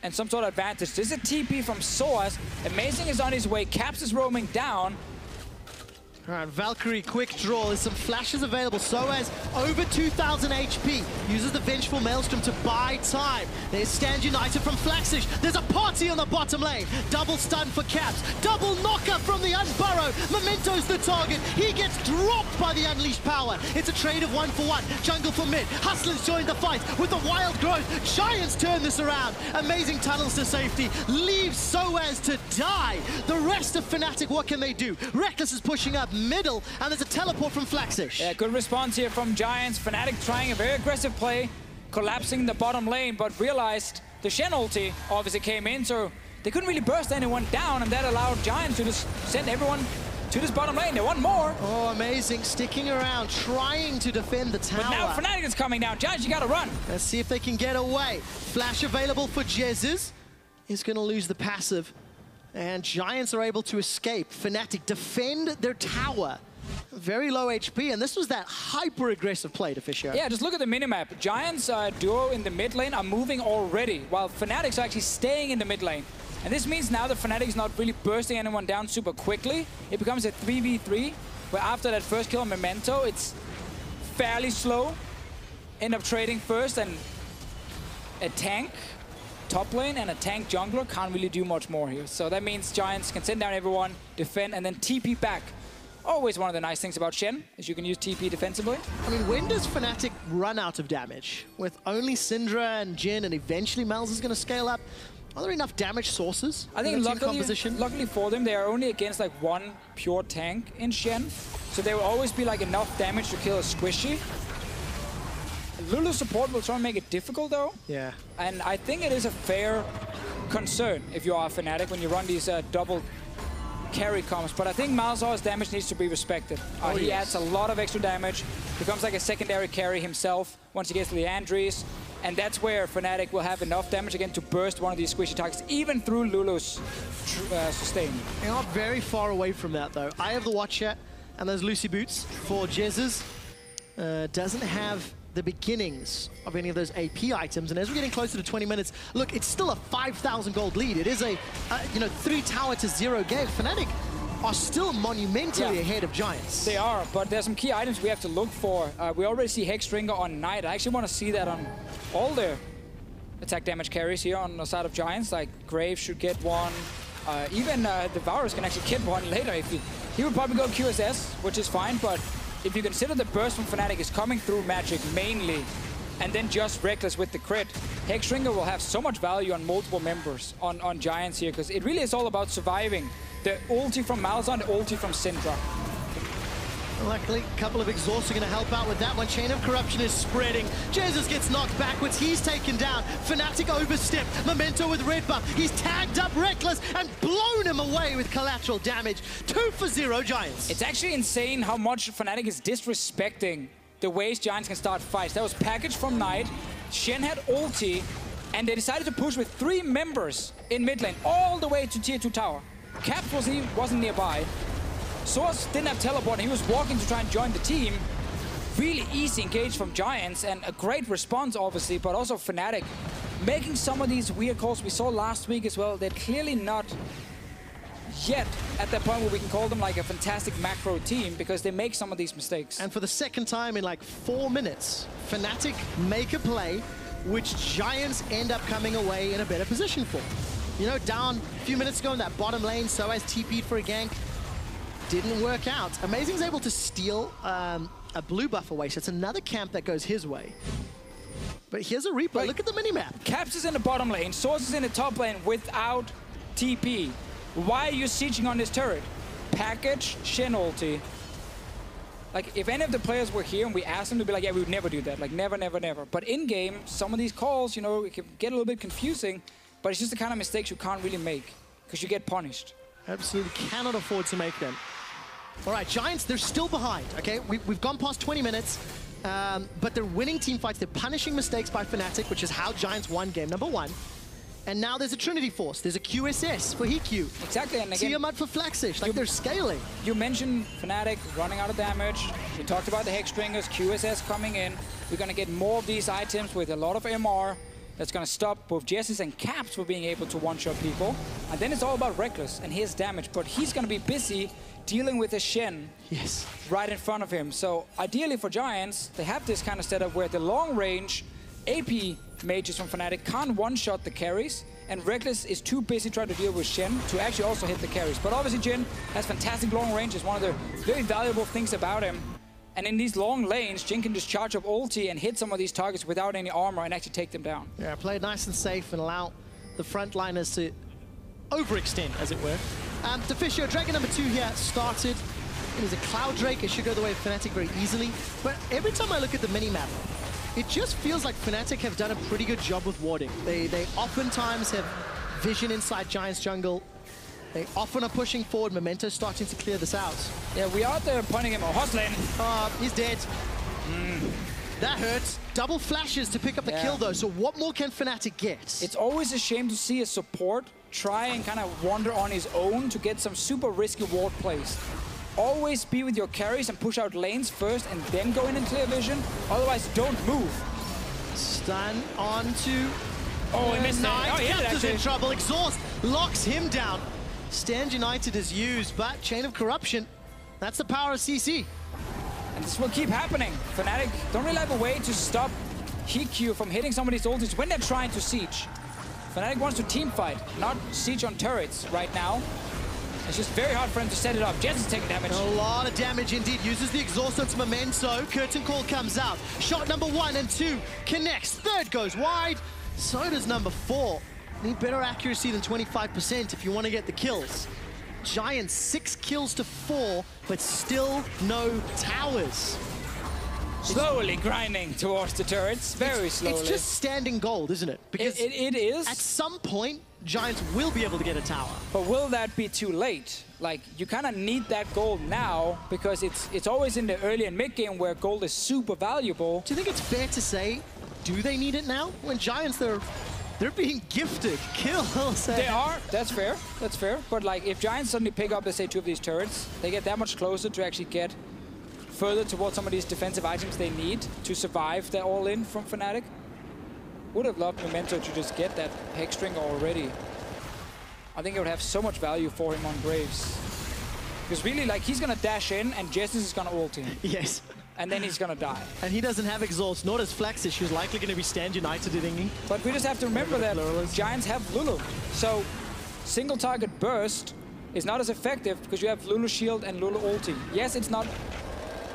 and some sort of advantage. This is a TP from Soaz. Amazing is on his way. Caps is roaming down. All right, Valkyrie, quick draw. There's some flashes available. Soaz, over 2,000 HP. Uses the Vengeful Maelstrom to buy time. There's Stand United from Flaxish. There's a party on the bottom lane. Double stun for Caps. Double knockup from the Unburrow. Memento's the target. He gets dropped by the Unleashed Power. It's a trade of 1-for-1. Jungle for mid. Hustlers joined the fight with the wild growth. Giants turn this around. Amazing tunnels to safety. Leaves Soaz to die. The rest of Fnatic, what can they do? Reckless is pushing up middle, and there's a teleport from Flaxish. Yeah, good response here from Giants. Fnatic trying a very aggressive play, collapsing the bottom lane, but realized the Shen ulti obviously came in, so they couldn't really burst anyone down, and that allowed Giants to just send everyone to this bottom lane. They want more. Oh, amazing. Sticking around, trying to defend the tower. But now Fnatic is coming down. Giants, you gotta run. Let's see if they can get away. Flash available for Jez's. He's gonna lose the passive. And Giants are able to escape. Fnatic defend their tower. Very low HP, and this was that hyper-aggressive play to Fisher. Yeah, just look at the minimap. Giants duo in the mid lane are moving already, while Fnatic's are actually staying in the mid lane. And this means now that Fnatic is not really bursting anyone down super quickly. It becomes a 3v3, where after that first kill on Memento, it's fairly slow. End up trading first, and a tank top lane and a tank jungler can't really do much more here. So that means Giants can send down everyone, defend, and then TP back. Always one of the nice things about Shen is you can use TP defensively. I mean, when does Fnatic run out of damage? With only Syndra and Jhin, and eventually Malz is going to scale up. Are there enough damage sources? I think luckily for them, they are only against like one pure tank in Shen. So there will always be like enough damage to kill a squishy. Lulu's support will try and make it difficult though. Yeah. And I think it is a fair concern if you are a Fnatic when you run these double carry comps. But I think Malzah's damage needs to be respected. He adds a lot of extra damage, becomes like a secondary carry himself once he gets to the Andries. And that's where Fnatic will have enough damage again to burst one of these squishy targets, even through Lulu's sustain. They're not very far away from that though. Eye of the Watcher and those Lucy Boots for Jez's. Doesn't have the beginnings of any of those AP items, and as we're getting closer to 20 minutes, look, it's still a 5,000 gold lead. It is a 3 tower to 0 game. Fnatic are still monumentally ahead of Giants. They are, but there's some key items we have to look for. We already see Hex Drinker on Knight. I actually want to see that on all the attack damage carries here on the side of Giants. Like Grave should get one. Even the Varus can actually get one later. If he would probably go QSS, which is fine, but if you consider the burst from Fnatic is coming through Magic mainly, and then just Reckless with the crit, Hexdrinker will have so much value on multiple members on Giants here, because it really is all about surviving. The ulti from Malzahn, the ulti from Syndra. Luckily, a couple of exhausts are going to help out with that one. Chain of Corruption is spreading. Jesus gets knocked backwards. He's taken down. Fnatic overstepped. Memento with red buff. He's tagged up Reckless and blown him away with collateral damage. 2 for 0 Giants. It's actually insane how much Fnatic is disrespecting the ways Giants can start fights. That was packaged from Knight. Shen had ulti, and they decided to push with 3 members in mid lane all the way to tier 2 tower. Caps wasn't nearby. Source didn't have teleport. He was walking to try and join the team. Really easy engage from Giants, and a great response, obviously, but also Fnatic making some of these weird calls we saw last week as well. They're clearly not yet at that point where we can call them like a fantastic macro team, because they make some of these mistakes. And for the second time in like 4 minutes, Fnatic make a play which Giants end up coming away in a better position for. You know, down a few minutes ago in that bottom lane, so as TP'd for a gank. Didn't work out. Amazing's able to steal a blue buff away, so it's another camp that goes his way. But here's a replay. Like, look at the minimap. Caps is in the bottom lane, Source is in the top lane without TP. Why are you sieging on this turret? Package, Shen ulti. Like, if any of the players were here and we asked them to be like, yeah, we would never do that. Like, never, never, never. But in-game, some of these calls, you know, it can get a little bit confusing, but it's just the kind of mistakes you can't really make, because you get punished. Absolutely cannot afford to make them. All right, Giants, they're still behind, okay? We've gone past 20 minutes, but they're winning team fights. They're punishing mistakes by Fnatic, which is how Giants won game number 1. And now there's a Trinity Force. There's a QSS for HQ. Exactly, and again, Tiamat for Flaxish. Like, they're scaling. You mentioned Fnatic running out of damage. We talked about the Hexdringers, QSS coming in. We're going to get more of these items with a lot of MR. That's going to stop both Jesses and Caps from being able to one-shot people. And then it's all about Reckless and his damage. But he's going to be busy dealing with a Shen right in front of him. So ideally for Giants, they have this kind of setup where the long-range AP mages from Fnatic can't one-shot the carries, and Reckless is too busy trying to deal with Shen to actually also hit the carries. But obviously Jhin has fantastic long range. It's one of the very valuable things about him. And in these long lanes, Jhin can just charge up ulti and hit some of these targets without any armor and actually take them down. Yeah, play it nice and safe and allow the frontliners to overextend, as it were. Deficio, Dragon number 2 here started. It is a Cloud Drake. It should go the way of Fnatic very easily. But every time I look at the minimap, it just feels like Fnatic have done a pretty good job with warding. They oftentimes have vision inside Giants jungle. They often are pushing forward. Memento's starting to clear this out. Yeah, we are there pointing him at Hoslin. He's dead. That hurts. Double flashes to pick up the kill, though. So what more can Fnatic get? It's always a shame to see a support try and kind of wander on his own to get some super risky ward plays. Always be with your carries and push out lanes first and then go in and clear vision. Otherwise, don't move. Stun onto... Oh, he missed Knight. it. Oh, he hit it, Captain's in actually. trouble. Exhaust locks him down. Stand United is used, but Chain of Corruption, that's the power of CC. And this will keep happening. Fnatic don't really have a way to stop HQ from hitting some of these ultis when they're trying to siege. Fnatic wants to team fight, not siege on turrets right now. It's just very hard for him to set it up. Jess is taking damage. A lot of damage indeed. Uses the exhaust onto Memento. Curtain call comes out. Shot number 1 and 2 connects. Third goes wide. So does number 4. Need better accuracy than 25% if you want to get the kills. Giants 6 kills to 4, but still no towers. Slowly grinding towards the turrets, very slowly. It's just standing gold, isn't it? Because it is. At some point, Giants will be able to get a tower. But will that be too late? Like, you kind of need that gold now, because it's always in the early and mid game where gold is super valuable. Do you think it's fair to say, do they need it now? When Giants, they're being gifted kills. They are. That's fair. That's fair. But like, if Giants suddenly pick up, let's say, 2 of these turrets, they get that much closer to actually get further towards some of these defensive items they need to survive the all-in from Fnatic. Would have loved Memento to just get that Hexdrinker already. I think it would have so much value for him on Graves. Because really, like, he's gonna dash in and Justice is gonna ult him. Yes. And then he's gonna die. And he doesn't have exhaust, nor does Flaxish, who's likely gonna be Stand United in England. But we just have to remember that Giants have Lulu. So single target burst is not as effective because you have Lulu shield and Lulu ulti. Yes, it's not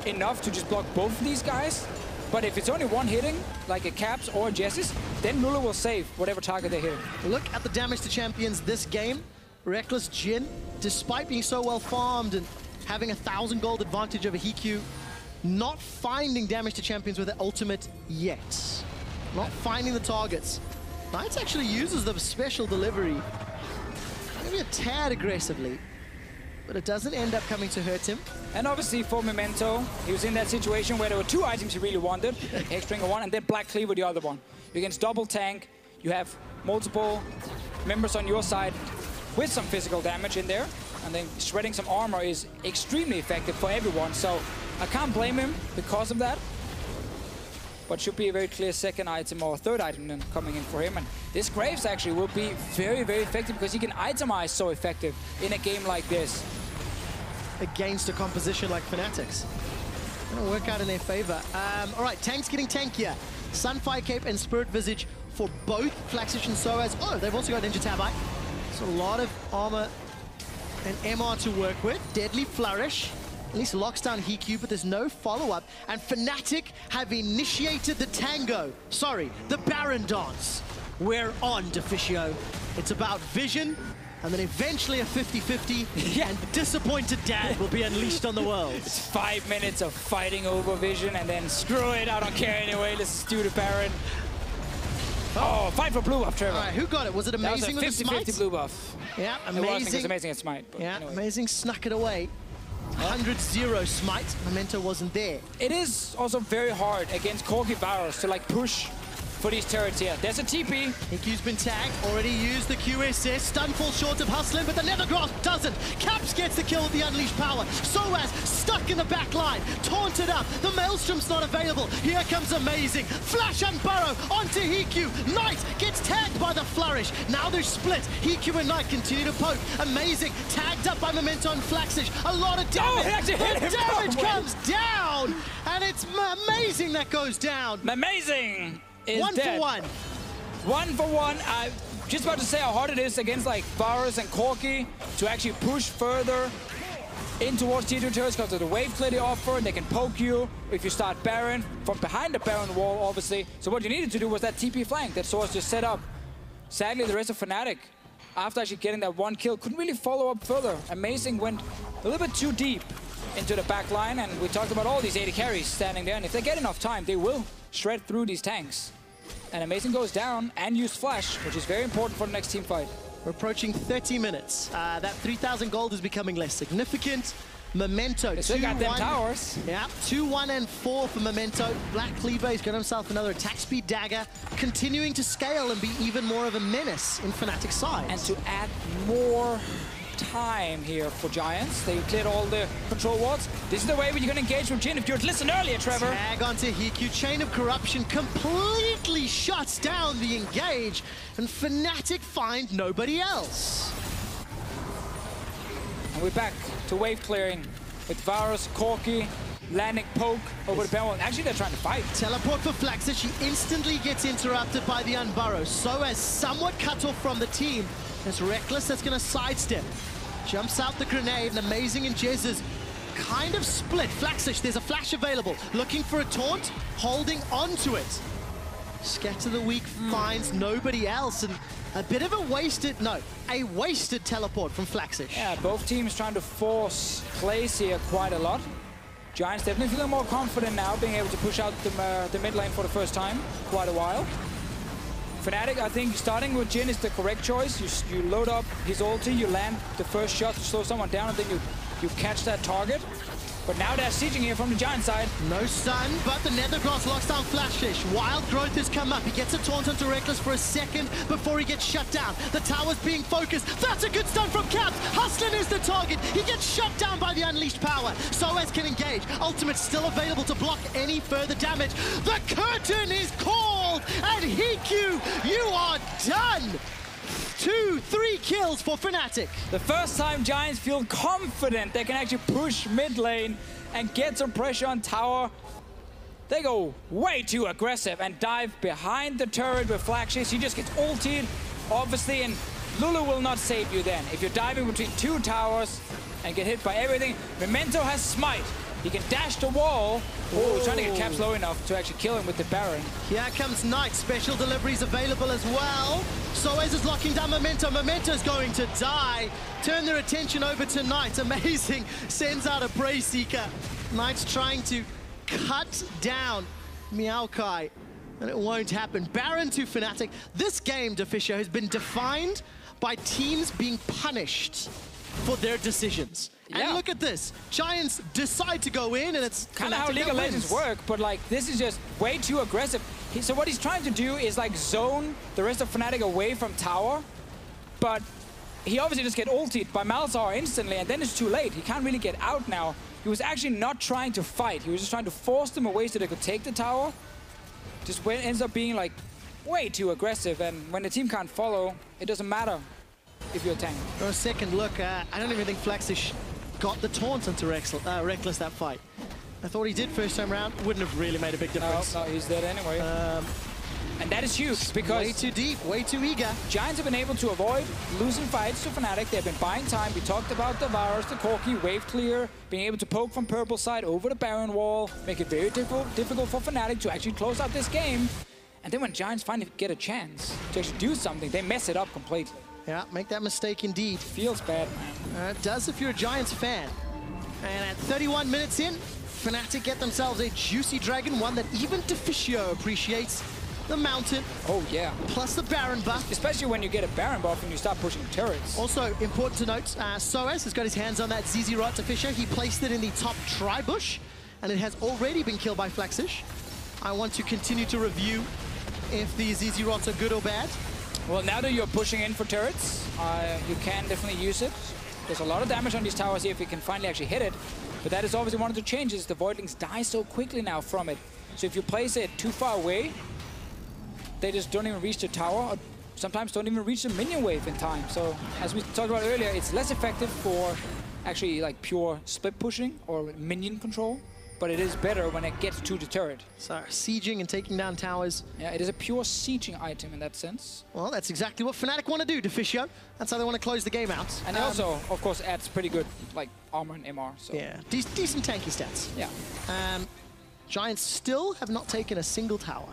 enough to just block both of these guys. But if it's only one hitting, like a Caps or a Jessis, then Lulu will save whatever target they're hitting. Look at the damage to champions this game. Reckless Jhin, despite being so well farmed and having 1,000 gold advantage over Hikyu, not finding damage to champions with the ultimate yet. Not finding the targets. Knights actually uses the special delivery, maybe a tad aggressively, but it doesn't end up coming to hurt him. And obviously for Memento, he was in that situation where there were two items he really wanted, X-Stringer one and then Black Cleaver the other one. You can double tank, you have multiple members on your side with some physical damage in there, and then shredding some armor is extremely effective for everyone, so I can't blame him because of that. But should be a very clear second item or third item then coming in for him. And this Graves actually will be very, very effective because he can itemize so effective in a game like this. Against a composition like Fnatic's. Gonna work out in their favor. All right, tanks getting tankier. Sunfire Cape and Spirit Visage for both Flaxish and Soaz. Oh, they've also got Ninja Tabite. So a lot of armor and MR to work with. Deadly Flourish. At least locks down Hikyu, but there's no follow-up. And Fnatic have initiated the tango. Sorry, the Baron dance. We're on, Deficio. It's about vision, and then eventually a 50-50, and disappointed dad will be unleashed on the world. It's 5 minutes of fighting over vision, and then screw it, I don't care anyway, let's do the Baron. Oh, fight for blue buff, Trevor. All right, who got it? Was it amazing with the smite? 50-50 blue buff. Yeah, It was amazing. amazing at smite. But Yeah, anyway. amazing snuck it away. 100-0 smite. Memento wasn't there. It is also very hard against Corki Varus to like push for these turrets here. There's a TP. Hikyu's been tagged, already used the QSS. Stun falls short of Hustling, but the Nethergrass doesn't. Caps gets the kill with the Unleashed Power. Soaz stuck in the back line, taunted up. The Maelstrom's not available. Here comes Amazing. Flash and Burrow onto Hikyu. Knight gets tagged by the Flourish. Now they're split. Hikyu and Knight continue to poke. Amazing, tagged up by Memento and Flaxish. A lot of damage. he actually hit him. The damage comes down, and it's Amazing that goes down. Amazing is One dead. for one. 1 for 1. I'm just about to say how hard it is against like Varus and Corki to actually push further in towards T2 turrets because of the wave clear they offer. They can poke you if you start Baron from behind the Baron wall, obviously. So what you needed to do was that TP flank that Soaz just set up. Sadly, the rest of Fnatic, after actually getting that one kill, couldn't really follow up further. Amazing went a little bit too deep into the back line, and we talked about all these 80 carries standing there, and if they get enough time, they will shred through these tanks. And Amazing goes down and used Flash, which is very important for the next team fight. We're approaching 30 minutes. That 3,000 gold is becoming less significant. Memento, They still got them 2-1. towers. Yeah, 2-1 and 4 for Memento. Black Cleaver, he's got himself another attack speed dagger, continuing to scale and be even more of a menace in Fnatic's side. And to add more time here for Giants, they cleared all the control wards. This is the way where you can engage with Jhin. If you had listened earlier, Trevor. Tag onto Hikyu. Chain of Corruption completely shuts down the engage, and Fnatic find nobody else. And we're back to wave clearing with Varus, Corki, landing poke over the barrel. Actually, they're trying to fight. Teleport for Flaxish. She instantly gets interrupted by the Unburrow. Soaz somewhat cut off from the team. It's Reckless that's going to sidestep. Jumps out the grenade, and Amazing and Jez is kind of split. Flaxish, there's a flash available. Looking for a taunt, holding onto it. Scatter the Weak finds nobody else, and a bit of a wasted teleport from Flaxish. Yeah, both teams trying to force plays here quite a lot. Giants definitely feeling more confident now, being able to push out the mid lane for the first time, quite a while. Fnatic, I think starting with Jhin is the correct choice. You load up his ulti, you land the first shot to slow someone down, and then you catch that target. But now they're sieging here from the Giant side. No stun, but the Nethergrass locks down Flashish. Wild Growth has come up. He gets a taunt onto Reckless for a second before he gets shut down. The tower's being focused. That's a good stun from Caps. Hustling is the target. He gets shut down by the Unleashed Power. Soaz can engage. Ultimate still available to block any further damage. The curtain is called, and Hikyu, you are done. 2-3 kills for Fnatic. The first time Giants feel confident they can actually push mid lane and get some pressure on tower. They go way too aggressive and dive behind the turret with Flagshish. He just gets ultied, obviously, and Lulu will not save you then. If you're diving between two towers and get hit by everything, Memento has Smite. He can dash the wall. Oh, he's trying to get caps low enough to actually kill him with the Baron. Here comes Knight. Special deliveries available as well. Soez is locking down Memento. Memento's going to die. Turn their attention over to Knight. Amazing. Sends out a Prey Seeker. Knight's trying to cut down Meowkai, and it won't happen. Baron to Fnatic. This game, Deficio, has been defined by teams being punished for their decisions. Yeah. And look at this. Giants decide to go in, and it's kind of how League of Legends work, but like this is just way too aggressive. So what he's trying to do is like zone the rest of Fnatic away from tower, but he obviously just get ultied by Malzahar instantly, and then it's too late. He can't really get out now. He was actually not trying to fight. He was just trying to force them away so they could take the tower. Just ends up being like way too aggressive, and when the team can't follow, it doesn't matter if you're a tank. For a second look, I don't even think Flaxish got the taunt into Reckless that fight. I thought he did first time round. Wouldn't have really made a big difference. No, he's dead anyway. And that is huge because... way too deep, way too eager. Giants have been able to avoid losing fights to Fnatic. They've been buying time. We talked about the Varus, the Corki, wave clear, being able to poke from purple side over the Baron wall, make it very difficult for Fnatic to actually close out this game. And then when Giants finally get a chance to actually do something, they mess it up completely. Yeah, make that mistake indeed. Feels bad, man. It does if you're a Giants fan. And at 31 minutes in, Fnatic get themselves a juicy dragon, one that even Deficio appreciates. The Mountain. Oh, yeah. Plus the Baron buff. Especially when you get a Baron buff and you start pushing turrets. Also, important to note, Soez has got his hands on that ZZ Rot Deficio. He placed it in the top tri-bush, and it has already been killed by Flaxish. I want to continue to review if the ZZ Rots are good or bad. Well, now that you're pushing in for turrets, you can definitely use it. There's a lot of damage on these towers here if you can finally actually hit it. But that is obviously one of the changes. The Voidlings die so quickly now from it. So if you place it too far away, they just don't even reach the tower, or sometimes don't even reach the minion wave in time. So as we talked about earlier, it's less effective for actually like pure split pushing or minion control. But it is better when it gets to the turret. So sieging and taking down towers. Yeah, it is a pure sieging item in that sense. Well, that's exactly what Fnatic want to do, Deficio. That's how they want to close the game out. And it also, of course, adds pretty good like armor and MR. So. Yeah, decent tanky stats. Yeah. Giants still have not taken a single tower.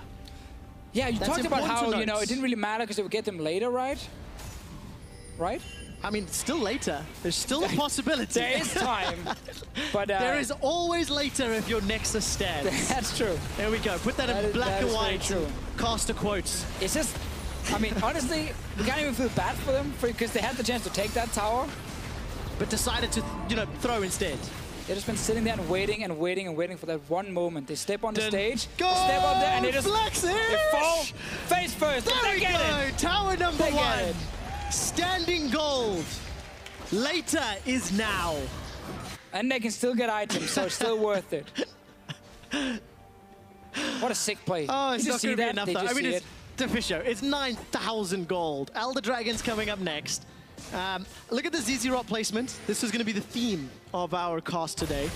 Yeah, you talked about how, you know, it didn't really matter because they would get them later, right? Right? I mean, still later. There's still a possibility. There is time. But there is always later if your Nexus stands. That's true. There we go. Put that in black and white. True. Caster quotes. It's just, I mean, honestly, we can't even feel bad for them because they had the chance to take that tower. But decided to, you know, throw instead. They've just been sitting there and waiting and waiting and waiting for that one moment. They step on the stage, go! Step up there, and they just they fall face first. There we go. Tower number They one. get it. Standing gold. Later is now. And they can still get items, so it's still worth it. What a sick play. Oh, it's Did you not see going to be that? enough, Did though. you I mean, see it's Deficio. It's 9,000 gold. Elder Dragon's coming up next. Look at the ZZ Rot placement. This is going to be the theme of our cast today.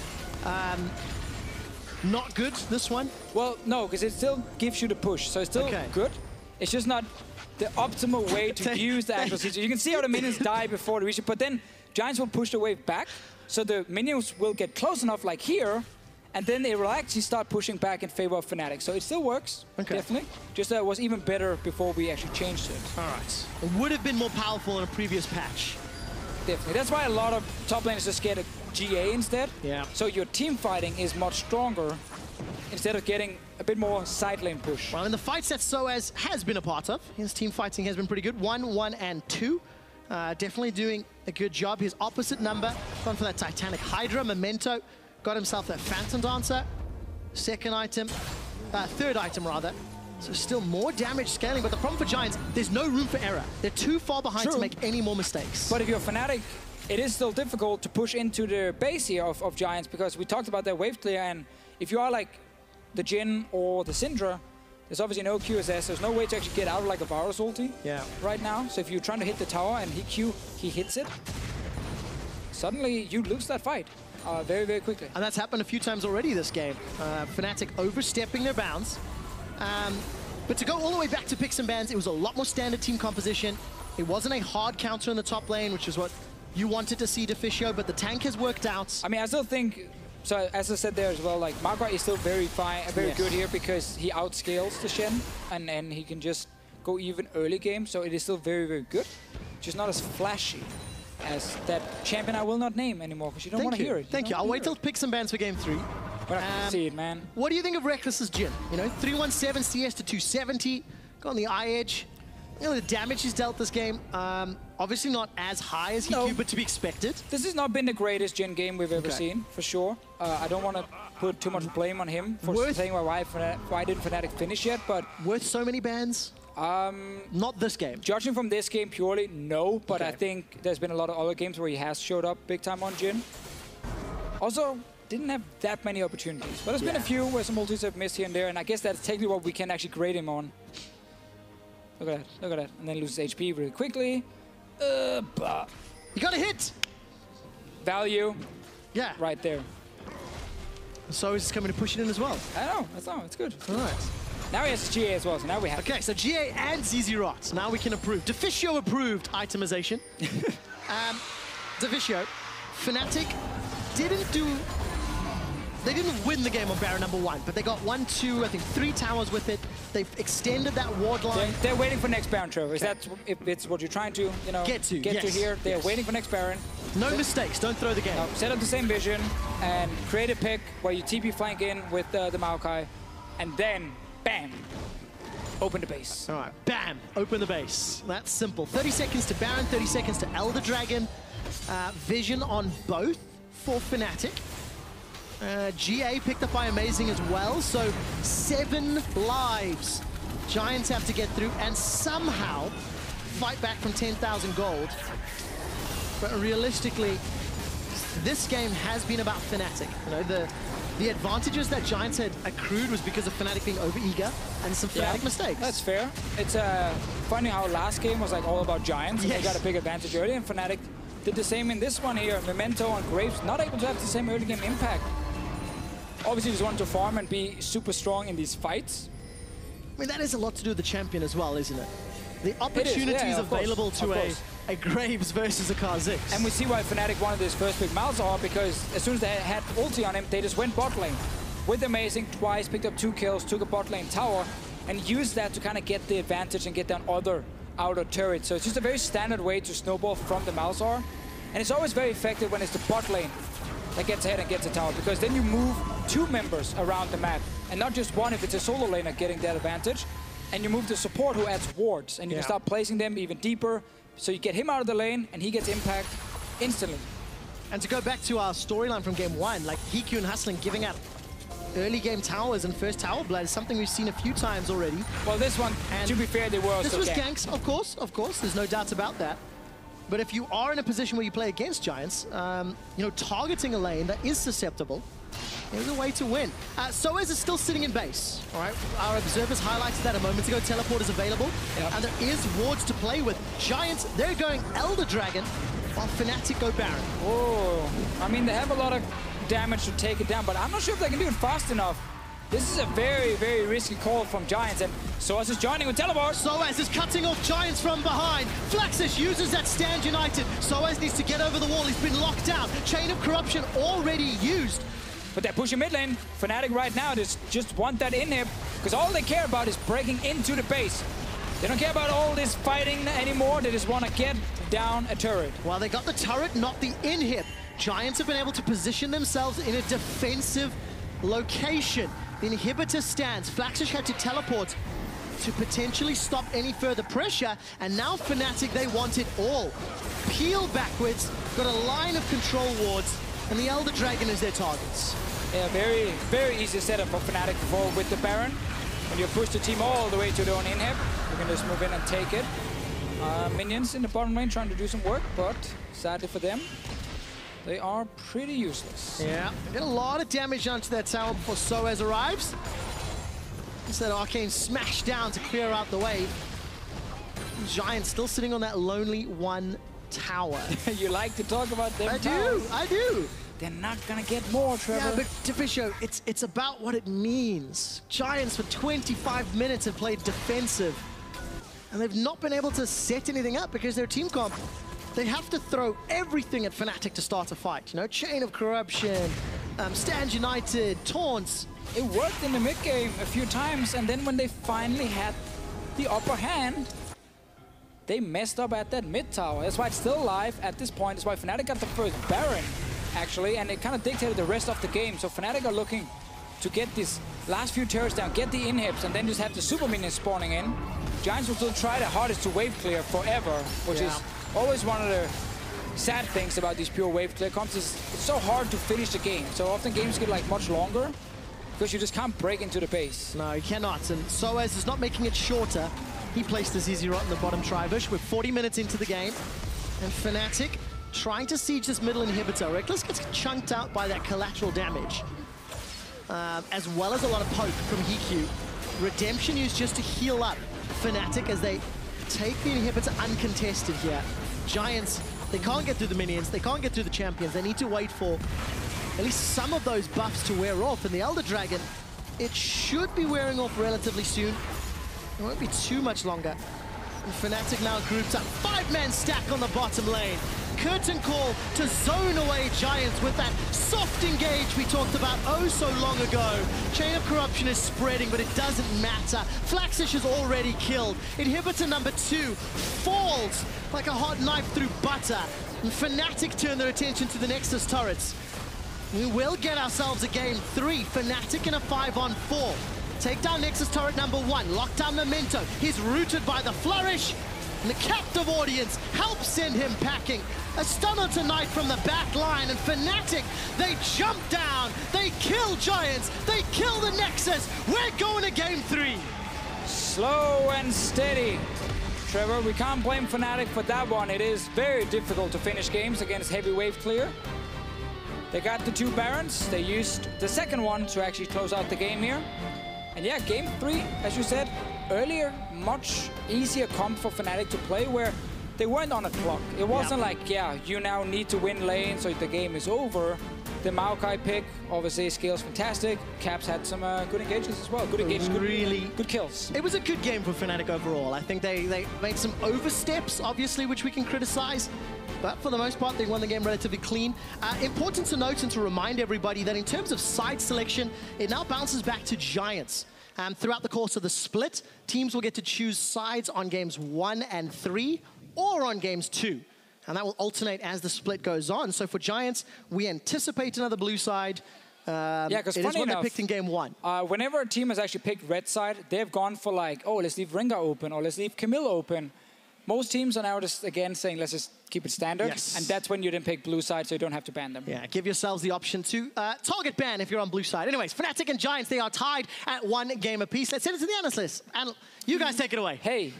Not good, this one? Well, no, because it still gives you the push, so it's still good. It's just not the optimal way to use the actual CG. You can see how the minions die before they reach it, but then Giants will push the wave back, so the minions will get close enough, like here, and then they will actually start pushing back in favor of Fnatic. So it still works, definitely. Just that it was even better before we actually changed it. All right. It would have been more powerful in a previous patch. Definitely. That's why a lot of top laners just get a GA instead. Yeah. So your team fighting is much stronger instead of getting a bit more side lane push. Well, in the fights that Soez has been a part of, his team fighting has been pretty good. 1, 1, and 2. Definitely doing a good job. His opposite number, gone for that Titanic Hydra. Memento got himself that Phantom Dancer. Second item, third item rather. So still more damage scaling, but the problem for Giants, there's no room for error. They're too far behind to make any more mistakes. But if you're Fnatic, it is still difficult to push into the base here of Giants, because we talked about their wave clear, and if you are like the Jhin or the Syndra, there's obviously no QSS. There's no way to actually get out of like a Varus ulti right now. So if you're trying to hit the tower and he hits it, suddenly you lose that fight very, very quickly. And that's happened a few times already this game. Fnatic overstepping their bounds. But to go all the way back to picks and bans, it was a lot more standard team composition. It wasn't a hard counter in the top lane, which is what you wanted to see, Deficio, but the tank has worked out. I mean, I still think So as I said there as well, like Marquardt is still very fine, very good here because he outscales the Shen and he can just go even early game. So it is still very, very good. Just not as flashy as that champion I will not name anymore because you don't want to hear it. Thank you. I'll wait till picks and bans for game 3. We're not gonna see it, man. What do you think of Reckless's Jhin? You know, 317 CS to 270, got on the eye edge. You know, the damage he's dealt this game, obviously not as high as EQ, but to be expected. This has not been the greatest Jhin game we've ever seen, for sure. I don't want to put too much blame on him for saying why didn't Fnatic finish yet, but... Worth so many bans? Not this game. Judging from this game purely, no, but I think there's been a lot of other games where he has showed up big time on Jhin. Also, didn't have that many opportunities, but there's been a few where some ultis have missed here and there, and I guess that's technically what we can actually grade him on. Look at that, look at that. And then loses HP really quickly. You got a hit! Value. Yeah. Right there. So he's coming to push it in as well. I know, it's good. All right. Now he has GA as well, so now we have... Okay, so GA and ZZ Rot. Now we can approve. Deficio approved itemization. Deficio. Fnatic didn't do... They didn't win the game on Baron number 1, but they got 1, 2, I think 3 towers with it. They've extended that ward line. They're waiting for next Baron, Trevor. Is that if it's what you're trying to, you know, get to here? They're waiting for next Baron. No mistakes. Don't throw the game. No, set up the same vision and create a pick where you TP flank in with the Maokai, and then bam, open the base. All right, bam, open the base. That's simple. 30 seconds to Baron, 30 seconds to Elder Dragon. Vision on both for Fnatic. GA picked up by Amazing as well, so 7 lives. Giants have to get through and somehow fight back from 10,000 gold. But realistically, this game has been about Fnatic. You know, the advantages that Giants had accrued was because of Fnatic being over-eager and some Fnatic mistakes. That's fair. It's funny how last game was like all about Giants, and they got a big advantage early, and Fnatic did the same in this one here. Memento and Graves not able to have the same early game impact. Obviously just wanted to farm and be super strong in these fights. I mean, that is a lot to do with the champion as well, isn't it? The opportunities available to a Graves versus a Kha'Zix. And we see why Fnatic wanted this first pick Malzahar, because as soon as they had ulti on him, they just went bot lane. With Amazing, twice picked up 2 kills, took a bot lane tower, and used that to kind of get the advantage and get down other outer turrets. So it's just a very standard way to snowball from the Malzahar. And it's always very effective when it's the bot lane that gets ahead and gets a tower, because then you move 2 members around the map, and not just one if it's a solo laner getting that advantage. And you move the support who adds wards, and you can start placing them even deeper, so you get him out of the lane, and he gets impact instantly. And to go back to our storyline from game 1, like Hiku and Hustling giving out early game towers and first tower blood is something we've seen a few times already. Well, this one, and to be fair, they were this was ganks, of course, there's no doubts about that. But if you are in a position where you play against Giants, you know, targeting a lane that is susceptible is a way to win. Soaz is still sitting in base, all right? Our observers highlighted that a moment ago. Teleport is available, and there is wards to play with. Giants, they're going Elder Dragon, while Fnatic go Baron. Oh, I mean, they have a lot of damage to take it down, but I'm not sure if they can do it fast enough. This is a very, very risky call from Giants, and Soaz is joining with teleport. Soaz is cutting off Giants from behind. Flaxus uses that stand united. Soaz needs to get over the wall. He's been locked down. Chain of Corruption already used. But they're pushing mid lane. Fnatic right now just want that inhib, because all they care about is breaking into the base. They don't care about all this fighting anymore. They just want to get down a turret. Well, they got the turret, not the inhib. Giants have been able to position themselves in a defensive location. The inhibitor stands. Flaxus had to teleport to potentially stop any further pressure, and now Fnatic, they want it all. Peel backwards, got a line of control wards, and the Elder Dragon is their targets. Yeah, very, very easy setup for Fnatic to fall with the Baron. When you push the team all the way to their own inhib, you can just move in and take it. Minions in the bottom lane trying to do some work, but sadly for them, they are pretty useless. Yeah, they get a lot of damage onto that tower before Soaz arrives. Instead, Arcane smashed down to clear out the wave. Giant still sitting on that lonely 1 tower. You like to talk about them. I do. They're not gonna get more, Trevor. Yeah, but Deficio, it's about what it means. Giants for 25 minutes have played defensive, and they've not been able to set anything up because their team comp, they have to throw everything at Fnatic to start a fight. You know, Chain of Corruption, Stand United, taunts. It worked in the mid game a few times, and then when they finally had the upper hand, they messed up at that mid tower. That's why it's still alive at this point. That's why Fnatic got the first Baron, actually, and it kind of dictated the rest of the game. So Fnatic are looking to get these last few turrets down, get the inhibs, and then just have the super minions spawning in. Giants will still try their hardest to wave clear forever, which is always one of the sad things about these pure wave clear comps. It's so hard to finish the game. So often games get like much longer because you just can't break into the base. No, you cannot. And Soaz is not making it shorter. He placed his easy rot in the bottom Tribush. We're 40 minutes into the game. And Fnatic trying to siege this middle inhibitor. Reckless gets chunked out by that collateral damage. As well as a lot of poke from Hiku. Redemption used just to heal up Fnatic as they take the inhibitor uncontested here. Giants, they can't get through the minions, they can't get through the champions. They need to wait for at least some of those buffs to wear off. And the Elder Dragon, it should be wearing off relatively soon. It won't be too much longer. And Fnatic now groups up. 5-man stack on the bottom lane. Curtain call to zone away Giants with that soft engage we talked about oh so long ago. Chain of Corruption is spreading, but it doesn't matter. Flaxish is already killed. Inhibitor number 2 falls like a hot knife through butter. And Fnatic turn their attention to the Nexus turrets. We will get ourselves a game 3. Fnatic in a 5-on-4. Take down Nexus turret number 1. Lock down Memento. He's rooted by the Flourish. And the captive audience helps send him packing. A stunner tonight from the back line. And Fnatic, they jump down. They kill Giants. They kill the Nexus. We're going to game 3. Slow and steady. Trevor, we can't blame Fnatic for that one. It is very difficult to finish games against heavy wave clear. They got the 2 Barons. They used the second one to actually close out the game here. And yeah, game 3, as you said earlier, much easier comp for Fnatic to play, where they weren't on a clock. It wasn't like, yeah, you now need to win lane so the game is over. The Maokai pick, obviously, scales fantastic. Caps had some good engagements as well. Good engagements, good kills. It was a good game for Fnatic overall. I think they made some oversteps, obviously, which we can criticize. But for the most part, they won the game relatively clean. Important to note and to remind everybody that in terms of side selection, it now bounces back to Giants. Throughout the course of the split, teams will get to choose sides on games 1 and 3 or on games 2. And that will alternate as the split goes on. So for Giants, we anticipate another blue side. Yeah, because funny enough, enough, they picked in game 1. Whenever a team has actually picked red side, they've gone for like, oh, let's leave Rengar open or let's leave Camille open. Most teams are now just, again, saying, let's just keep it standard. Yes. And that's when you then pick blue side, so you don't have to ban them. Yeah, give yourselves the option to target ban if you're on blue side. Anyways, Fnatic and Giants, they are tied at 1 game apiece. Let's send it to the analyst list. You guys take it away. Hey.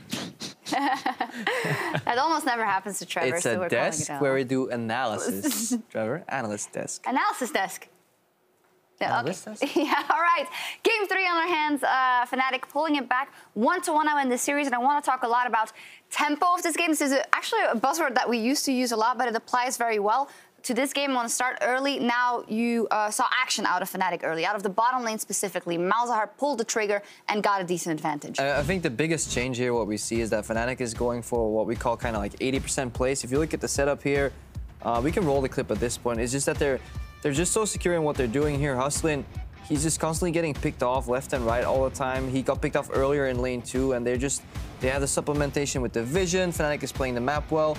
That almost never happens to Trevor. It's so a desk where we do analysis. Trevor, analyst desk. Analysis desk. Yeah, Analyst okay. Yeah, all right. Game 3 on our hands. Fnatic pulling it back 1-1 now in this series, and I want to talk a lot about tempo of this game. This is actually a buzzword that we used to use a lot, but it applies very well to this game. I want to start early. Now you saw action out of Fnatic early, out of the bottom lane specifically. Malzahar pulled the trigger and got a decent advantage. I think the biggest change here, what we see, is that Fnatic is going for what we call kind of like 80% place. If you look at the setup here, we can roll the clip at this point. It's just that they're just so secure in what they're doing here. Hustlin, he's just constantly getting picked off left and right all the time. He got picked off earlier in lane 2, and they have the supplementation with the vision. Fnatic is playing the map well.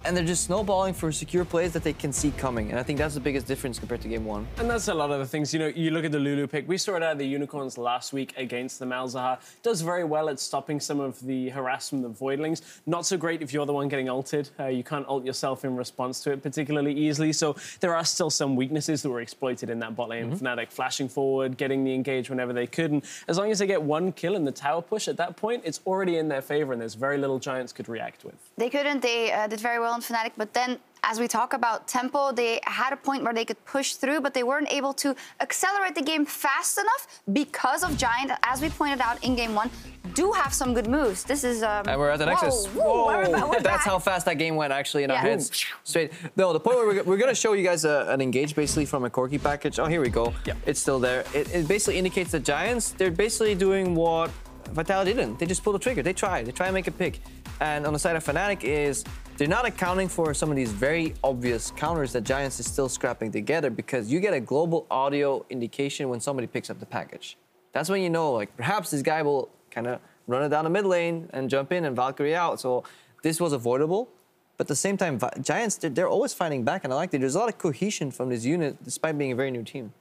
And they're just snowballing for secure plays that they can see coming. And I think that's the biggest difference compared to game 1. And that's a lot of the things. You know, you look at the Lulu pick. We saw it out of the Unicorns last week against the Malzahar. Does very well at stopping some of the harassment of Voidlings. Not so great if you're the one getting ulted. You can't ult yourself in response to it particularly easily. So there are still some weaknesses that were exploited in that bot lane. Fnatic flashing forward, getting the engage whenever they could. And as long as they get 1 kill in the tower push at that point, it's already in their favor, and there's very little Giants could react with. They couldn't. They did very well on Fnatic, but then as we talk about tempo, they had a point where they could push through, but they weren't able to accelerate the game fast enough because of Giant, as we pointed out in game 1, do have some good moves. This is... and we're at the Nexus. Whoa. That's how fast that game went, actually, in our heads. Straight. No, the point where we're going to show you guys an engage, basically, from a Corki package. Oh, here we go. Yep. It's still there. It basically indicates that Giants, they're basically doing what Vitality didn't. They just pull the trigger. They try and make a pick. And on the side of Fnatic is they're not accounting for some of these very obvious counters that Giants is still scrapping together, because you get a global audio indication when somebody picks up the package. That's when you know, like, perhaps this guy will kind of run it down the mid lane and jump in and Valkyrie out. So this was avoidable. But at the same time, Giants, they're always fighting back, and I like that. There's a lot of cohesion from this unit, despite being a very new team.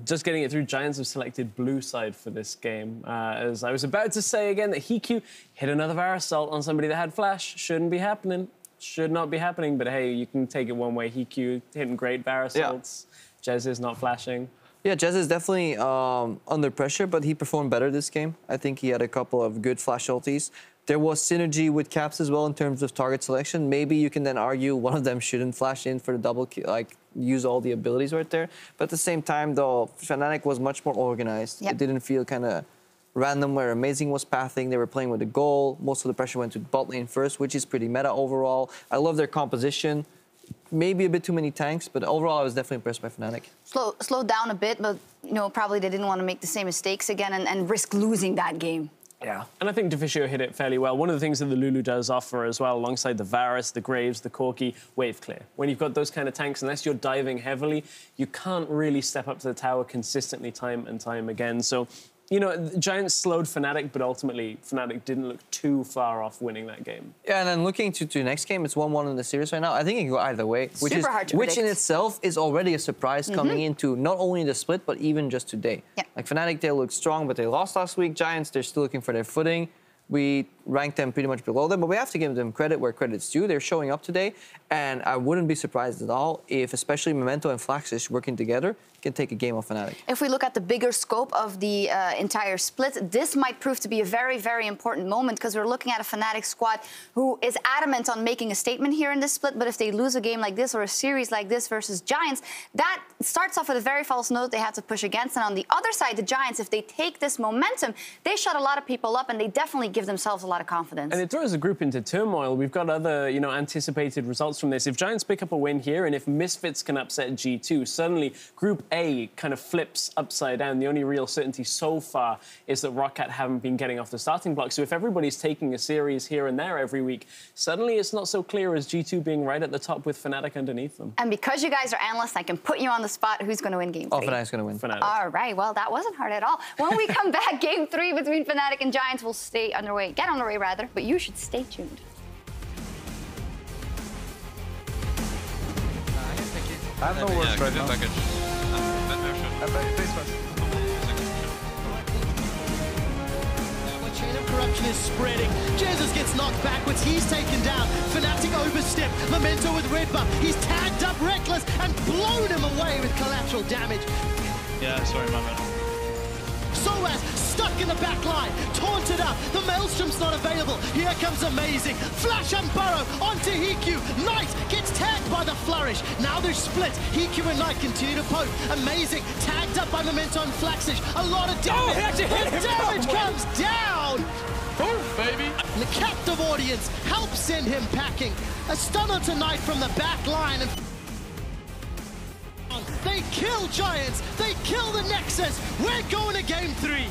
Just getting it through, Giants have selected blue side for this game. As I was about to say again, that Hiku hit another Varus ult on somebody that had flash. Shouldn't be happening. Should not be happening, but hey, you can take it one way. Hiku hitting great Varus ults. Jez is not flashing. Yeah, Jez is definitely under pressure, but he performed better this game. I think he had a couple of good flash ultis. There was synergy with Caps as well in terms of target selection. Maybe you can then argue one of them shouldn't flash in for the double kill, like use all the abilities right there. But at the same time, though, Fnatic was much more organized. It didn't feel kind of random where Amazing was pathing. They were playing with the goal. Most of the pressure went to bot lane first, which is pretty meta overall. I love their composition. Maybe a bit too many tanks, but overall I was definitely impressed by Fnatic. Slow down a bit, but probably they didn't want to make the same mistakes again and risk losing that game. Yeah, and I think Deficio hit it fairly well. One of the things that the Lulu does offer as well, alongside the Varus, the Graves, the Corki, wave clear. When you've got those kind of tanks, unless you're diving heavily, you can't really step up to the tower consistently time and time again. So, Giants slowed Fnatic, but ultimately Fnatic didn't look too far off winning that game. Yeah, and then looking to the next game, it's 1-1 in the series right now. I think it can go either way, which in itself is already a surprise coming into not only the split, but even just today. Like Fnatic, they look strong, but they lost last week. Giants, they're still looking for their footing. We ranked them pretty much below them, but we have to give them credit where credit's due. They're showing up today, and I wouldn't be surprised at all if especially Memento and Flaxis working together can take a game off Fnatic. If we look at the bigger scope of the entire split, this might prove to be a very, very important moment, because we're looking at a Fnatic squad who is adamant on making a statement here in this split, but if they lose a game like this or a series like this versus Giants, that starts off with a very false note they have to push against. And on the other side, the Giants, if they take this momentum, they shut a lot of people up, and they definitely give themselves a lot of confidence. And it throws the group into turmoil. We've got other, anticipated results from this. If Giants pick up a win here, and if Misfits can upset G2, suddenly Group A kind of flips upside down. The only real certainty so far is that Roccat haven't been getting off the starting block. So if everybody's taking a series here and there every week, suddenly it's not so clear as G2 being right at the top with Fnatic underneath them. And because you guys are analysts, I can put you on the spot. Who's going to win game 3? Oh, Fnatic's going to win. Fnatic. All right, well, that wasn't hard at all. When we come back, game 3 between Fnatic and Giants will get underway rather, but you should stay tuned. I have no words right now. Chain of corruption is spreading. Jesus gets knocked backwards. He's taken down. Fnatic overstep. Memento with red buff. He's tagged up Reckless and blown him away with collateral damage. Yeah, sorry, my man. Soaz stuck in the back line, taunted up. The Maelstrom's not available. Here comes Amazing. Flash and Burrow onto Hiku. Knight gets tagged by the Flourish. Now they're split. Hiku and Knight continue to poke. Amazing tagged up by Memento and Flaxish. A lot of damage. Oh, he actually hit him. Damage comes down. Boom, baby. The captive audience helps send him packing. A stunner tonight from the back line. And they kill Giants. They kill the Nexus. We're going to game 3.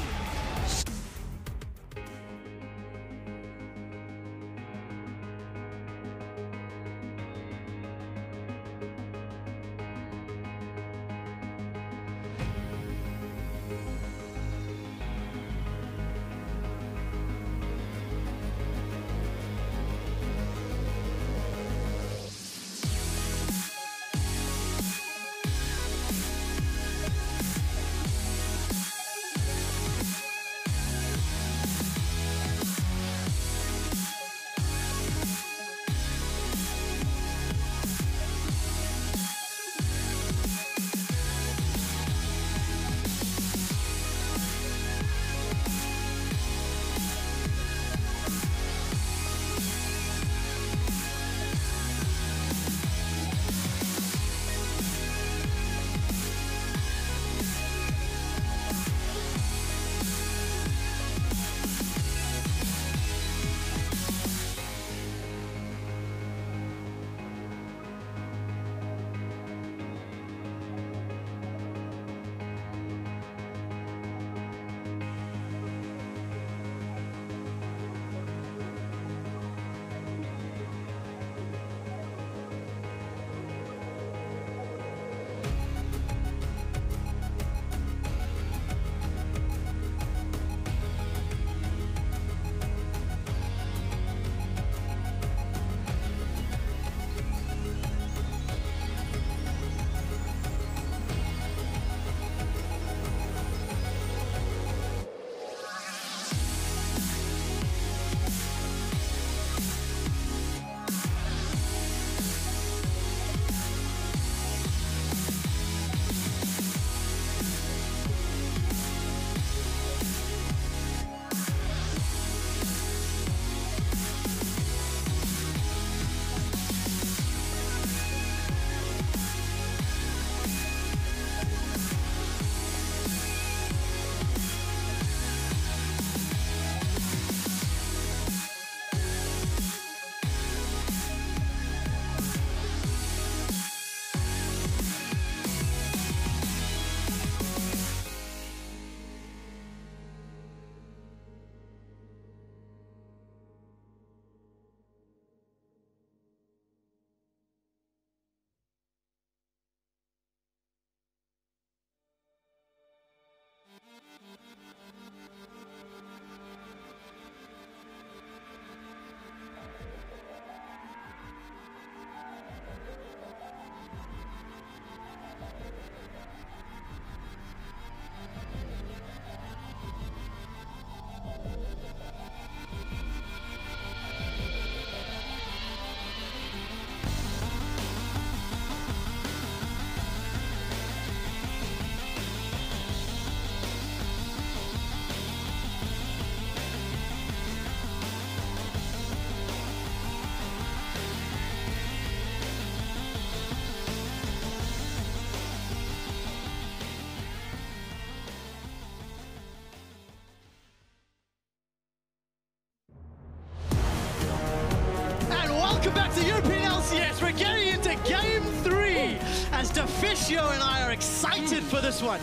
It's a European LCS. We're getting into game 3 as Deficio and I are excited for this one.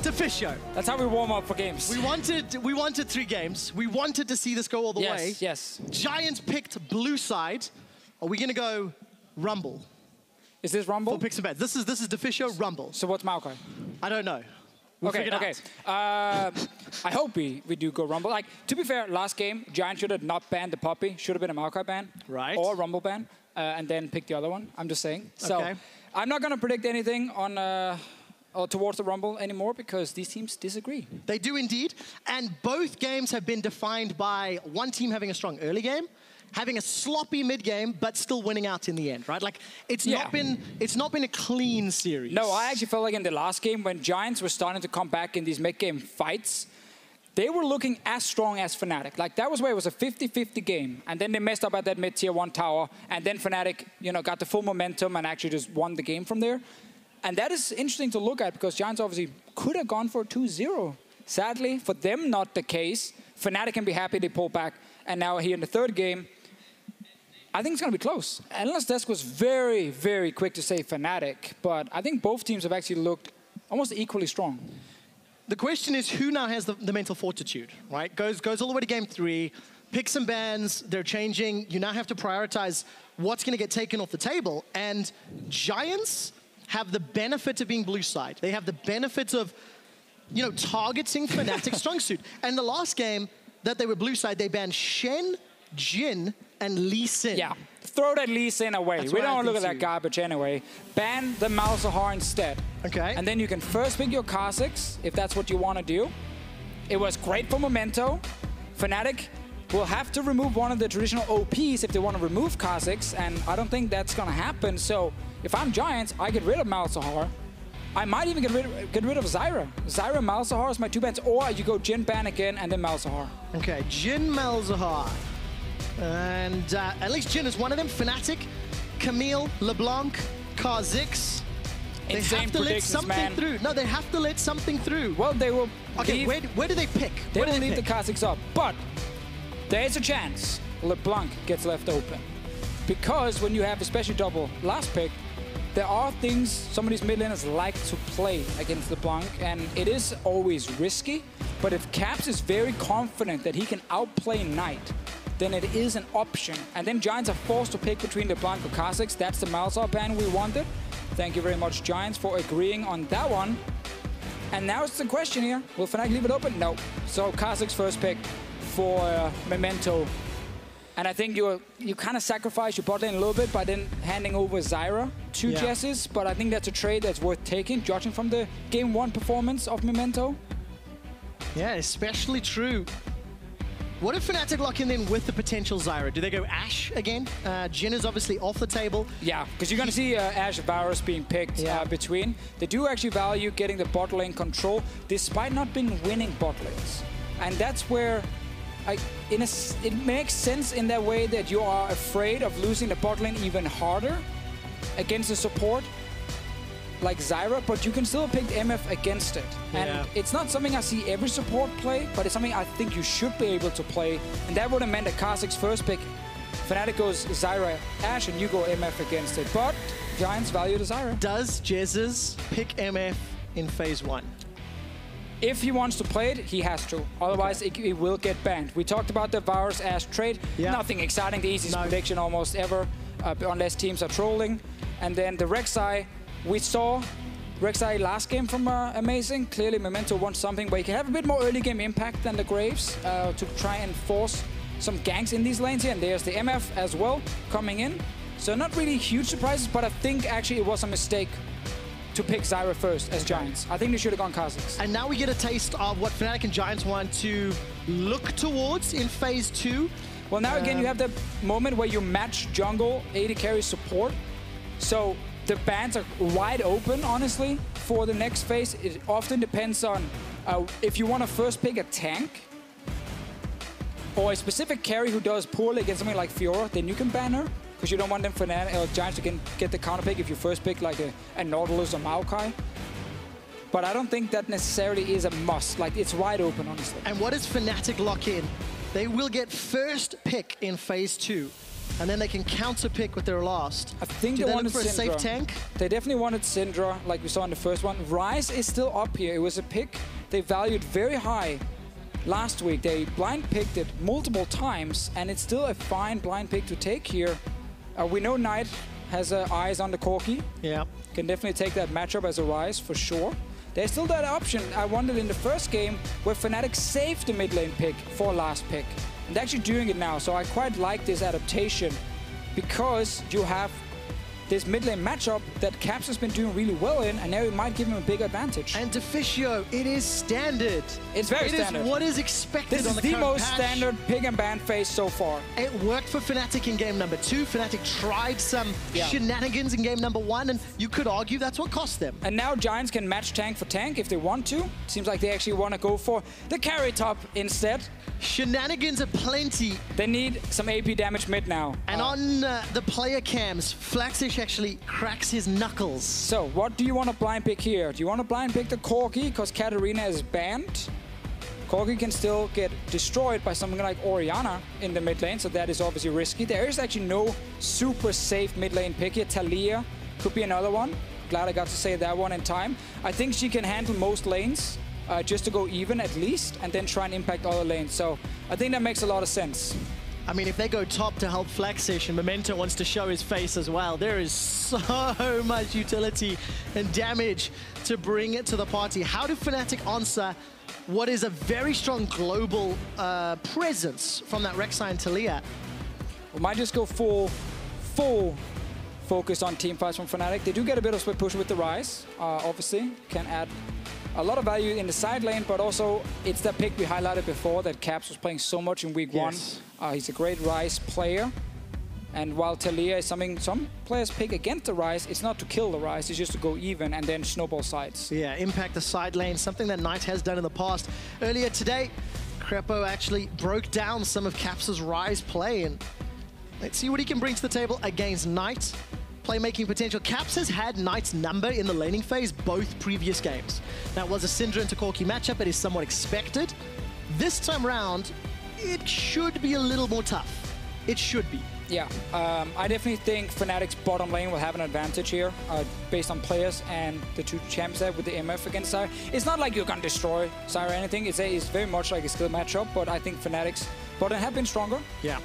Deficio. That's how we warm up for games. We wanted 3 games. We wanted to see this go all the way. Yes. Giants picked blue side. Are we gonna go Rumble? Is this Rumble? For picks and bets. This is Deficio Rumble. So what's Maokai? I don't know. We'll figure it out. I hope we do go Rumble. Like, to be fair, last game, Giant should have not banned the Poppy. Should have been a Maokai ban. Right. Or Rumble ban. And then pick the other one. I'm just saying. So Okay. I'm not going to predict anything on or towards the Rumble anymore because these teams disagree. They do indeed. And both games have been defined by one team having a strong early game, having a sloppy mid game, but still winning out in the end, right? Like it's not been a clean series. No, I actually felt like in the last game when Giants were starting to come back in these mid game fights, they were looking as strong as Fnatic. Like that was where it was a 50-50 game, and then they messed up at that mid tier 1 tower, and then Fnatic, got the full momentum and actually just won the game from there. And that is interesting to look at because Giants obviously could have gone for 2-0. Sadly, for them, not the case. Fnatic can be happy they pulled back, and now here in the third game, I think it's going to be close. Unless Desk was very, very quick to say Fnatic, but I think both teams have actually looked almost equally strong. The question is who now has the mental fortitude, right? Goes all the way to game 3, picks and bans, they're changing. You now have to prioritize what's going to get taken off the table. And Giants have the benefit of being blue side. They have the benefit of, targeting Fnatic's strong suit. And the last game that they were blue side, they banned Shen, Jin, and Lee Sin. Yeah, throw that Lee Sin away. That's We what I don't want to look at think that garbage anyway. Ban the Malzahar instead. Okay. And then you can first pick your Kha'Zix, if that's what you want to do. It was great for Memento. Fnatic will have to remove one of the traditional OPs if they want to remove Kha'Zix, and I don't think that's going to happen. So if I'm Giants, I get rid of Malzahar. I might even get rid of Zyra. Zyra, Malzahar is my 2 bans, or you go Jin ban again and then Malzahar. Okay, Jin, Malzahar. And at least Jin is one of them. Fnatic, Camille, LeBlanc, Kha'Zix. They have to let something through. No, they have to let something through. Well, they will. Okay, where do they pick? They will leave the Kha'Zix up, but there is a chance LeBlanc gets left open. Because when you have especially double last pick, there are things some of these mid laners like to play against LeBlanc, and it is always risky. But if Caps is very confident that he can outplay Knight, then it is an option. And then Giants are forced to pick between LeBlanc or Kha'Zix. That's the Malzahar ban we wanted. Thank you very much, Giants, for agreeing on that one. And now it's the question here. Will Fnatic leave it open? No. So Kha'Zix first pick for Memento. And I think you kind of sacrifice your bot lane a little bit by then handing over Zyra to Jessis. But I think that's a trade that's worth taking, judging from the Game 1 performance of Memento. Yeah, especially true. What if Fnatic lock in then with the potential Zyra? Do they go Ashe again? Jin is obviously off the table. Yeah, because you're going to see Ashe Varus being picked between. They do actually value getting the bot lane control, despite not being winning bot lanes. And that's where it makes sense in that way that you are afraid of losing the bot lane even harder against a support like Zyra, but you can still pick MF against it. And it's not something I see every support play, but it's something I think you should be able to play. And that would have meant a Kha'Zix first pick. Fnatic goes Zyra Ashe, and you go MF against it. But Giants value the Zyra. Does Jezus pick MF in phase 1? If he wants to play it, he has to. Otherwise, it will get banned. We talked about the Varus Ashe trade. Nothing exciting, the easiest prediction almost ever, unless teams are trolling. And then the Rek'Sai, we saw Rek'Sai last game from Amazing. Clearly, Memento wants something where he can have a bit more early game impact than the Graves to try and force some ganks in these lanes here. And there's the MF as well coming in. So not really huge surprises, but I think actually it was a mistake to pick Zyra first as Giants. I think they should have gone Kha'Zix. And now we get a taste of what Fnatic and Giants want to look towards in phase 2. Well, now again, you have the moment where you match jungle, AD carry support. So the bans are wide open, honestly, for the next phase. It often depends on if you want to first pick a tank or a specific carry who does poorly against something like Fiora, then you can ban her, because you don't want them for Giants to get the counter pick if you first pick like a Nautilus or Maokai. But I don't think that necessarily is a must. Like, it's wide open, honestly. And what does Fnatic lock in? They will get first pick in phase 2. And then they can counter pick with their last. I think Do they they wanted look for a safe Syndra. tank? They definitely wanted Syndra, like we saw in the first one. Ryze is still up here. It was a pick they valued very high last week. They blind picked it multiple times, and it's still a fine blind pick to take here. We know Knight has eyes on the Corki. Yeah. Can definitely take that matchup as a Ryze for sure. There's still that option. I wondered in the first game where Fnatic saved the mid lane pick for last pick. And they're actually doing it now, so I quite like this adaptation because you have this mid lane matchup that Caps has been doing really well in, and now it might give him a big advantage. And Deficio, it is standard. It's very standard. It is what is expected This on is the the current most patch. standard pick and ban phase so far. It worked for Fnatic in game number 2. Fnatic tried some shenanigans in game number 1, and you could argue that's what cost them. And now Giants can match tank for tank if they want to. Seems like they actually want to go for the carry top instead. Shenanigans are plenty. They need some AP damage mid now. And on the player cams, Flaxish actually cracks his knuckles. So what do you want to blind pick here? Do you want to blind pick the Corki because Katarina is banned? Corki can still get destroyed by something like Orianna in the mid lane, so that is obviously risky. There is actually no super safe mid lane pick here. Talia could be another one. Glad I got to say that one in time. I think she can handle most lanes. Just to go even at least, and then try and impact other lanes. So I think that makes a lot of sense. I mean, if they go top to help Flaxish and Memento wants to show his face as well, there is so much utility and damage to bring it to the party. How do Fnatic answer what is a very strong global presence from that Rek'Sai and Talia? We might just go full focus on team fights from Fnatic. They do get a bit of split push with the Ryze, obviously. Can add a lot of value in the side lane, but also it's that pick we highlighted before that Caps was playing so much in week 1. He's a great Ryze player. And while Talia is something some players pick against the Ryze, it's not to kill the Ryze, it's just to go even and then snowball sides. Yeah, impact the side lane, something that Knight has done in the past. Earlier today, Crepo actually broke down some of Caps' Ryze play, and let's see what he can bring to the table against Knight. Playmaking potential. Caps has had Knight's number in the laning phase both previous games. That was a Syndra into Corki matchup. It is somewhat expected. This time round, it should be a little more tough. It should be. Yeah, I definitely think Fnatic's bottom lane will have an advantage here based on players and the two champs there with the MF against Zyra. It's not like you're going to destroy Zyra or anything. It's very much like a skill matchup, but I think Fnatic's bottom have been stronger. Yeah.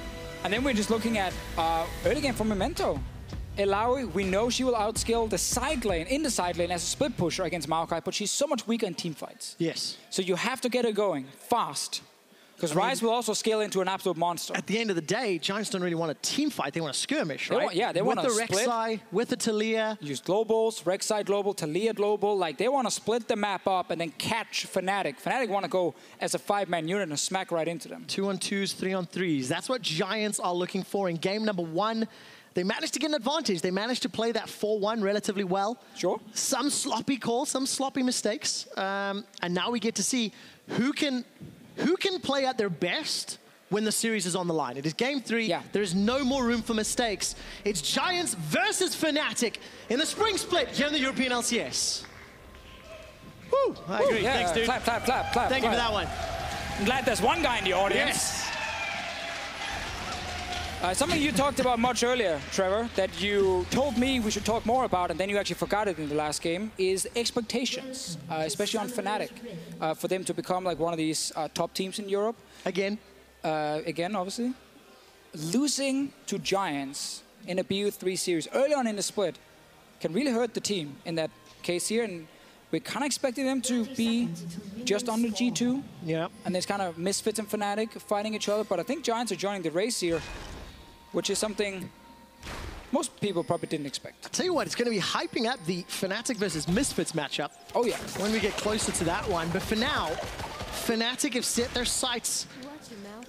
And then we're just looking at early game from Memento. Elawi, we know she will outskill the side lane, in the side lane as a split pusher against Maokai, but she's so much weaker in team fights. Yes. So you have to get her going fast. Because Ryze will also scale into an absolute monster. At the end of the day, Giants don't really want a team fight. They want a skirmish, right? They want to split. With the Rek'Sai, with the Talia. Use globals, Rek'Sai global, Talia global. Like, they want to split the map up and then catch Fnatic. Fnatic want to go as a 5-man unit and smack right into them. 2-on-2s, 3-on-3s. That's what Giants are looking for in game number 1. They managed to get an advantage. They managed to play that 4-1 relatively well. Sure. Some sloppy calls, some sloppy mistakes. And now we get to see who can play at their best when the series is on the line. It is game 3. Yeah. There is no more room for mistakes. It's Giants versus Fnatic in the spring split here in the European LCS. Woo! I agree. Yeah, thanks, dude. Clap, clap, clap, clap. Thank you for that one. I'm glad there's one guy in the audience. Yes. Something you talked about much earlier, Trevor, that you told me we should talk more about, and then you actually forgot it in the last game, is expectations, especially on Fnatic, for them to become like one of these top teams in Europe. Again, obviously. Losing to Giants in a BU3 series early on in the split can really hurt the team in that case here, and we're kind of expecting them to be just under G2. Yeah. And there's kind of Misfits and Fnatic fighting each other, but I think Giants are joining the race here, which is something most people probably didn't expect. I'll tell you what, it's going to be hyping up the Fnatic versus Misfits matchup. Oh, yeah. When we get closer to that one. But for now, Fnatic have set their sights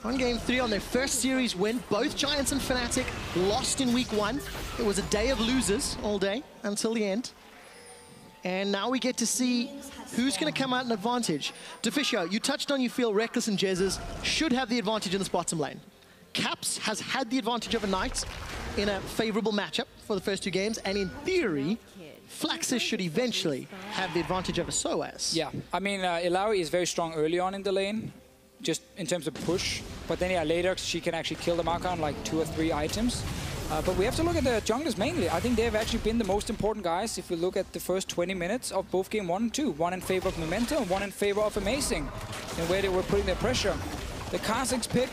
on game 3 on their first series win. Both Giants and Fnatic lost in week 1. It was a day of losers all day until the end. And now we get to see who's going to come out an advantage. Deficio, you touched on you feel Reckless and Jezzes should have the advantage in this bottom lane. Caps has had the advantage of a Knight in a favorable matchup for the first 2 games, and in theory, Flaxus should eventually have the advantage of a Soaz. Yeah, I mean, Ilawi is very strong early on in the lane. just in terms of push. But then, yeah, later she can actually kill the Maokai on like 2 or 3 items. But we have to look at the junglers mainly. I think they've actually been the most important guys if we look at the first 20 minutes of both game 1 and 2. One in favor of Memento and one in favor of Amazing, and where they were putting their pressure. The Kha'Zix pick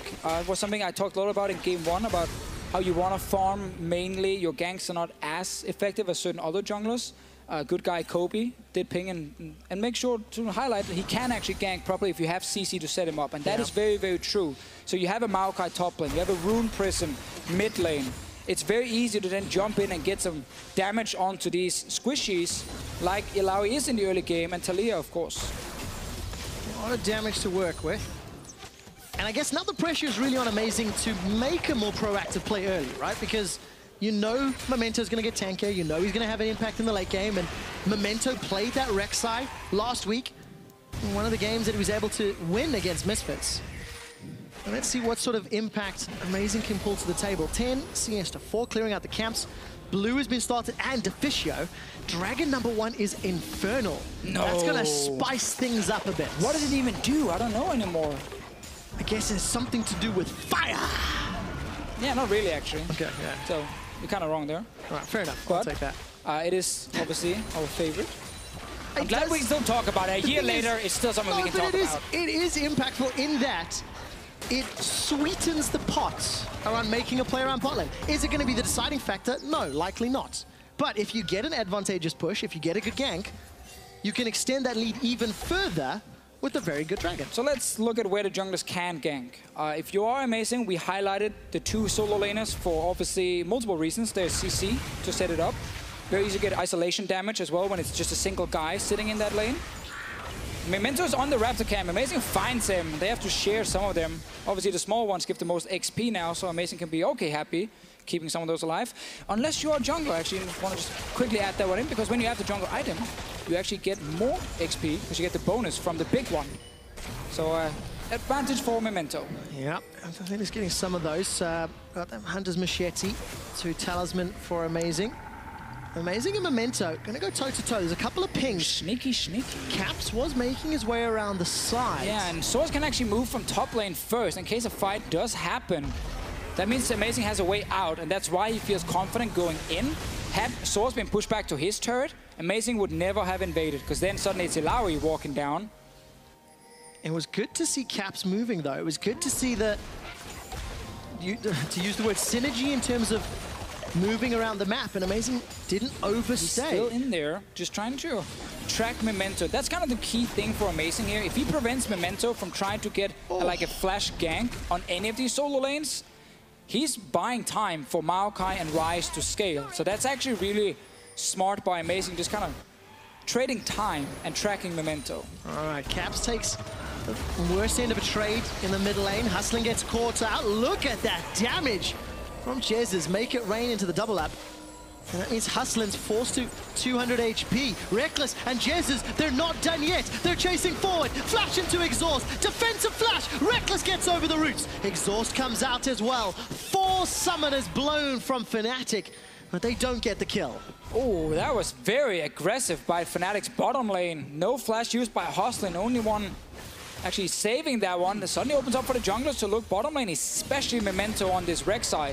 was something I talked a lot about in game 1, about how you want to farm mainly. Your ganks are not as effective as certain other junglers. Good guy Kobe did ping and make sure to highlight that he can actually gank properly if you have CC to set him up. And that is very, very true. So you have a Maokai top lane, you have a Rune Prison mid lane. It's very easy to then jump in and get some damage onto these squishies, like Illaoi is in the early game, and Taliyah, of course. A lot of damage to work with. And I guess now the pressure is really on Amazing to make a more proactive play early, right? Because you know Memento's going to get tankier, you know he's going to have an impact in the late game, and Memento played that Rek'Sai last week in one of the games that he was able to win against Misfits. And let's see what sort of impact Amazing can pull to the table. 10 CS to 4, clearing out the camps. Blue has been started, and Deficio. Dragon #1 is Infernal. No. That's going to spice things up a bit. What does it even do? I don't know anymore. I guess it's something to do with fire. Yeah, not really, actually. Okay, yeah. So you're kind of wrong there. All right, fair enough. But I'll take that. It is obviously our favorite. I'm glad we still talk about it. A year later, it's still something we can talk about. It is impactful in that it sweetens the pot around making a play around bot lane. Is it going to be the deciding factor? No, likely not. But if you get an advantageous push, if you get a good gank, you can extend that lead even further with a very good Dragon. So let's look at where the junglers can gank. If you are Amazing, we highlighted the 2 solo laners for obviously multiple reasons. There's CC to set it up. Very easy to get isolation damage as well when it's just a single guy sitting in that lane. Memento's on the Raptor camp. Amazing finds him. They have to share some of them. Obviously, the small ones give the most XP now, so Amazing can be okay happy keeping some of those alive. Unless you are a jungler, actually, I want to just quickly add that one in, because when you have the jungle item, you actually get more XP, because you get the bonus from the big one. So, advantage for Memento. Yeah, I think he's getting some of those. Got them Hunter's Machete to Talisman for Amazing. Amazing and Memento going to go toe-to-toe. There's a couple of pings. Sneaky, sneaky. Caps was making his way around the side. Yeah, and Source can actually move from top lane first in case a fight does happen. That means Amazing has a way out, and that's why he feels confident going in. Had Source been pushed back to his turret, Amazing would never have invaded, because then suddenly it's Illaoi walking down. It was good to see Caps moving, though. It was good to see the, to use the word synergy in terms of moving around the map, and Amazing didn't overstay. He's still in there, just trying to track Memento. That's kind of the key thing for Amazing here. If he prevents Memento from trying to get like a flash gank on any of these solo lanes, he's buying time for Maokai and Ryze to scale. So that's actually really smart by Amazing, just kind of trading time and tracking Memento. All right, Caps takes the worst end of a trade in the mid lane. Hustling gets caught out. Look at that damage from Jesus. Make it rain into the double up. And that means Hustling's forced to 200 HP. Reckless and Jesus, they're not done yet. They're chasing forward. Flash into Exhaust. Defensive flash. Reckless gets over the roots. Exhaust comes out as well. 4 summoners blown from Fnatic, but they don't get the kill. Oh, that was very aggressive by Fnatic's bottom lane. No flash used by Hustling. Only one actually saving that one. It suddenly opens up for the junglers to look bottom lane, especially Memento on this Rek'Sai.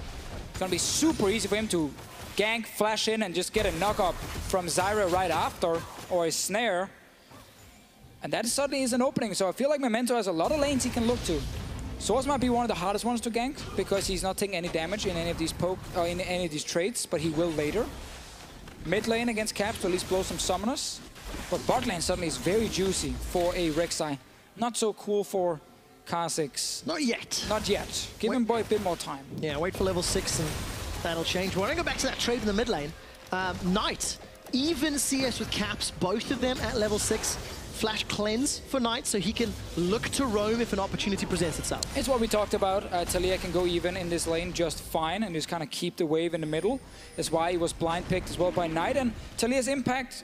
It's going to be super easy for him to gank, flash in, and just get a knock-up from Zyra right after, or a snare. And that suddenly is an opening, so I feel like Memento has a lot of lanes he can look to. Source might be one of the hardest ones to gank, because he's not taking any damage in any of these in any of these trades, but he will later. Mid lane against Caps to at least blow some summoners. But bot lane suddenly is very juicy for a Rek'Sai. Not so cool for Kha'Zix. Not yet. Not yet. Give him a bit more time. Yeah, wait for level 6 and that'll change. We're going to go back to that trade in the mid lane. Knight, even CS with Caps, both of them at level 6. Flash cleanse for Knight, so he can look to roam if an opportunity presents itself. It's what we talked about. Taliyah can go even in this lane just fine and just kind of keep the wave in the middle. That's why he was blind picked as well by Knight. And Taliyah's impact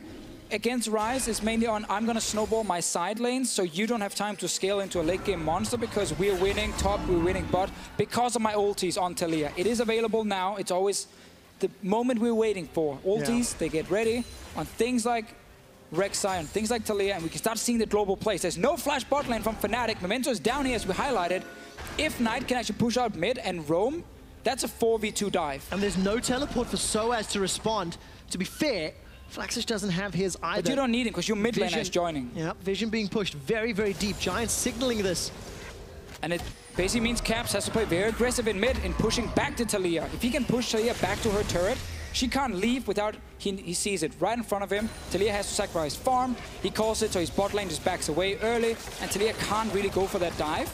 against Ryze is mainly on, I'm going to snowball my side lanes so you don't have time to scale into a late game monster, because we're winning top, we're winning bot because of my ultis on Taliyah. It is available now. It's always the moment we're waiting for. Ultis, they get ready on things like Rek'Sai, and things like Taliyah, and we can start seeing the global plays. There's no flash bot lane from Fnatic. Memento is down here, as we highlighted. If Knight can actually push out mid and roam, that's a 4v2 dive. And there's no teleport for Soaz to respond. To be fair, Flaxish doesn't have his either. But you don't need him because your mid laner is joining. Yeah, Vision being pushed very, very deep. Giants signaling this. And it basically means Caps has to play very aggressive in mid in pushing back to Taliyah. If he can push Taliyah back to her turret, she can't leave without he sees it right in front of him. Taliyah has to sacrifice farm. He calls it, so his bot lane just backs away early, and Taliyah can't really go for that dive.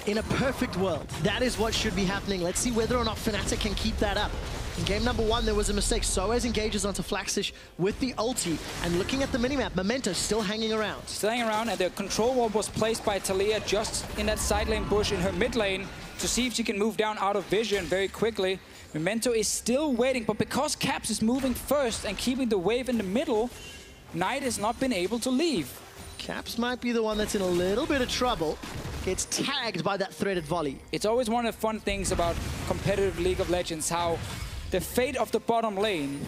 In a perfect world, that is what should be happening. Let's see whether or not Fnatic can keep that up. In game number 1, there was a mistake. Soaz engages onto Flaxish with the ulti, and looking at the minimap, Memento still hanging around. Still hanging around, and the control wall was placed by Taliyah just in that side lane bush in her mid lane to see if she can move down out of vision very quickly. Memento is still waiting, but because Caps is moving first and keeping the wave in the middle, Knight has not been able to leave. Caps might be the one that's in a little bit of trouble. Gets tagged by that threaded volley. It's always one of the fun things about competitive League of Legends, how the fate of the bottom lane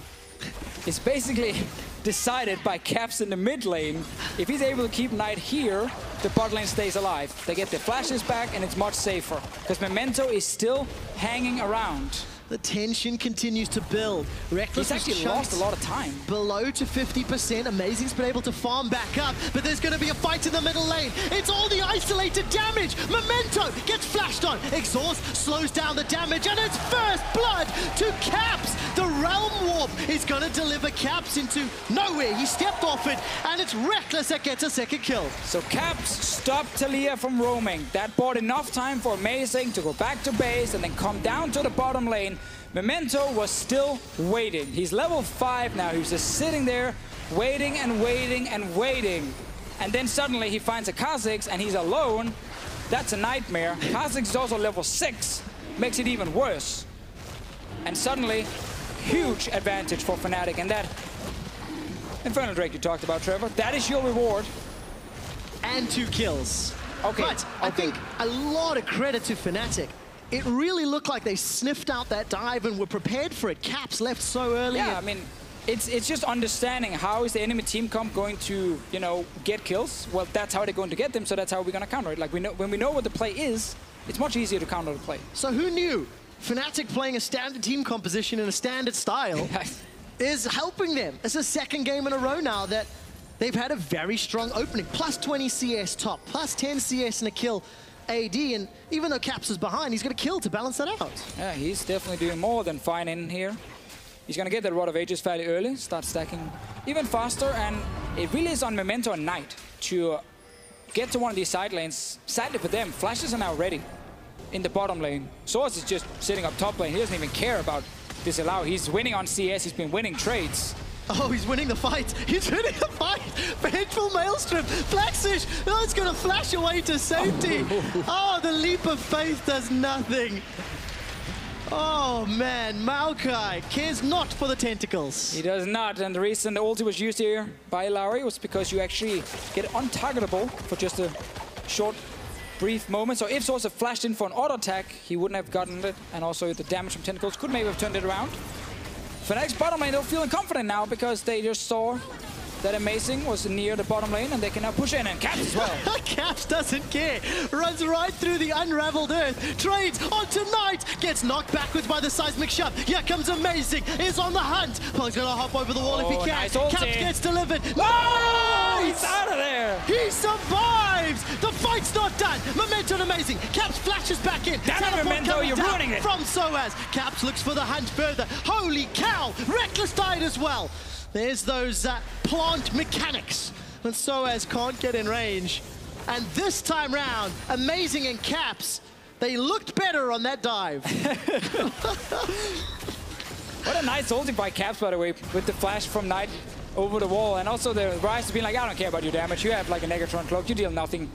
is basically decided by Caps in the mid lane. If he's able to keep Knight here, the bot lane stays alive. They get their flashes back and it's much safer, because Memento is still hanging around. The tension continues to build. Reckless He's actually lost a lot of time. Below to 50%. Amazing's been able to farm back up, but there's going to be a fight in the middle lane. It's all the isolated damage. Memento gets flashed on. Exhaust slows down the damage, and it's first blood to Caps. The Realm Warp is going to deliver Caps into nowhere. He stepped off it, and it's Reckless that gets a second kill. So Caps stopped Taliyah from roaming. That bought enough time for Amazing to go back to base and then come down to the bottom lane. Memento was still waiting. He's level 5 now. He's just sitting there, waiting and waiting and waiting. And then suddenly he finds a Kha'Zix and he's alone. That's a nightmare. Kha'Zix is also level 6. Makes it even worse. And suddenly, huge advantage for Fnatic. And that Infernal Drake you talked about, Trevor, that is your reward. And 2 kills. Okay. But I think a lot of credit to Fnatic. It really looked like they sniffed out that dive and were prepared for it. Caps left so early. Yeah, I mean, it's just understanding how is the enemy team comp going to, you know, get kills. Well, that's how they're going to get them, so that's how we're going to counter it. Like, we know, when we know what the play is, it's much easier to counter the play. So who knew? Fnatic playing a standard team composition in a standard style is helping them. It's the second game in a row now that they've had a very strong opening. Plus 20 CS top, plus 10 CS and a kill AD, and even though Caps is behind, he's going to kill to balance that out. Yeah, he's definitely doing more than fine in here. He's going to get that Rod of Ages fairly early, start stacking even faster, and it really is on Memento and Knight to get to one of these side lanes. Sadly for them, flashes are now ready in the bottom lane. Source is just sitting up top lane. He doesn't even care about disallow. He's winning on CS, he's been winning trades. Oh, he's winning the fight. He's winning the fight. Vengeful Maelstrom. Flaxish. Oh, it's going to flash away to safety. Oh, the leap of faith does nothing. Oh, man. Maokai cares not for the tentacles. He does not. And the reason the ulti was used here by Lowry was because you actually get untargetable for just a short, brief moment. So if Source had flashed in for an auto attack, he wouldn't have gotten it. And also the damage from tentacles could maybe have turned it around. Fnatic's bottom lane, they're feeling confident now because they just saw that Amazing was near the bottom lane and they can now push in, and Caps as well. Caps doesn't care. Runs right through the unraveled earth. Trades onto Knight. Gets knocked backwards by the seismic shove. Here comes Amazing. Is on the hunt. Pong's going to hop over the wall if he can. Nice Caps gets delivered. Oh, he's out of there. He survives. The fight's not done. Memento and Amazing. Caps flashes back in. Damn it, Memento, you're ruining it. From Soaz. Caps looks for the hunt further. Holy cow. Reckless died as well. There's those plant mechanics when Soaz can't get in range. And this time round, Amazing and Caps, they looked better on that dive. What a nice ulti by Caps, by the way, with the flash from Knight over the wall. And also the Rise being like, I don't care about your damage. You have like a Negatron cloak. You deal nothing.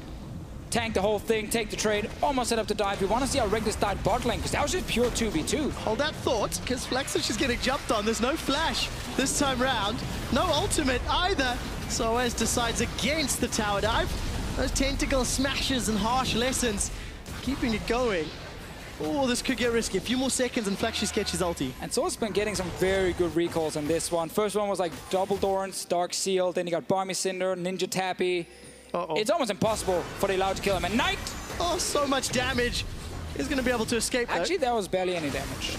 Tank the whole thing, take the trade, almost set up the dive. We want to see how Reckless died bot lane, because that was just pure 2v2. Hold that thought, because Flaxish is getting jumped on. There's no flash this time round. No ultimate either. Soaz decides against the tower dive. Those tentacle smashes and harsh lessons, keeping it going. Oh, this could get risky. A few more seconds and Flaxy's catch his ulti. And Soul's been getting some very good recalls on this one. First one was like double Dorns, Dark Seal, then he got Barmy Cinder, Ninja Tappy. It's almost impossible for the Illaoi to kill him. And Knight! Oh, so much damage. He's going to be able to escape, though. Actually, that was barely any damage.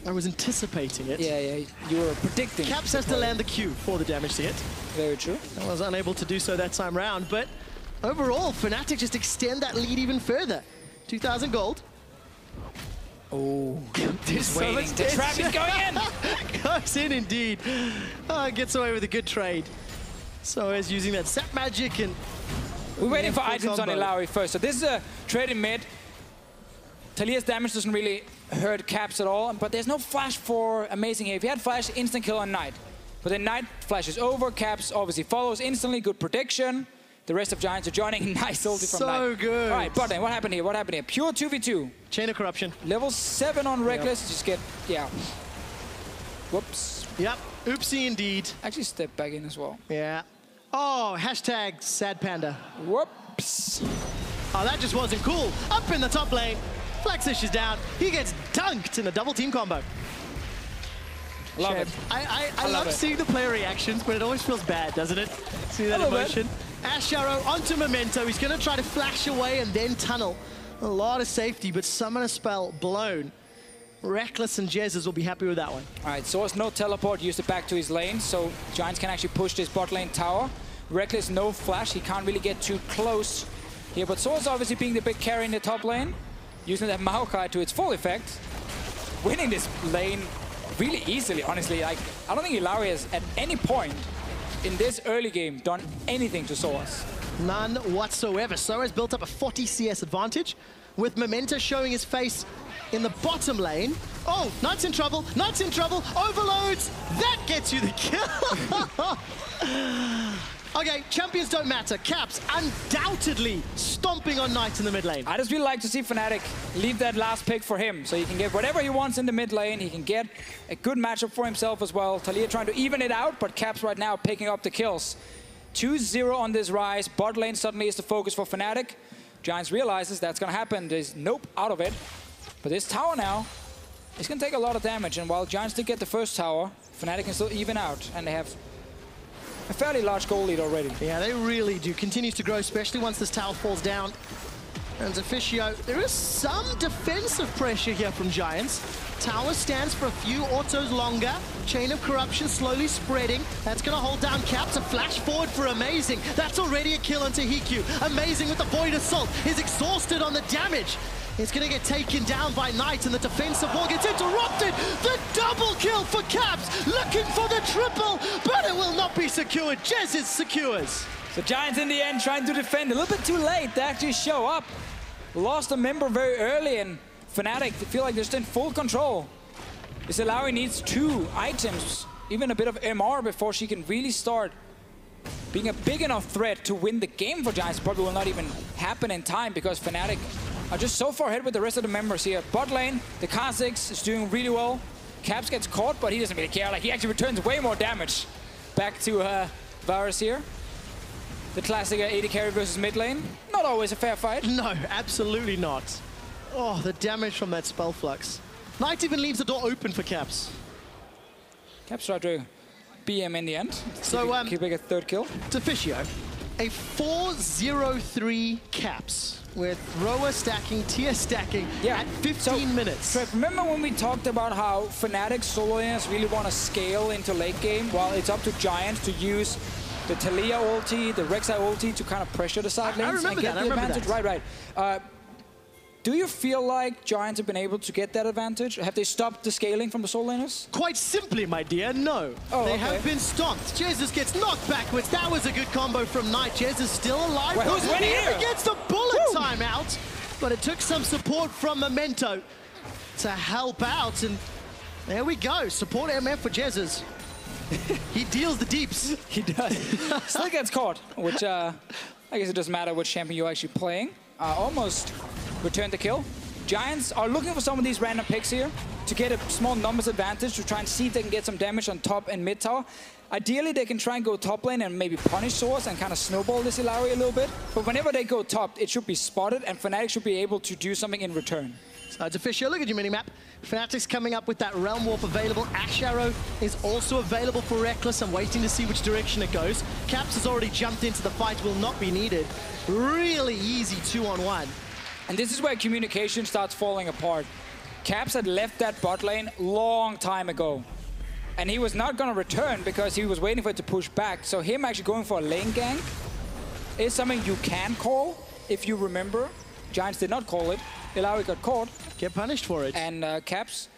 I was anticipating it. Yeah, you were predicting. Caps has to land the Q for the damage to hit. Very true. I was unable to do so that time round, but overall, Fnatic just extend that lead even further. 2,000 gold. Oh, he's waiting. The trap is going in. Goes in indeed. Gets away with a good trade. So is using that Sap Magic and... We're waiting for items on Illaoi first. So this is a trade in mid. Talia's damage doesn't really hurt Caps at all, but there's no flash for Amazing here. If he had flash, instant kill on Knight. But then Knight flashes over, Caps obviously follows instantly, good prediction. The rest of Giants are joining. Nice ulti from Knight. So good. All right, bottom, what happened here? What happened here? Pure 2v2. Chain of Corruption. Level 7 on Reckless. Just get, Whoops. Yep, oopsie indeed. Actually step back in as well. Yeah. Oh, hashtag sad panda. Whoops. Oh, that just wasn't cool. Up in the top lane. Flaxish is down. He gets dunked in a double team combo. Love it. I love seeing the player reactions, but it always feels bad, doesn't it? See that emotion? Ash Arrow onto Memento. He's going to try to flash away and then tunnel. A lot of safety, but summon a spell blown. Reckless and Jezus will be happy with that one. All right, Source no teleport, used it back to his lane, so Giants can actually push this bot lane tower. Reckless no flash, he can't really get too close here, but Source obviously being the big carry in the top lane, using that Maokai to its full effect, winning this lane really easily, honestly. Like, I don't think Illaoi has at any point in this early game done anything to Source. None whatsoever. Sora's built up a 40 CS advantage, with Memento showing his face in the bottom lane. Oh, Knight's in trouble, Knight's in trouble, overloads! That gets you the kill! Okay, champions don't matter. Caps undoubtedly stomping on Knight in the mid lane. I just really like to see Fnatic leave that last pick for him, so he can get whatever he wants in the mid lane. He can get a good matchup for himself as well. Talia trying to even it out, but Caps right now picking up the kills. 2-0 on this rise. Bot lane suddenly is the focus for Fnatic. Giants realizes that's going to happen. There's nope out of it. But this tower now is going to take a lot of damage. And while Giants did get the first tower, Fnatic can still even out. And they have a fairly large goal lead already. Yeah, they really do. Continues to grow, especially once this tower falls down. And Officio, there is some defensive pressure here from Giants. Tower stands for a few autos longer. Chain of Corruption slowly spreading. That's going to hold down Caps. A flash forward for Amazing. That's already a kill onto Hiku. Amazing with the Void Assault. He's exhausted on the damage. He's going to get taken down by Knight, and the defensive wall gets interrupted. The double kill for Caps, looking for the triple, but it will not be secured. Jezus secures. So Giants in the end trying to defend a little bit too late to actually show up. Lost a member very early, and Fnatic feel like they're still in full control. This Illaoi needs 2 items, even a bit of MR before she can really start being a big enough threat to win the game for Giants. Probably will not even happen in time because Fnatic are just so far ahead with the rest of the members here. Bot lane, the Kha'Zix is doing really well. Caps gets caught, but he doesn't really care. Like, he actually returns way more damage back to Varus here. The classic AD carry versus mid lane. Not always a fair fight. No, absolutely not. Oh, the damage from that spell flux. Knight even leaves the door open for Caps. Caps try to BM in the end. So, keeping a third kill. Officio, a 4-0-3 Caps with Roa stacking, Tia stacking at 15 minutes. Trev, remember when we talked about how Fnatic solo lanes really want to scale into late game? Well, it's up to Giants to use the Talia ulti, the Rek'Sai ulti to kind of pressure the side lanes and get the advantage. Right. Do you feel like Giants have been able to get that advantage? Have they stopped the scaling from the solo laners? Quite simply, my dear, no. They have been stomped. Jezus gets knocked backwards. That was a good combo from Knight. Jezus still alive. Wait, who's winning here? He gets the bullet timeout, but it took some support from Memento to help out, and there we go. Support MF for Jezus. He deals the deeps. He does. Still gets caught, which I guess it doesn't matter which champion you're actually playing. Almost returned the kill. Giants are looking for some of these random picks here to get a small numbers advantage to try and see if they can get some damage on top and mid tower. Ideally, they can try and go top lane and maybe punish Source and kind of snowball this Illaoi a little bit. But whenever they go top, it should be spotted, and Fnatic should be able to do something in return. So it's official. Look at your minimap. Fnatic's coming up with that Realm Warp available. Ash Arrow is also available for Reckless. I'm waiting to see which direction it goes. Caps has already jumped into the fight, will not be needed. Really easy 2-on-1. And this is where communication starts falling apart. Caps had left that bot lane long time ago. And he was not going to return because he was waiting for it to push back. So him actually going for a lane gank is something you can call, if you remember. Giants did not call it. Ilawi got caught. Get punished for it. And Caps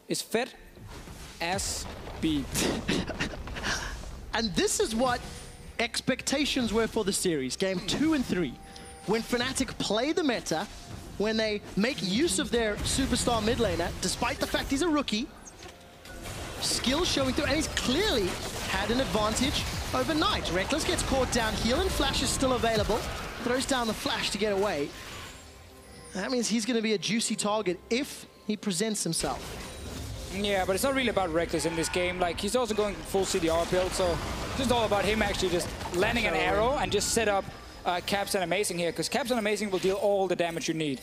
is fed as beat. And this is what expectations were for the series, game 2 and 3. When Fnatic play the meta, when they make use of their superstar mid laner, despite the fact he's a rookie, skill showing through, and he's clearly had an advantage overnight. Reckless gets caught down, heal and flash is still available, throws down the flash to get away. That means he's going to be a juicy target if he presents himself. Yeah, but it's not really about Reckless in this game. Like, he's also going full CDR build, so it's just all about him actually just landing an arrow and just set up Caps and Amazing here, because Caps and Amazing will deal all the damage you need.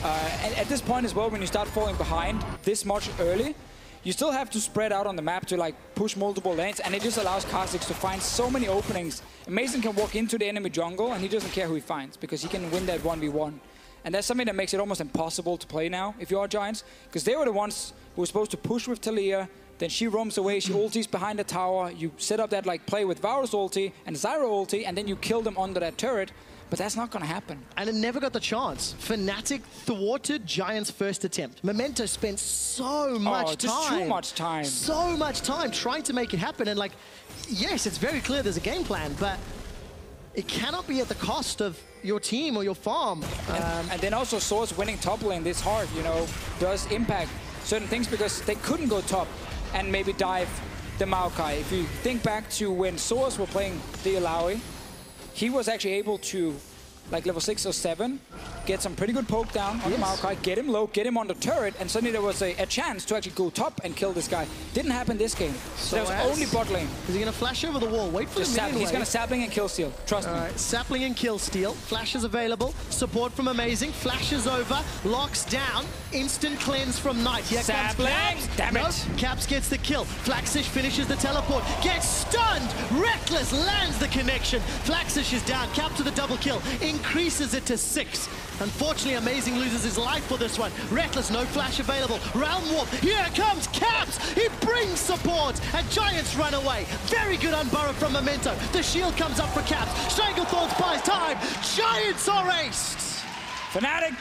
And at this point as well, when you start falling behind this much early, you still have to spread out on the map to like push multiple lanes, and it just allows Kha'Zix to find so many openings. Amazing can walk into the enemy jungle, and he doesn't care who he finds, because he can win that 1v1. And that's something that makes it almost impossible to play now if you are Giants, because they were the ones who were supposed to push with Taliyah, then she roams away, she ultis behind the tower, you set up that like play with Varus ulti and Zyra ulti, and then you kill them under that turret, but that's not gonna happen. And it never got the chance. Fnatic thwarted Giants' first attempt. Memento spent so much time. Too much time. So much time trying to make it happen, and like, yes, it's very clear there's a game plan, but it cannot be at the cost of your team or your farm. And then also Source winning top lane this hard, you know, does impact certain things, because they couldn't go top and maybe dive the Maokai. If you think back to when Source were playing the Ilawi, he was actually able to, like level 6 or 7, get some pretty good poke down on the Maokai, get him low, get him on the turret, and suddenly there was a chance to actually go top and kill this guy. Didn't happen this game. So there was only bot lane. Is he going to flash over the wall? Wait for the minion He's wave. going to sapling and kill steal. Trust me. Sapling and kill steal. Flash is available. Support from Amazing. Flashes over. Locks down. Instant cleanse from Knight. Here comes Caps. Damn it. Caps gets the kill. Flaxish finishes the teleport. Gets stunned. Reckless lands the connection. Flaxish is down. Caps with a double kill. Increases it to 6. Unfortunately, Amazing loses his life for this one. Reckless, no flash available. Realm Warp, here comes Caps! He brings support, and Giants run away. Very good unburrow from Memento. The shield comes up for Caps. Stranglethorns buys time. Giants are aced! Fnatic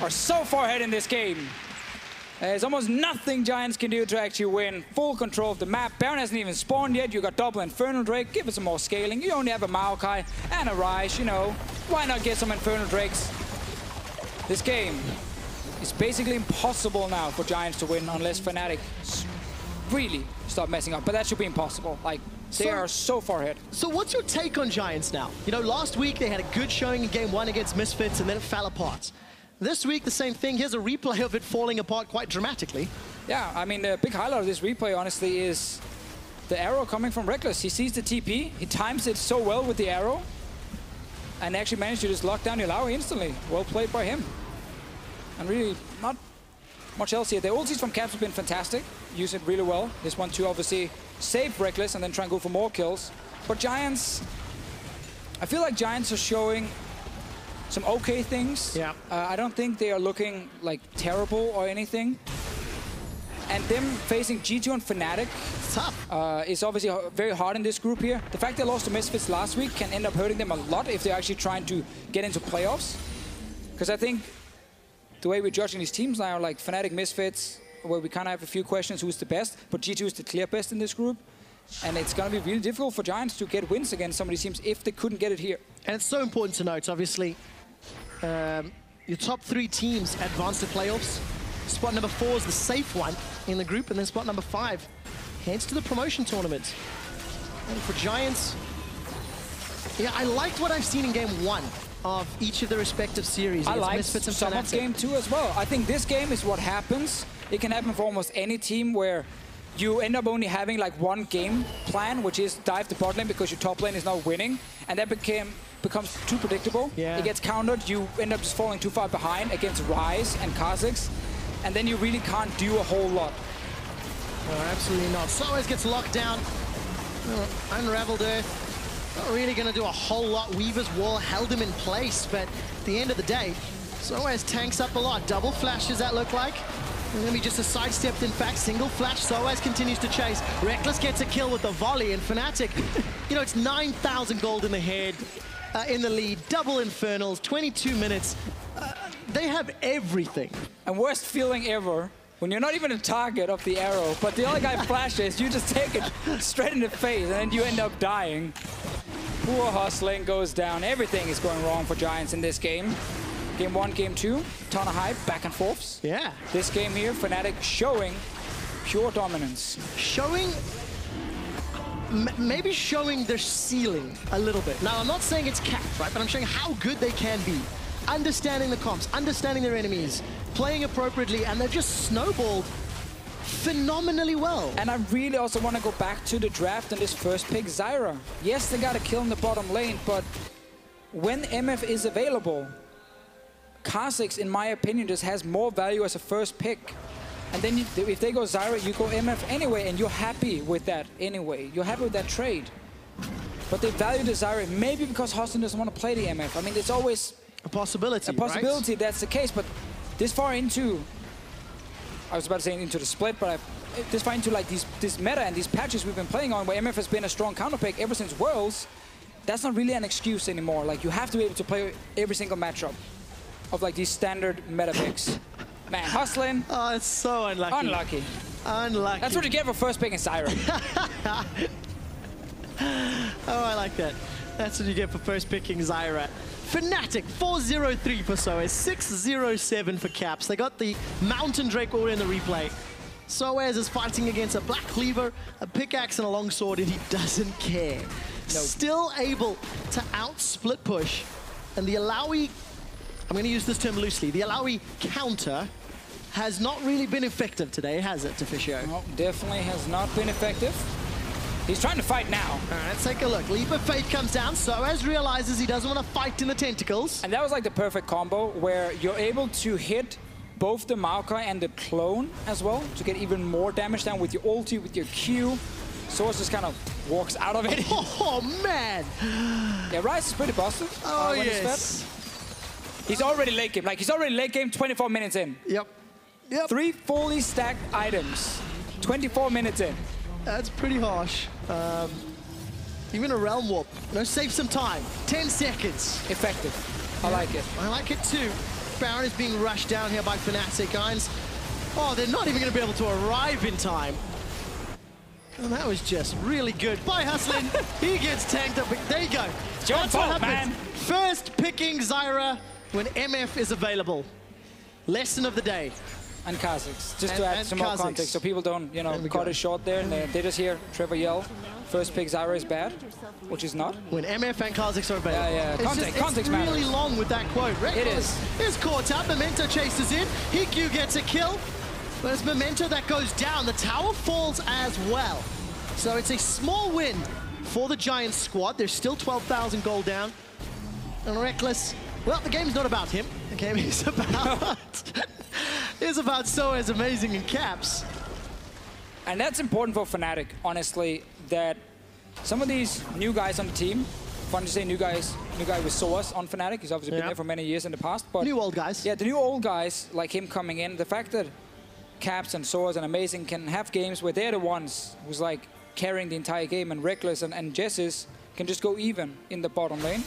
are so far ahead in this game. There's almost nothing Giants can do to actually win. Full control of the map. Baron hasn't even spawned yet. You got double Infernal Drake. Give it some more scaling. You only have a Maokai and a Ryze, you know. Why not get some Infernal Drakes? This game is basically impossible now for Giants to win unless Fnatic really start messing up. But that should be impossible. Like, they are so far ahead. So what's your take on Giants now? You know, last week they had a good showing in game 1 against Misfits, and then it fell apart. This week, the same thing. Here's a replay of it falling apart quite dramatically. Yeah, I mean, the big highlight of this replay, honestly, is the arrow coming from Reckless. He sees the TP, he times it so well with the arrow, and actually managed to just lock down Ilawi instantly. Well played by him. And really, not much else here. The ultis from Caps have been fantastic. Use it really well. This one, too, obviously, save Reckless and then try and go for more kills. But Giants, I feel like Giants are showing some okay things. Yeah. I don't think they are looking like terrible or anything. And them facing G2 and Fnatic is obviously very hard in this group here. The fact they lost to Misfits last week can end up hurting them a lot if they're actually trying to get into playoffs. Because I think the way we're judging these teams now are like Fnatic, Misfits, where we kind of have a few questions who's the best, but G2 is the clear best in this group. And it's going to be really difficult for Giants to get wins against some of these teams if they couldn't get it here. And it's so important to note, obviously, your top 3 teams advance to playoffs. Spot number 4 is the safe one in the group, and then spot number 5 heads to the promotion tournament. And for Giants, yeah, I liked what I've seen in game 1 of each of the respective series. I like Misfits and some of Fnatic. game 2 as well. I think this game is what happens. It can happen for almost any team where you end up only having like one game plan, which is dive the bot lane because your top lane is not winning, and that becomes too predictable. Yeah. It gets countered, you end up just falling too far behind against Rise and Kha'Zix, and then you really can't do a whole lot. No, absolutely not. Soaz gets locked down. Unraveled Earth. Not really going to do a whole lot. Weaver's wall held him in place, but at the end of the day, Soaz tanks up a lot. Double flash, does that look like? And then he just a sidestepped, in fact, single flash. Soaz continues to chase. Reckless gets a kill with the volley, and Fnatic, you know, it's 9,000 gold in the head, in the lead, double infernals, 22 minutes. They have everything. And worst feeling ever, when you're not even a target of the arrow, but the other guy flashes, you just take it straight in the face, and then you end up dying. Poor hustling goes down. Everything is going wrong for Giants in this game. Game 1, Game 2, ton of hype, back and forths. Yeah. This game here, Fnatic showing pure dominance. Showing, maybe showing their ceiling a little bit. Now, I'm not saying it's capped, right? But I'm showing how good they can be. Understanding the comps, understanding their enemies, playing appropriately, and they've just snowballed phenomenally well. And I really also want to go back to the draft and this first pick, Zyra. Yes, they got a kill in the bottom lane, but when MF is available, Kha'Zix, in my opinion, just has more value as a first pick. And then if they go Zyra, you go MF anyway, and you're happy with that anyway. You're happy with that trade. But they value the Zyra, maybe because Hostin doesn't want to play the MF. I mean, it's always a possibility, right? That's the case, but this far into, I was about to say into the split, but this far into like this meta and these patches we've been playing on, where MF has been a strong counter pick ever since Worlds, that's not really an excuse anymore. Like, you have to be able to play every single matchup of like these standard meta picks. Man, hustling. Oh, it's so unlucky. Unlucky. Unlucky. That's what you get for first pick in Zyra. Oh, I like that. That's what you get for first picking Zyra. Fnatic, 4-0-3 for Soaz, 6-0-7 for Caps. They got the Mountain Drake all in the replay. Soaz is fighting against a Black Cleaver, a pickaxe, and a longsword, and he doesn't care. Nope. Still able to out-split push. And the Alawi, I'm going to use this term loosely, the Alawi counter has not really been effective today, has it, Deficio? No, definitely has not been effective. He's trying to fight now. All right, let's take a look. Leap of Faith comes down. Soaz realizes he doesn't want to fight in the tentacles. And that was like the perfect combo where you're able to hit both the Maokai and the clone as well to get even more damage down with your ulti, with your Q. Soaz just kind of walks out of it. Oh, man. Yeah, Rise is pretty positive. Oh, yes. He's already late game. Like, he's already late game 24 minutes in. Yep. 3 fully stacked items, 24 minutes in. That's pretty harsh. Even a Realm Warp. No, save some time. 10 seconds. Effective. I like it. I like it too. Baron is being rushed down here by Fnatic. Irons. Oh, they're not even going to be able to arrive in time. And that was just really good. By Hustlin. He gets tanked up. There you go. It's your fault, man. First picking Zyra when MF is available. Lesson of the day. And Kha'Zix, just to add some more context, so people don't, you know, cut it short there, and they just hear Trevor yell, first pick Zyra is bad, which is not. When MF and Kha'Zix are available. Yeah, context matters. It's really long with that quote. It is. Is caught up, Memento chases in, Hikyu gets a kill, but it's Memento that goes down. The tower falls as well. So it's a small win for the Giants squad. There's still 12,000 gold down. And Reckless, well, the game's not about him. The game is about... is about Soaz amazing in Caps. And that's important for Fnatic, honestly, that some of these new guys on the team, fun to say new guy with Soaz on Fnatic, he's obviously been there for many years in the past, but new old guys. Yeah, the new old guys, like him coming in, the fact that Caps and Soaz and Amazing can have games where they're the ones who's like carrying the entire game, and Reckless and Jessis can just go even in the bottom lane.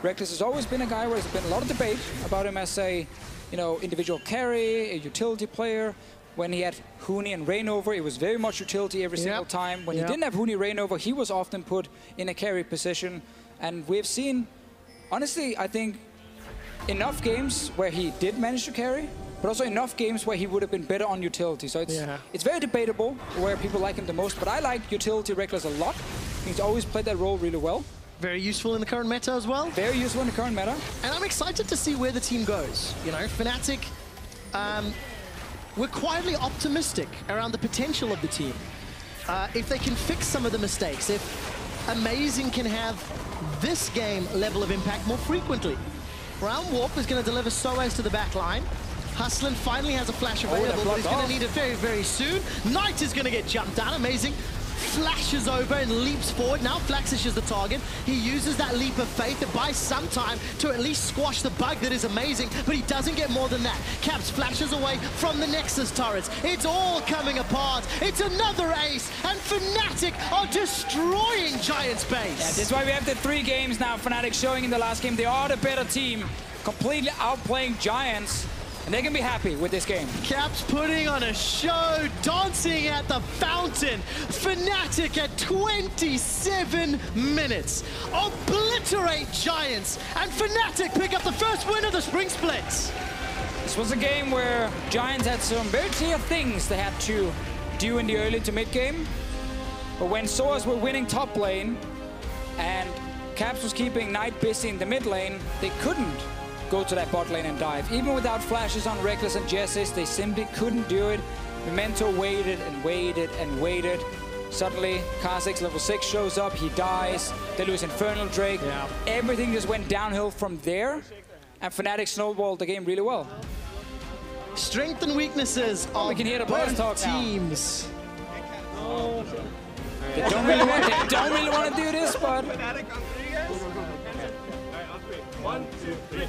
Reckless has always been a guy where there's been a lot of debate about him as a, you know, individual carry, a utility player. When he had Huni and Reignover, it was very much utility every single time. When he didn't have Huni Reignover, he was often put in a carry position. And we've seen, honestly, I think, enough games where he did manage to carry, but also enough games where he would have been better on utility. So it's very debatable where people like him the most, but I like utility Reckless a lot. He's always played that role really well. Very useful in the current meta as well. Very useful in the current meta. And I'm excited to see where the team goes. You know, Fnatic, we're quietly optimistic around the potential of the team. If they can fix some of the mistakes, if Amazing can have this game level of impact more frequently. Round Warp is going to deliver Soaz to the back line. Hustlin finally has a flash available, but he's going to need it very, very soon. Knight is going to get jumped down. Amazing. Flashes over and leaps forward. Now Flaxish is the target. He uses that leap of faith to buy some time to at least squash the bug that is amazing, but he doesn't get more than that. Caps flashes away from the Nexus turrets. It's all coming apart. It's another ace, and Fnatic are destroying Giants' base. Yeah, this is why we have the 3 games now. Fnatic showing in the last game they are the better team, completely outplaying Giants. And they can be happy with this game. Caps putting on a show, dancing at the fountain. Fnatic at 27 minutes. Obliterate Giants. And Fnatic pick up the first win of the Spring Split. This was a game where Giants had some very clear things they had to do in the early to mid game. But when Soaz were winning top lane and Caps was keeping Knight busy in the mid lane, they couldn't go to that bot lane and dive. Even without flashes on Reckless and Jessis, they simply couldn't do it. Memento waited and waited and waited. Suddenly, Kha'Zix level 6 shows up, he dies, they lose Infernal Drake. Yeah. Everything just went downhill from there, and Fnatic snowballed the game really well. Strength and weaknesses of we can hear the players talk teams. They don't really want to do this, but... 1, 2, 3.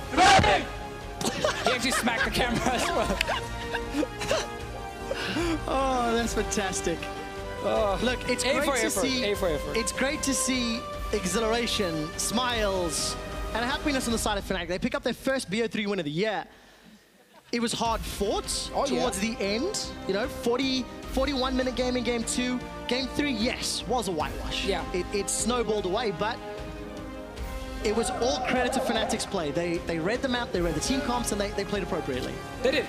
He actually smacked the camera as well. Oh, that's fantastic. Look, it's great to see. It's great to see exhilaration, smiles, and happiness on the side of Fnatic. They pick up their first BO3 win of the year. It was hard fought towards the end. You know, 41-minute game in game 2. Game 3, yes, was a whitewash. Yeah, it snowballed away, but. It was all credit to Fnatic's play. They read the map, they read the team comps, and they played appropriately. They did.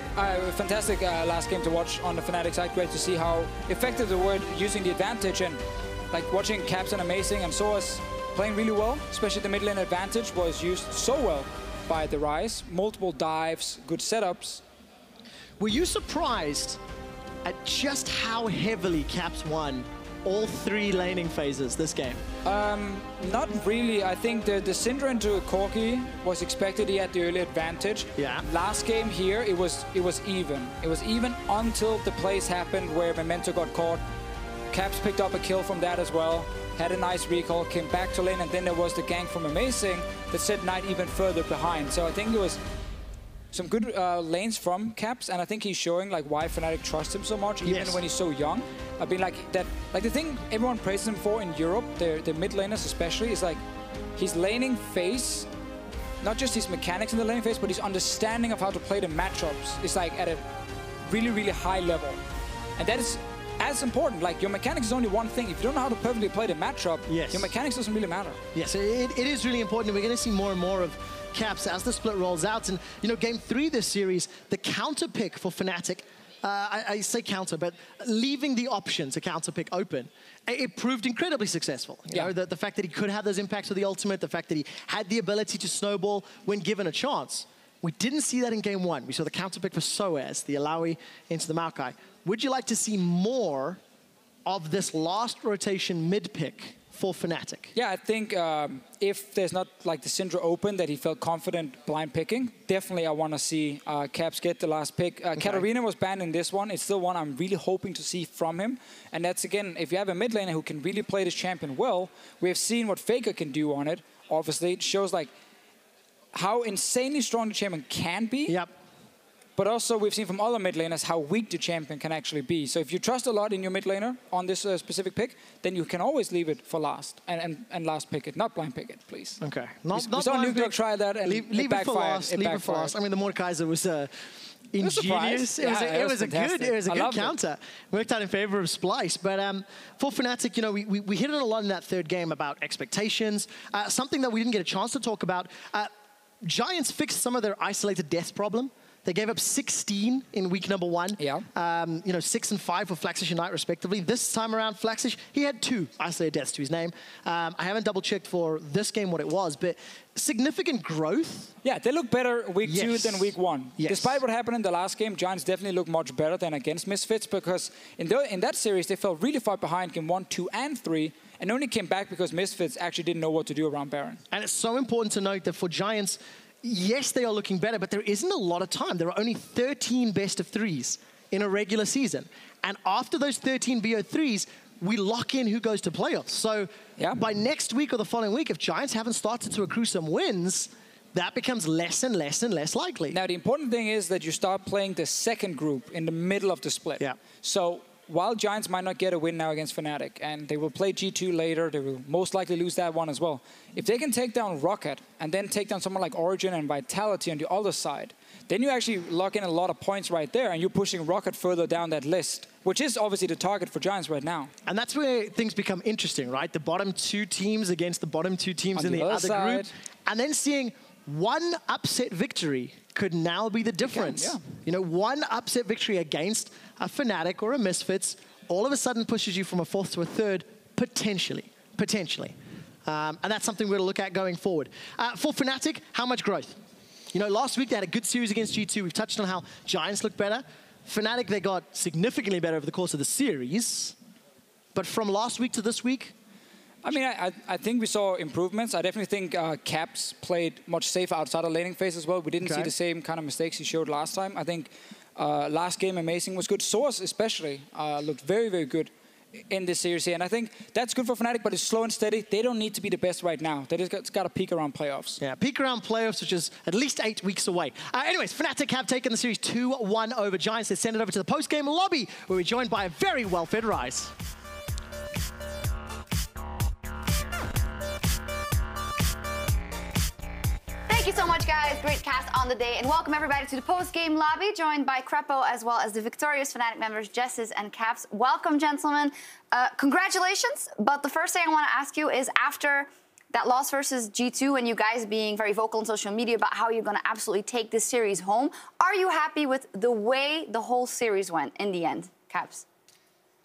Fantastic last game to watch on the Fnatic side. Great to see how effective they were using the advantage, and like watching Caps and Amazing and Soaz playing really well, especially the mid lane advantage was used so well by the Rise. Multiple dives, good setups. Were you surprised at just how heavily Caps won all 3 laning phases this game? Not really. I think the Syndra into Corki was expected. He had the early advantage. Yeah. Last game here, it was even. It was even until the plays happened where Memento got caught. Caps picked up a kill from that as well. Had a nice recall, came back to lane, and then there was the gank from Amazing that set Knight even further behind. So I think it was some good lanes from Caps, and I think he's showing like why Fnatic trusts him so much, even when he's so young. I've been like that. Like the thing everyone praises him for in Europe, the mid laners especially, is like his laning phase, not just his mechanics in the laning phase, but his understanding of how to play the matchups is like at a really, really high level, and that is as important. Like your mechanics is only one thing. If you don't know how to perfectly play the matchup, your mechanics doesn't really matter. Yes, it is really important. We're going to see more and more of Caps as the split rolls out. And, you know, game 3 this series, the counter pick for Fnatic, I say counter, but leaving the option to counter pick open, it proved incredibly successful. You know, the fact that he could have those impacts with the ultimate, the fact that he had the ability to snowball when given a chance. We didn't see that in game 1. We saw the counter pick for Soaz, the Alawi into the Maokai. Would you like to see more of this last rotation mid pick for Fnatic? Yeah, I think if there's not like the Syndra open that he felt confident blind picking, definitely I want to see Caps get the last pick. Katarina was banned in this one. It's still one I'm really hoping to see from him. And that's, again, if you have a mid laner who can really play this champion well, we have seen what Faker can do on it. Obviously, it shows like how insanely strong the champion can be. Yep. But also, we've seen from other mid laners how weak the champion can actually be. So if you trust a lot in your mid laner on this specific pick, then you can always leave it for last and last pick it, not blind pick it, please. Okay. We saw Nuclear try that and leave it backfired. It for last. Leave it for last. I mean, the Mordekaiser was ingenious. It was a good counter. Worked out in favor of Splyce. But for Fnatic, you know, we hit on a lot in that third game about expectations. Something that we didn't get a chance to talk about. Giants fixed some of their isolated death problem. They gave up 16 in week number 1. Yeah. You know, 6 and 5 for Flaxish and Knight, respectively. This time around, Flaxish, he had 2 isolated deaths to his name. I haven't double-checked for this game what it was, but significant growth. Yeah, they look better week 2 than week 1. Yes. Despite what happened in the last game, Giants definitely look much better than against Misfits, because in that series, they fell really far behind game 1, 2, and 3, and only came back because Misfits actually didn't know what to do around Baron. And it's so important to note that for Giants, yes, they are looking better, but there isn't a lot of time. There are only 13 best of threes in a regular season. And after those 13 BO3s, we lock in who goes to playoffs. So by next week or the following week, if Giants haven't started to accrue some wins, that becomes less and less and less likely. Now, the important thing is that you start playing the second group in the middle of the split. Yeah. So while Giants might not get a win now against Fnatic, and they will play G2 later, they will most likely lose that one as well. If they can take down Rocket and then take down someone like Origin and Vitality on the other side, then you actually lock in a lot of points right there, and you're pushing Rocket further down that list, which is obviously the target for Giants right now. And that's where things become interesting, right? The bottom 2 teams against the bottom 2 teams in the other group. And then seeing one upset victory could now be the difference. You know, one upset victory against a Fnatic or a Misfits all of a sudden pushes you from a 4th to a 3rd, potentially. And that's something we're going to look at going forward. For Fnatic, how much growth? You know, last week they had a good series against G2. We've touched on how Giants look better. Fnatic, they got significantly better over the course of the series. But from last week to this week, I mean, I think we saw improvements. I definitely think Caps played much safer outside of laning phase as well. We didn't see the same kind of mistakes he showed last time. I think last game Amazing was good. Source especially looked very, very good in this series here. And I think that's good for Fnatic, but it's slow and steady. They don't need to be the best right now. They just got to peak around playoffs. Yeah, peak around playoffs, which is at least 8 weeks away. Anyways, Fnatic have taken the series 2-1 over Giants. They send it over to the post-game lobby, where we're joined by a very well-fed Rise. Thank you so much, guys. Great cast on the day. And welcome, everybody, to the post-game lobby, joined by Crepo, as well as the victorious Fnatic members, Jesses and Caps. Welcome, gentlemen. Congratulations. But the first thing I want to ask you is, after that loss versus G2 and you guys being very vocal on social media about how you're going to absolutely take this series home, are you happy with the way the whole series went in the end, Caps?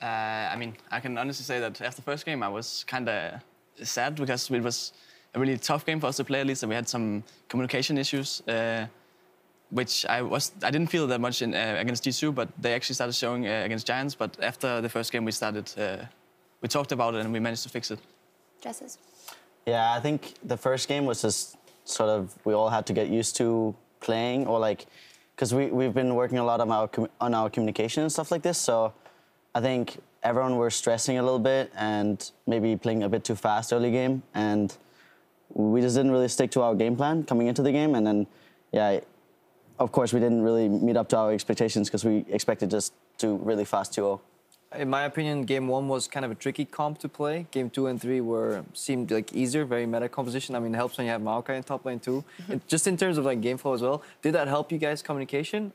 I mean, I can honestly say that after the first game, I was kind of sad because it was a really tough game for us to play, at least, and we had some communication issues, which I didn't feel that much in, against G2, but they actually started showing against Giants. But after the first game, we talked about it and we managed to fix it. Jesses? Yeah, I think the first game was just sort of, we all had to get used to playing, or like, because we've been working a lot on our communication and stuff like this, so I think everyone were stressing a little bit and maybe playing a bit too fast early game, and we just didn't really stick to our game plan coming into the game. And then, yeah, of course, we didn't really meet up to our expectations because we expected just to really fast 2-0. In my opinion, game 1 was kind of a tricky comp to play. Game 2 and 3 seemed like easier, very meta composition. I mean, it helps when you have Maokai in top lane too. Just in terms of like game flow as well, did that help you guys' communication?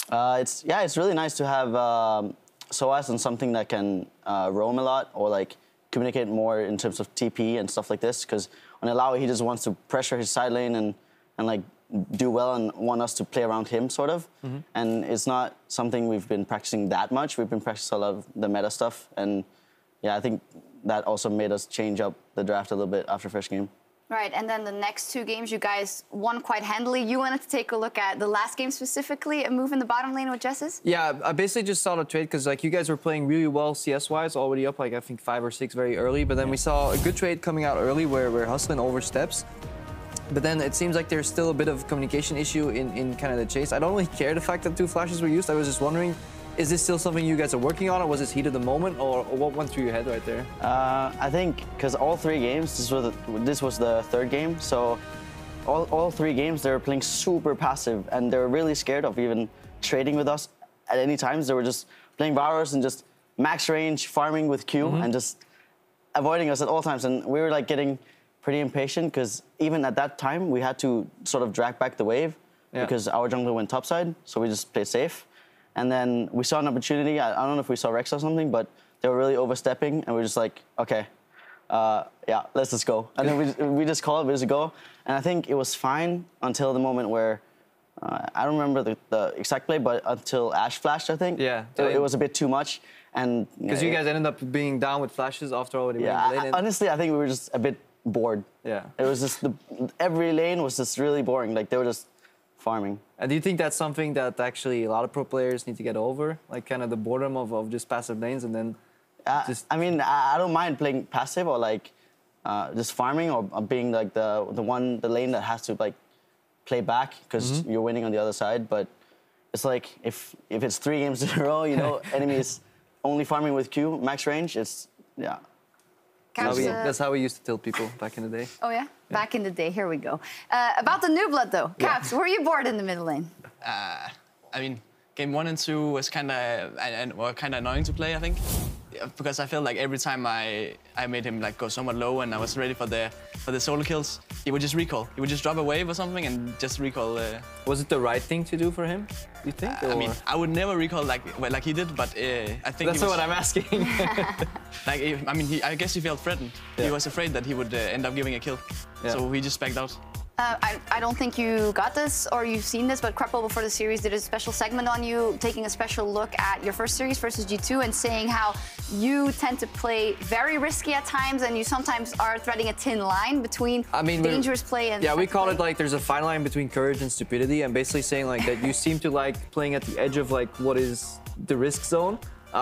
It's really nice to have SOAS and something that can roam a lot, or like communicate more in terms of TP and stuff like this, because on Alawi, he just wants to pressure his side lane and like do well and want us to play around him, sort of. And it's not something we've been practicing that much. We've been practicing a lot of the meta stuff, and yeah, I think that also made us change up the draft a little bit after first game. Right, and then the next 2 games, you guys won quite handily. You wanted to take a look at the last game specifically, a move in the bottom lane with Jesses? Yeah, I basically just saw the trade because like you guys were playing really well CS-wise, already up like I think 5 or 6 very early. But then we saw a good trade coming out early where Hustlin oversteps. But then it seems like there's still a bit of communication issue in kind of the chase. I don't really care the fact that 2 flashes were used. I was just wondering, is this still something you guys are working on, or was this heat of the moment, or what went through your head right there? I think because all 3 games, this was the 3rd game, so all 3 games they were playing super passive, and they were really scared of even trading with us at any times. They were just playing Varus and just max range, farming with Q, and just avoiding us at all times. And we were like getting pretty impatient because even at that time we had to sort of drag back the wave because our jungler went topside, so we just played safe. And then we saw an opportunity. I don't know if we saw Rex or something, but they were really overstepping, and we were just like, okay, yeah, let's just go. And then we just called it, we just go. And I think it was fine until the moment where, I don't remember the exact play, but until Ashe flashed, I think. Yeah. It was a bit too much. And because you guys ended up being down with flashes after already winning the lane. Honestly, I think we were just a bit bored. Yeah. It was just, every lane was just really boring. Like, they were just farming. And do you think that's something that actually a lot of pro players need to get over? Like kind of the boredom of just passive lanes, and then I mean, I don't mind playing passive or like just farming or being like the lane that has to like play back because you're winning on the other side. But it's like if it's 3 games in a row, you know, enemy is only farming with Q max range. It's That's how we used to tell people back in the day. Oh yeah? Back in the day. Here we go. About the new blood though, Caps, were you bored in the middle lane? I mean, game 1 and 2 was kind of annoying to play, I think, because I felt like every time I made him like go somewhat low and I was ready for the solo kills, he would just recall. He would just drop a wave or something and just recall. Was it the right thing to do for him, you think? I mean, I would never recall like he did, but I think that's what I'm asking. I guess he felt threatened. He was afraid that he would end up giving a kill, so he just backed out. I don't think you got this or you've seen this, but Krepo before the series did a special segment on you, taking a special look at your first series versus G2 and saying how you tend to play very risky at times and you sometimes are threading a thin line between dangerous play and... Yeah, we call it like there's a fine line between courage and stupidity, and basically saying like that you seem to like playing at the edge of like what is the risk zone.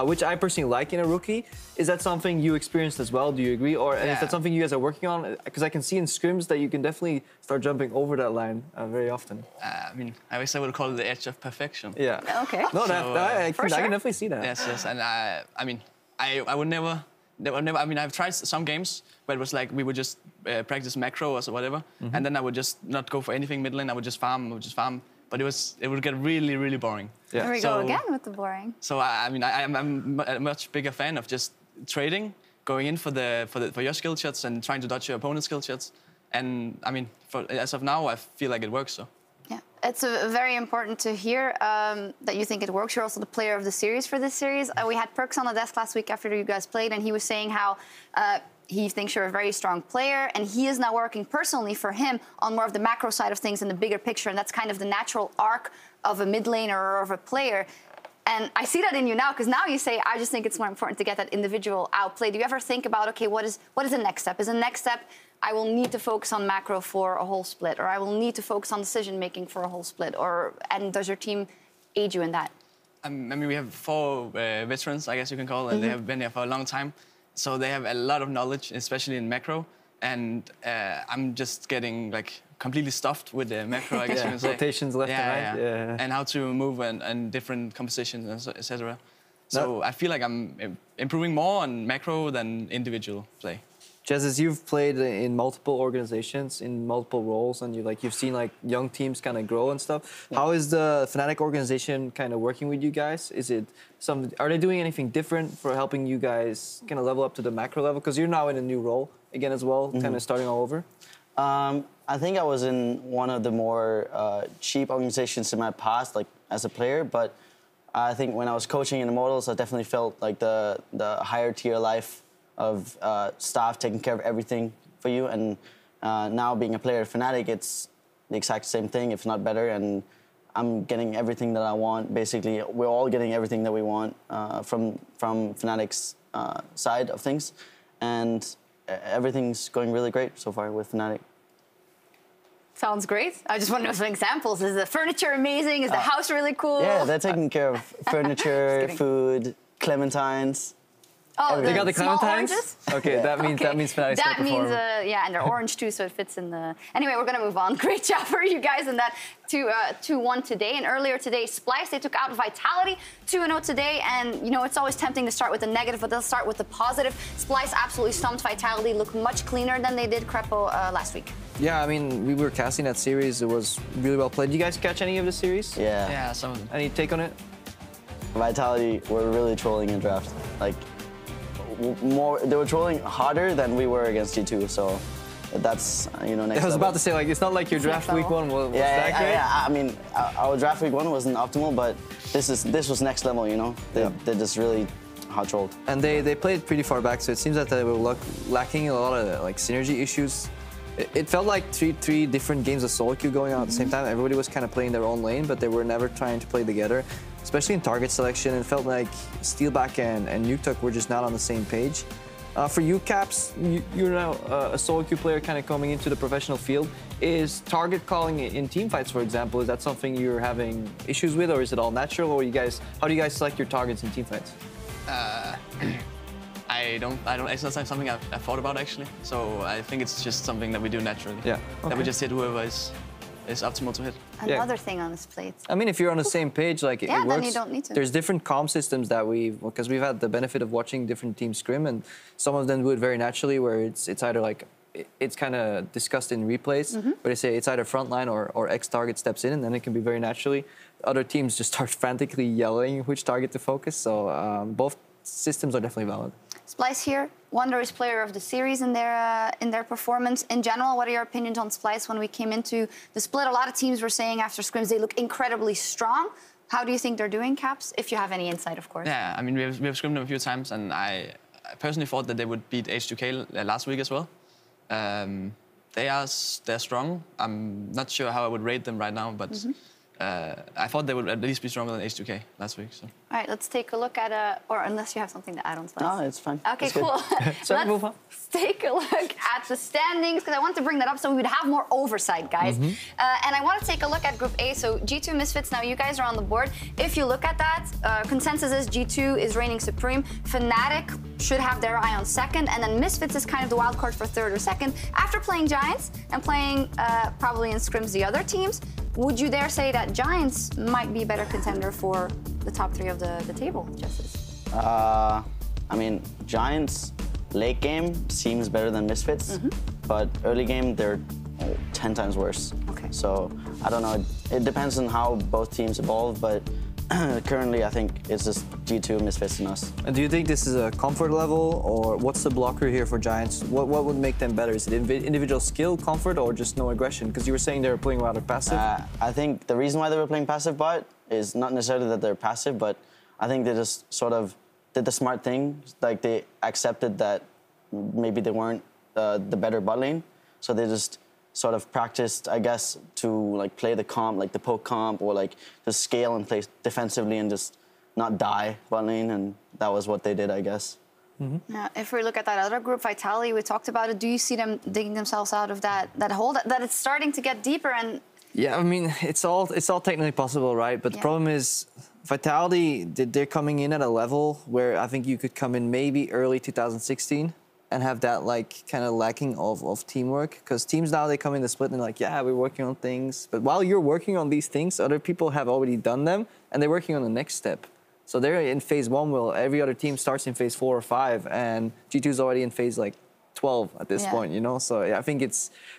Which I personally like in a rookie. Is that something you experienced as well? Do you agree? Or is that something you guys are working on? Because I can see in scrims that you can definitely start jumping over that line very often. I mean, I guess I would call it the edge of perfection. Yeah. Okay. No, I can definitely see that. Yes, and I mean, I would never. I mean, I've tried some games where it was like we would just practice macro or whatever, and then I would just not go for anything mid lane. I would just farm. But it would get really, really boring. Yeah. There we go again with the boring. So I mean, I'm a much bigger fan of just trading, going in for your skill shots and trying to dodge your opponent's skill shots. And I mean, as of now, I feel like it works. So. Yeah, it's very important to hear that you think it works. You're also the player of the series for this series. We had Perks on the desk last week after you guys played, and he was saying how he thinks you're a very strong player, and he is now working personally for him on more of the macro side of things and the bigger picture, and that's kind of the natural arc of a mid laner or of a player. And I see that in you now, because now you say, I just think it's more important to get that individual outplay. Do you ever think about, okay, what is the next step? Is the next step, I will need to focus on macro for a whole split, or I will need to focus on decision-making for a whole split, and does your team aid you in that? I mean, we have 4 veterans, I guess you can call it, and they have been here for a long time. So they have a lot of knowledge, especially in macro, and I'm just getting like completely stuffed with the macro, I guess you can say. Rotations left and right. Yeah. And how to move and different compositions, etc. So I feel like I'm improving more on macro than individual play. Jez, you've played in multiple organizations, in multiple roles, and you've seen like young teams kind of grow and stuff. Yeah. How is the Fnatic organization kind of working with you guys? Are they doing anything different for helping you guys kind of level up to the macro level? Because you're now in a new role again as well, kind of starting all over. I think I was in one of the more cheap organizations in my past, like as a player, but I think when I was coaching in Immortals, I definitely felt like the higher tier life of staff taking care of everything for you, and now being a player at Fnatic, it's the exact same thing, if not better, and I'm getting everything that I want. Basically, we're all getting everything that we want from Fnatic's side of things, and everything's going really great so far with Fnatic. Sounds great. I just want to know some examples. Is the furniture amazing? Is the house really cool? Yeah, they're taking care of furniture, food, clementines. Oh, they got the clementines? Okay, that means Fnatic's that means yeah, and they're orange too, so it fits in the. Anyway, we're gonna move on. Great job for you guys in that 2-1 today. And earlier today, Splyce, they took out Vitality 2-0 today. And you know it's always tempting to start with the negative, but they'll start with the positive. Splyce absolutely stumped Vitality, looked much cleaner than they did Krepo last week. Yeah, I mean, we were casting that series. It was really well played. Did you guys catch any of the series? Yeah. Yeah, some of them. Any take on it? Vitality were really trolling in draft. Like. They were trolling harder than we were against G2, so that's, you know, next I was level. about to say, like, it's not like your draft week 1 was that great. Yeah, I mean, our draft week 1 wasn't optimal, but this was next level, you know? They just really hot trolled. And they played pretty far back, so it seems that they were lacking a lot of, like, synergy issues. It felt like three different games of solo queue going on at the same time. Everybody was kind of playing their own lane, but they were never trying to play together. Especially in target selection, it felt like Steelback and Nuketuck were just not on the same page. For you, Caps, you're now a solo queue player kind of coming into the professional field. Is target calling in teamfights, for example, is that something you're having issues with, or is it all natural? Or how do you guys select your targets in teamfights? It's not something I've thought about actually. So I think it's just something that we do naturally. Yeah. That we just hit whoever is optimal to hit. Another thing on this plate. I mean, if you're on the same page, like it works. Then you don't need to. There's different comm systems that because we've had the benefit of watching different teams scrim, and some of them do it very naturally, where it's either like it's kind of discussed in replays, where they say it's either frontline or X target steps in, and then it can be very naturally. Other teams just start frantically yelling which target to focus. So both systems are definitely valid. Splyce here, Wanderers player of the series in their performance. In general, what are your opinions on Splyce? When we came into the split, a lot of teams were saying after scrims they look incredibly strong. How do you think they're doing, Caps? If you have any insight, of course. Yeah, I mean, we have scrimmed them a few times, and I personally thought that they would beat H2K last week as well. They're strong. I'm not sure how I would rate them right now, but I thought they would at least be stronger than H2K last week. So. All right, let's take a look at or unless you have something to add on Splyce. No, it's fine. Okay, it's cool. Let's take a look at the standings, because I want to bring that up so we would have more oversight, guys. And I want to take a look at Group A. So G2 Misfits, now you guys are on the board. If you look at that, consensus is G2 is reigning supreme. Fnatic should have their eye on second, and then Misfits is kind of the wild card for third or second. After playing Giants and playing probably in scrims the other teams, would you dare say that Giants might be a better contender for the top three of the table, Justice? I mean, Giants late game seems better than Misfits, but early game they're 10 times worse. Okay. So I don't know. It depends on how both teams evolve, but currently I think it's just G2, Misfits, and us. And do you think this is a comfort level, or what's the blocker here for Giants? What would make them better? Is it individual skill, comfort, or just no aggression? Because you were saying they were playing rather passive. I think the reason why they were playing passive bot is not necessarily that they're passive, but I think they just sort of did the smart thing. Like they accepted that maybe they weren't the better bot lane, so they just sort of practiced, I guess, to like play the comp, like the poke comp, or like just scale and play defensively and just not die bot lane, and that was what they did, I guess. Now, if we look at that other group, Vitality, we talked about it. Do you see them digging themselves out of that hole? That it's starting to get deeper and. Yeah, I mean, it's all technically possible, right? But the problem is, Vitality, they're coming in at a level where I think you could come in maybe early 2016 and have that like kind of lacking of teamwork. Because teams now, they come in the split and they're like, yeah, we're working on things. But while you're working on these things, other people have already done them and they're working on the next step. So they're in phase 1, while every other team starts in phase 4 or 5, and G2's already in phase like 12 at this point, you know? So yeah, I think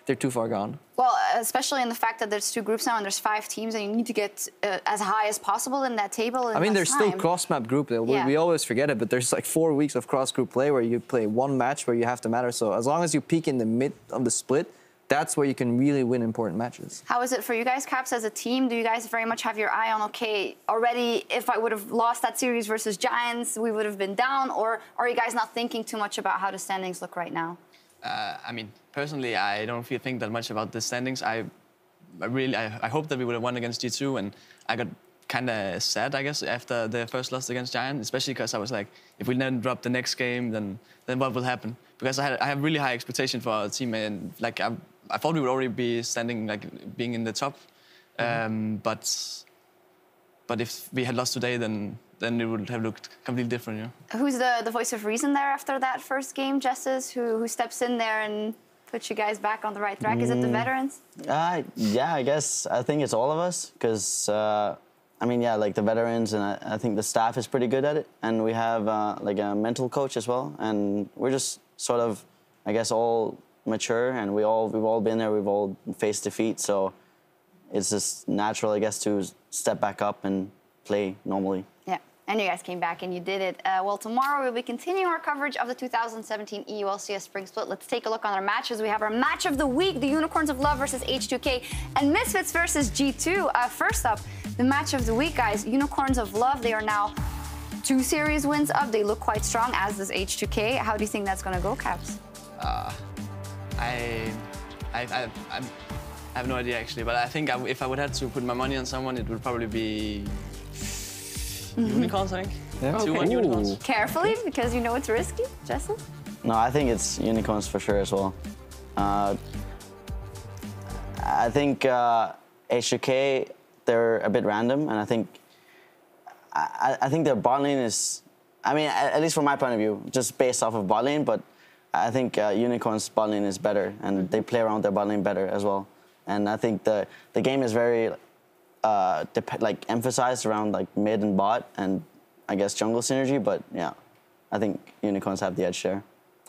they're too far gone. Well, especially in the fact that there's 2 groups now and there's 5 teams, and you need to get as high as possible in that table. I mean, there's still cross-map group. We always forget it, but there's like 4 weeks of cross-group play where you play 1 match where you have to matter. So as long as you peak in the mid of the split, that's where you can really win important matches. How is it for you guys, Caps, as a team? Do you guys very much have your eye on, okay, already if I would have lost that series versus Giants, we would have been down? Or are you guys not thinking too much about how the standings look right now? I mean, personally, I don't think that much about the standings. I hope that we would have won against G2, and I got kind of sad, I guess, after the first loss against Giant, especially because I was like, if we then drop the next game, then what will happen? Because I have really high expectation for our team, and like I thought we would already be standing, like being in the top, but if we had lost today, then it would have looked completely different, you know? Who's the voice of reason there after that first game, Justice? Who steps in there and puts you guys back on the right track? Is it the veterans? Yeah, I guess I think it's all of us, because I mean, yeah, like the veterans, and I think the staff is pretty good at it, and we have like a mental coach as well, and we're just sort of, I guess, all mature, and we've all been there, we've all faced defeat, so it's just natural, I guess, to step back up and play normally. Yeah, and you guys came back and you did it. Well, tomorrow we'll be continuing our coverage of the 2017 EULCS Spring Split. Let's take a look on our matches. We have our match of the week, the Unicorns of Love versus H2K, and Misfits versus G2. First up, the match of the week, guys. Unicorns of Love, they are now 2 series wins up. They look quite strong, as does H2K. How do you think that's going to go, Caps? I have no idea, actually, but I think if I would have to put my money on someone, it would probably be Unicorns, I think. Yeah. 2-1 Unicorns. Carefully, because you know it's risky, Justin? No, I think it's Unicorns for sure as well. I think H2K, they're a bit random, and I think their bot lane is I mean, at least from my point of view, just based off of bot lane, but I think Unicorn's bot lane is better, and they play around their bot lane better as well. And I think the game is very emphasized around like mid and bot, and I guess jungle synergy. But yeah, I think Unicorns have the edge there.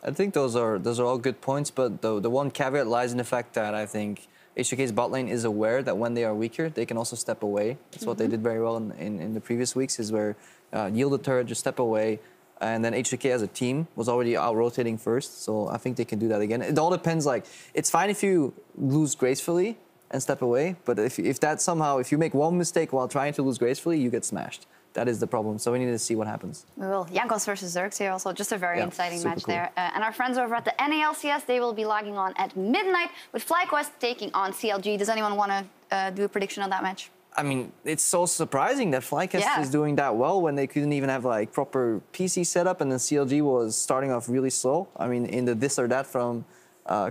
I think those are all good points, but the one caveat lies in the fact that I think HJK's bot lane is aware that when they are weaker, they can also step away. That's what they did very well in the previous weeks, is where yield the turret, just step away. And then HJK as a team was already out-rotating first, so I think they can do that again. It all depends, like, it's fine if you lose gracefully and step away, but if you make one mistake while trying to lose gracefully, you get smashed. That is the problem, so we need to see what happens. We will. Jankos versus Zergs here also, just a very exciting match cool. there. And our friends over at the NALCS, they will be logging on at midnight with FlyQuest taking on CLG. Does anyone want to do a prediction on that match? I mean, it's so surprising that FlyQuest is doing that well when they couldn't even have like proper PC setup, and then CLG was starting off really slow. I mean, in the this or that from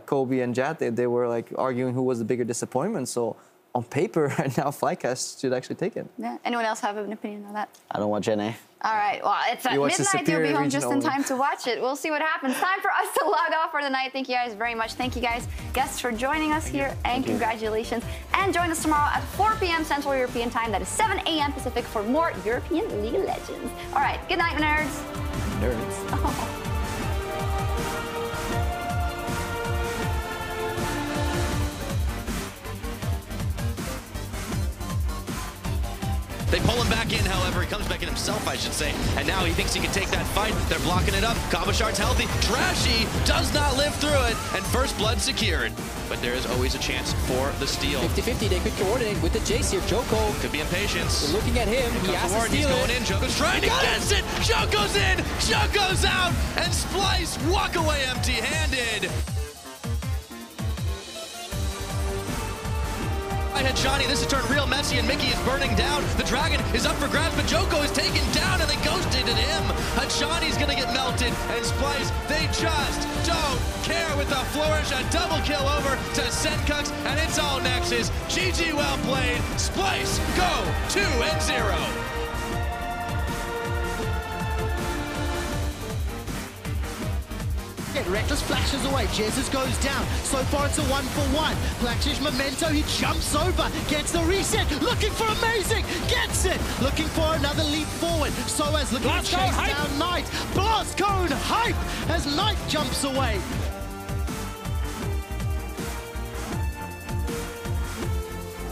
Kobe and Jat, they were like arguing who was the bigger disappointment. So on paper right now, FlyQuest should actually take it. Yeah. Anyone else have an opinion on that? I don't watch NA. All right. Well, it's at midnight. You'll be home just in time to watch it. We'll see what happens. Time for us to log off for the night. Thank you guys very much. Thank you guys, guests, for joining us here, and congratulations. And join us tomorrow at 4 p.m. Central European Time. That is 7 a.m. Pacific for more European League of Legends. All right. Good night, nerds. Nerds. Oh. They pull him back in, however. He comes back in himself, I should say. And now he thinks he can take that fight. They're blocking it up. Kabashard's healthy. Trashy does not live through it. And first blood secured. But there is always a chance for the steal. 50-50, they could coordinate with the chase here. Joko could be impatience. We're looking at him. He has to steal He's going in. Joko's trying to guess it. Joko's in. Joko's out. And Splyce walk away empty-handed. Johnny, this has turned real messy, and Mickey is burning down. The dragon is up for grabs, but Joko is taken down, and they ghosted at him. Hachani's gonna get melted, and Splyce, they just don't care with the flourish. A double kill over to Senkux, and it's all Nexus. GG, well played. Splyce go 2-0. Reckless flashes away, Jesus goes down. So far it's a 1-for-1. Blackshish Memento, he jumps over, gets the reset, looking for Amazing, gets it, looking for another leap forward. Soaz looking to chase down Knight. Blast Cone hype as Knight jumps away.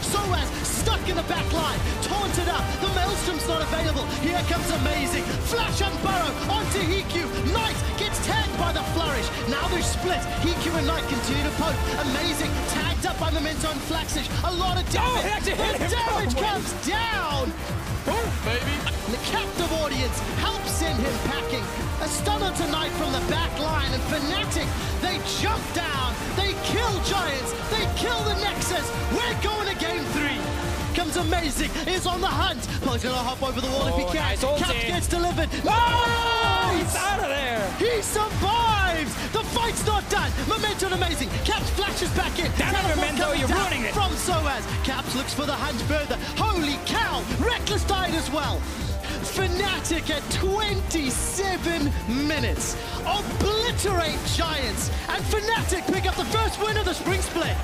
Soaz stuck in the back line, taunted up, the Maelstrom's not available. Here comes Amazing, flash and burrow onto Hiku. Knight gets tagged by the flourish. Now they're split. Hiku and Knight continue to poke. Amazing, tagged up by Memento and Flaxish. A lot of damage. The damage comes down. Boom, baby. The captive audience helps send him packing. A stunner tonight from the back line, and Fnatic, they jump down, they kill Giants, they kill the Nexus. We're going to game 3. Comes Amazing, is on the hunt. He's gonna hop over the wall if he can. Nice Caps gets delivered. Oh, he's out of there. He survives. The fight's not done. Memento and Amazing. Caps flashes back in. Damn it, Memento, you're ruining it. From Soaz. Caps looks for the hunt further. Holy cow. Reckless died as well. Fnatic at 27 minutes. Obliterate Giants. And Fnatic pick up the first win of the Spring Split.